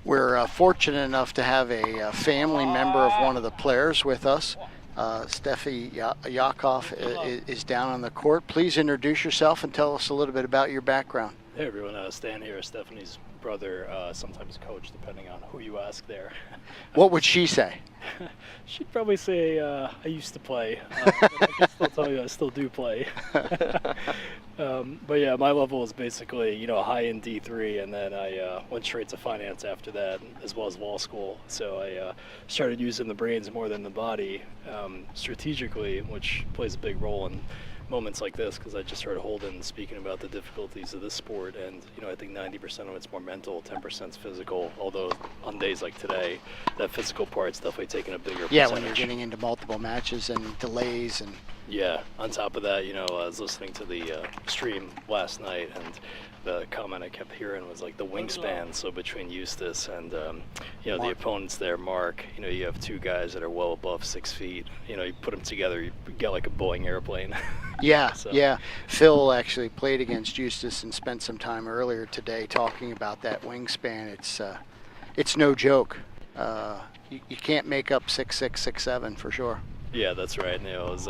we're fortunate enough to have a family member of one of the players with us. Steffi Yakov is down on the court. Please introduce yourself and tell us a little bit about your background. Hey everyone, Stan here, Stephanie's brother, sometimes coach, depending on who you ask there. What would she say? She'd probably say, I used to play, but I can still tell you I still do play. But yeah, my level is basically, high in D3, and then I went straight to finance after that, as well as law school. So I started using the brains more than the body strategically, which plays a big role in moments like this, because I just heard Holden speaking about the difficulties of this sport, and I think 90% of it's more mental, 10% is physical, although on days like today, that physical part's definitely taking a bigger percentage. When you're getting into multiple matches and delays and... Yeah, on top of that, I was listening to the stream last night, and the comment I kept hearing was like the wingspan. So between Eustace and the opponents there, Mark, you have two guys that are well above 6 feet. You put them together, you get like a Boeing airplane. Yeah, yeah. Phil actually played against Eustace and spent some time earlier today talking about that wingspan. It's no joke. You can't make up 6'6", 6'7" for sure. Yeah, that's right. I was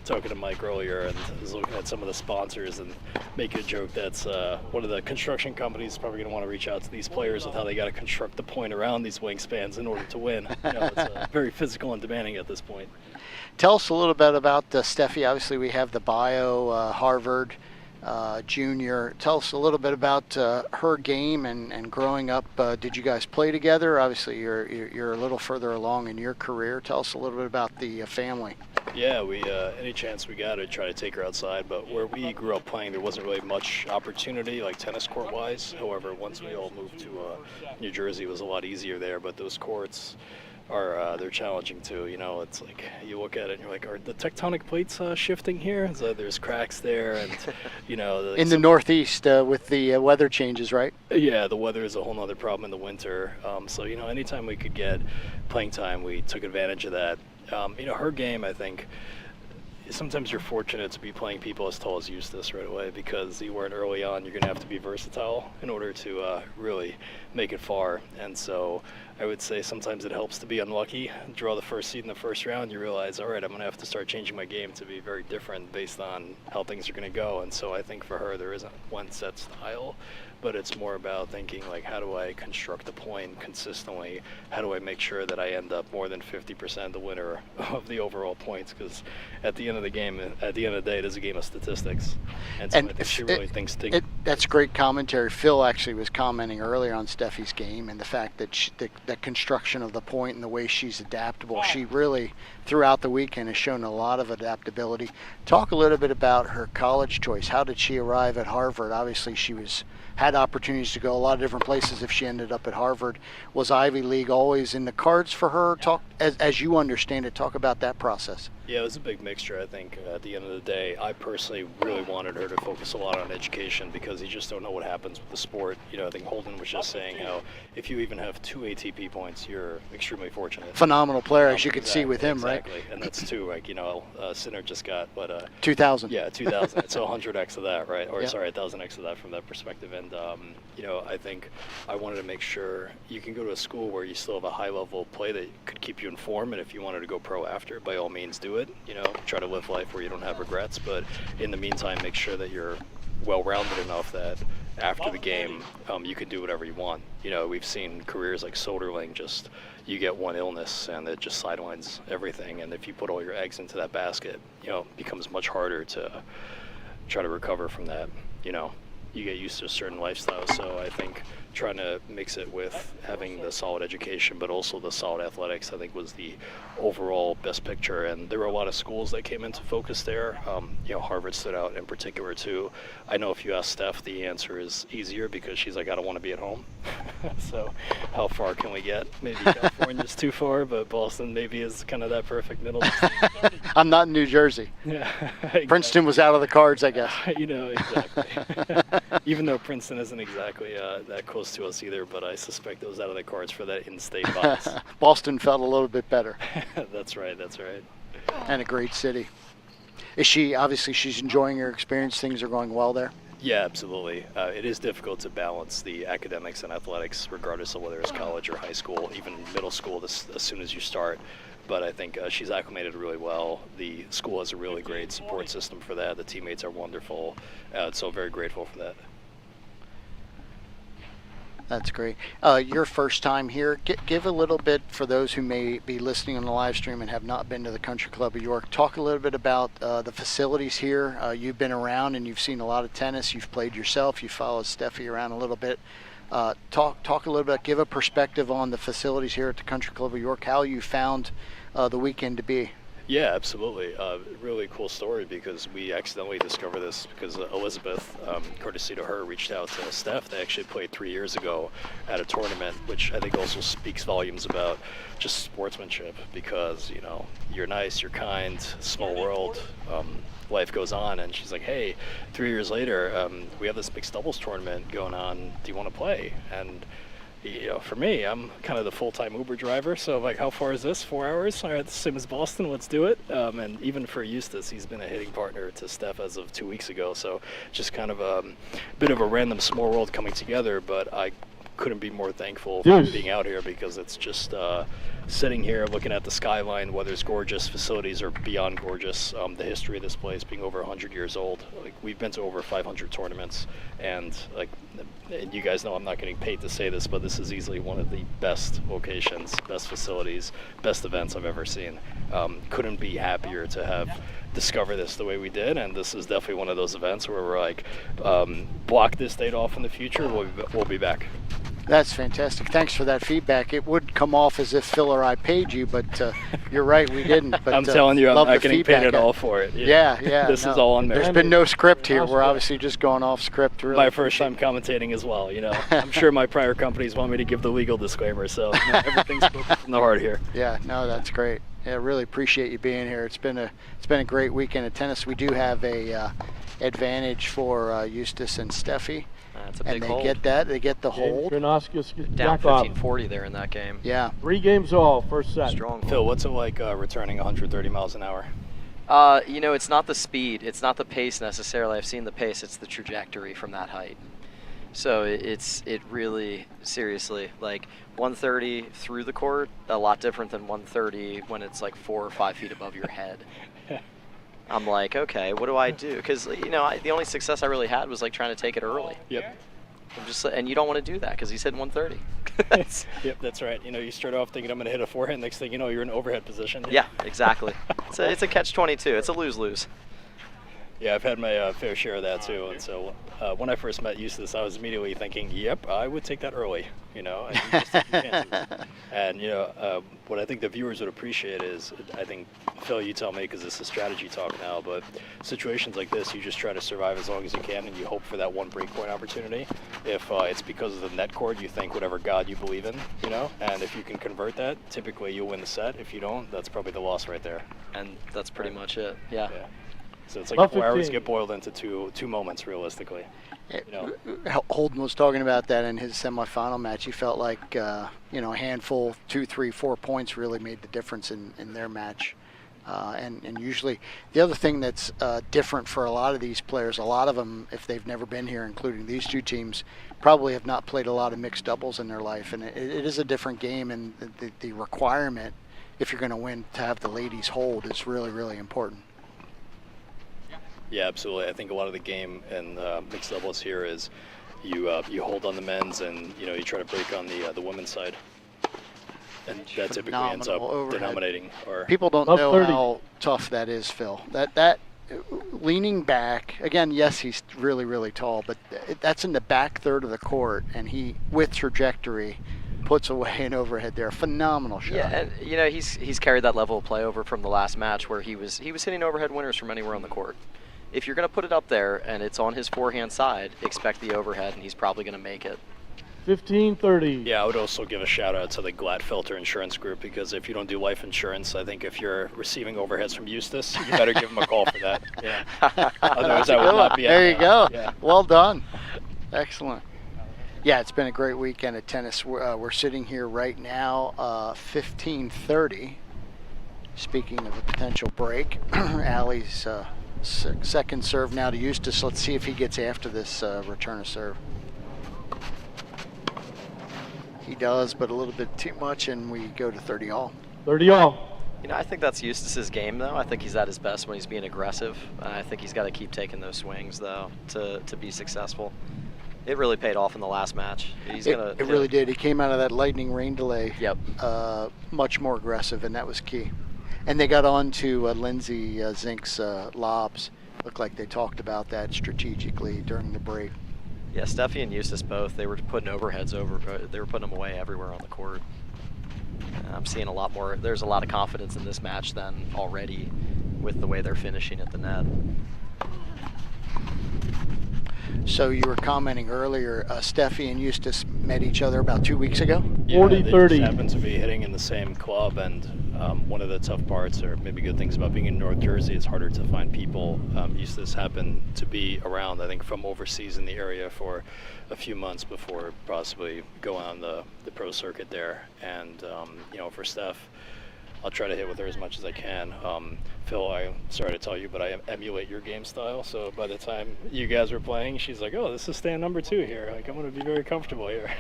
talking to Mike earlier, and I was looking at some of the sponsors and making a joke that's one of the construction companies is probably going to want to reach out to these players with how they got to construct the point around these wingspans in order to win. It's very physical and demanding at this point. Tell us a little bit about Steffi. Obviously, we have the bio, Harvard junior. Tell us a little bit about her game and growing up. Did you guys play together? Obviously, you're a little further along in your career. Tell us a little bit about the family. Yeah, we any chance we got to try to take her outside, but where we grew up playing, there wasn't really much opportunity, like tennis court-wise. However, once we all moved to New Jersey, it was a lot easier there, but those courts they're challenging too. It's like you look at it and you're like, are the tectonic plates shifting here? So there's cracks there, and like in the Northeast with the weather changes, right? Yeah, the weather is a whole other problem in the winter. So anytime we could get playing time, we took advantage of that. Her game, I think, sometimes you're fortunate to be playing people as tall as Eustace right away, because you weren't early on. You're going to have to be versatile in order to really make it far. And so I would say sometimes it helps to be unlucky, draw the first seed in the first round. You realize, all right, I'm going to have to start changing my game to be very different based on how things are going to go. And so I think for her, there isn't one set style, but it's more about thinking like, how do I construct a point consistently? How do I make sure that I end up more than 50% the winner of the overall points? Because at the end of the game, at the end of the day, it is a game of statistics. And so I think she really thinks... That's great commentary. Phil actually was commenting earlier on Steffi's game and the fact that the construction of the point and the way she's adaptable. She really, throughout the weekend, has shown a lot of adaptability. Talk a little bit about her college choice. How did she arrive at Harvard? Obviously, she had opportunities to go a lot of different places if she ended up at Harvard. Was Ivy League always in the cards for her? Talk, as you understand it, talk about that process. Yeah, it was a big mixture, I think. At the end of the day, I personally really wanted her to focus a lot on education, because you just don't know what happens with the sport. I think Holden was just saying how if you even have 2 ATP points, you're extremely fortunate. Phenomenal player, as you can see with him, exactly. Right? And that's 2, Sinner just got, 2,000. Yeah, 2,000. It's 100x of that, right? Or yeah. Sorry, 1,000x of that from that perspective. And, I think I wanted to make sure you can go to a school where you still have a high level of play that could keep you informed, and if you wanted to go pro after, by all means do it. Try to live life where you don't have regrets, but in the meantime, make sure that you're well-rounded enough that after the game, you can do whatever you want. We've seen careers like Soderling, just you get one illness and it just sidelines everything, and if you put all your eggs into that basket, it becomes much harder to try to recover from that. You get used to a certain lifestyle, so I think trying to mix it with having the solid education but also the solid athletics, I think, was the overall best picture. And there were a lot of schools that came into focus there. Harvard stood out in particular too. I know if you ask Steph, the answer is easier, because she's like, I don't want to be at home. So how far can we get? Maybe California's too far, but Boston maybe is kind of that perfect middle. I'm not in New Jersey. Yeah, exactly. Princeton was out of the cards, I guess. Exactly. Even though Princeton isn't exactly that close to us either, but I suspect it was out of the cards for that in-state bias. Boston felt a little bit better. That's right. And a great city. Obviously she's enjoying her experience, things are going well there? Yeah, absolutely. It is difficult to balance the academics and athletics, regardless of whether it's college or high school, even middle school, as soon as you start. But I think she's acclimated really well. The school has a really great support system for that. The teammates are wonderful. So I'm very grateful for that. That's great. Your first time here, give a little bit for those who may be listening on the live stream and have not been to the Country Club of York. Talk a little bit about the facilities here. You've been around and you've seen a lot of tennis. You've played yourself. You followed Steffi around a little bit. Talk a little bit, give a perspective on the facilities here at the Country Club of York, how you found the weekend to be. Yeah, absolutely. Really cool story because we accidentally discovered this because Elizabeth, courtesy to her, reached out to Steph. They actually played 3 years ago at a tournament, which I think also speaks volumes about just sportsmanship because, you know, you're nice, you're kind, small world, life goes on. And she's like, hey, 3 years later, we have this mixed doubles tournament going on. Do you want to play? And you know, for me, I'm kind of the full-time Uber driver, so I'm like, how far is this? 4 hours? All right, the same as Boston, let's do it. And even for Eustace, he's been a hitting partner to Steph as of 2 weeks ago, so just kind of a bit of a random small world coming together, but I couldn't be more thankful for being out here because it's just sitting here looking at the skyline, weather's gorgeous, facilities are beyond gorgeous. The history of this place being over 100 years old, like we've been to over 500 tournaments, and like you guys know I'm not getting paid to say this, but this is easily one of the best locations, best facilities, best events I've ever seen. Couldn't be happier to have discovered this the way we did, and this is definitely one of those events where we're like, block this date off in the future, we'll be back. That's fantastic. Thanks for that feedback. It would come off as if Phil or I paid you, but you're right, we didn't. But I'm telling you, I'm not getting paid at all for it. Yeah. This is all on me. There's been no script here. We're obviously just going off script. Really my first time commentating as well, you know. I'm sure my prior companies want me to give the legal disclaimer, so you know, everything's spoken from the heart here. Yeah, no, that's great. Yeah, really appreciate you being here. It's been a great weekend of tennis. We do have a advantage for Eustace and Steffi. That's a big hold. They get the hold. Down 15-40 there in that game. Yeah. 3 games all, first set. Strong. Phil, what's it like returning 130 miles an hour? You know, it's not the speed, it's not the pace necessarily. I've seen the pace, it's the trajectory from that height. So it really, seriously, like 130 through the court, a lot different than 130 when it's like 4 or 5 feet above your head. I'm like, okay, what do I do? Because, you know, the only success I really had was like trying to take it early. Yep. And you don't want to do that because he's hitting 130. Yep, that's right. You know, you start off thinking I'm going to hit a forehand. Next thing you know, you're in overhead position. Yeah, exactly. It's a catch-22. It's a lose-lose. Yeah, I've had my fair share of that too. And so when I first met Eustace, I was immediately thinking, yep, I would take that early, you know. And, you just take your chances. And you know, what I think the viewers would appreciate is, I think, Phil, you tell me because this is strategy talk now, but situations like this, you just try to survive as long as you can and you hope for that one breakpoint opportunity. If it's because of the net cord, you think whatever God you believe in, you know, and if you can convert that, typically you'll win the set. If you don't, that's probably the loss right there. And that's pretty much it, yeah. So it's like 4 hours get boiled into two moments, realistically. You know? Holden was talking about that in his semifinal match. He felt like, you know, a handful, 2, 3, 4 points really made the difference in their match. And usually the other thing that's different for a lot of these players, a lot of them, if they've never been here, including these two teams, probably have not played a lot of mixed doubles in their life. And it is a different game, and the requirement, if you're going to win, to have the ladies hold is really, really important. Yeah, absolutely. I think a lot of the game and mixed doubles here is you hold on the men's and you know you try to break on the women's side, and that typically ends up denominating. Or people don't know 30. How tough that is, Phil. That leaning back again. Yes, he's really, really tall, but that's in the back third of the court, and he with trajectory puts away an overhead there. Phenomenal shot. Yeah, and you know he's carried that level of play over from the last match where he was hitting overhead winners from anywhere on the court. If you're going to put it up there and it's on his forehand side, expect the overhead, and he's probably going to make it. 15-30. Yeah, I would also give a shout out to the Gladfelter Insurance Group, because if you don't do life insurance, I think if you're receiving overheads from Eustace, you better give him a call for that. Yeah. Otherwise, I would not be. There you go. Yeah. Well done. Excellent. Yeah, it's been a great weekend of tennis. We're sitting here right now, 15:30. Speaking of a potential break, Allie's second serve now to Eustace. Let's see if he gets after this return of serve. He does, but a little bit too much, and we go to 30 all. 30 all. You know, I think that's Eustace's game, though. I think he's at his best when he's being aggressive. I think he's got to keep taking those swings, though, to be successful. It really paid off in the last match. It really did. He came out of that lightning rain delay. Yep. Much more aggressive, and that was key. And they got on to Lindsey Zink's lobs. Looked like they talked about that strategically during the break. Yeah, Steffi and Eustace both. They were putting overheads over. They were putting them away everywhere on the court. I'm seeing a lot more. There's a lot of confidence in this match than already with the way they're finishing at the net. So you were commenting earlier, Steffi and Eustace met each other about 2 weeks ago? Yeah, they just happened to be hitting in the same club, and one of the tough parts, or maybe good things about being in North Jersey, it's harder to find people. Eustace happened to be around, I think, from overseas in the area for a few months before possibly going on the pro circuit there. And, you know, for Steph, I'll try to hit with her as much as I can. Phil, I'm sorry to tell you, but I emulate your game style. So by the time you guys were playing, she's like, "Oh, this is stand number 2 here. Like, I'm going to be very comfortable here."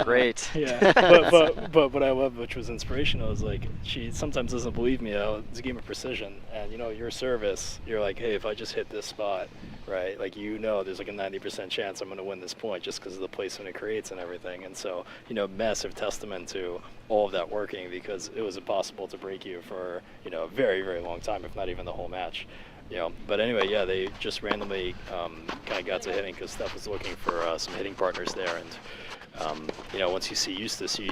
Great. Yeah. But what I love, which was inspirational, is like she sometimes doesn't believe me. It's a game of precision, and you know, your service, you're like, "Hey, if I just hit this spot, right? Like, you know, there's like a 90% chance I'm going to win this point just because of the placement it creates and everything." And so, you know, massive testament to all of that working, because it was impossible to break you for, you know, a very, very long time, if not even the whole match. You know, but anyway, yeah, they just randomly kind of got to hitting because Steph was looking for some hitting partners there. And, you know, once you see Eustace, you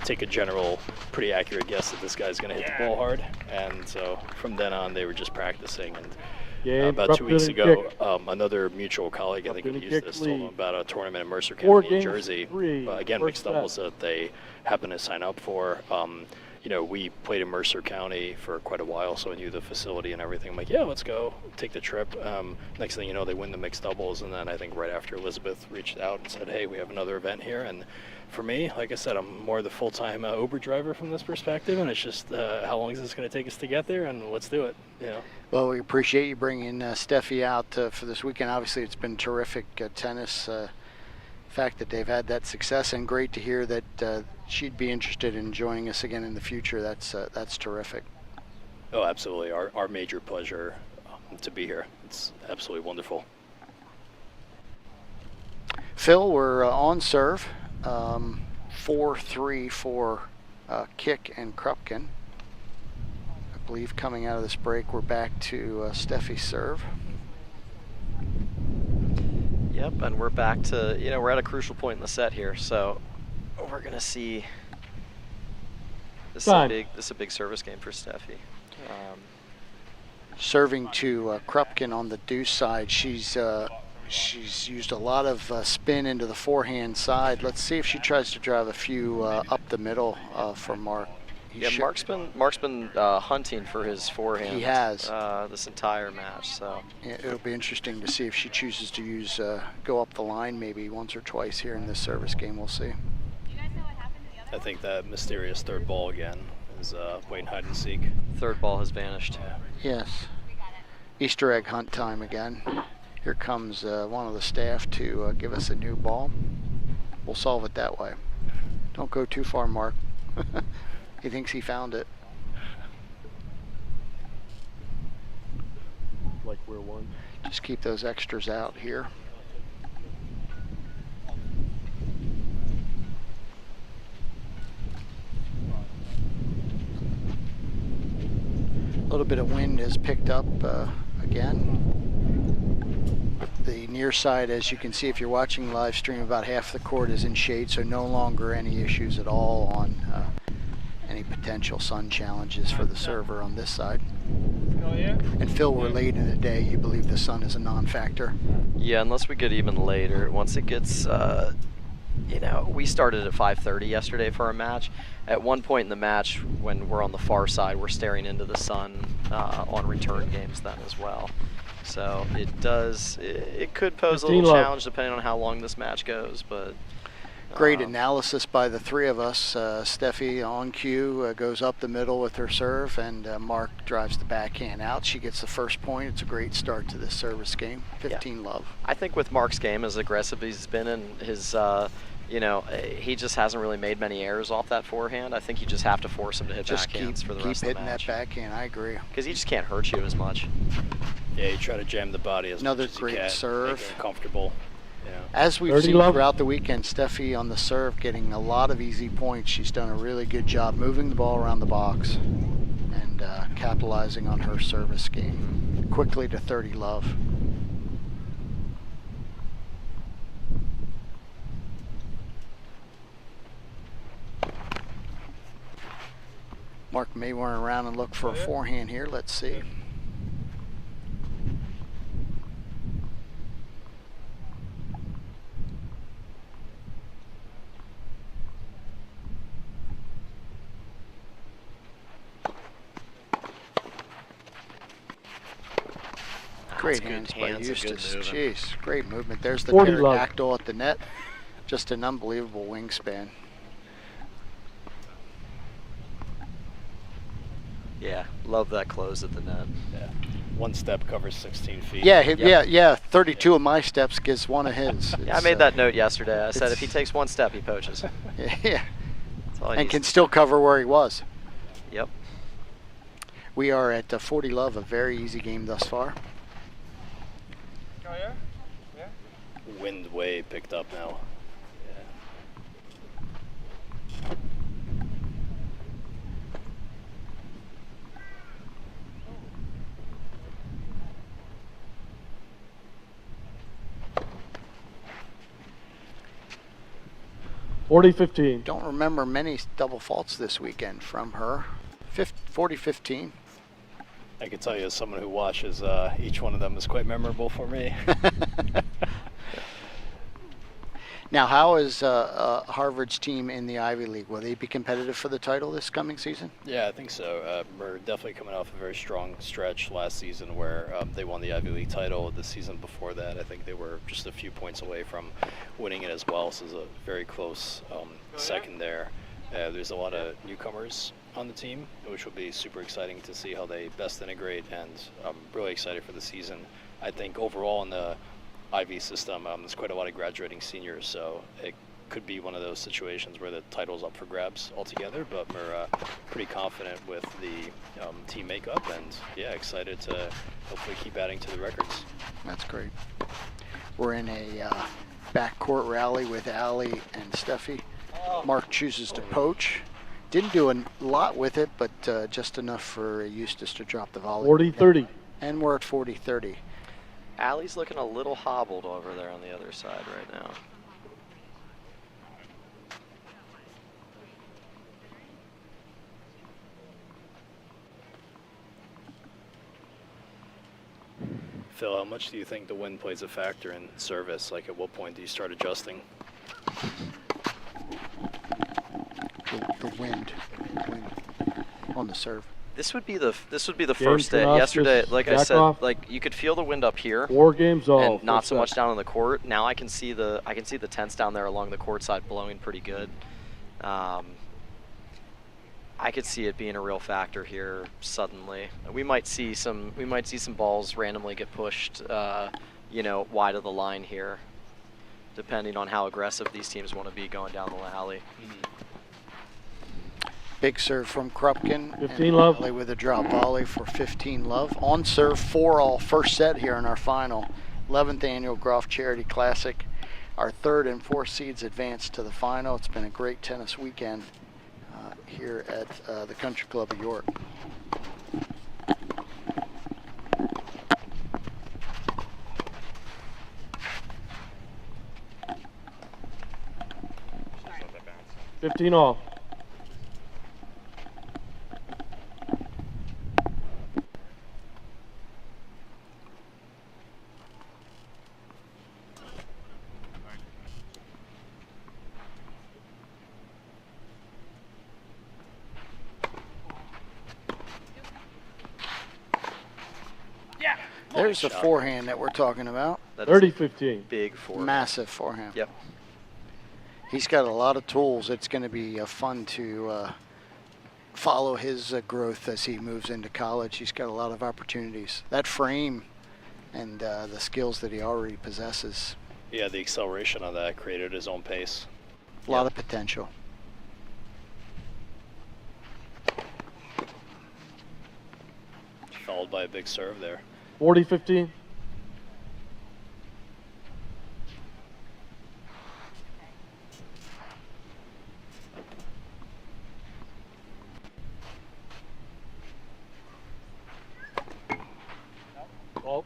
take a general, pretty accurate guess that this guy's going to hit the ball hard. And so from then on, they were just practicing. And about 2 weeks ago, another mutual colleague, I think of Eustace, told him about a tournament in Mercer County, New Jersey. Again, mixed doubles that they happened to sign up for. You know, we played in Mercer County for quite a while, so I knew the facility and everything. I'm like, yeah, let's go, take the trip. Next thing you know, they win the mixed doubles, and then I think right after Elizabeth reached out and said, hey, we have another event here. And for me, like I said, I'm more the full-time Uber driver from this perspective, and it's just how long is this going to take us to get there, and let's do it. You know. Well, we appreciate you bringing Steffi out for this weekend. Obviously, it's been terrific tennis. Fact that they've had that success, and great to hear that she'd be interested in joining us again in the future. That's terrific. Oh, absolutely. Our major pleasure to be here. It's absolutely wonderful. Phil, we're on serve. 4-3 for Kick and Krupkin. I believe coming out of this break, we're back to Steffi's serve. Yep, and we're back to, you know, we're at a crucial point in the set here, so we're going to see, this is a big service game for Steffi. Serving to Krupkin on the deuce side. She's used a lot of spin into the forehand side. Let's see if she tries to drive a few up the middle for Mark. Mark's been hunting for his forehand. He has this entire match. So yeah, it'll be interesting to see if she chooses to use go up the line maybe once or twice here in this service game. We'll see. I think that mysterious third ball again is playing hide and seek. Third ball has vanished. Yes. Easter egg hunt time again. Here comes one of the staff to give us a new ball. We'll solve it that way. Don't go too far, Mark. He thinks he found it. Like we're one. Just keep those extras out here. A little bit of wind has picked up again. The near side, as you can see if you're watching live stream, about half the court is in shade, so no longer any issues at all on any potential sun challenges for the server on this side. And Phil, we're late in the day. You believe the sun is a non-factor? Yeah, unless we get even later. Once it gets, you know, we started at 5:30 yesterday for our match. At one point in the match, when we're on the far side, we're staring into the sun on return games then as well. So it could pose a little challenge depending on how long this match goes, but great analysis by the three of us. Steffi on cue goes up the middle with her serve, and Mark drives the backhand out. She gets the first point. It's a great start to this service game. 15 love. I think with Mark's game, as aggressive as he's been in his, you know, he just hasn't really made many errors off that forehand. I think you just have to force him to hit backhands for the rest of the match. Keep hitting that backhand. I agree. Because he just can't hurt you as much. Yeah, you try to jam the body as much as you can. Another great serve. Make him comfortable. As we've 30 seen love. throughout the weekend, Steffi on the serve getting a lot of easy points. She's done a really good job moving the ball around the box and capitalizing on her service game. Quickly to 30 love. Mark may run around and look for a forehand here. Let's see. Great hands by Eustace. Jeez, great movement. There's the pterodactyl at the net. Just an unbelievable wingspan. Yeah, love that close at the net. Yeah, one step covers 16 feet. Yeah, yeah. 32 of my steps gives one of his. Yeah, I made that note yesterday. I said if he takes one step, he poaches. Yeah, and can to still cover where he was. Yep. We are at 40 love, a very easy game thus far. Go here? Yeah. Wind way picked up now. Yeah. 40-15. Don't remember many double faults this weekend from her. 40-15. I can tell you as someone who watches, each one of them is quite memorable for me. Now, how is Harvard's team in the Ivy League? Will they be competitive for the title this coming season? Yeah, I think so. We're definitely coming off a very strong stretch last season where they won the Ivy League title. The season before that, I think they were just a few points away from winning it as well. So it's a very close second there. There's a lot of newcomers on the team, which will be super exciting to see how they best integrate, and I'm really excited for the season. I think overall in the Ivy system, there's quite a lot of graduating seniors, so it could be one of those situations where the title's up for grabs altogether, but we're pretty confident with the team makeup, and yeah, excited to hopefully keep adding to the records. That's great. We're in a backcourt rally with Allie and Steffi. Mark chooses to poach. Didn't do a lot with it, but just enough for Eustace to drop the volley. 40-30. And we're at 40-30. Allie's looking a little hobbled over there on the other side right now. Phil, how much do you think the wind plays a factor in service? Like, at what point do you start adjusting? The wind on the serve. This would be the first day. Yesterday, like I said, like you could feel the wind up here. 4 games off. And not so much down on the court. Now I can see the tents down there along the court side blowing pretty good. I could see it being a real factor here suddenly. We might see some balls randomly get pushed, wide of the line here, depending on how aggressive these teams want to be going down the alley. Big serve from Krupkin. 15 love. Volley with a drop volley for 15 love. On serve 4-all first set here in our final 11th annual Groft Charity Classic. Our 3rd and 4th seeds advance to the final. It's been a great tennis weekend here at the Country Club of York. $15 all. There's the forehand that we're talking about. 30-15. Big forehand. Massive forehand. Yep. He's got a lot of tools. It's going to be fun to follow his growth as he moves into college. He's got a lot of opportunities. That frame and the skills that he already possesses. Yeah, the acceleration on that created his own pace. A lot of potential. Followed by a big serve there. 40-15. 12.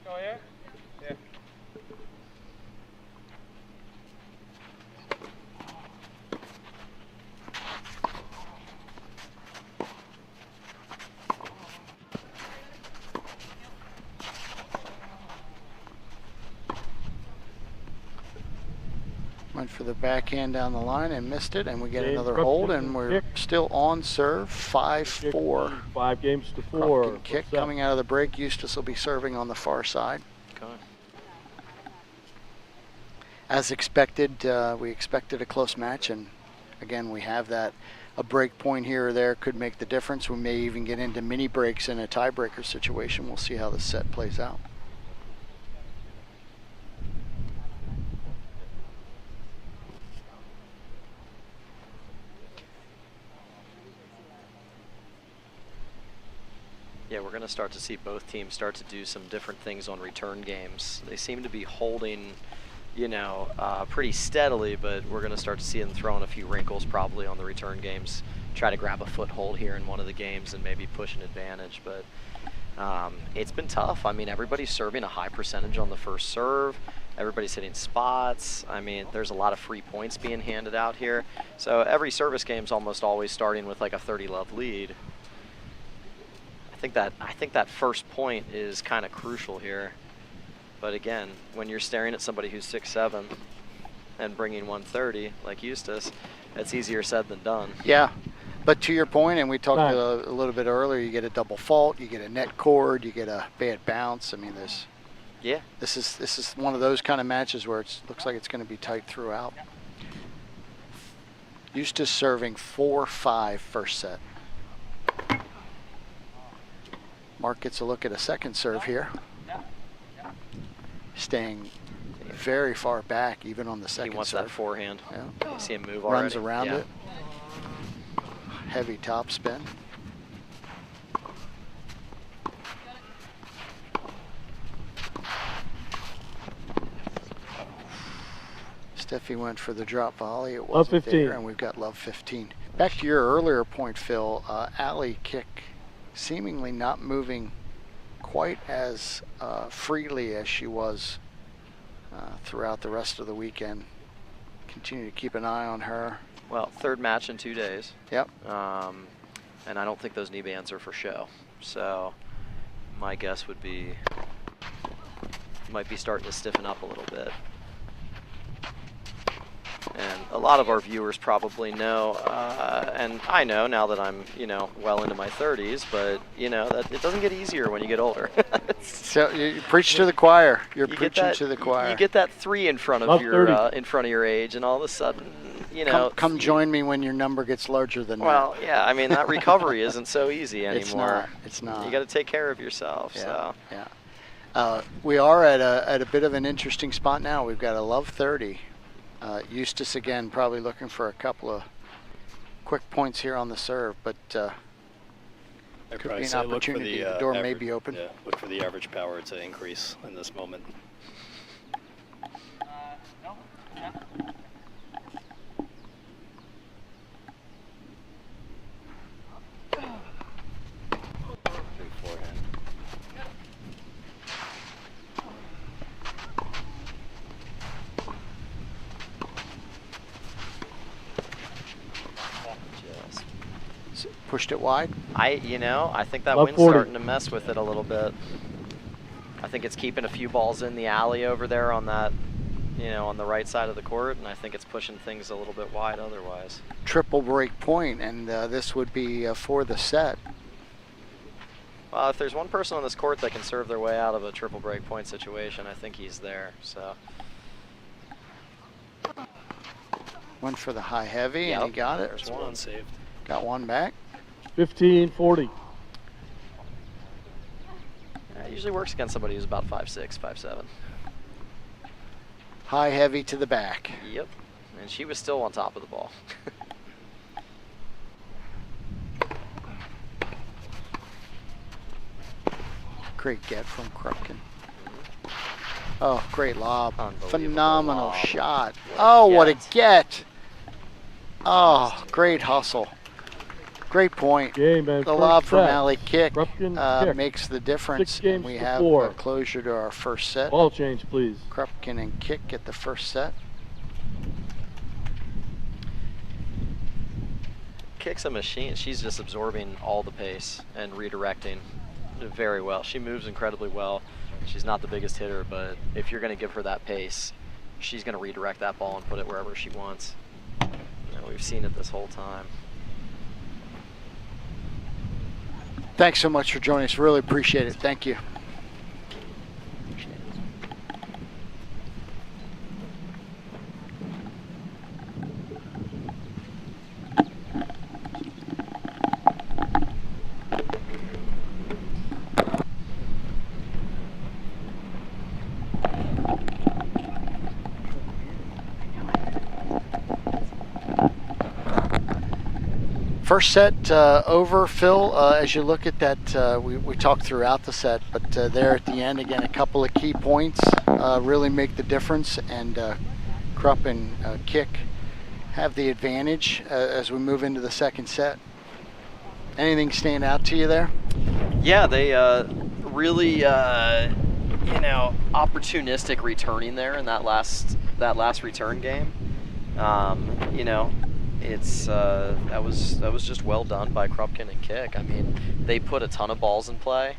Go here. Yeah. Went for the backhand down the line and missed it, and we get Game another Groft hold, kick. and we're still on serve, 5-4. 5 games to 4. Groft kick coming out of the break. Eustace will be serving on the far side. Okay. As expected, we expected a close match, and again, we have that. A break point here or there could make the difference. We may even get into mini breaks in a tiebreaker situation. We'll see how the set plays out. Yeah, we're going to start to see both teams start to do some different things on return games. They seem to be holding, you know, pretty steadily, but we're going to start to see them throw in a few wrinkles probably on the return games, try to grab a foothold here in one of the games and maybe push an advantage. But it's been tough. I mean, everybody's serving a high percentage on the first serve. Everybody's hitting spots. I mean, there's a lot of free points being handed out here. So every service game's almost always starting with like a 30-love lead. I think that first point is kind of crucial here. But again, when you're staring at somebody who's 6'7" and bringing 130 like Eustace, it's easier said than done. Yeah, but to your point, and we talked a little bit earlier, you get a double fault, you get a net cord, you get a bad bounce. I mean, this is one of those kind of matches where it looks like it's going to be tight throughout. Eustace serving 4-5 first set. Mark gets a look at a second serve here. Staying very far back, even on the second serve. He wants that forehand. Yeah. You see him move already. Runs around it. Heavy top spin. Steffi went for the drop volley. It wasn't there, and we've got love 15. Back to your earlier point, Phil. Alley kick seemingly not moving quite as freely as she was throughout the rest of the weekend. Continue to keep an eye on her. Well, third match in 2 days. Yep. And I don't think those knee bands are for show. So my guess would be might be starting to stiffen up a little bit. And a lot of our viewers probably know, and I know now that I'm, you know, well into my 30s, but, you know, that it doesn't get easier when you get older. So you preach to the choir. You're preaching to the choir. You get that 3 in front of your age, and all of a sudden, you know. Come join me when your number gets larger than that. Well, yeah, I mean, that recovery isn't so easy anymore. It's not. You got to take care of yourself. Yeah, so. Yeah. We are at a bit of an interesting spot now. We've got a love 30. Eustace again probably looking for a couple of quick points here on the serve, but could be an opportunity. The door may be open. Yeah, look for the average power to increase in this moment. No? Yeah. Big forehand. Pushed it wide. I think that wind's 40. starting to mess with it a little bit. I think it's keeping a few balls in the alley over there on that, you know, on the right side of the court, and I think it's pushing things a little bit wide otherwise. Triple break point, and this would be for the set. Well, if there's one person on this court that can serve their way out of a triple break point situation, I think he's there. So. Went for the high heavy, and he got it. There's one saved. Got one back. 15-40. It usually works against somebody who's about 5'6", 5'7". High heavy to the back. Yep, and she was still on top of the ball. Great get from Krupkin. Oh, great lob. Phenomenal lob. shot. Oh, what a get. Oh, great hustle. Great point. Game, man. The lob First from set. Alley kick Krupkin, makes the difference. 6 games And we to have 4. closure to our first set. Ball change, please. Krupkin and Kick get the first set. Kick's a machine. She's just absorbing all the pace and redirecting very well. She moves incredibly well. She's not the biggest hitter, but if you're going to give her that pace, she's going to redirect that ball and put it wherever she wants. And we've seen it this whole time. Thanks so much for joining us. Really appreciate it. Thank you. First set over, Phil. As you look at that, we talked throughout the set, but there at the end, again, a couple of key points really make the difference, and Krupp and Kick have the advantage as we move into the second set. Anything stand out to you there? Yeah, they really, you know, opportunistic returning there in that last return game. You know, it's that was just well done by Krupkin and Kick. I mean, they put a ton of balls in play.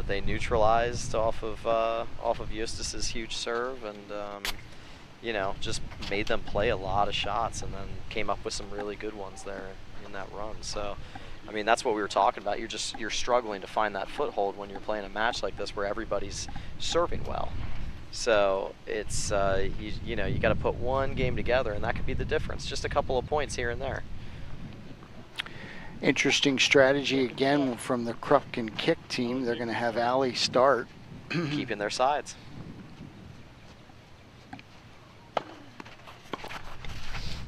They neutralized off of Eustace's huge serve, and you know, just made them play a lot of shots, and then came up with some really good ones there in that run. So, I mean, that's what we were talking about. You're struggling to find that foothold when you're playing a match like this where everybody's serving well. So it's you know, you got to put one game together, and that could be the difference. Just a couple of points here and there. Interesting strategy again from the Krupkin Kick team. They're going to have Allie start, keeping their sides.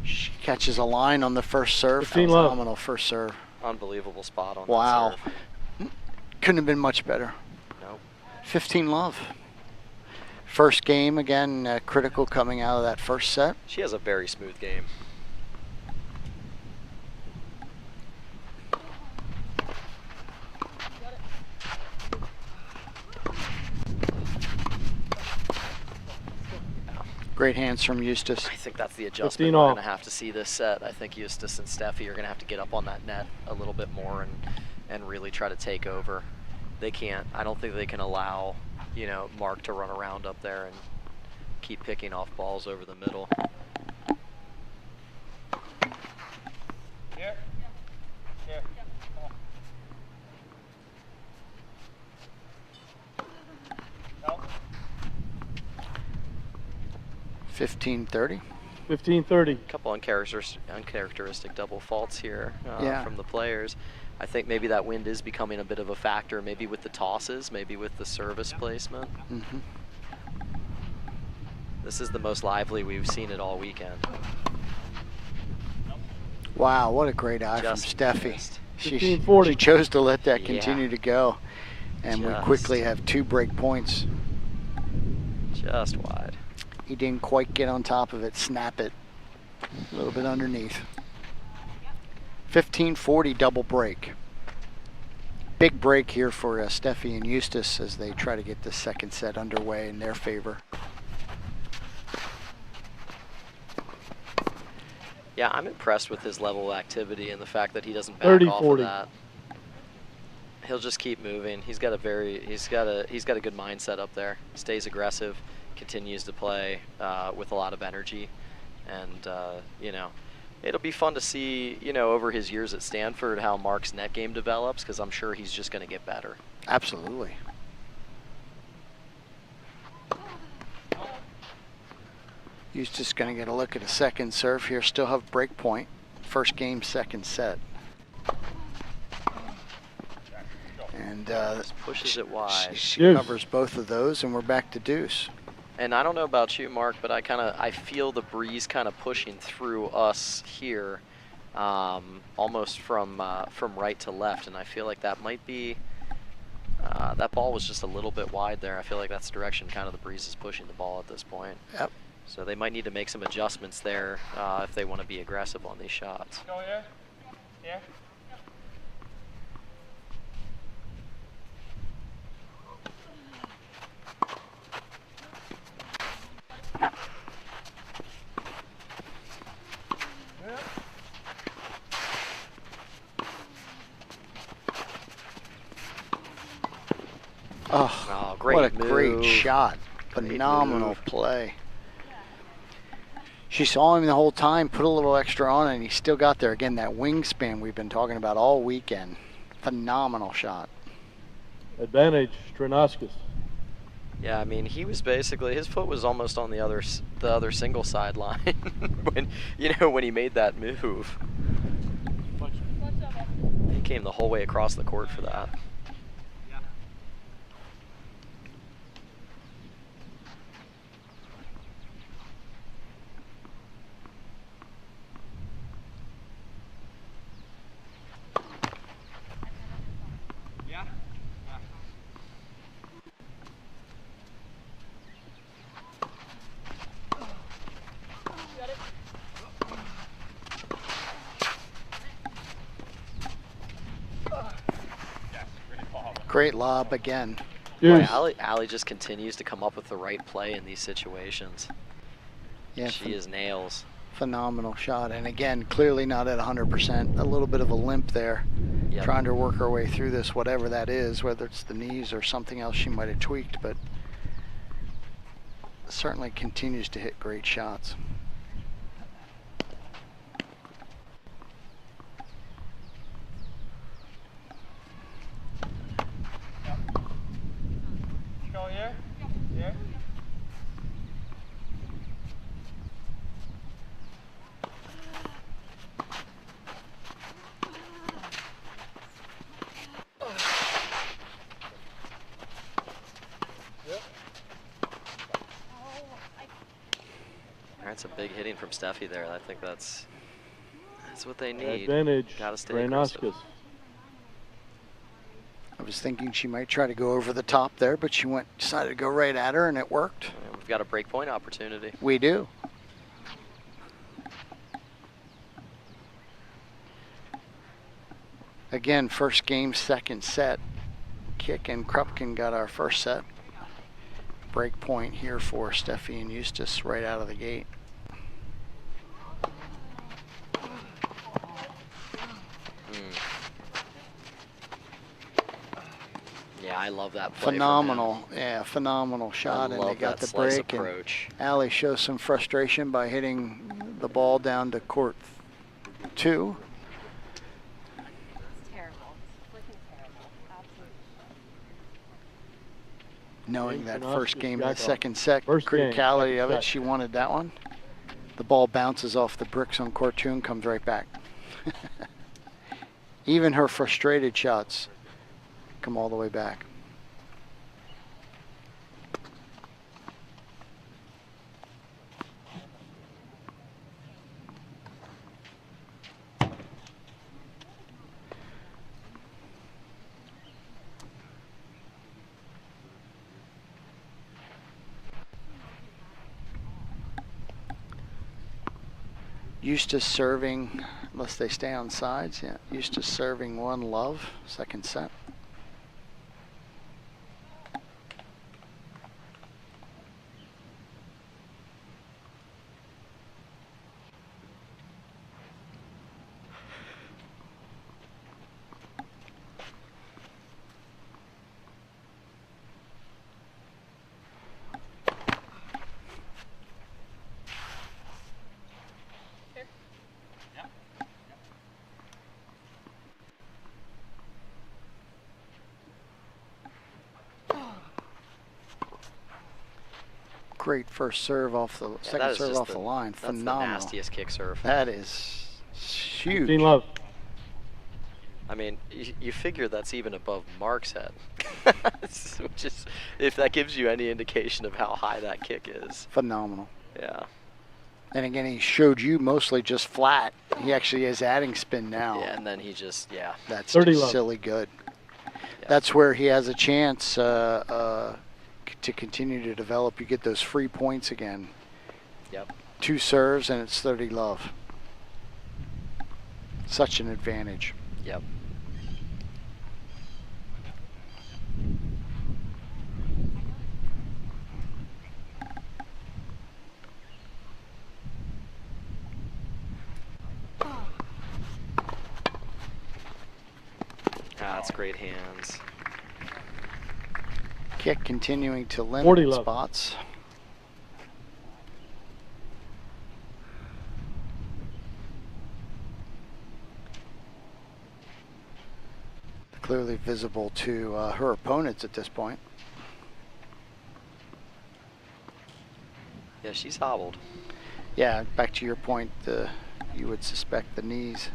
She catches a line on the first serve. Phenomenal first serve. Unbelievable spot on wow. that serve. Couldn't have been much better. Nope. 15 love. First game, again, critical coming out of that first set. She has a very smooth game. Great hands from Eustace. I think that's the adjustment we're going to have to see this set. I think Eustace and Steffi are going to have to get up on that net a little bit more and really try to take over. They can't, I don't think they can allow, you know, Mark to run around up there and keep picking off balls over the middle. Here. Here. 15-30. 15-30. A couple uncharacteristic double faults here yeah. from the players. I think maybe that wind is becoming a bit of a factor, maybe with the tosses, maybe with the service placement. Mm-hmm. This is the most lively we've seen it all weekend. Wow, what a great eye from Steffi. She chose to let that continue to go. And we quickly have 2 break points. Just wide. He didn't quite get on top of it, snap it. A little bit underneath. 15-40 double break. Big break here for Steffi and Eustace as they try to get the second set underway in their favor. Yeah, I'm impressed with his level of activity and the fact that he doesn't back off of that. He'll just keep moving. He's got a good mindset up there. Stays aggressive, continues to play with a lot of energy, and you know, it'll be fun to see, you know, over his years at Stanford how Mark's net game develops, because I'm sure he's just going to get better. Absolutely. Eustace going to get a look at a second serve here. Still have break point. First game, second set. And pushes it wide. She covers both of those, and we're back to deuce. And I don't know about you, Mark, but I feel the breeze kind of pushing through us here, almost from right to left, and I feel like that might be. That ball was just a little bit wide there. I feel like that's the direction kind of the breeze is pushing the ball at this point. Yep. So they might need to make some adjustments there if they want to be aggressive on these shots. Go here. Here. Oh, great what a move. great shot. Great Phenomenal move. play. She saw him the whole time, put a little extra on, and he still got there. Again, that wingspan we've been talking about all weekend. Phenomenal shot. Advantage, Stranauskas. Yeah, I mean, he was basically, his foot was almost on the other single sideline when he made that move. He came the whole way across the court for that. Great lob again. Boy, Allie just continues to come up with the right play in these situations. Yeah, she is nails. Phenomenal shot. And again, clearly not at 100%. A little bit of a limp there. Yep. Trying to work her way through this, whatever that is, whether it's the knees or something else she might have tweaked, but certainly continues to hit great shots. Go here. Here. That's a big hitting from Steffi there. I think that's what they need. Advantage, Gotta stay aggressive. I was thinking she might try to go over the top there, but she decided to go right at her, and it worked. Yeah, we've got a break point opportunity. We do. Again, first game, second set. Kick and Krupkin got our first set. Break point here for Steffi and Eustace right out of the gate. Yeah, I love that play. Phenomenal, yeah, phenomenal shot, and they got the break. Approach. And Allie shows some frustration by hitting the ball down to court 2. Knowing that first game of the second set, criticality of it, she wanted that one. The ball bounces off the bricks on court 2 and comes right back. Even her frustrated shots come all the way back. Eustace serving, unless they stay on sides, yeah. Eustace serving 1-love, second set. Great first serve off the second serve off the line. Phenomenal. That's the nastiest kick serve. That is huge. 15-love. I mean, you figure that's even above Mark's head, which is, if that gives you any indication of how high that kick is. Phenomenal. Yeah. And again, he showed you mostly just flat. He actually is adding spin now. Yeah, and then he just, yeah. That's just silly good. Yeah. That's where he has a chance to continue to develop. You get those free points again. Yep. 2 serves and it's 30-love. Such an advantage. Yep. That's great hands. Kick continuing to 40 limit love. spots. Clearly visible to her opponents at this point. Yeah, she's hobbled. Yeah, back to your point, you would suspect the knees.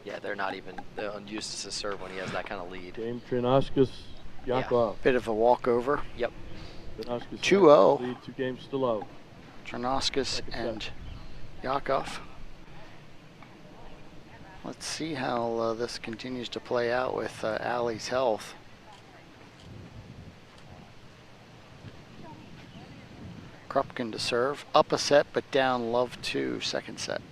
Yeah, they're not even on Eustace's serve when he has that kind of lead. Game Trinauskas, Yakov. Bit of a walkover. Yep. 2-0. Lead 2 games to 0. Trinauskas and Yakov. Let's see how this continues to play out with Allie's health. Krupkin to serve. Up a set, but down love 2, second set.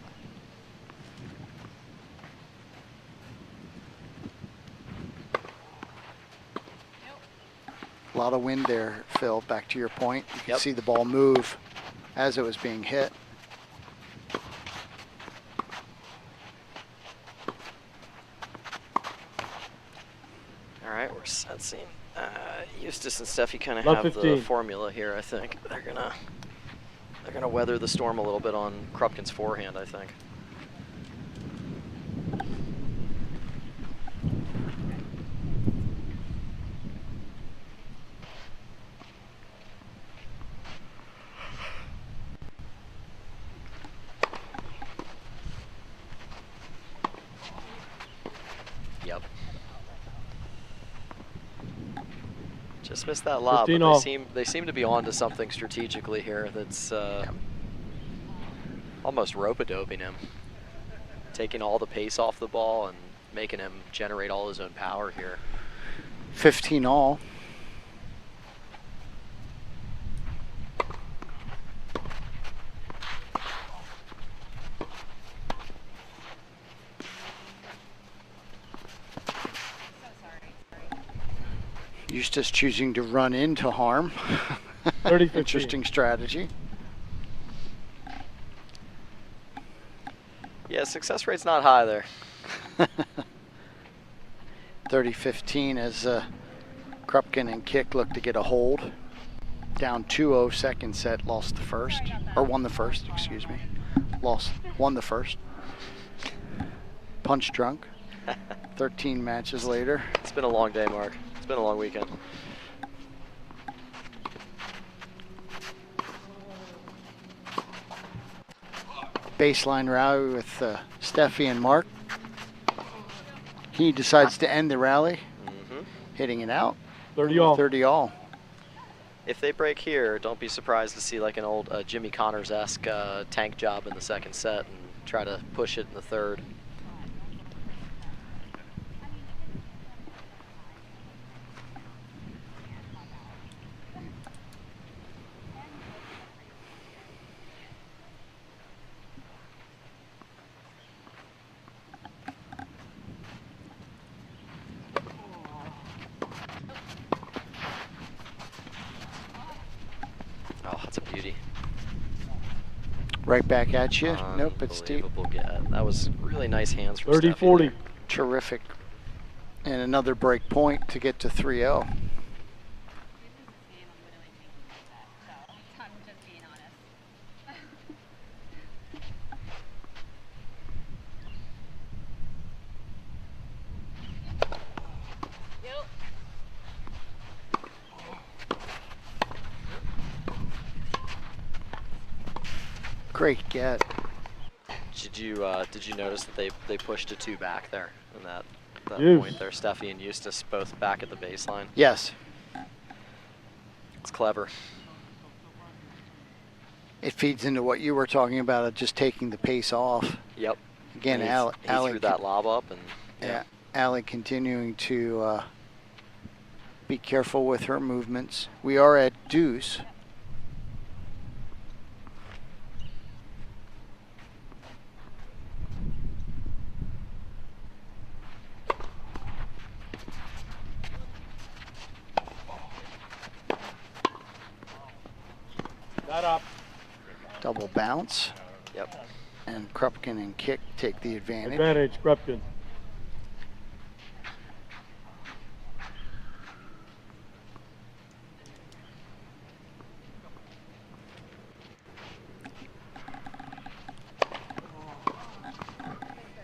A lot of wind there, Phil, back to your point. You can see the ball move as it was being hit. All right, we're sensing Eustace and Steffi kind of Love have 15. the formula here. I think they're gonna weather the storm a little bit on Krupkin's forehand. I think. Yep. Just missed that lob, but 15-all. they seem to be on to something strategically here that's almost rope-a-doping him. Taking all the pace off the ball and making him generate all his own power here. 15 all. Eustace choosing to run into harm. 30-15. Interesting strategy. Yeah, success rate's not high there. 30-15 as Krupkin and Kick look to get a hold. Down 2-0 second set, lost the first, or won the first, excuse me. Won the first. Punch drunk. 13 matches later. It's been a long day, Mark. It's been a long weekend. Baseline rally with Steffi and Mark. He decides to end the rally, hitting it out. 30 all. 30 all. If they break here, don't be surprised to see like an old Jimmy Connors-esque tank job in the second set and try to push it in the third. Oh, that's a beauty. Right back at you. Nope, it's deep. Unbelievable get. That was really nice hands from 30-40. Terrific. And another break point to get to 3-0. Great get. Did you notice that they pushed a 2 back there in that Yes. point there? Steffi and Eustace both back at the baseline. Yes. It's clever. It feeds into what you were talking about, of just taking the pace off. Yep. Again, And he Allie threw that lob up, and yeah, Allie continuing to be careful with her movements. We are at deuce. That up. Double bounce. Yep. And Krupkin and Kick take the advantage. Advantage, Krupkin.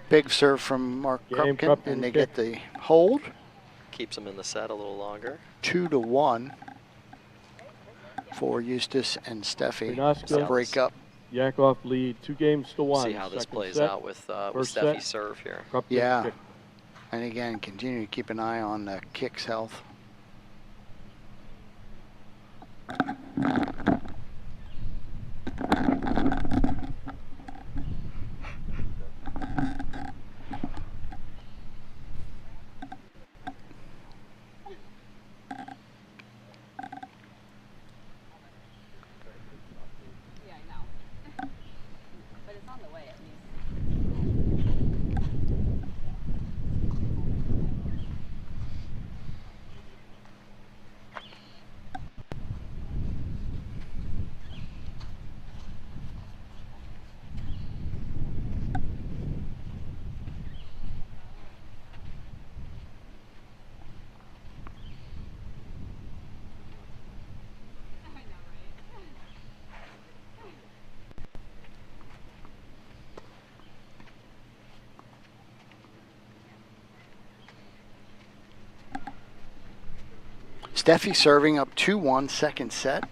Big serve from Mark Krupkin, and they get the hold. Keeps him in the set a little longer. 2-1 for Eustace and Steffi. Ionescu, Break up. Yakov lead 2-1. See how this Second plays set. out with First Steffi's set. serve here. Krupkin, Yeah. Kick. And again, continue to keep an eye on Kick's health. Yeah, I know. But it's on the way at least. Steffi serving up 2-1 second set.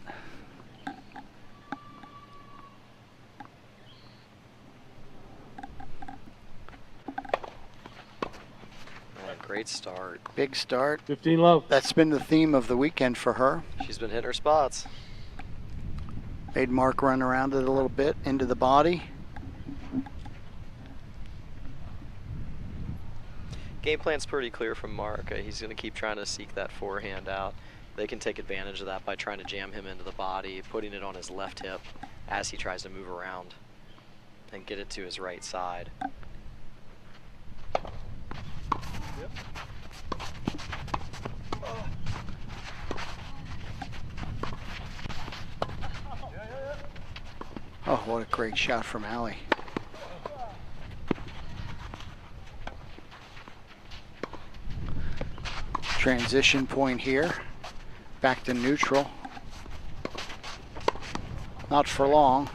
Great start. Big start. 15 love. That's been the theme of the weekend for her. She's been hitting her spots. Made Mark run around it a little bit into the body. Game plan's pretty clear from Mark. He's going to keep trying to seek that forehand out. They can take advantage of that by trying to jam him into the body, putting it on his left hip as he tries to move around and get it to his right side. Yep. Oh, what a great shot from Allie. Transition point here. Back to neutral. Not for long.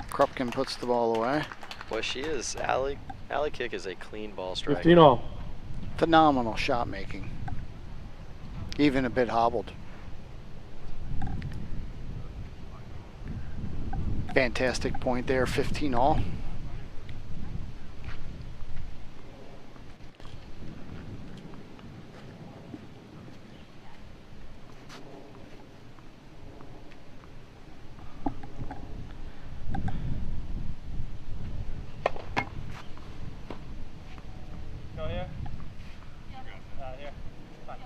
Krupkin puts the ball away. Boy, she is. Allie Kick is a clean ball striker. 15 all. Phenomenal shot making. Even a bit hobbled. Fantastic point there, 15 all. Go here? Here. Fine.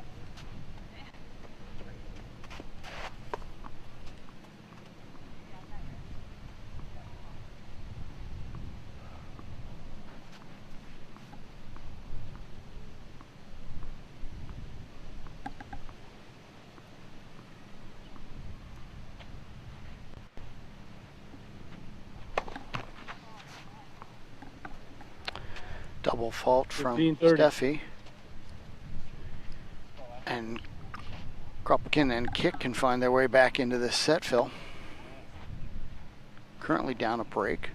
Double fault from 15-30. Steffi. And Krupkin and Kick can find their way back into this set, Phil. Currently down a break.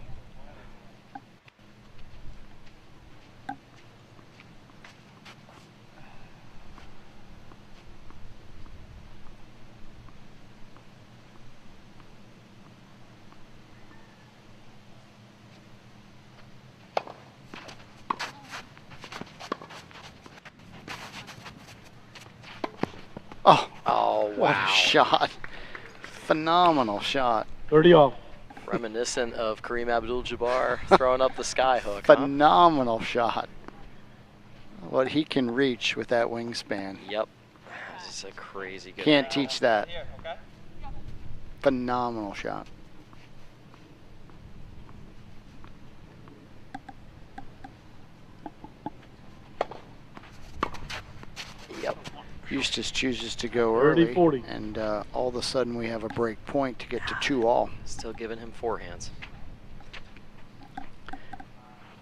Oh, wow. What a shot. Phenomenal shot. 30 all. Reminiscent of Kareem Abdul-Jabbar throwing up the sky hook. Phenomenal shot. What he can reach with that wingspan. Yep. This is a crazy good Can't round. teach that. Here, okay? Phenomenal shot. Yep. Eustace chooses to go early, 30-40. and all of a sudden we have a break point to get to 2-all. Still giving him forehands.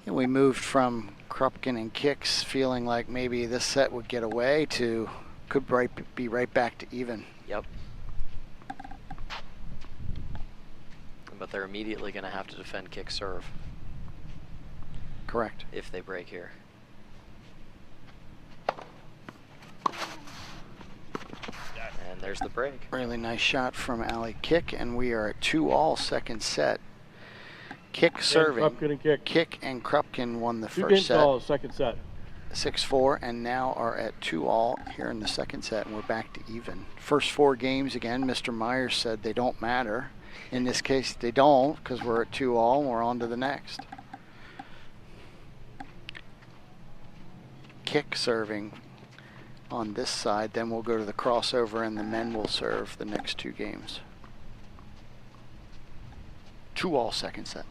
And we moved from Krupkin and kicks feeling like maybe this set would get away to could be right back to even. Yep. But they're immediately going to have to defend kick serve. Correct. If they break here. And there's the break. Really nice shot from Ali Kick, and we are at 2-all second set. Kick serving. Krupkin and Kick. Kick and Krupkin won the Two first games set. all, second set. 6-4, and now are at 2-all here in the second set, and we're back to even. First 4 games, again, Mr. Myers said they don't matter. In this case, they don't, because we're at 2-all, and we're on to the next. Kick serving on this side, then we'll go to the crossover, and the men will serve the next 2 games. 2-all second set.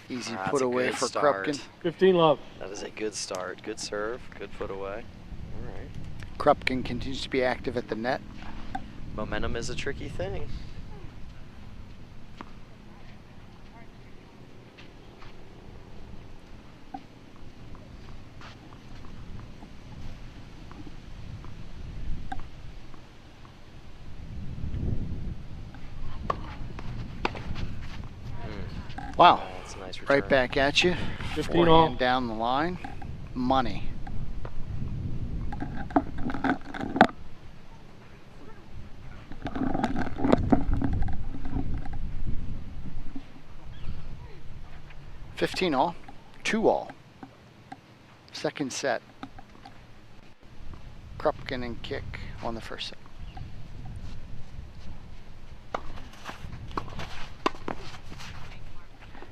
Easy That's put a away good for start. Krupkin. 15-love. That is a good start. Good serve. Good foot away. All right. Krupkin continues to be active at the net. Momentum is a tricky thing. Wow. Oh, that's a nice return. Right back at you. 15 all. Forehand down the line. Money. $15-all. 2-all. Second set. Krupkin and Kick on the first set.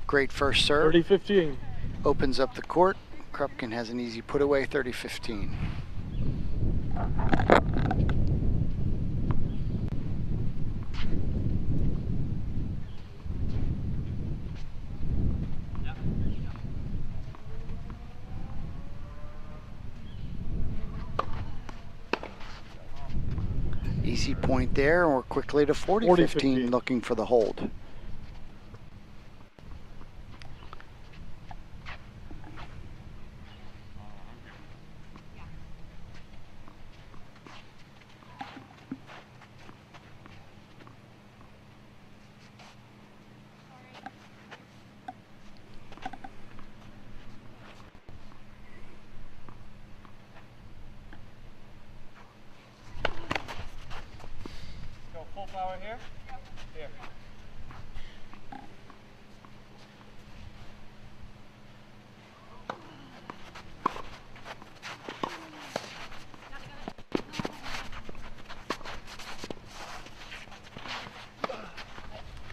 Great first serve. 30-15. Opens up the court. Krupkin has an easy put away, 30-15. Easy point there, and we're quickly to 40-15, looking for the hold. Full power here? Here.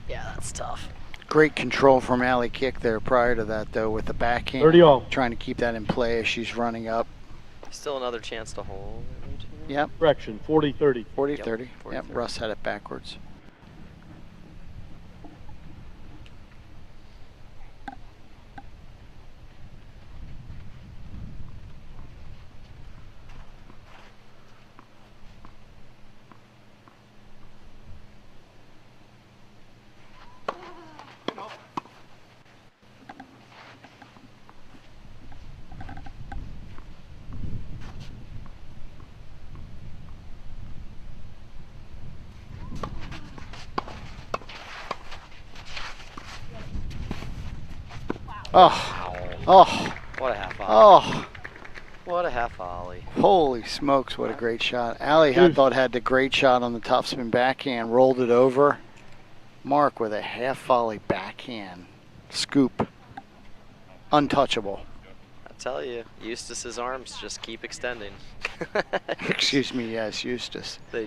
Yeah, that's tough. Great control from Ali Kick there prior to that, though, with the backhand. 30-all. Trying to keep that in play as she's running up. Still another chance to hold. Yep. Correction, 40-30. 40-30. Yep, Yep, 40-30. Russ had it backwards. Oh, oh, What a half volley. oh. What a half volley. Holy smokes, what a great shot. Ali, I thought, had the great shot on the topspin backhand, rolled it over. Mark with a half volley backhand scoop. Untouchable. I tell you, Eustace's arms just keep extending. Excuse me, yes, Eustace. They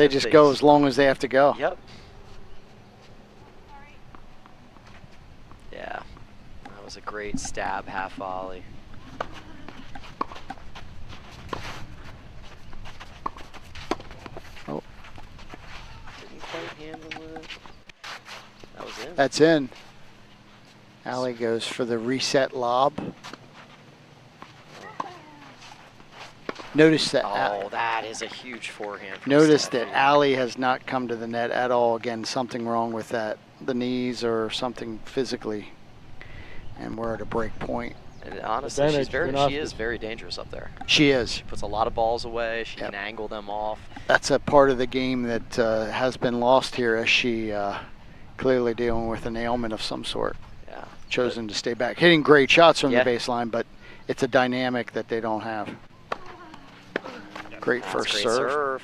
just go as long as they have to go. Yep. Yeah. That was a great stab half volley. Oh. Didn't quite handle it. That was in. That's in. Ali goes for the reset lob. Notice that. Oh, that is a huge forehand. from Notice Steffi. that Allie has not come to the net at all. Again, something wrong with that, the knees or something physically, and we're at a break point. And honestly, she is very dangerous up there. She is. She puts a lot of balls away. She can angle them off. That's a part of the game that has been lost here, as she clearly dealing with an ailment of some sort. Yeah. Chosen to stay back, hitting great shots from the baseline, but it's a dynamic that they don't have. Great first serve.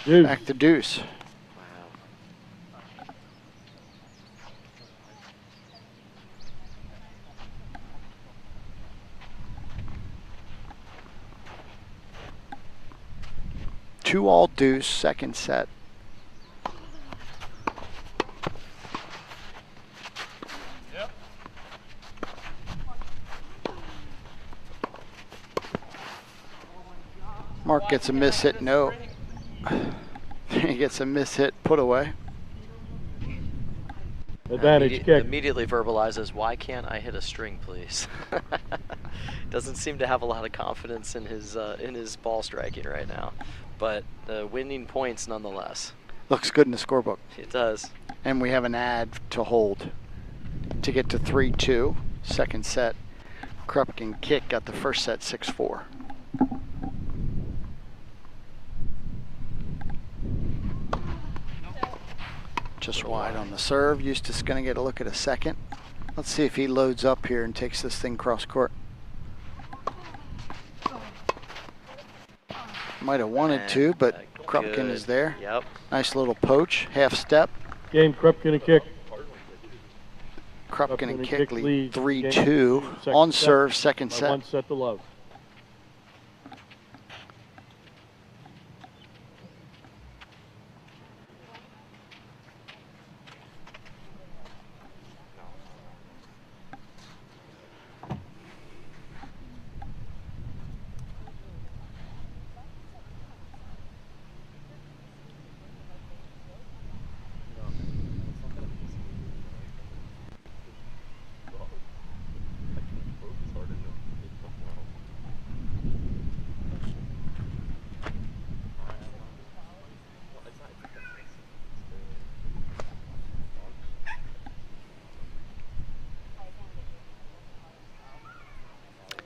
Back to deuce. Wow. Two all deuce, second set. Mark gets a miss hit, no. He gets a miss hit, put away. Advantage kick. Immediately verbalizes, why can't I hit a string, please? Doesn't seem to have a lot of confidence in his ball striking right now, but winning points nonetheless. Looks good in the scorebook. It does. And we have an ad to hold to get to 3-2. Second set, Krupkin kick got the first set 6-4. Just wide on the serve. Eustace going to get a look at a second. Let's see if he loads up here and takes this thing cross court. Might have wanted to, but Krupkin is there. Yep. Nice little poach, half step. Game, Krupkin and kick. Krupkin and kick lead 3-2 on serve, second set. 1 set to love.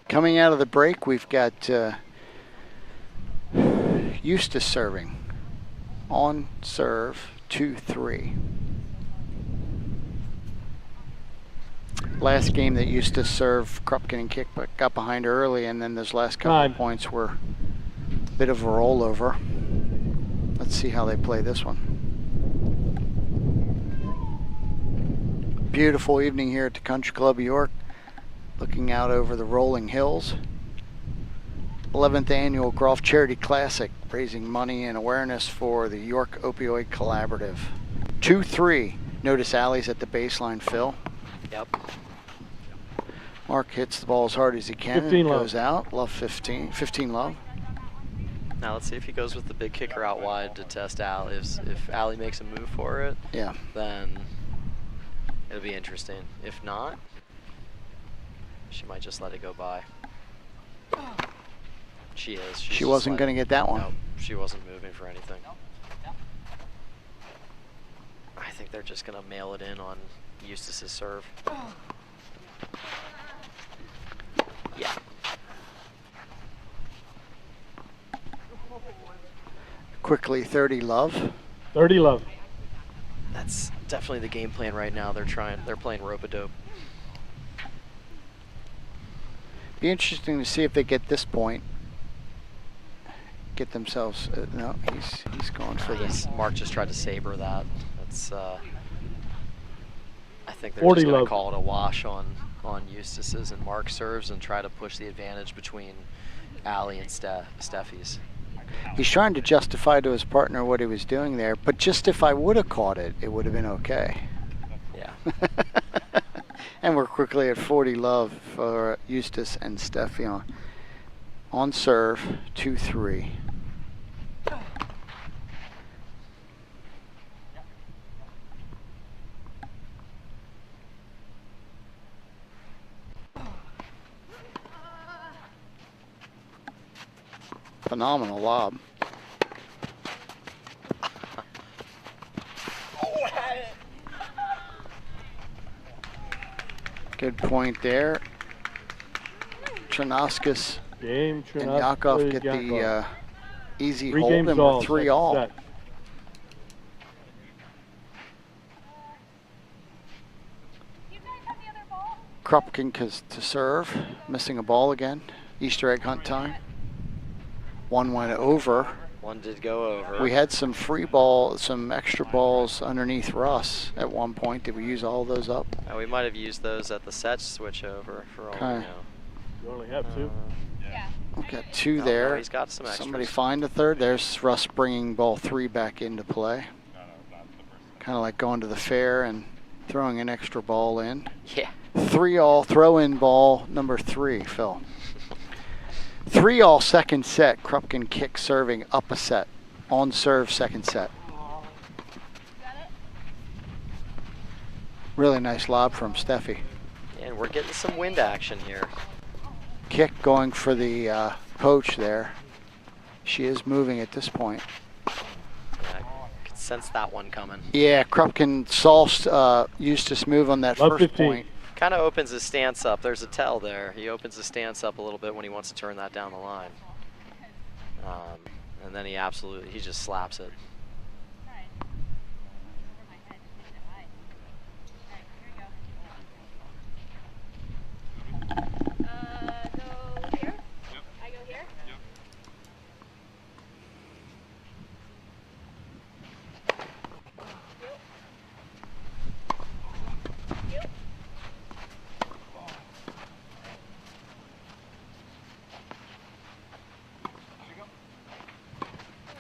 Coming out of the break, we've got Eustace serving. On serve, 2-3. Last game that Eustace served, Krupkin and kick, but got behind early, and then those last couple of points were a bit of a rollover. Let's see how they play this one. Beautiful evening here at the Country Club of York, looking out over the rolling hills. 11th annual Groft Charity Classic, raising money and awareness for the York Opioid Collaborative. 2-3. Notice Allie's at the baseline, Phil. Yep. Mark hits the ball as hard as he can. 15 and love. goes out. Love 15. 15 love. Now let's see if he goes with the big kicker out wide to test Allie. If Allie makes a move for it, then it'll be interesting. If not, she might just let it go by. She is. She wasn't going to get that one. No, she wasn't moving for anything. I think they're just going to mail it in on Eustace's serve. Yeah. Quickly 30 love. 30 love. That's definitely the game plan right now. They're playing rope-a-dope. Be interesting to see if they get this point. Get themselves, no, he's going for this. Mark just tried to saber that. That's, I think they're 40 just going love. to call it a wash on Eustace's, and Mark serves and try to push the advantage between Allie and Steffi's. He's trying to justify to his partner what he was doing there, but just if I would have caught it, it would have been okay. Yeah. And we're quickly at 40 love for Eustace and Steffi on serve, 2-3. Phenomenal lob. Good point there. Trinauskas Game, and Yakov get the easy hold, and we're 3-all. Set. Krupkin to serve, missing a ball again. Easter egg hunt time. One went over. One did go over. We had some free ball, some extra balls underneath Russ at one point. Did we use all those up? We might have used those at the set switch over for all we know. You only have 2. Yeah. We've got 2 there. No, he's got some extras. Somebody find a third. There's Russ bringing ball 3 back into play. Kind of like going to the fair and throwing an extra ball in. Yeah. 3-all, throw in ball number 3, Phil. 3-all second set. Krupkin kick serving up a set. On serve second set. Really nice lob from Steffi. And we're getting some wind action here. Kick going for the poach there. She is moving at this point. Yeah, I could sense that one coming. Yeah, Krupkin saw Eustace move on that first 15. point. Kind of opens his stance up. There's a tell there. He opens his stance up a little bit when he wants to turn that down the line. And then he just slaps it. Go here. I go here.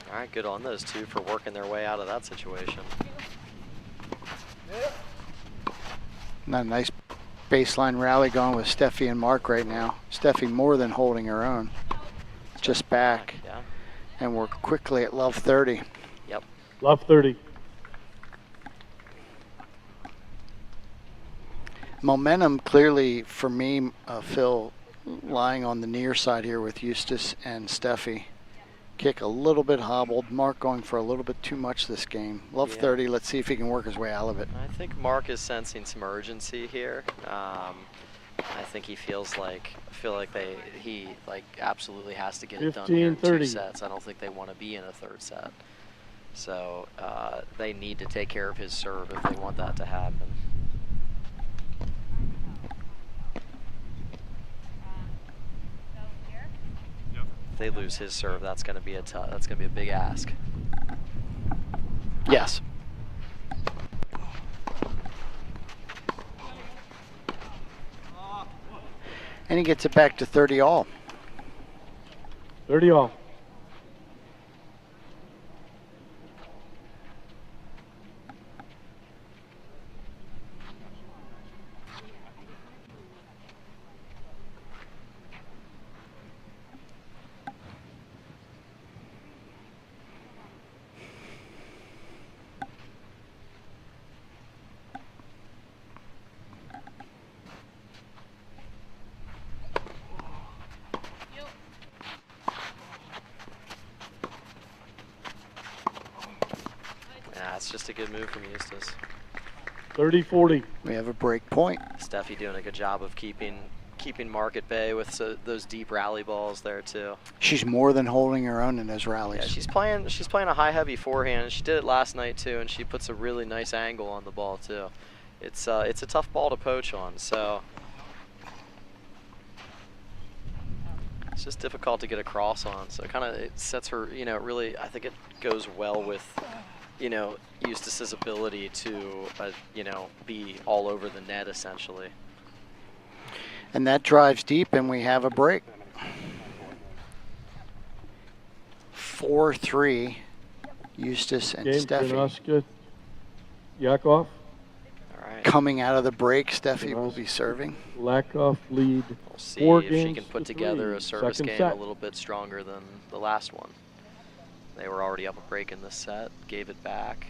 All right, good on those 2 for working their way out of that situation. Nice baseline rally going with Steffi and Mark right now. Steffi more than holding her own. Just back. Yeah. And we're quickly at love 30. Yep. Love 30. Momentum clearly for me, Phil, lying on the near side here with Eustace and Steffi. Kick a little bit hobbled. Mark going for a little bit too much this game. Love 30. Let's see if he can work his way out of it. I think Mark is sensing some urgency here. I think he feels like he absolutely has to get it done here in 2 sets. I don't think they want to be in a 3rd set. So they need to take care of his serve if they want that to happen. If they lose his serve, that's going to be a big ask. Yes. And he gets it back to 30-all. 30-all. That's just a good move from Eustace. 30-40. We have a break point. Steffi doing a good job of keeping Mark at bay with those deep rally balls there too. She's more than holding her own in those rallies. Yeah, she's playing a high heavy forehand. She did it last night too, and she puts a really nice angle on the ball too. It's a tough ball to poach on, so it's just difficult to get across on. So it sets her, really, I think it goes well with, Eustace's ability to, be all over the net essentially. And that drives deep, and we have a break. 4-3, Eustace and Steffi. Trinauskas, Yakov. Coming out of the break, Steffi will be serving. Lakov lead. We'll see if she can put together a service game a little bit stronger than the last one. They were already up a break in this set, gave it back.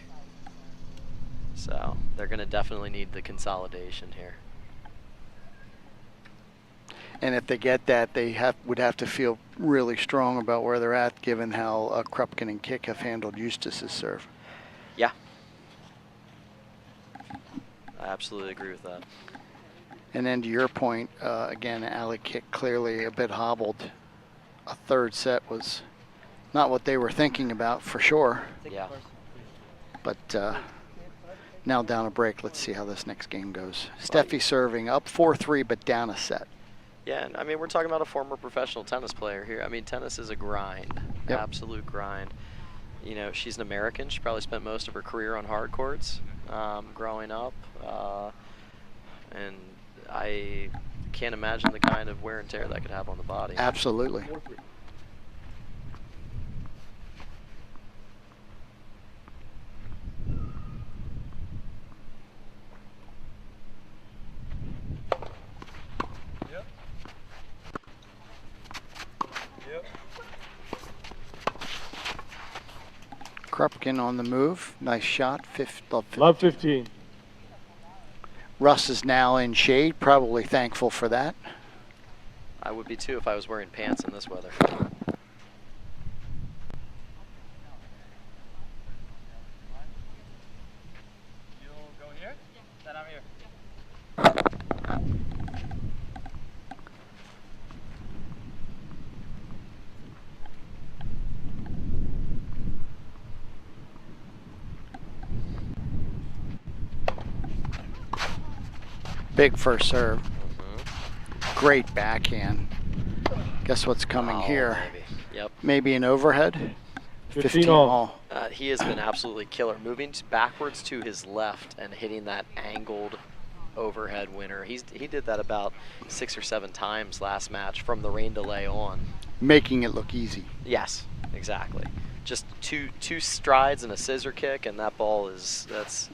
So they're going to definitely need the consolidation here. And if they get that, they would have to feel really strong about where they're at, given how Krupkin and Kick have handled Eustace's serve. Yeah. I absolutely agree with that. And then to your point, again, Allie Kick clearly a bit hobbled. A third set was not what they were thinking about for sure. Yeah. But now down a break. Let's see how this next game goes. Steffi serving up 4-3, but down a set. Yeah, and I mean, we're talking about a former professional tennis player here. I mean, tennis is a grind, Yep. Absolute grind. You know, she's an American. She probably spent most of her career on hard courts growing up. And I can't imagine the kind of wear and tear that could have on the body. Absolutely. Krupkin on the move. Nice shot. Love 15. Russ is now in shade, probably thankful for that. I would be too if I was wearing pants in this weather. You'll go here? Then I'm here. Big first serve. Great backhand. Guess what's coming here? Maybe. Yep. Maybe an overhead. 15 all. He has been absolutely killer. Moving backwards to his left and hitting that angled overhead winner. He did that about 6 or 7 times last match from the rain delay on. Making it look easy. Yes, exactly. Just two strides and a scissor kick, and that ball that's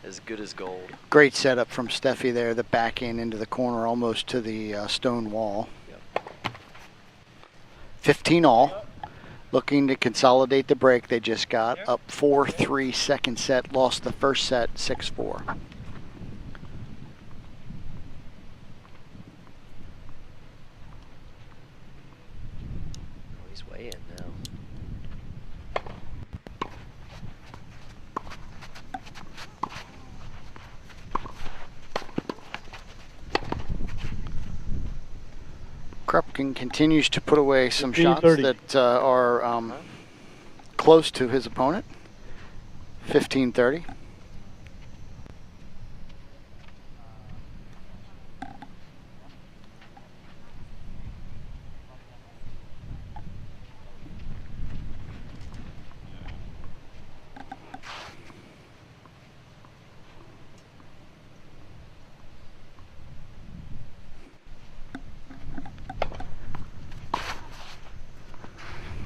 as good as gold. Great setup from Steffi there. The backhand into the corner, almost to the stone wall. Yep. 15 all. Looking to consolidate the break they just got. Up 4-3 second set. Lost the first set 6-4. Oh, he's way in now. Krupkin continues to put away some 15, shots 30. that are close to his opponent. 15-30.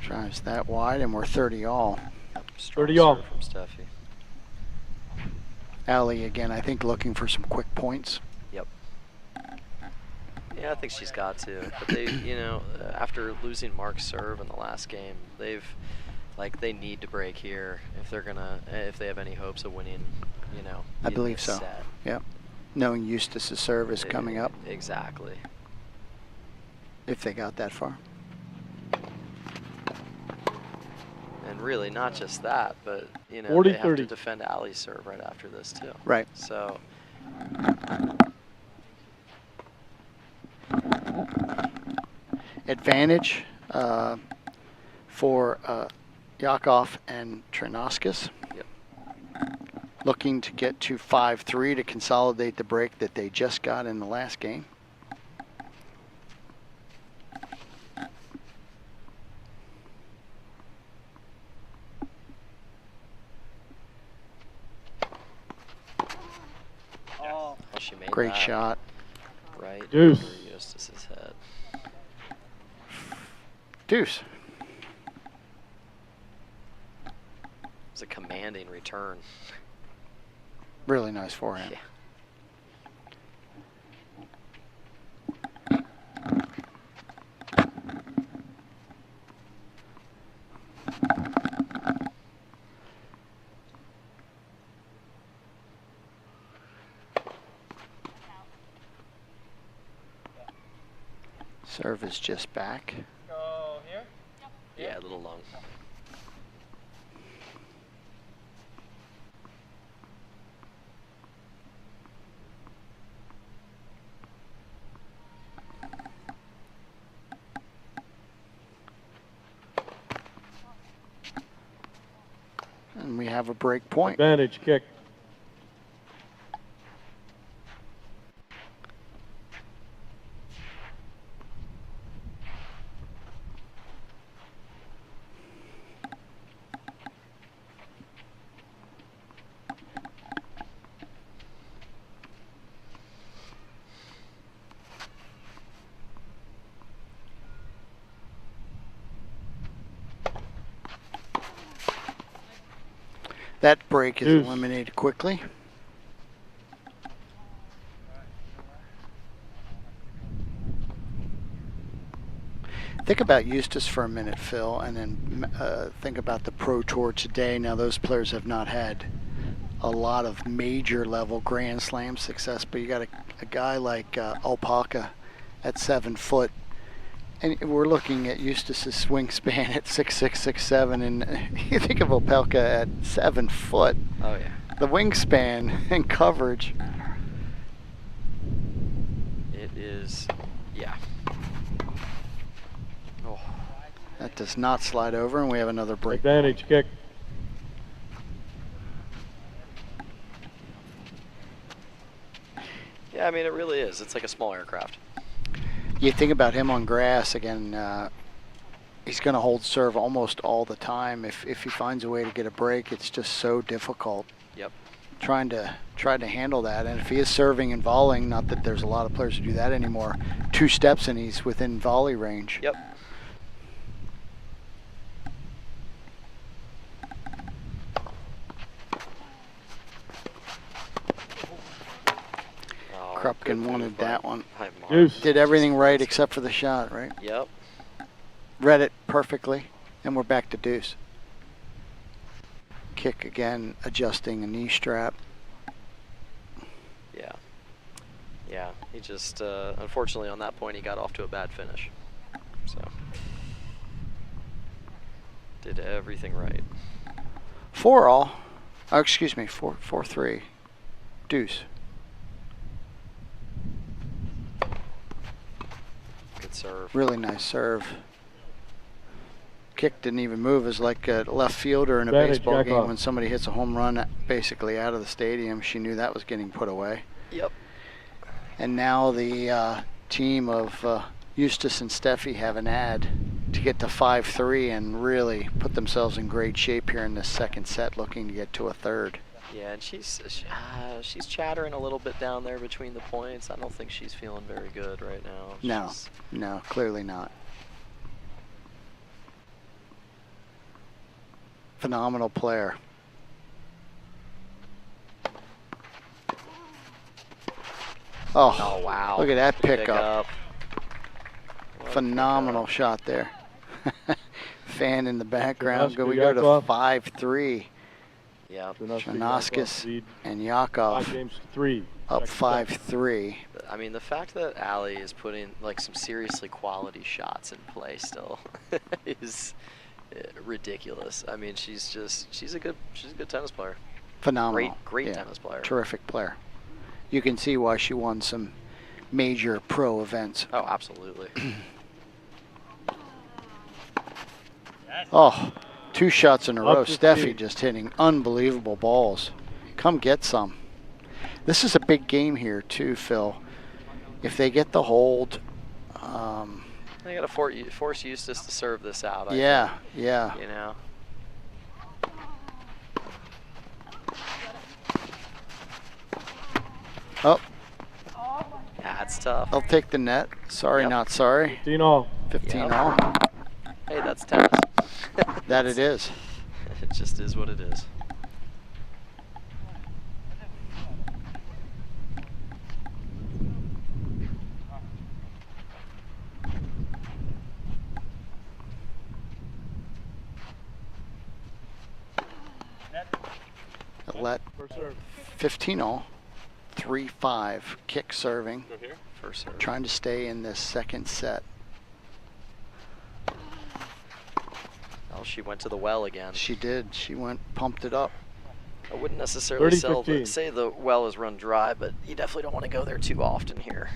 Drives that wide, and we're 30 all. Strong 30 all. serve from Steffi. Allie again, I think, looking for some quick points. Yep. Yeah, I think she's got to. But they, you know, after losing Mark's serve in the last game, they need to break here if they have any hopes of winning, you know. I believe this so. set. Yep. Knowing Eustace's serve is coming up. Exactly. If they got that far. And really, not just that, but you know, 40, they have to 30. defend Allie's serve right after this too. Right. So. Advantage for Yakov and Trinauskas. Yep. Looking to get to 5-3 to consolidate the break that they just got in the last game. Oh, she made Great that shot. right Deuce. over Eustace's head. Deuce. It's a commanding return. Really nice forehand. Yeah. Serve is just back. Go here? Yeah, a little long. And we have a break point. Advantage kick. That break is Deuce. eliminated quickly. Think about Eustace for a minute, Phil, and then think about the Pro Tour today. Now, those players have not had a lot of major level Grand Slam success, but you got a guy like Alpaca at 7 foot. And we're looking at Eustace's wingspan at 6'6", 6'7", and you think of Opelka at 7 foot. Oh yeah. The wingspan and coverage. It is, yeah. Oh. That does not slide over, and we have another break. Advantage kick. Yeah, I mean, it really is. It's like a small aircraft. You think about him on grass again. He's going to hold serve almost all the time. If he finds a way to get a break, it's just so difficult. Yep. Trying to handle that, and if he is serving and volleying, not that there's a lot of players who do that anymore. 2 steps and he's within volley range. Yep. Krupkin wanted that one. Deuce. Did everything right except for the shot, right? Yep. Read it perfectly, and we're back to deuce. Kick again, adjusting a knee strap. Yeah. Yeah, he just, unfortunately on that point, he got off to a bad finish. So, did everything right. 4-all. Oh, excuse me, 4-3. Deuce. Good serve. Really nice serve. Kick didn't even move. It's like a left fielder in a Advantage, baseball jack game off. when somebody hits a home run basically out of the stadium. She knew that was getting put away. Yep. And now the team of Eustace and Steffi have an ad to get to 5-3 and really put themselves in great shape here in this second set, looking to get to a third. Yeah, and she's chattering a little bit down there between the points. I don't think she's feeling very good right now. No, clearly not. Phenomenal player. Oh, wow. Look at that Good pickup. Phenomenal shot there. Fan in the background. Janoska, We go to Yakov. 5-3. Yeah. Janoskis and Yakov 5 games to 3. up Second set. 5-3. I mean, the fact that Allie is putting like some seriously quality shots in play still is ridiculous. I mean, she's a good tennis player. Phenomenal. Great Yeah, tennis player. Terrific player. You can see why she won some major pro events. Oh, absolutely. Oh, 2 shots in a row. Up to Steffi speed. just hitting unbelievable balls. Come get some. This is a big game here too, Phil. If they get the hold, They got to force Eustace to serve this out. I think, yeah. you know. Oh, That's tough. I'll take the net. Sorry, Yep. not sorry. 15 all. 15 Yep. all. Hey, that's tennis. That it is. It just is what it is. Let First serve. 15 all. 3-5. Kick serving. First serve. Trying to stay in this second set. she went to the well again. She did. She pumped it up. I wouldn't necessarily 30-15. say the well is run dry, but you definitely don't want to go there too often here.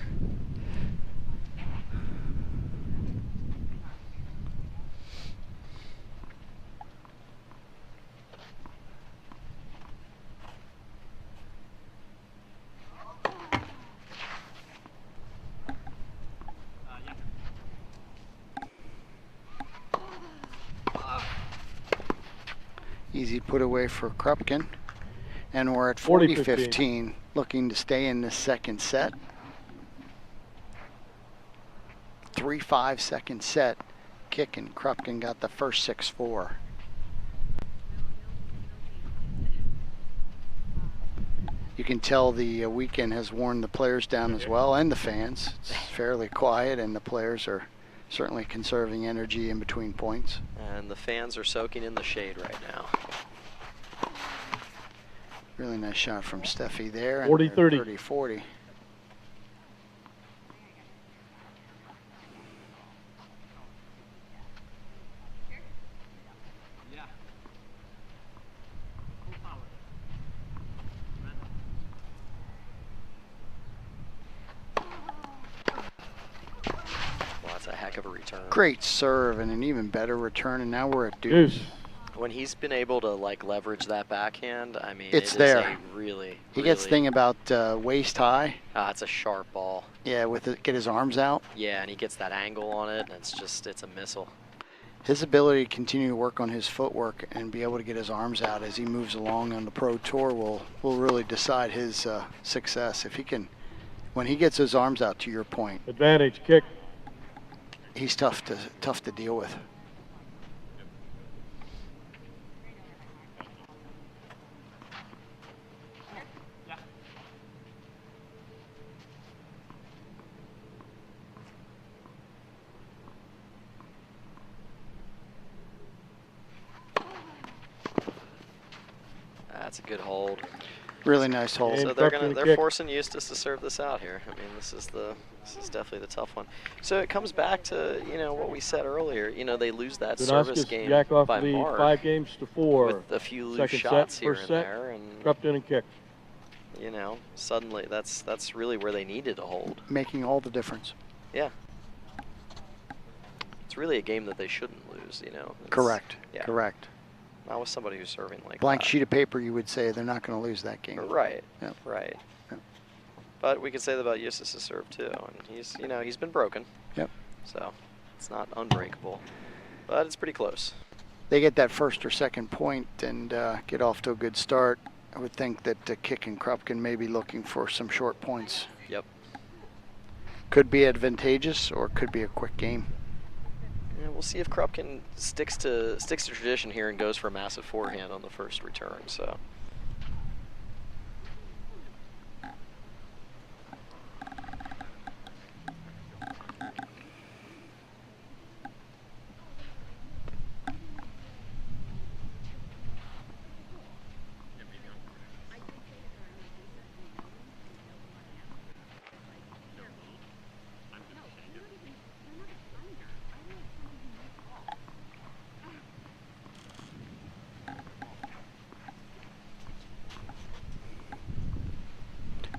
Easy put away for Krupkin. And we're at 40-15. 40-15, looking to stay in this second set. 3-5 second set. Kick and Krupkin got the first 6-4. You can tell the weekend has worn the players down as well, and the fans. It's fairly quiet, and the players are certainly conserving energy in between points. And the fans are soaking in the shade right now. Really nice shot from Steffi there. 40-30. 30-40. Well, that's a heck of a return. Great serve and an even better return, and now we're at deuce. When he's been able to like leverage that backhand, I mean, It's it there. Is a really, He gets thing about waist high. It's a sharp ball. Yeah, with it, get his arms out. Yeah, and he gets that angle on it, and it's a missile. His ability to continue to work on his footwork and be able to get his arms out as he moves along on the pro tour will really decide his success. If he can, when he gets his arms out, to your point, Advantage, kick. he's tough to deal with. That's a good hold. Really nice hold. So they're forcing Eustace to serve this out here. I mean, this is definitely the tough one. So it comes back to what we said earlier. They lose that service game Yakov by lead mark 5-4 with a few loose Second shots set, here first and set, there, and crept in and kicked. Suddenly that's really where they needed to hold. Making all the difference. Yeah. It's really a game that they shouldn't lose. Correct. Yeah. Correct. Not with somebody who's serving like Blank that. sheet of paper, you would say they're not going to lose that game. Right. Yep. Right. Yep. But we could say that about Eustace's serve too, and he's been broken. Yep. So it's not unbreakable, but it's pretty close. They get that first or second point and get off to a good start. I would think that Kick and Krupkin may be looking for some short points. Yep. Could be advantageous or could be a quick game. Yeah, we'll see if Krupkin sticks to tradition here and goes for a massive forehand on the first return. So.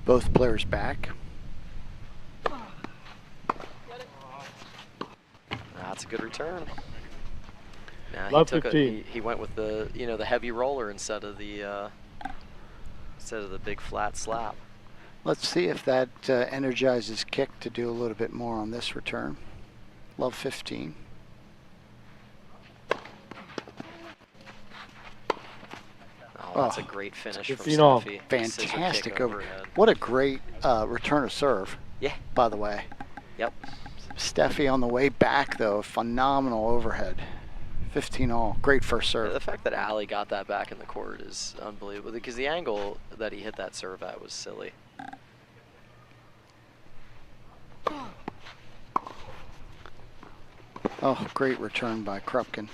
Both players back. That's a good return. Now Love he 15. he went with the the heavy roller instead of the big flat slap. Let's see if that energizes Kick to do a little bit more on this return. Love 15. Oh, that's a great finish from 15 off. Steffi. Fantastic Scissor kick overhead. What a great return of serve. Yeah. By the way. Yep. Steffi on the way back though, phenomenal overhead. 15 all. Great first serve. The fact that Ali got that back in the court is unbelievable because the angle that he hit that serve at was silly. Oh, great return by Krupkin.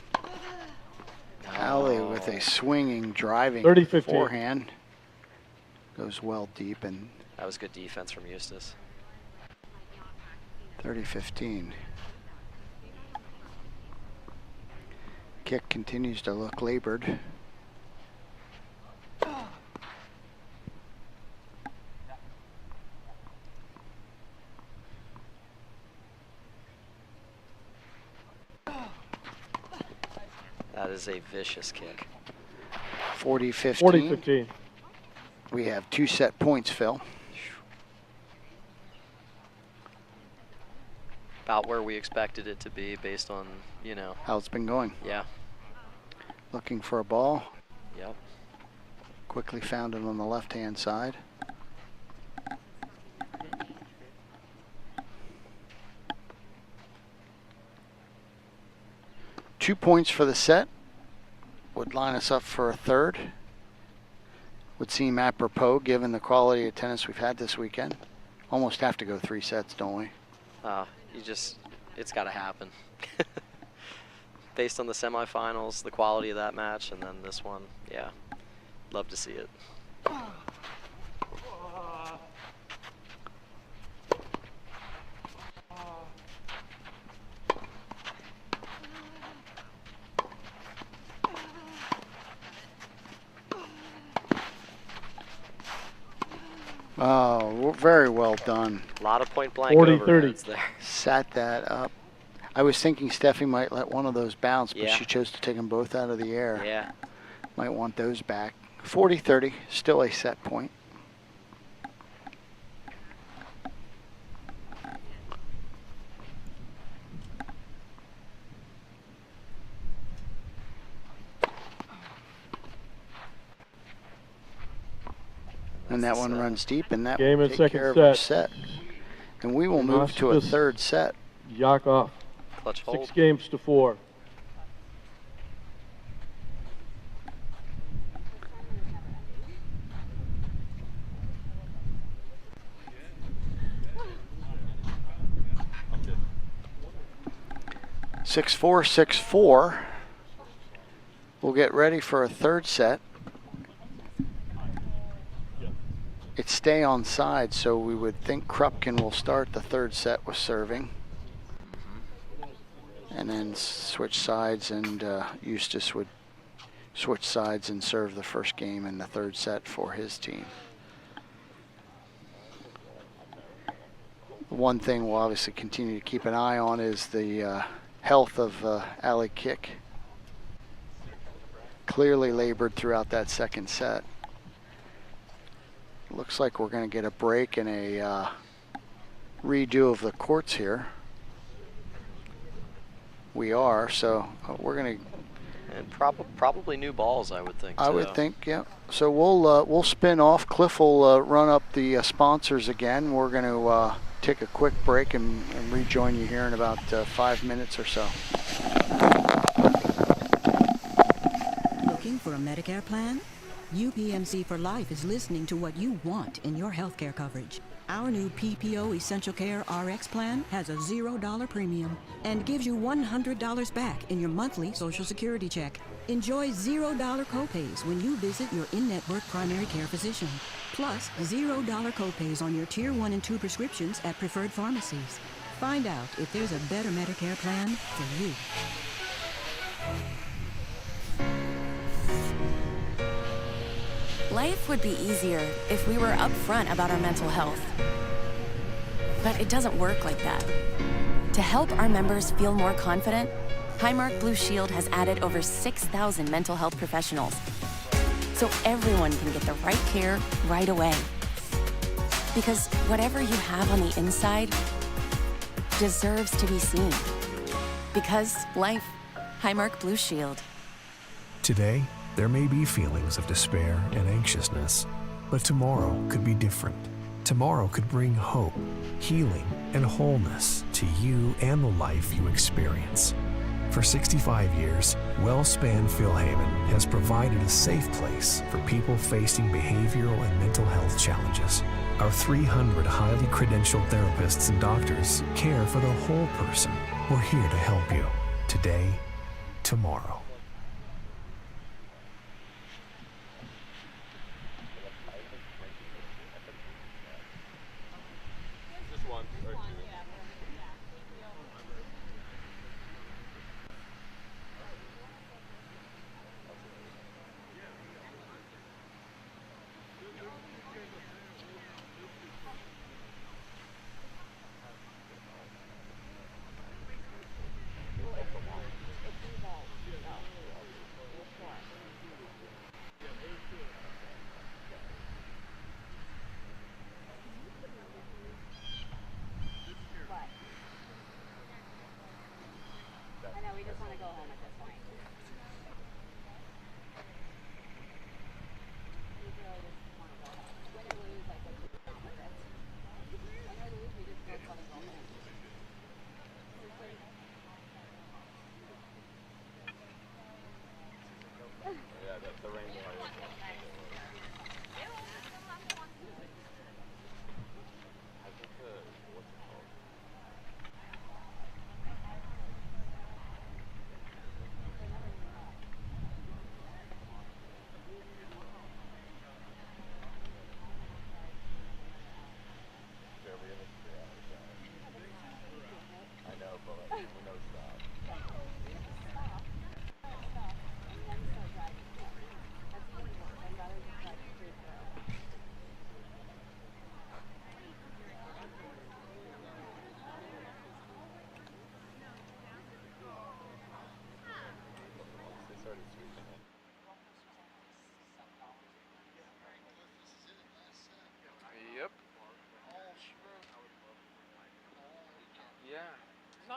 Ali with a swinging, driving 30-15. forehand. Goes well deep, and That was good defense from Eustace. 30-15. Kick continues to look labored. That is a vicious kick. 40-15. 40-15. We have 2 set points, Phil. About where we expected it to be based on, you know. How it's been going. Yeah. Looking for a ball. Yep. Quickly found it on the left-hand side. Two points for the set would line us up for a third. Would seem apropos given the quality of tennis we've had this weekend. Almost have to go 3 sets, don't we? It's got to happen. Based on the semifinals, the quality of that match, and then this one, yeah, love to see it. Oh, very well done. A lot of point blank 40-30 overheads there. Sat that up. I was thinking Steffi might let one of those bounce, but Yeah. she chose to take them both out of the air. Yeah. Might want those back. 40-30, still a set point. And that one runs deep, and that Game will and take second care of our set. set. And we will move to a Hospice. third set. Yakov. Clutch hold. 6 games to 4. Six four, 6-4. We'll get ready for a third set. It's stay on side, so we would think Krupkin will start the third set with serving. And then switch sides, and Eustace would switch sides and serve the first game in the third set for his team. One thing we'll obviously continue to keep an eye on is the health of Ali Kick. Clearly labored throughout that second set. Looks like we're going to get a break and a redo of the courts here. We are, so we're going to. And probably new balls, I would think. I would think, yeah. So we'll spin off. Cliff will run up the sponsors again. We're going to take a quick break and rejoin you here in about 5 minutes or so. Looking for a Medicare plan? UPMC for Life is listening to what you want in your healthcare coverage. Our new PPO Essential Care RX plan has a $0 premium and gives you $100 back in your monthly Social Security check. Enjoy $0 copays when you visit your in-network primary care physician. Plus, $0 copays on your Tier 1 and 2 prescriptions at preferred pharmacies. Find out if there's a better Medicare plan for you. Life would be easier if we were upfront about our mental health. But it doesn't work like that. To help our members feel more confident, Highmark Blue Shield has added over 6,000 mental health professionals, so everyone can get the right care right away. Because whatever you have on the inside deserves to be seen. Because life, Highmark Blue Shield. Today, there may be feelings of despair and anxiousness, but tomorrow could be different. Tomorrow could bring hope, healing, and wholeness to you and the life you experience. For 65 years, WellSpan Philhaven has provided a safe place for people facing behavioral and mental health challenges. Our 300 highly credentialed therapists and doctors care for the whole person. We're here to help you today, tomorrow.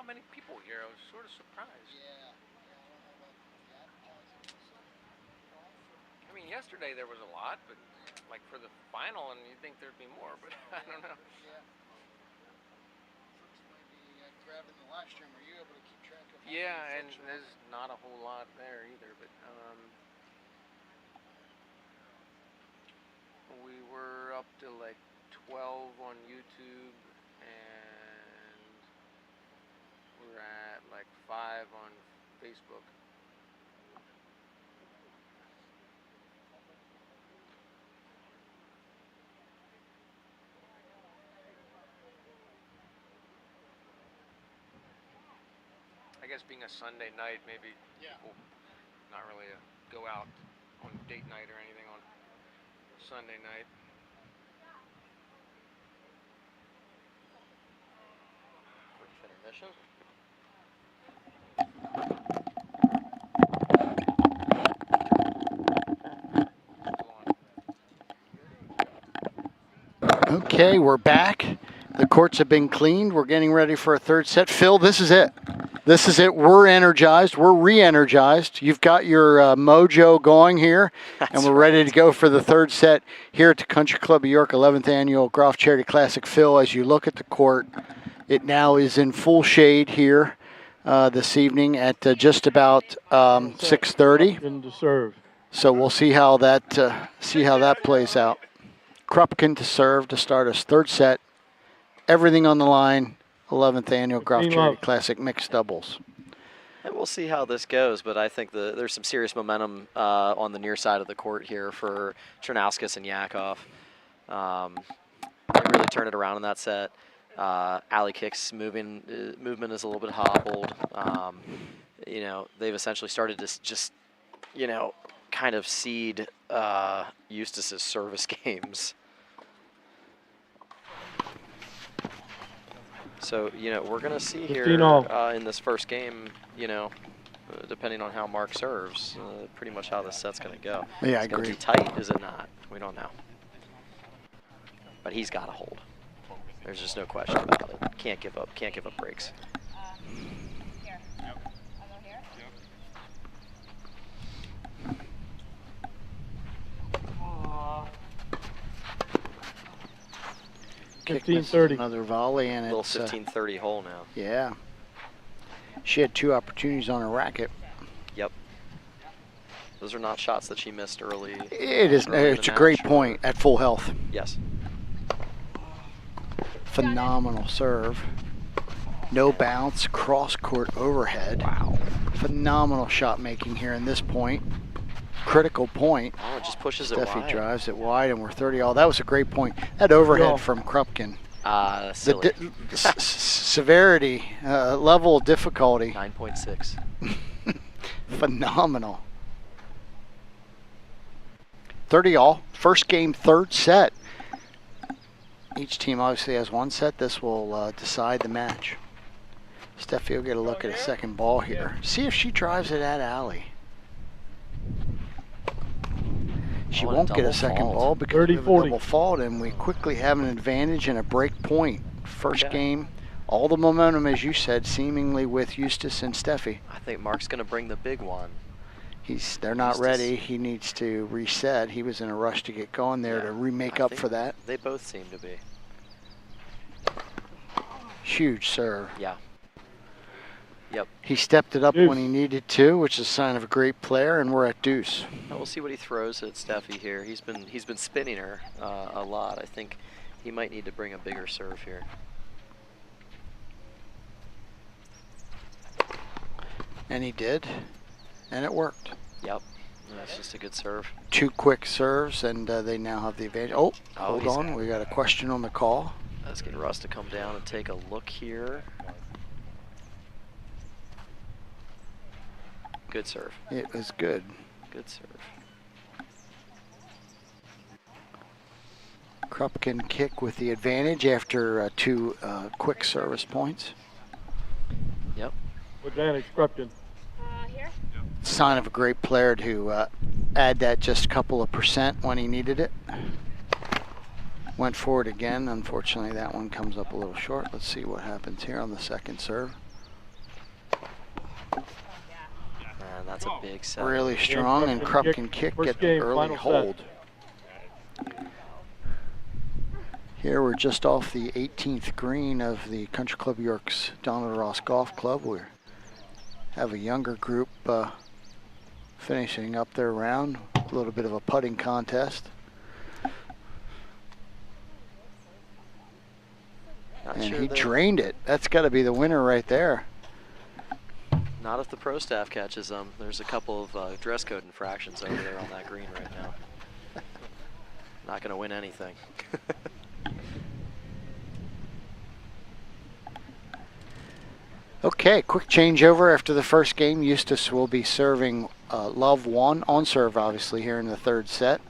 not many people here. I was sort of surprised. I mean, yesterday there was a lot, but like for the final, and you'd think there'd be more, but I don't know. Grabbing the live stream, were you able to keep track of? Yeah, and there's not a whole lot there either, but we were up to like 12 on YouTube, and we're at like 5 on Facebook. I guess being a Sunday night, maybe people not really go out on date night or anything on Sunday night. Quick intermission. Okay, we're back. The courts have been cleaned. We're getting ready for a third set. Phil, this is it. This is it. We're energized. We're re-energized. You've got your mojo going here, and we're ready to go for the third set here at the Country Club of York 11th Annual Groft Charity Classic. Phil, as you look at the court, it now is in full shade here this evening at just about 6:30. To serve. So we'll see how that plays out. Krupkin to serve to start us third set. Everything on the line. 11th Annual Groft Charity Classic Mixed Doubles. And we'll see how this goes, but I think there's some serious momentum on the near side of the court here for Chernauskas and Yakov. They really turned it around in that set. Alley Kick's movement is a little bit hobbled. You know, they've essentially started to just, you know, kind of seed Eustace's service games. So, you know, we're going to see here in this first game, you know, depending on how Mark serves, pretty much how this set's going to go. Yeah, I agree. It's going to be tight, is it not? We don't know. But he's got to hold. There's just no question about it. Can't give up breaks. Here. I'll go here. 15-30. Another volley, and little it's 15-30 hole now. Yeah. She had 2 opportunities on her racket. Yep. Those are not shots that she missed early. It is. It's a great point at full health. Yes. Phenomenal serve. No bounce, cross court overhead. Wow. Phenomenal shot making here in this point. Critical point. Oh, it just pushes it Steffi wide. drives it wide, and we're 30 all. That was a great point. That overhead from Krupkin. Silly. The severity, level of difficulty. 9.6. Phenomenal. 30 all. First game, third set. Each team obviously has 1 set. This will decide the match. Steffi will get a look at a second ball here. See if she drives it at alley. She won't get a second ball because we have a double fault, and we quickly have an advantage and a break point. First game, all the momentum, as you said, seemingly with Eustace and Steffi. I think Mark's going to bring the big one. They're not ready. He needs to reset. He was in a rush to get going there to remake up for that. They both seem to be. Huge serve. Yeah. Yep. He stepped it up when he needed to, which is a sign of a great player, and we're at deuce. Now we'll see what he throws at Steffi here. He's been spinning her a lot. I think he might need to bring a bigger serve here. And he did, and it worked. Yep. That's just a good serve. 2 quick serves, and they now have the advantage. Oh, hold on. We got a question on the call. Let's get Russ to come down and take a look here. Good serve. It was good. Good serve. Krupkin kick with the advantage after 2 quick service points. Yep. Advantage, Krupkin. Here? Sign of a great player to add that just a couple of % when he needed it. Went forward again. Unfortunately, that one comes up a little short. Let's see what happens here on the second serve. And that's a big set. Really strong, and Krupp can kick, get the early hold. Here we're just off the 18th green of the Country Club York's Donald Ross Golf Club. We have a younger group finishing up their round. A little bit of a putting contest. And he drained it. That's got to be the winner right there. Not if the pro staff catches them. There's a couple of dress code infractions over there on that green right now. Not going to win anything. Okay, quick changeover after the first game. Eustace will be serving Love 1 on serve, obviously, here in the third set.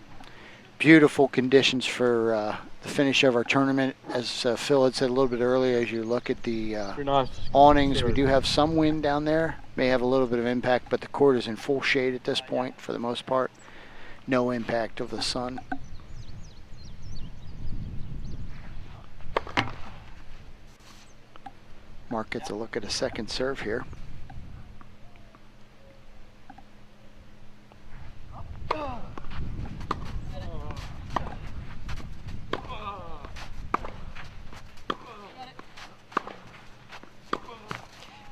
Beautiful conditions for the finish of our tournament. As Phil had said a little bit earlier, as you look at the awnings, we do have some wind down there. May have a little bit of impact, but the court is in full shade at this point for the most part. No impact of the sun. Mark gets a look at a second serve here.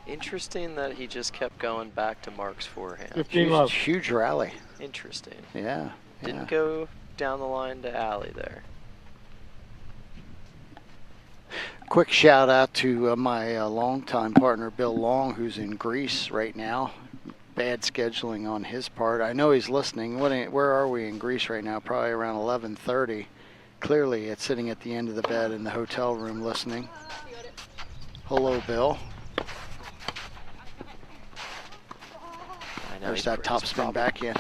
Interesting that he just kept going back to Mark's forehand. 15 love. Huge rally. Interesting. Yeah. Didn't go down the line to Allie there. Quick shout out to my longtime partner Bill Long, who's in Greece right now. Bad scheduling on his part. I know he's listening. Where are we in Greece right now? Probably around 11:30. Clearly, it's sitting at the end of the bed in the hotel room listening. Hello, Bill. There's that topspin backhand.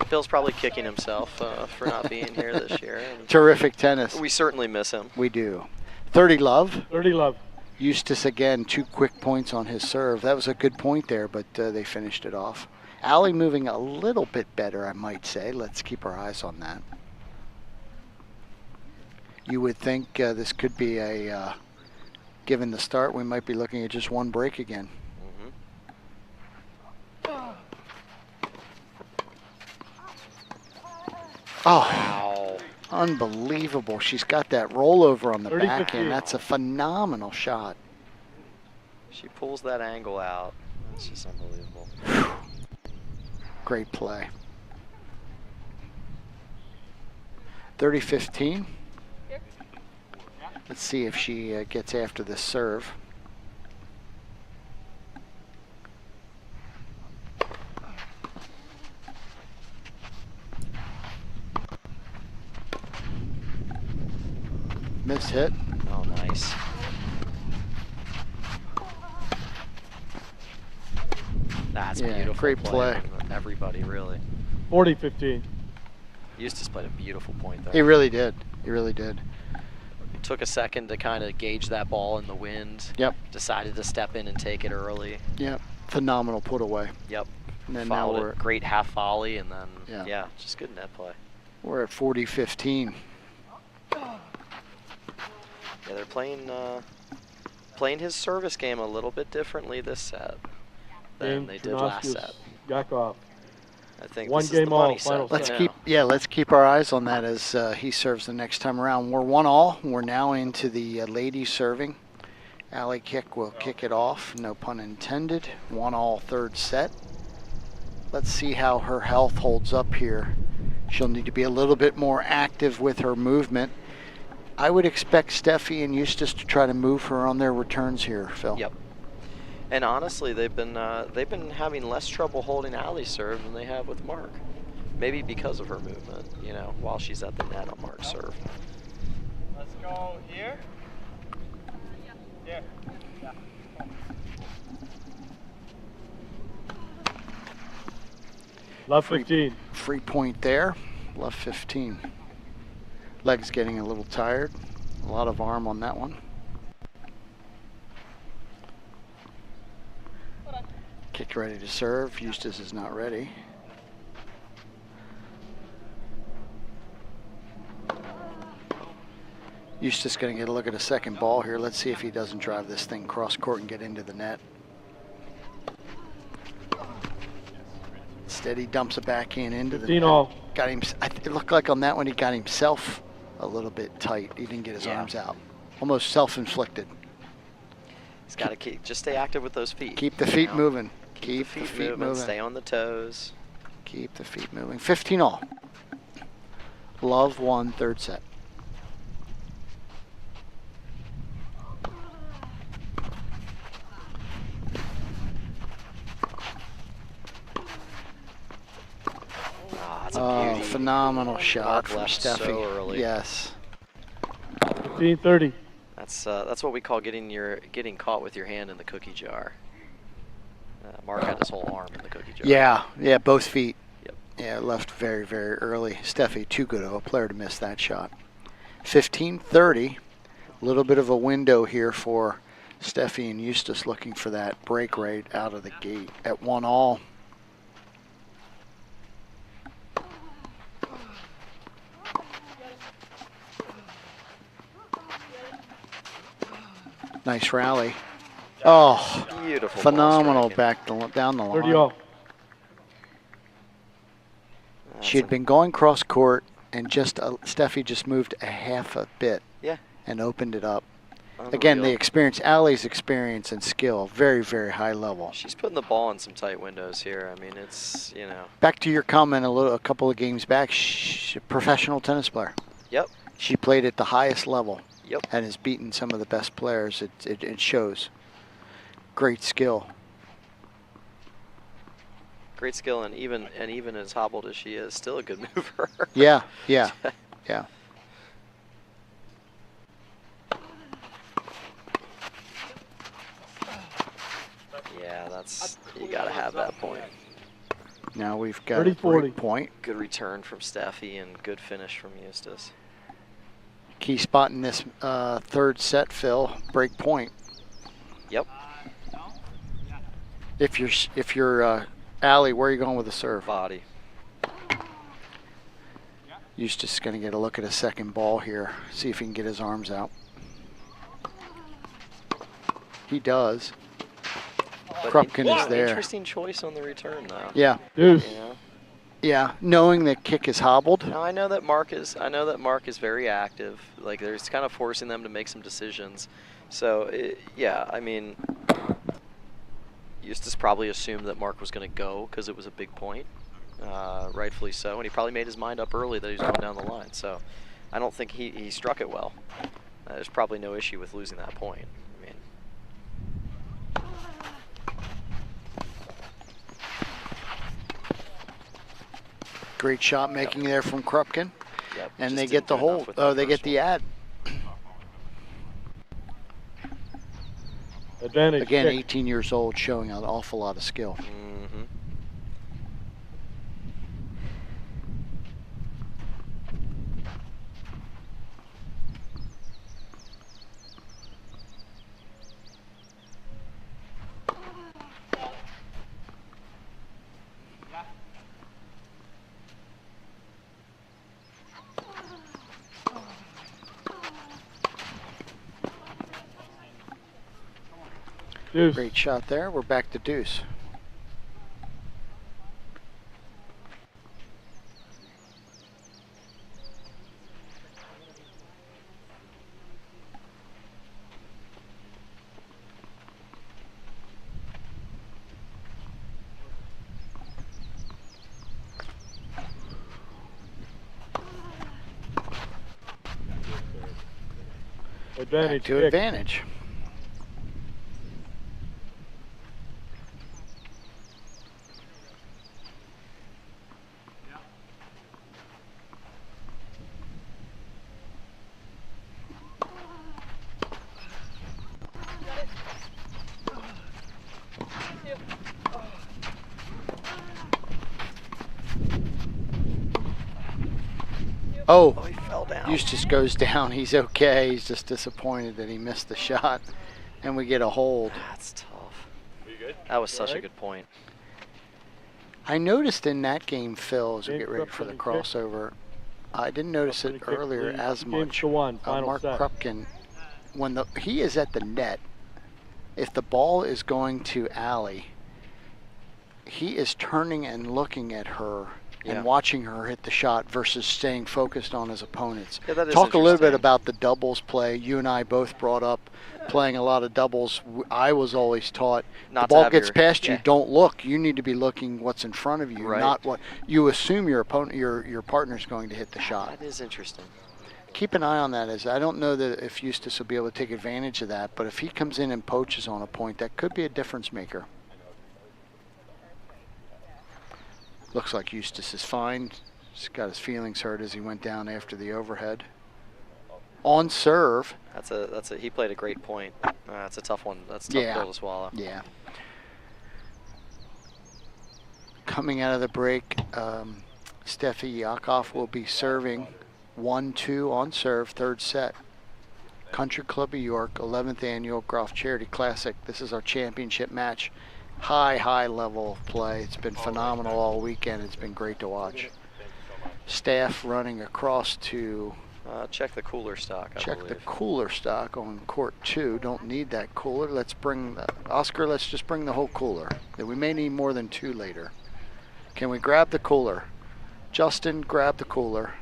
Bill's probably kicking himself for not being here this year. Terrific tennis. We certainly miss him. We do. 30 love. 30 love. Eustace again, 2 quick points on his serve. That was a good point there, but they finished it off. Allie moving a little bit better, I might say. Let's keep our eyes on that. You would think this could be a, given the start, we might be looking at just one break again. Oh, wow. Unbelievable. She's got that rollover on the backhand. That's a phenomenal shot. She pulls that angle out. That's just unbelievable. Great play. 30-15. Let's see if she gets after the serve. Miss hit. Oh, nice. That's beautiful. Great play. From everybody, really. 40-15. Eustace played a beautiful point there. He really did. He really did. Took a second to kind of gauge that ball in the wind. Yep. Decided to step in and take it early. Yep. Phenomenal put away. Yep. And then followed now we're a great half volley, and then yeah, just good net play. We're at 40-15. Yeah, they're playing his service game a little bit differently this set than they did last set. Yakov. I think one this game is the money all. set. Let's keep our eyes on that as he serves the next time around. We're 1-all. We're now into the ladies serving. Allie Kick will kick it off. No pun intended. 1-all third set. Let's see how her health holds up here. She'll need to be a little bit more active with her movement. I would expect Steffi and Eustace to try to move her on their returns here, Phil. Yep. And honestly, they've been having less trouble holding Allie's serve than they have with Mark. Maybe because of her movement, you know, while she's at the net on Mark's serve. Let's go here. Yeah. Yeah. Love 15. Free point there. Love 15. Legs getting a little tired. A lot of arm on that one. Kicked ready to serve. Eustace is not ready. Eustace going to get a look at a second ball here. Let's see if he doesn't drive this thing cross court and get into the net. Instead, he dumps a backhand into the 15 all. Got him. It looked like on that one he got himself a little bit tight. He didn't get his arms out. Almost self-inflicted. He's got to just stay active with those feet. Keep the feet moving. Keep the feet moving. Stay on the toes. Keep the feet moving. 15 all. Love won third set. Oh, phenomenal shot from Steffi. So early. Yes. 15-30. That's what we call getting caught with your hand in the cookie jar. Mark had his whole arm in the cookie jar. Yeah, both feet. Yep. Yeah, left very, very early. Steffi, too good of a player to miss that shot. 15-30. A little bit of a window here for Steffi and Eustace, looking for that break rate out of the gate at 1 all. Nice rally. Oh, beautiful. Phenomenal back down the line. 30 all. She had been going cross court, and Steffi just moved a half a bit. Yeah. And opened it up. Unreal. Again, the experience, Allie's experience and skill, very, very high level. She's putting the ball in some tight windows here. I mean, it's, you know. Back to your comment a couple of games back, she's a professional tennis player. Yep. She played at the highest level. Yep. And has beaten some of the best players. It shows. Great skill. Great skill, and even as hobbled as she is, still a good mover. Yeah. Yeah, you gotta have that point. Now we've got 30-40. a break point. Good return from Steffi and good finish from Eustace. Key spot in this third set, Phil. Break point. Yep. If you're Allie, where are you going with the serve? Body. Eustace going to get a look at a second ball here. See if he can get his arms out. He does. Krupkin is there. Interesting choice on the return, though. Yeah. Deuce. Yeah, knowing the kick is hobbled. Now I know that Mark is very active. Like, there's kind of forcing them to make some decisions. So yeah, I mean, Eustace probably assumed that Mark was going to go because it was a big point, rightfully so, and he probably made his mind up early that he was going down the line. So I don't think he struck it well. There's probably no issue with losing that point. I mean. Great shot making there from Krupkin. Yep, and they get the hold. Oh, they get the ad. Advantage. Again, kick. 18 years old, showing an awful lot of skill. Mm-hmm. Deuce. Great shot there. We're back to deuce. Advantage. Back to kick. advantage. Oh, he fell down. Eustace goes down. He's okay. He's just disappointed that he missed the shot. And we get a hold. That's tough. Are you good? That was such a good point. I noticed in that game, Phil, as we Game get ready for the Krupkin kick. crossover, I didn't notice Krupkin it kick, earlier please. as Games much. to one, final Mark set. Krupkin, when he is at the net, if the ball is going to Allie, he is turning and looking at her Yeah. and watching her hit the shot versus staying focused on his opponents. Yeah, that is Talk a little bit interesting. about the doubles play. You and I both brought up playing a lot of doubles. I was always taught Not the to ball have gets your- past yeah. you, don't look. You need to be looking what's in front of you, Right. not what you assume your opponent, your partner's going to hit the shot. That is interesting. Keep an eye on that. As I don't know that if Eustace will be able to take advantage of that, but if he comes in and poaches on a point, that could be a difference maker. Looks like Eustace is fine. He's got his feelings hurt as he went down after the overhead. On serve. He played a great point. That's a tough one. That's a tough pill to swallow. Yeah. Coming out of the break, Steffi Yakov will be serving 1-2 on serve, third set. Country Club of York, 11th Annual Groft Charity Classic. This is our championship match. High level of play. It's been phenomenal all weekend. It's been great to watch. Staff running across to check the cooler stock, I check the believe. cooler stock on court 2. Don't need that cooler. Let's bring Oscar, let's just bring the whole cooler. We may need more than 2 later. Can we grab the cooler? Justin, grab the cooler.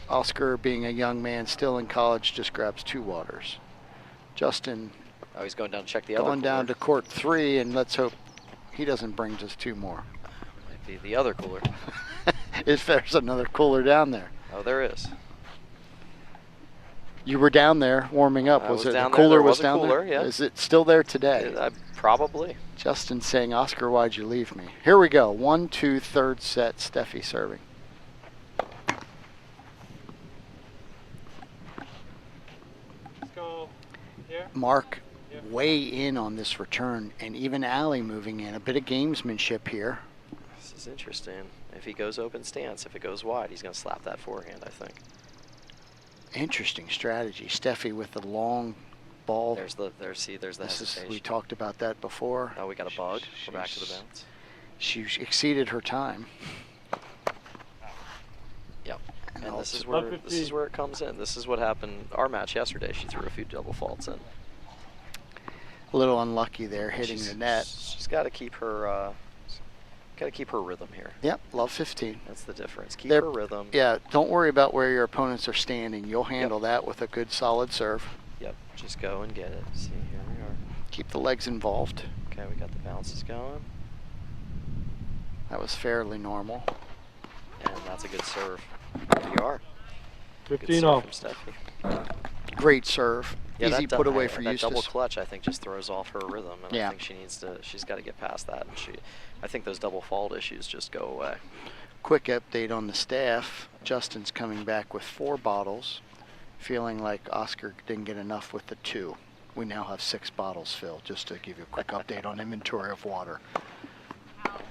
Oscar, being a young man still in college, just grabs 2 waters. Justin, Oh, he's going down to check the other going cooler. down to court 3, and let's hope he doesn't bring just 2 more. Might be the other cooler. If there's another cooler down there. Oh, there is. You were down there warming up. I was it down the there. cooler There was was a down cooler, there? yeah. Is it still there today? Probably. Justin saying, Oscar, why'd you leave me? Here we go. 1-2, third set. Steffi serving. Let's go here. Mark way in on this return, and even Allie moving in. A bit of gamesmanship here. This is interesting. If he goes open stance, if it goes wide, he's going to slap that forehand, I think. Interesting strategy. Steffi with the long ball. There's the hesitation. We talked about that before. Oh, we got a bug. We're back to the bounce. She exceeded her time. Yep. And No, this it's is where it comes in. This is what happened our match yesterday. She threw a few double faults in. A little unlucky there, hitting the net. She's got to keep her rhythm here. Yep, love 15. That's the difference. Keep her rhythm. Yeah, don't worry about where your opponents are standing. You'll handle that with a good solid serve. Yep, just go and get it. See, here we are. Keep the legs involved. Okay, we got the bounces going. That was fairly normal. And that's a good serve. There you are. 15 serve off. from Steffi. Great serve. Yeah, Easy that put away for that Eustace. double clutch, I think, just throws off her rhythm, and Yeah. I think she's got to get past that. And I think those double fault issues just go away. Quick update on the staff. Justin's coming back with 4 bottles, feeling like Oscar didn't get enough with the 2. We now have 6 bottles filled, just to give you a quick update on inventory of water.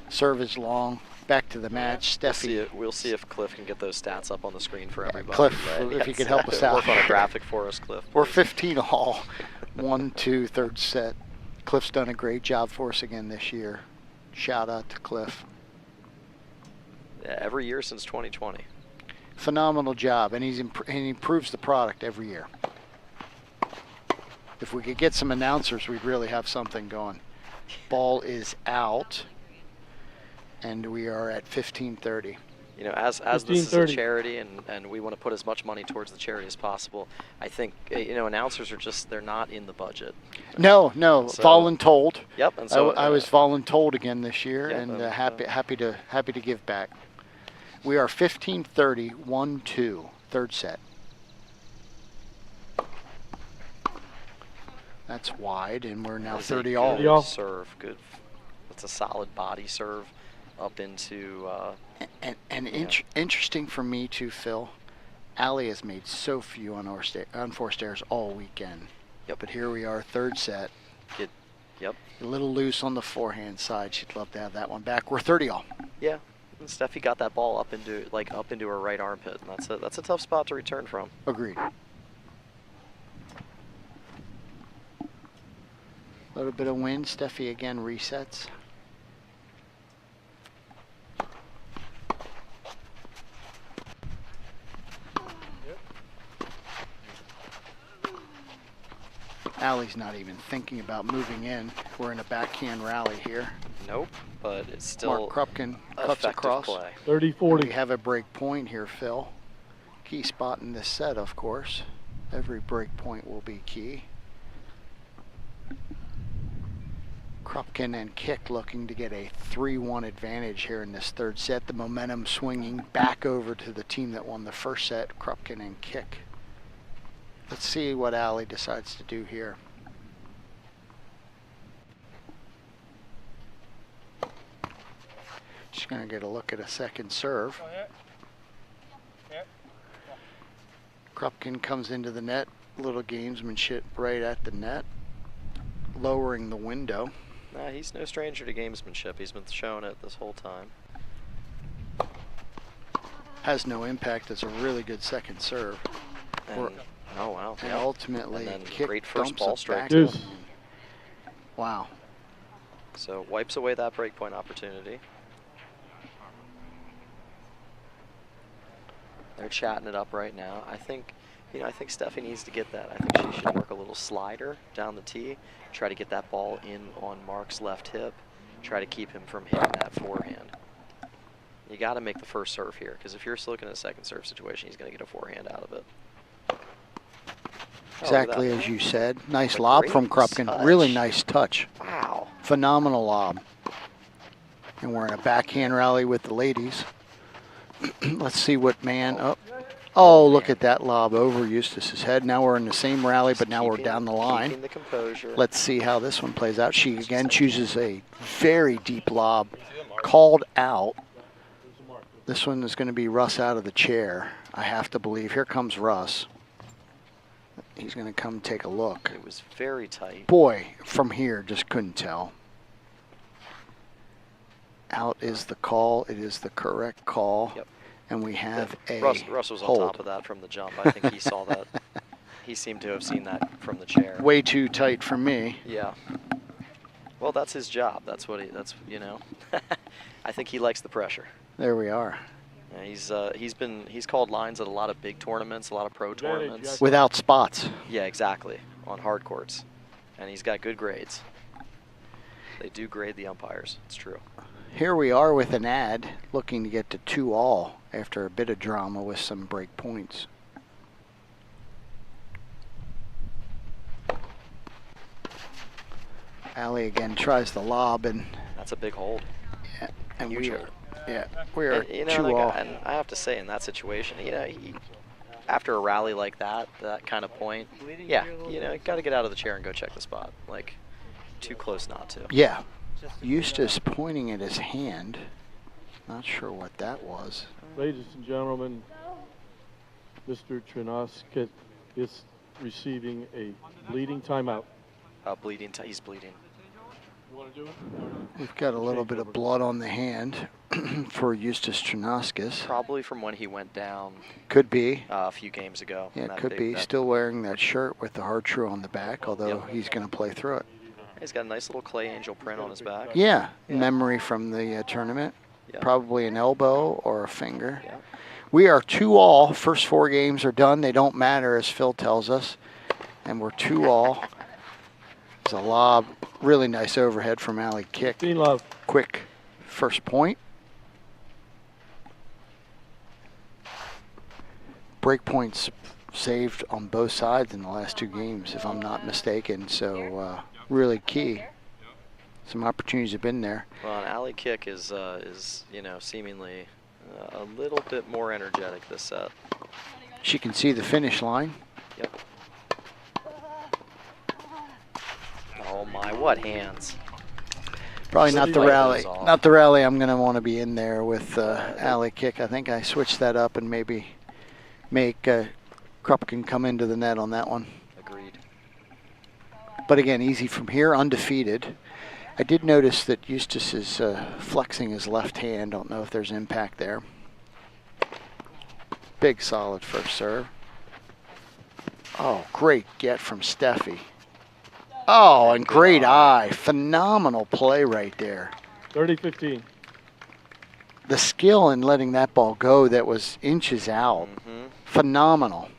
Serve is long. Back to the match. Steffi. We'll see if Cliff can get those stats up on the screen for everybody. Cliff, Right? if you Yes. could help us out. Work on a graphic for us, Cliff. We're 15 all. 1-2, third set. Cliff's done a great job for us again this year. Shout out to Cliff. Yeah, every year since 2020. Phenomenal job, and he improves the product every year. If we could get some announcers, we'd really have something going. Ball is out, and we are at 15:30. You know, as this is a charity and we want to put as much money towards the charity as possible, I think, announcers are they're not in the budget. No, So- voluntold. Yep, and so I was voluntold again this year, yeah, and happy to give back. We are 15:30, 1-2, third set. That's wide, and we're now 30 all. Good serve, good. It's a solid body serve up into. Interesting for me too, Phil. Allie has made so few unforced errors all weekend. Yep. But here we are, third set. Yep. A little loose on the forehand side. She'd love to have that one back. We're 30 all. Yeah. And Steffi got that ball up into her right armpit, and that's a tough spot to return from. Agreed. A little bit of wind. Steffi again resets. Allie's not even thinking about moving in. We're in a backhand rally here. Nope, but it's still Mark Krupkin cuts effective across. play. 30-40. We have a break point here, Phil. Key spot in this set, of course. Every break point will be key. Krupkin and Kick looking to get a 3-1 advantage here in this third set. The momentum swinging back over to the team that won the first set, Krupkin and Kick. Let's see what Allie decides to do here. She's going to get a look at a second serve. Krupkin comes into the net, little gamesmanship right at the net, lowering the window. Nah, he's no stranger to gamesmanship. He's been showing it this whole time. Has no impact. It's a really good second serve. And, oh wow! And yep. ultimately, and then Kick great first dumps ball it strike. back. Deuce. Wow. So wipes away that breakpoint opportunity. They're chatting it up right now. I think, I think Steffi needs to get that. I think she should work a little slider down the tee, try to get that ball in on Mark's left hip, try to keep him from hitting that forehand. You got to make the first serve here, because if you're still looking at a second serve situation, he's going to get a forehand out of it. Exactly as you said. Nice lob from Krupkin. touch. Really nice touch. Wow. Phenomenal lob. And we're in a backhand rally with the ladies. Let's see what man. Oh, look at that lob over Eustace's head. Now we're in the same rally, but now we're down the line. Keeping the composure. Let's see how this one plays out. She again chooses a very deep lob, called out. This one is going to be Russ out of the chair, I have to believe. Here comes Russ. He's going to come take a look. It was very tight. Boy, from here, just couldn't tell. Out is the call. It is the correct call. Yep. And we have a Russ was on hold. top of that from the jump. I think he saw that. He seemed to have seen that from the chair. Way too tight for me. Yeah. Well, that's his job. That's what I think he likes the pressure. There we are. Yeah, he's called lines at a lot of big tournaments, a lot of pro tournaments. Without spots. Yeah, exactly. On hard courts. And he's got good grades. They do grade the umpires. It's true. Here we are with an ad looking to get to 2-all after a bit of drama with some break points. Allie again tries the lob, and that's a big hold. Yeah, and we Usually. are And, 2-all. and I have to say, in that situation, after a rally like that kind of point, yeah, you got to get out of the chair and go check the spot. Like, too close not to. Yeah. Eustace pointing at his hand. Not sure what that was. Ladies and gentlemen, Mr. Trinaskit is receiving a bleeding timeout. He's bleeding. You want to do it? We've got a little bit of blood on the hand for Eustace Trinaskis. Probably from when he went down. Could be. A few games ago. Yeah, it could be. Still wearing that shirt with the hard true on the back, although he's going to play through it. He's got a nice little clay angel print on his back. Yeah, memory from the tournament. Yeah. Probably an elbow or a finger. Yeah. We are 2-all. First 4 games are done. They don't matter, as Phil tells us. And we're 2-all. It's a lob. Really nice overhead from Allie Kick. Love. Quick first point. Break points saved on both sides in the last 2 games, if I'm not mistaken. So really key. Some opportunities have been there. Well, an Allie Kick is seemingly a little bit more energetic this set. She can see the finish line. Yep. Oh my, what hands. Probably not the rally. Not the rally I'm going to want to be in there with Allie Kick. I think I switched that up and maybe make Krupkin come into the net on that one. Agreed. But again, easy from here, undefeated. I did notice that Eustace is flexing his left hand. Don't know if there's impact there. Big solid first serve. Oh, great get from Steffi. Oh, and great eye. Phenomenal play right there. 30-15. The skill in letting that ball go that was inches out. Phenomenal.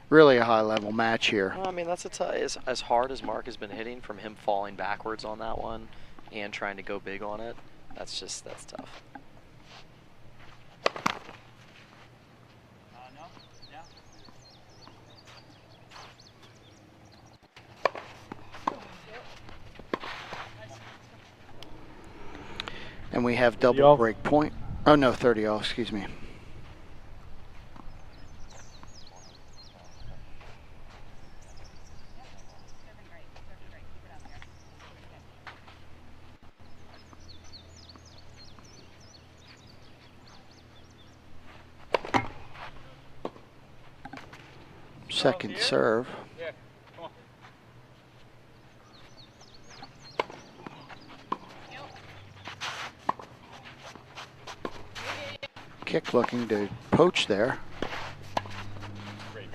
Really a high-level match here. Well, I mean, that's as hard as Mark has been hitting, from him falling backwards on that one and trying to go big on it. That's tough. And we have double break point. Oh no, 30 all, excuse me. Second serve. Kick looking to poach there.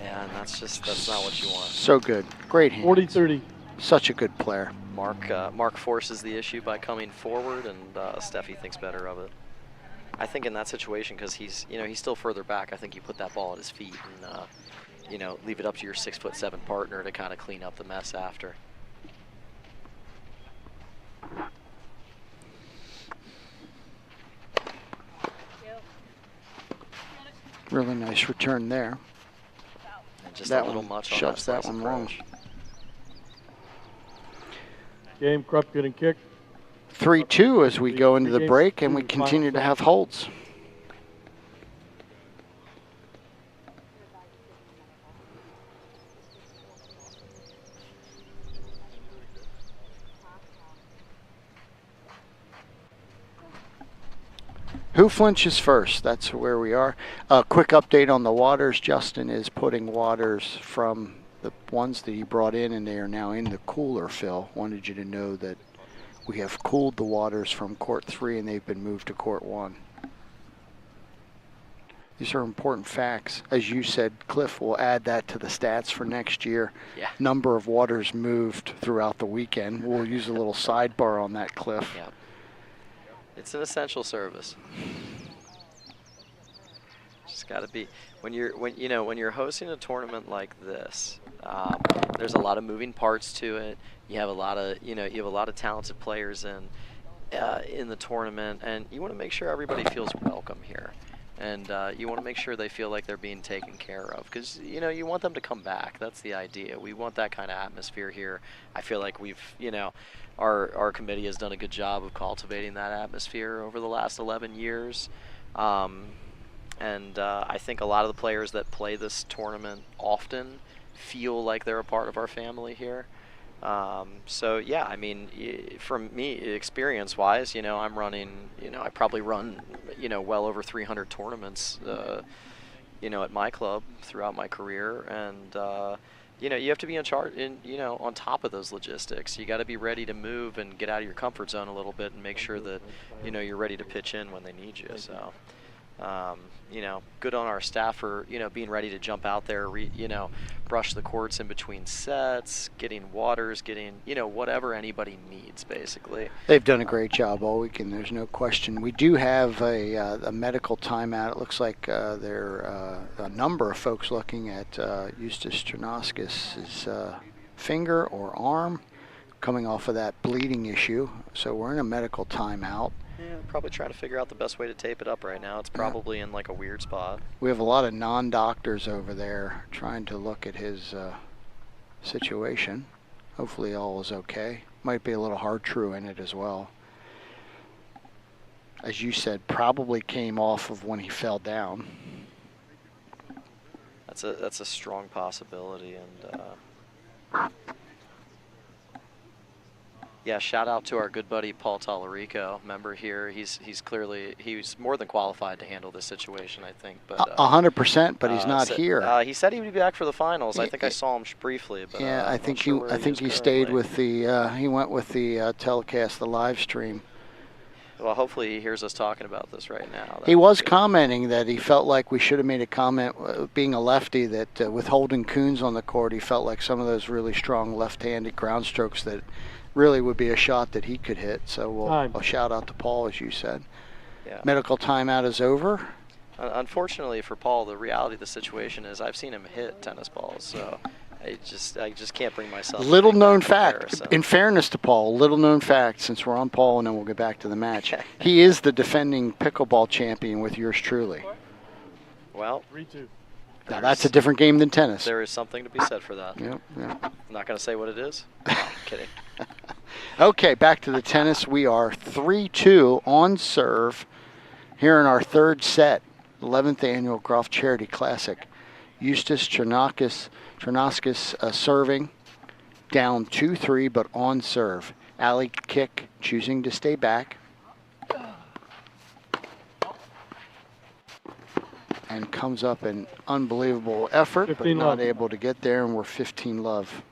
Yeah, and that's not what you want. So good. Great hands. 40-30. Such a good player. Mark forces the issue by coming forward, and Steffi thinks better of it. I think in that situation, because he's still further back, I think you put that ball at his feet and leave it up to your 6'7" partner to kind of clean up the mess after. Really nice return there. And just that a little one much shoves on that one long. Game, Krupp getting kicked. 3-2 as we go into the break, and we continue to have holds. Who flinches first? That's where we are. A quick update on the waters. Justin is putting waters from the ones that he brought in, and they are now in the cooler, Phil. Wanted you to know that we have cooled the waters from Court 3, and they've been moved to Court 1. These are important facts. As you said, Cliff will add that to the stats for next year. Yeah. Number of waters moved throughout the weekend. We'll use a little sidebar on that, Cliff. Yeah. It's an essential service. Just got to be when you're hosting a tournament like this. There's a lot of moving parts to it. You have a lot of talented players in the tournament, and you want to make sure everybody feels welcome here, and you want to make sure they feel like they're being taken care of, because you want them to come back. That's the idea. We want that kind of atmosphere here. I feel like we've our committee has done a good job of cultivating that atmosphere over the last 11 years. And I think a lot of the players that play this tournament often feel like they're a part of our family here. So yeah, I mean, from me, experience-wise, I'm running, I probably run, well over 300 tournaments, at my club throughout my career, and you have to be in charge, on top of those logistics. You got to be ready to move and get out of your comfort zone a little bit and make sure that, you're ready to pitch in when they need you. So, good on our staff for, being ready to jump out there, brush the courts in between sets, getting waters, getting, whatever anybody needs, basically. They've done a great job all weekend. There's no question. We do have a medical timeout. It looks like there are a number of folks looking at Eustace Chernoskis' finger or arm coming off of that bleeding issue. So we're in a medical timeout. Yeah, probably trying to figure out the best way to tape it up right now. It's probably in like a weird spot. We have a lot of non-doctors over there trying to look at his situation. Hopefully all is okay. Might be a little hard true in it as well. As you said, probably came off of when he fell down. That's a strong possibility, and yeah, shout out to our good buddy Paul Tallarico, member here. He's more than qualified to handle this situation, I think. But 100%, but he's not here. He said he would be back for the finals. I think I saw him briefly. But, yeah, I think he stayed with the. He went with the telecast, the live stream. Well, hopefully he hears us talking about this right now. He was commenting that he felt like we should have made a comment, being a lefty, that with Holden Coons on the court, he felt like some of those really strong left-handed ground strokes that really would be a shot that he could hit. So we'll shout out to Paul, as you said. Yeah. Medical timeout is over. Unfortunately for Paul, the reality of the situation is I've seen him hit tennis balls, so I just can't bring myself. Little to make known that fact, comparison. in fairness to Paul, little known fact, since we're on Paul and then we'll get back to the match. He is the defending pickleball champion with yours truly. Well, 3-2. Now that's a different game than tennis. There is something to be said for that. Yep. I'm not going to say what it is. No, I'm kidding. Okay, back to the tennis. We are 3-2 on serve here in our third set, 11th annual Groft Charity Classic. Eustace Chernaskis serving down 2-3, but on serve. Ali kick choosing to stay back. And comes up an unbelievable effort, but 15 not love. able to get there, and we're 15 love.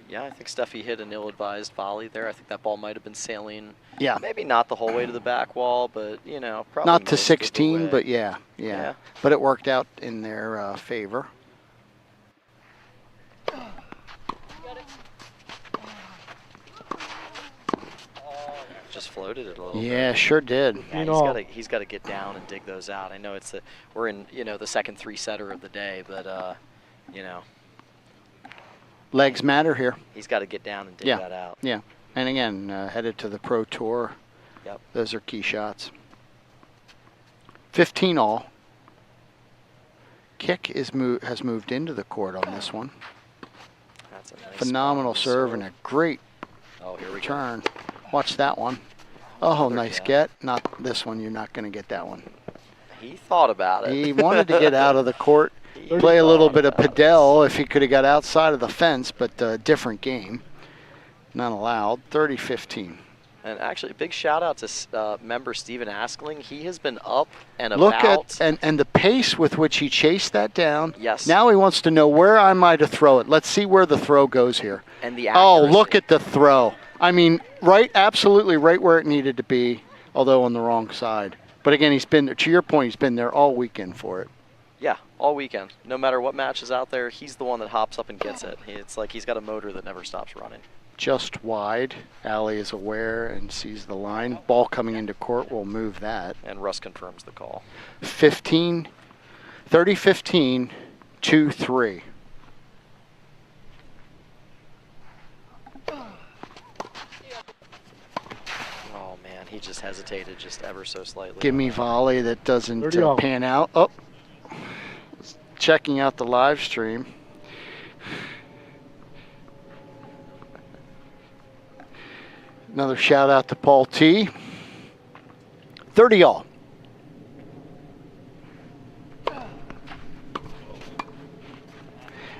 Yeah, I think Steffi hit an ill-advised volley there. I think that ball might have been sailing. Yeah. Maybe not the whole way to the back wall, but you know, probably Not to most of the 16, way. but yeah. But it worked out in their favor. Just floated it a little bit. Yeah, sure did. Yeah, he's got to get down and dig those out. I know we're in the second 3-setter of the day, but you know, Legs matter here. he's got to get down and dig Yeah. that out. Yeah. And again, headed to the Pro Tour. Yep. Those are key shots. 15 all. Kick has moved into the court on this one. That's a nice Phenomenal spot. serve and a great Oh, here we return. Watch that one. Oh, Another nice jab. get. Not this one. You're not going to get that one. He thought about it. He wanted to get out of the court, He play a little thought bit of about it. padel if he could have got outside of the fence, but different game. Not allowed. 30-15. And actually, big shout out to member Steven Askling. He has been up and Look about. and the pace with which he chased that down. Yes. Now he wants to know where am I to throw it. Let's see where the throw goes here. And the Oh, accuracy. look at the throw. I mean, absolutely right where it needed to be, although on the wrong side. But again, he's been, to your point, he's been there all weekend for it. Yeah, all weekend. No matter what match is out there, he's the one that hops up and gets it. It's like he's got a motor that never stops running. Just wide. Ali is aware and sees the line. Ball coming into court will move that. And Russ confirms the call. 30-15, 2-3. Oh, man, he just hesitated just ever so slightly. Give me volley that doesn't 30 all. pan out. Oh, checking out the live stream. Another shout out to Paul T. 30 all.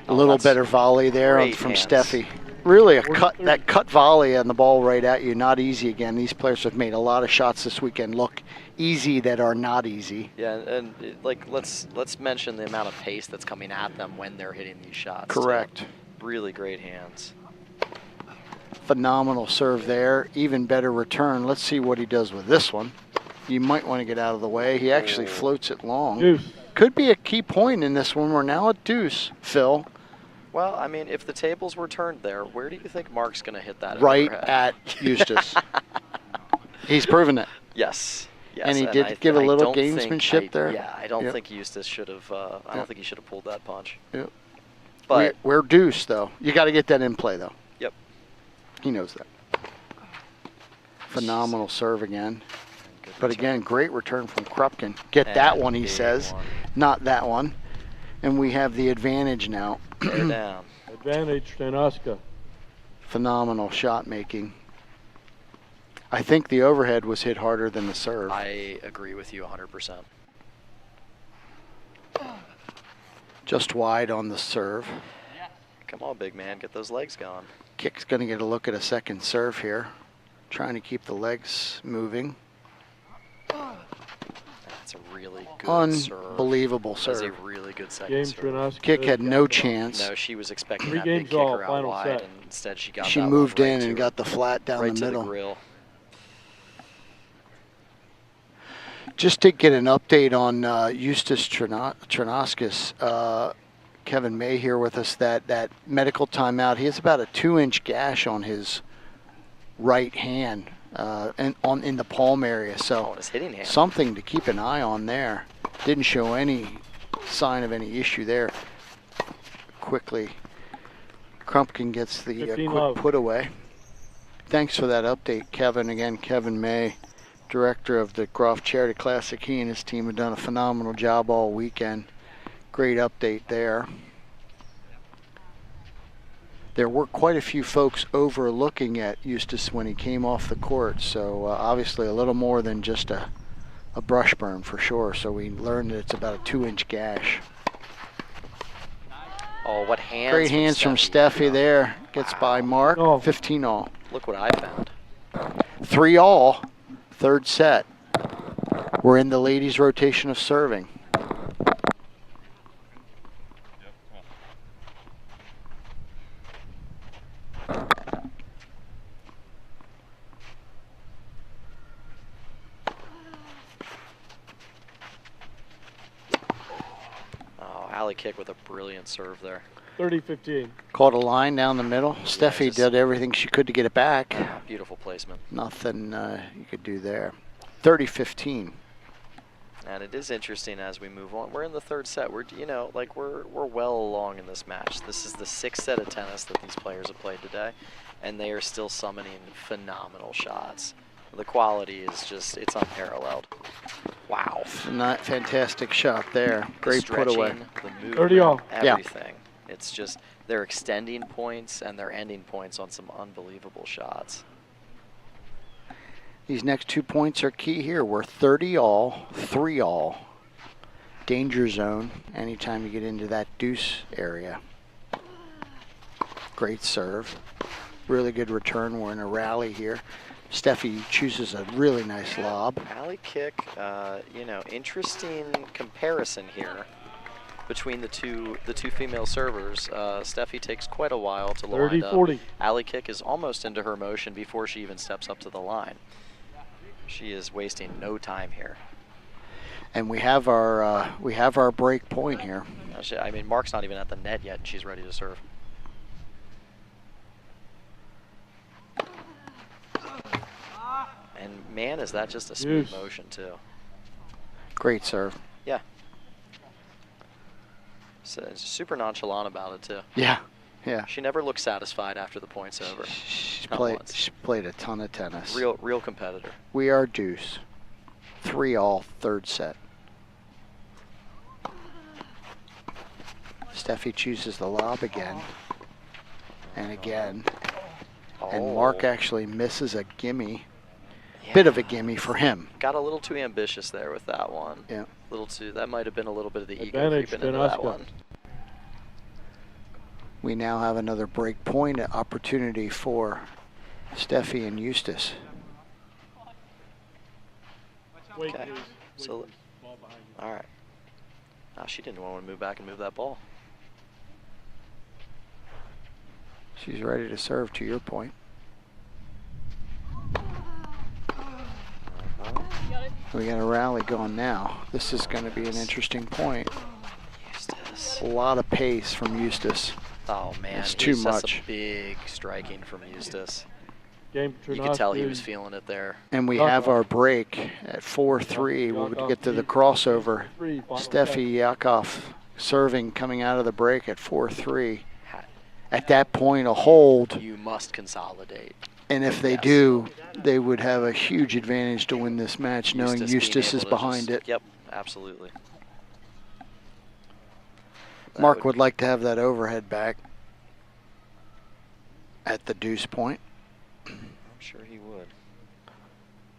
A little that's better volley there great from hands. Steffi. Really that cut volley and the ball right at you, not easy again. These players have made a lot of shots this weekend look easy that are not easy. Yeah, and let's mention the amount of pace that's coming at them when they're hitting these shots. too. Correct. Really great hands. Phenomenal serve there, even better return. Let's see what he does with this one. You might want to get out of the way. He actually floats it long. Deuce. Could be a key point in this one. We're now at deuce, Phil. Well, I mean, if the tables were turned there, where do you think Mark's going to hit that? Right overhead? at Eustace. He's proven it. Yes. Yes. And he did give a little gamesmanship there. Yeah, I don't Yep. think Eustace should have. I don't think he should have pulled that punch. Yep. But We're deuce, though. You got to get that in play, though. Yep. He knows that. Phenomenal serve again. Good But return. again, great return from Krupkin. Get And that one, he big says. one. Not that one. And we have the advantage now. They're down. Advantage Chernaska. Phenomenal shot making. I think the overhead was hit harder than the serve. I agree with you 100%. Just wide on the serve. Come on, big man, get those legs going. Kick's going to get a look at a second serve here. Trying to keep the legs moving. That's a really good serve. Unbelievable That's a serve. really good second Game serve. Chernaska. Kick had no chance. No, she was expecting 3 that big games all, kicker out final wide, set. and instead she got She that one moved right in to and her- got the flat down right the to middle. the grill. Just to get an update on Eustace Chernaskis, Kevin May here with us, that medical timeout. He has about a 2-inch gash on his right hand and in the palm area. So On his hitting hand. something to keep an eye on there. Didn't show any sign of any issue there. Quickly, Crumpkin gets the quick put away. Thanks for that update, Kevin. Again, Kevin May, director of the Groft Charity Classic. He and his team have done a phenomenal job all weekend. Great update there. There were quite a few folks overlooking at Eustace when he came off the court, so obviously a little more than just a brush burn for sure. So we learned that it's about a 2-inch gash. Oh, what hands! Great hands from Steffi there. Gets by Mark. 15 all. Look what I found. 3 all. Third set. We're in the ladies' rotation of serving. Alley kick with a brilliant serve there. 30-15. Caught a line down the middle. Steffi did everything she could to get it back. Beautiful placement. Nothing you could do there. 30-15. And it is interesting as we move on. We're in the third set. We're well along in this match. This is the 6th set of tennis that these players have played today, and they are still summoning phenomenal shots. The quality is just, it's unparalleled. Wow. Not fantastic shot there. Great put away. The movement, everything. Yeah. It's just, they're extending points and they're ending points on some unbelievable shots. These next 2 points are key here. We're 30 all, 3 all. Danger zone anytime you get into that deuce area. Great serve. Really good return. We're in a rally here. Steffi chooses a really nice lob. Alley kick, interesting comparison here between the two female servers. Steffi takes quite a while to line up. 30-40. Alley kick is almost into her motion before she even steps up to the line. She is wasting no time here. And we have our break point here. I mean, Mark's not even at the net yet, and she's ready to serve. And man, is that just a smooth motion too. Great serve. Yeah. So it's super nonchalant about it too. Yeah, yeah. She never looks satisfied after the point's over. She played a ton of tennis. Real competitor. We are deuce. 3 all, third set. Steffi chooses the lob again. And again. And Mark actually misses a gimme. Yeah. Bit of a gimme for him. Got a little too ambitious there with that one. Yeah. That might have been a little bit of the ego creeping into that one. We now have another break point opportunity for Steffi and Eustace. Okay. So, all right. Now she didn't want to move back and move that ball. She's ready to serve, to your point. We got a rally going now. This is going to be an interesting point. Eustace. A lot of pace from Eustace. Oh man, it's too much. That's a big striking from Eustace. You could tell he was feeling it there. And we have our break at 4-3. We'll get to the crossover. Steffi Yakov serving coming out of the break at 4-3. At that point, a hold. You must consolidate. And if they do, they would have a huge advantage to win this match, knowing Eustace is behind it. Yep, absolutely. Mark would like to have that overhead back at the deuce point. I'm sure he would.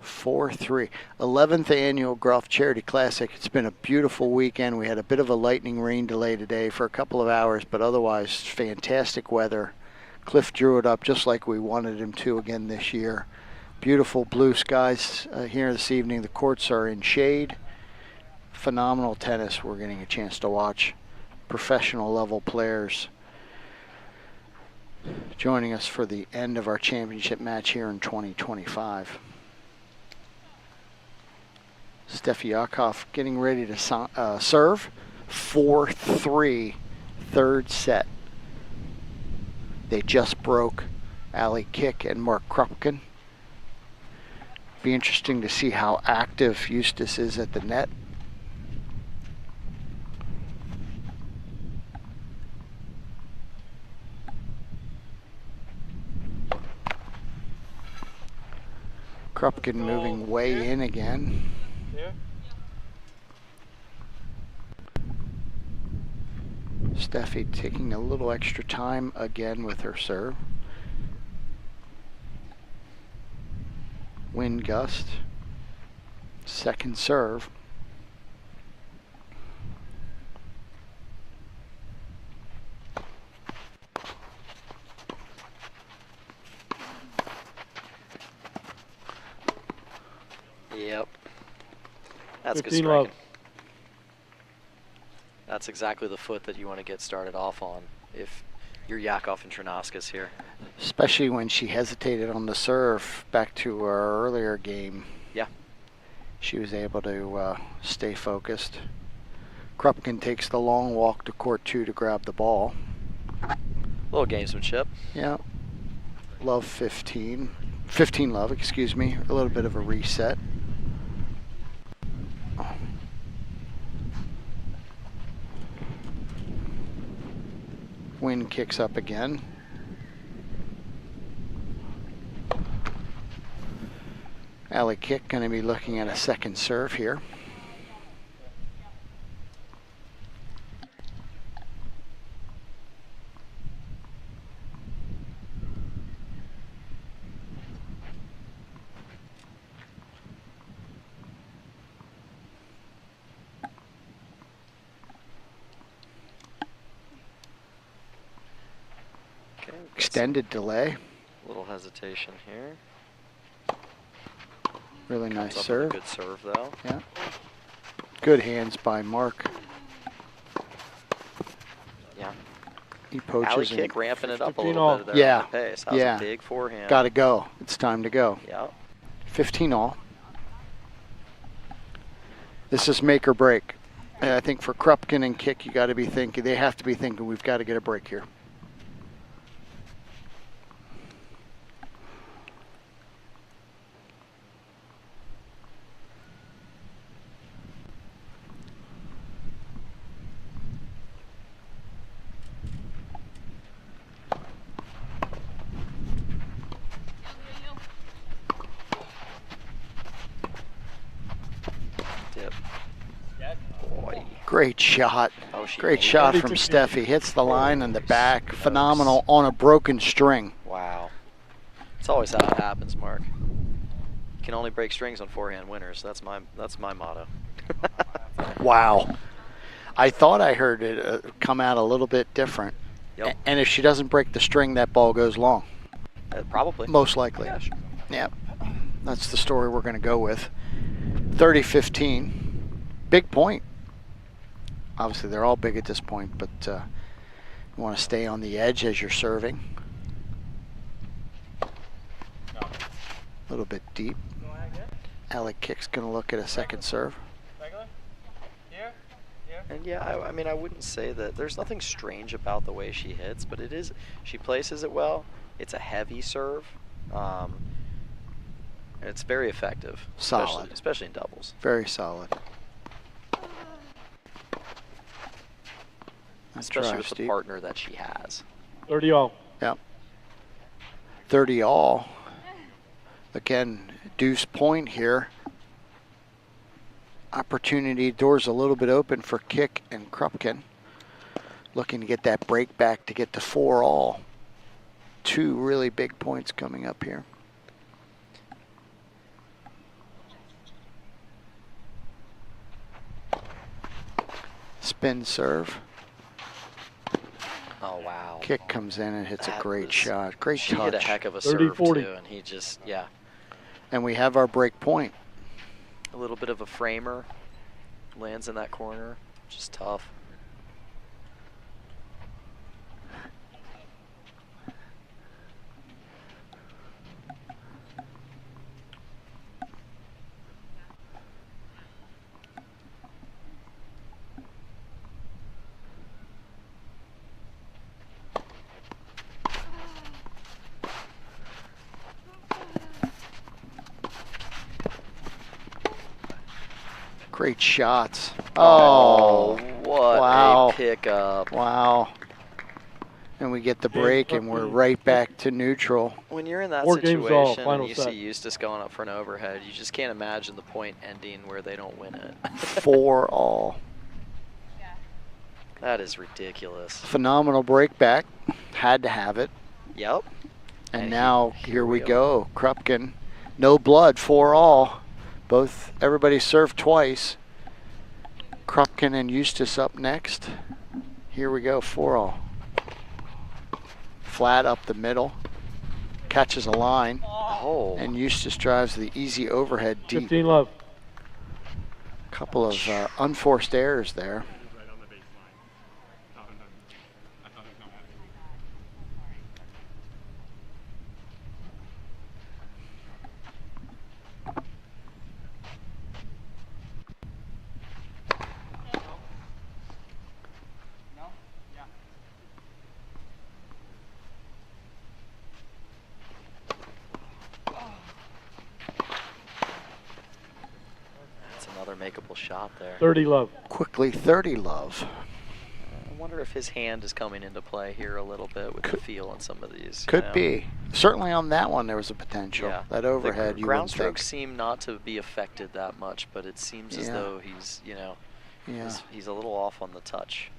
4-3. 11th annual Groft Charity Classic. It's been a beautiful weekend. We had a bit of a lightning rain delay today for a couple of hours, but otherwise fantastic weather. Cliff drew it up just like we wanted him to again this year. Beautiful blue skies here this evening. The courts are in shade. Phenomenal tennis we're getting a chance to watch. Professional level players joining us for the end of our championship match here in 2025. Steffi Yakov getting ready to serve. 4-3, third set. They just broke Alley Kick and Mark Krupkin. Be interesting to see how active Eustace is at the net. Krupkin moving way in again. Here. Steffi taking a little extra time again with her serve. Wind gust. Second serve. Yep. That's good 15 love. striking. That's exactly the foot that you want to get started off on if you're Yakov and Trinauskas here. Especially when she hesitated on the serve back to our earlier game. Yeah. She was able to stay focused. Krupkin takes the long walk to court 2 to grab the ball. A little gamesmanship. Yeah. Love 15. 15 love, excuse me. A little bit of a reset. Wind kicks up again. Alley kick going to be looking at a second serve here. Okay. Extended delay. A little hesitation here. Really nice Comes up with a serve. good serve though. Yeah. Good hands by Mark. Yeah. He poaches Alley in. kick, ramping it up a 15 little all. bit there Yeah. on the pace. That was Yeah. a big forehand. Got to go. It's time to go. Yeah. 15 all. This is make or break. And I think for Krupkin and Kick, you got to be thinking, they have to be thinking, we've got to get a break here. Dip. Boy. Great shot. Oh, she Great nailed shot it. from Steffi. Hits the line in the back. Phenomenal on a broken string. Wow. It's always how it happens, Mark. You can only break strings on forehand winners. That's my motto. Wow. I thought I heard it come out a little bit different. Yep. And if she doesn't break the string, that ball goes long. Probably. Most likely. Yeah, sure. Yep. That's the story we're going to go with. 30-15. Big point. Obviously, they're all big at this point, but you want to stay on the edge as you're serving. A little bit deep. Alec Kick's going to look at a second serve. And yeah, I mean, I wouldn't say that there's nothing strange about the way she hits, but it is, she places it well. It's a heavy serve. And it's very effective. Solid. Especially in doubles. Very solid. Especially with the partner that she has. 30 all. Yep. 30 all. Again, deuce point here. Opportunity, doors a little bit open for Kick and Krupkin. Looking to get that break back to get to 4 all. 2 really big points coming up here. Spin serve. Oh, wow. Kick comes in and hits That a great was- shot. Great She touch. hit a heck of a 30, serve, 40. too, and he just, yeah. And we have our break point. A little bit of a framer. Lands in that corner. Just tough. Great shots. Oh, what wow. a pickup. Wow. And we get the break, and we're right back to neutral. When you're in that 4 games all, situation final and you set. see Eustace going up for an overhead, you just can't imagine the point ending where they don't win it. 4-all. That is ridiculous. Phenomenal break back. Had to have it. Yep. And now here we go. Krupkin, no blood, 4-all. Both, everybody served twice. Krupkin and Eustace up next. Here we go, 4-all. Flat up the middle. Catches a line. Oh. And Eustace drives the easy overhead deep. 15 love. Couple of unforced errors there. Makeable shot there. 30 love. Quickly 30 love. I wonder if his hand is coming into play here a little bit with the feel on some of these. Could be. Certainly on that one there was a potential. Yeah. That overhead, the you ground wouldn't strokes think. seem not to be affected that much, but it seems as though he's, you know, he's a little off on the touch.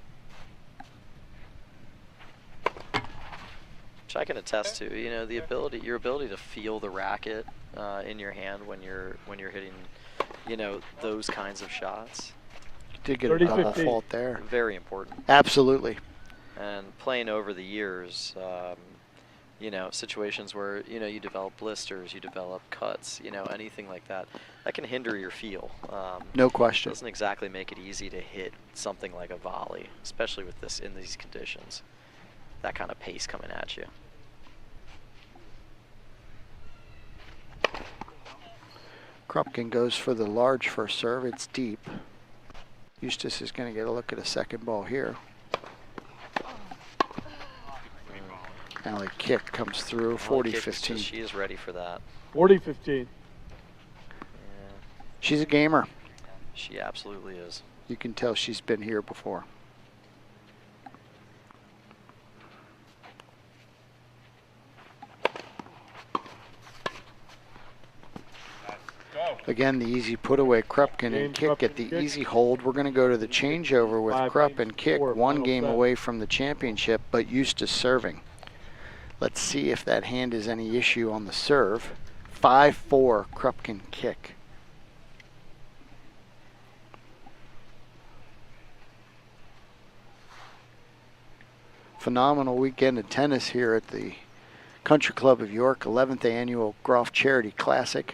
Which I can attest to. You know, your ability to feel the racket in your hand when you're hitting, you know, those kinds of shots. Did get a double fault there. Very important. Absolutely. And playing over the years, you know, situations where, you know, you develop blisters, you develop cuts, you know, anything like that, that can hinder your feel. No question. It doesn't exactly make it easy to hit something like a volley, especially with this in these conditions. That kind of pace coming at you. Krupkin goes for the large first serve. It's deep. Eustace is going to get a look at a second ball here. Alley kick comes through, 40-15. She is ready for that. 40-15. Yeah. She's a gamer. She absolutely is. You can tell she's been here before. Again, the easy put away, Krupkin and kick at the easy hold. We're going to go to the changeover with Krupp and kick. One game away from the championship, but Eustace serving. Let's see if that hand is any issue on the serve. 5-4, Krupkin kick. Phenomenal weekend of tennis here at the Country Club of York, 11th annual Groft Charity Classic.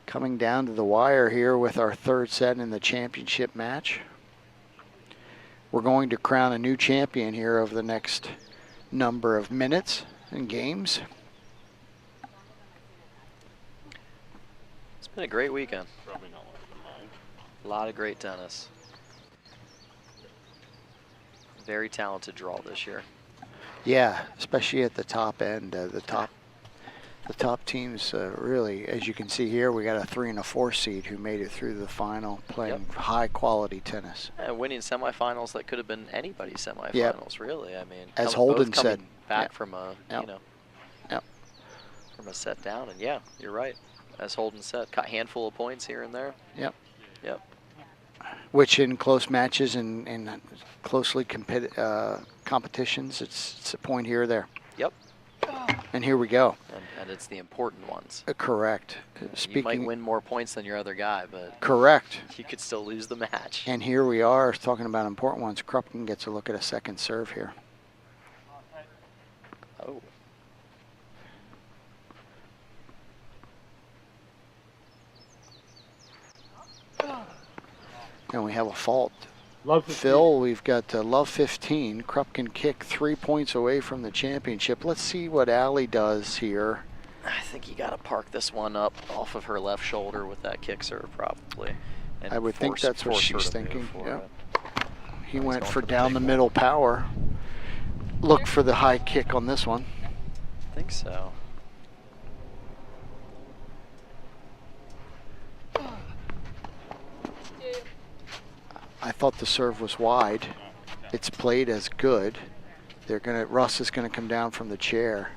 Coming down to the wire here with our third set in the championship match. We're going to crown a new champion here over the next number of minutes and games. It's been a great weekend. A lot of great tennis. Very talented draw this year. Yeah, especially at the top end. The top teams really, as you can see here, we got a 3 and a 4 seed who made it through the final, playing high quality tennis. And winning semifinals that could have been anybody's semifinals, really. I mean, as Holden said, back from a you know, from a set down, and yeah, you're right. As Holden said, got a handful of points here and there. Yep. Which in close matches and closely competitions, it's a point here or there. Yep. And here we go. And it's the important ones. Correct. You might win more points than your other guy, but correct. You could still lose the match. And here we are talking about important ones. Krupkin gets a look at a second serve here. Oh. And we have a fault. Love Phil, we've got love 15. Krupkin kick 3 points away from the championship. Let's see what Allie does here. I think you got to park this one up off of her left shoulder with that kick serve, probably. And I would think that's what she's thinking. Yeah. He went for down the middle power. Look for the high kick on this one. I think so. I thought the serve was wide. It's played as good. Russ is gonna come down from the chair.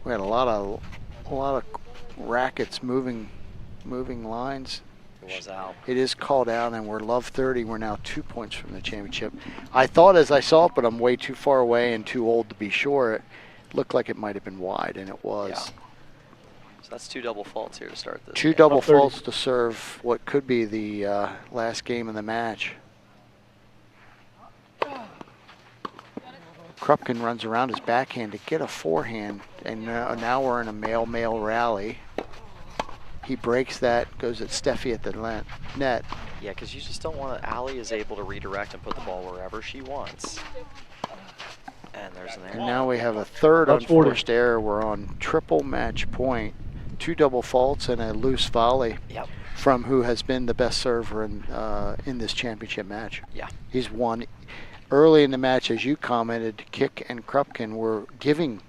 We had a lot of rackets moving lines. It was out. It is called out, and we're love 30. We're now 2 points from the championship. I thought as I saw it, but I'm way too far away and too old to be sure. It looked like it might have been wide, and it was. Yeah. So that's 2 double faults here to start this. Two game. double faults to serve what could be the last game of the match. Krupkin runs around his backhand to get a forehand, and now we're in a male-male rally. He breaks that, goes at Steffi at the net. Yeah, because you just don't want to. Allie is able to redirect and put the ball wherever she wants. And there's an error. And now we have a third unforced error. We're on triple match point. 2 double faults and a loose volley from who has been the best server in this championship match. Yeah. He's won. Early in the match, as you commented, Kick and Krupkin were giving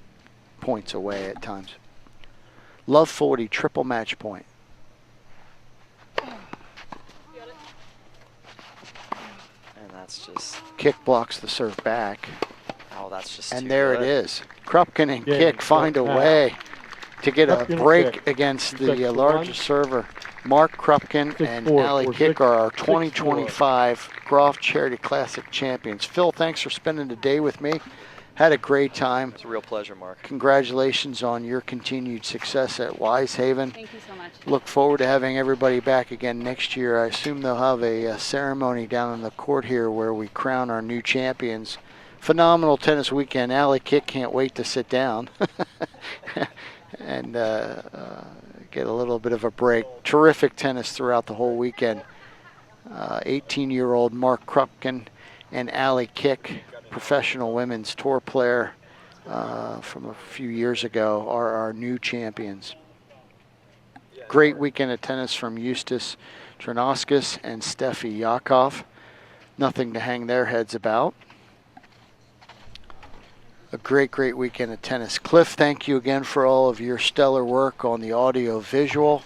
points away at times. Love 40, triple match point. And that's just... Kick blocks the serve back. Oh, that's just And too there good. it is. Krupkin and Kick find a way to get a break against the largest server. Mark Krupkin and Allie Kick are our 2025 Groft Charity Classic champions. Phil, thanks for spending the day with me. Had a great time. It's a real pleasure, Mark. Congratulations on your continued success at Wisehaven. Thank you so much. Look forward to having everybody back again next year. I assume they'll have a ceremony down in the court here where we crown our new champions. Phenomenal tennis weekend. Allie Kick can't wait to sit down and get a little bit of a break. Terrific tennis throughout the whole weekend. 18-year-old Mark Krupkin and Allie Kick, professional women's tour player from a few years ago, are our new champions. Great weekend of tennis from Eustace Trenoskis and Steffi Yakov. Nothing to hang their heads about. A great weekend of tennis. Cliff, thank you again for all of your stellar work on the audio visual.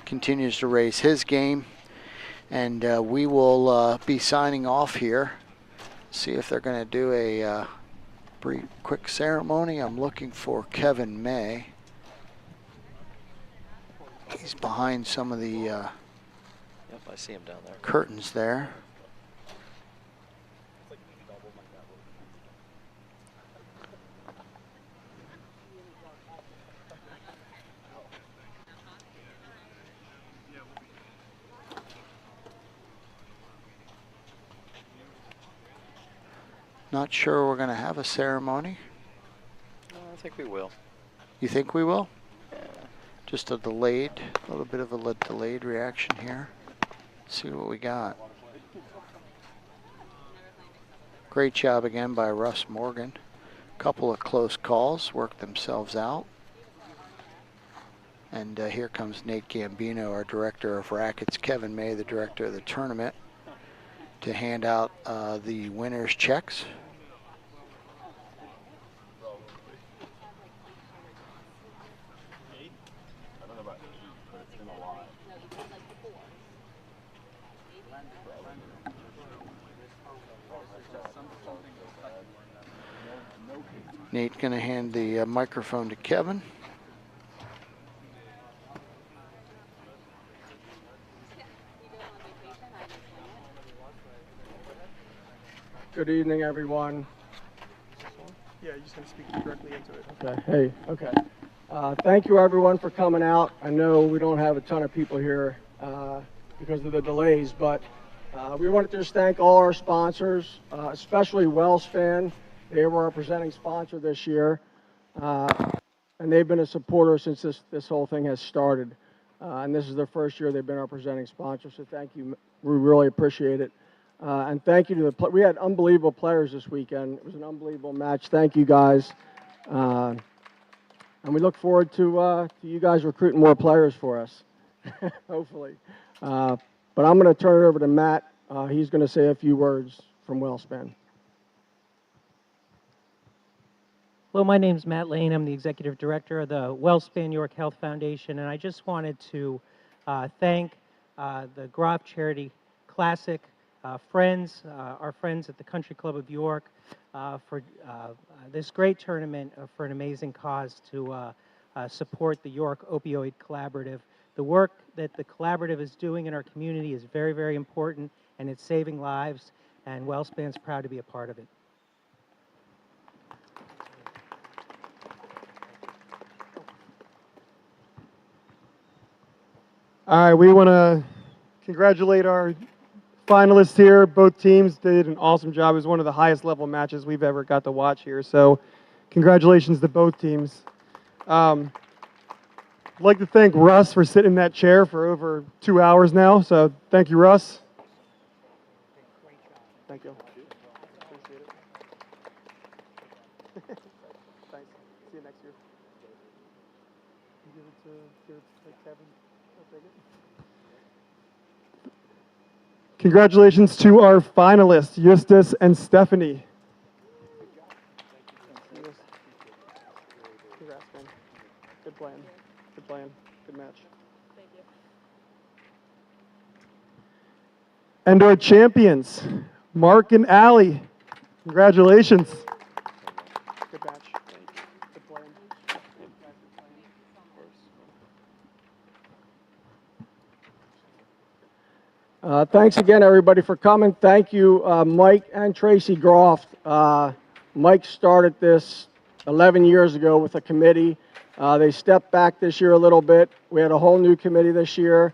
Continues to raise his game. And we will be signing off here. See if they're going to do a brief, quick ceremony. I'm looking for Kevin May. He's behind some of the Yep, I see him down there. curtains there. Not sure we're going to have a ceremony. I think we will. You think we will? Yeah. Just a little bit of a delayed reaction here. Let's see what we got. Great job again by Russ Morgan. Couple of close calls, worked themselves out. And here comes Nate Gambino, our director of rackets, Kevin May, the director of the tournament, to hand out the winners' checks. Nate going to hand the microphone to Kevin. Good evening, everyone. Yeah, you're just going to speak directly into it. Okay. Hey. Okay. Thank you, everyone, for coming out. I know we don't have a ton of people here because of the delays, but we wanted to just thank all our sponsors, especially WellSpan. They were our presenting sponsor this year, and they've been a supporter since this whole thing has started. And this is their first year they've been our presenting sponsor, so thank you. We really appreciate it. And thank you to we had unbelievable players this weekend. It was an unbelievable match. Thank you, guys. And we look forward to you guys recruiting more players for us, hopefully. But I'm going to turn it over to Matt. He's going to say a few words from WellSpan. Hello, my name's Matt Lane. I'm the Executive Director of the WellSpan York Health Foundation, and I just wanted to thank the Groft Charity Classic friends, our friends at the Country Club of York, for this great tournament for an amazing cause to support the York Opioid Collaborative. The work that the collaborative is doing in our community is very, very important, and it's saving lives, and WellSpan's proud to be a part of it. All right, we want to congratulate our finalists here. Both teams did an awesome job. It was one of the highest level matches we've ever got to watch here. So congratulations to both teams. I'd like to thank Russ for sitting in that chair for over 2 hours now. So thank you, Russ. Thank you. Appreciate it. Thanks. See you next year. Give it to Kevin. I'll take it. Congratulations to our finalists, Eustace and Stephanie. Congrats, man. Good plan. Good plan. Good match. Thank you. And our champions, Mark and Allie. Congratulations. Good match. Good plan. Thanks again, everybody, for coming. Thank you, Mike and Tracy Groft. Mike started this 11 years ago with a committee. They stepped back this year a little bit. We had a whole new committee this year.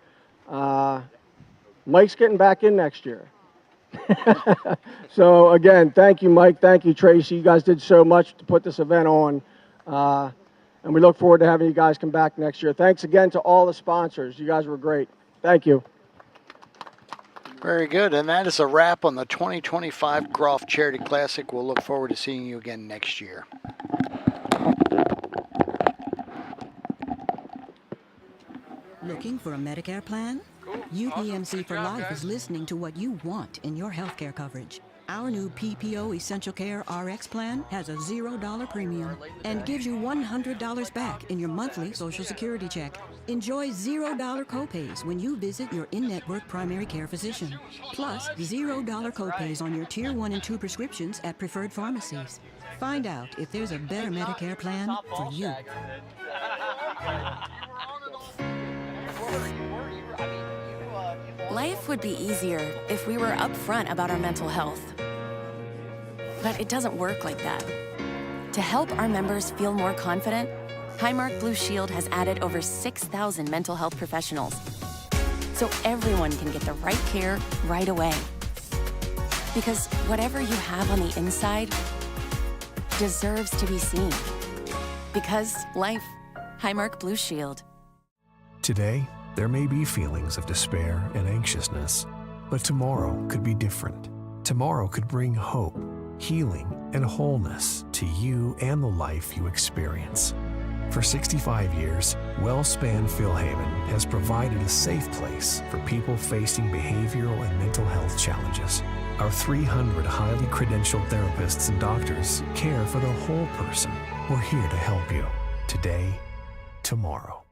Mike's getting back in next year. So, again, thank you, Mike. Thank you, Tracy. You guys did so much to put this event on. And we look forward to having you guys come back next year. Thanks again to all the sponsors. You guys were great. Thank you. Very good, and that is a wrap on the 2025 Groft Charity Classic. We'll look forward to seeing you again next year. Looking for a Medicare plan? UPMC for Life is listening to what you want in your healthcare coverage. Our new PPO Essential Care RX plan has a $0 premium and gives you $100 back in your monthly Social Security check. Enjoy $0 copays when you visit your in-network primary care physician. Plus, $0 copays on your Tier 1 and 2 prescriptions at preferred pharmacies. Find out if there's a better Medicare plan for you. Life would be easier if we were upfront about our mental health. But it doesn't work like that. To help our members feel more confident, Highmark Blue Shield has added over 6,000 mental health professionals, so everyone can get the right care right away. Because whatever you have on the inside deserves to be seen. Because life, Highmark Blue Shield. Today, there may be feelings of despair and anxiousness, but tomorrow could be different. Tomorrow could bring hope, healing, and wholeness to you and the life you experience. For 65 years, WellSpan Philhaven has provided a safe place for people facing behavioral and mental health challenges. Our 300 highly credentialed therapists and doctors care for the whole person. We're here to help you today, tomorrow.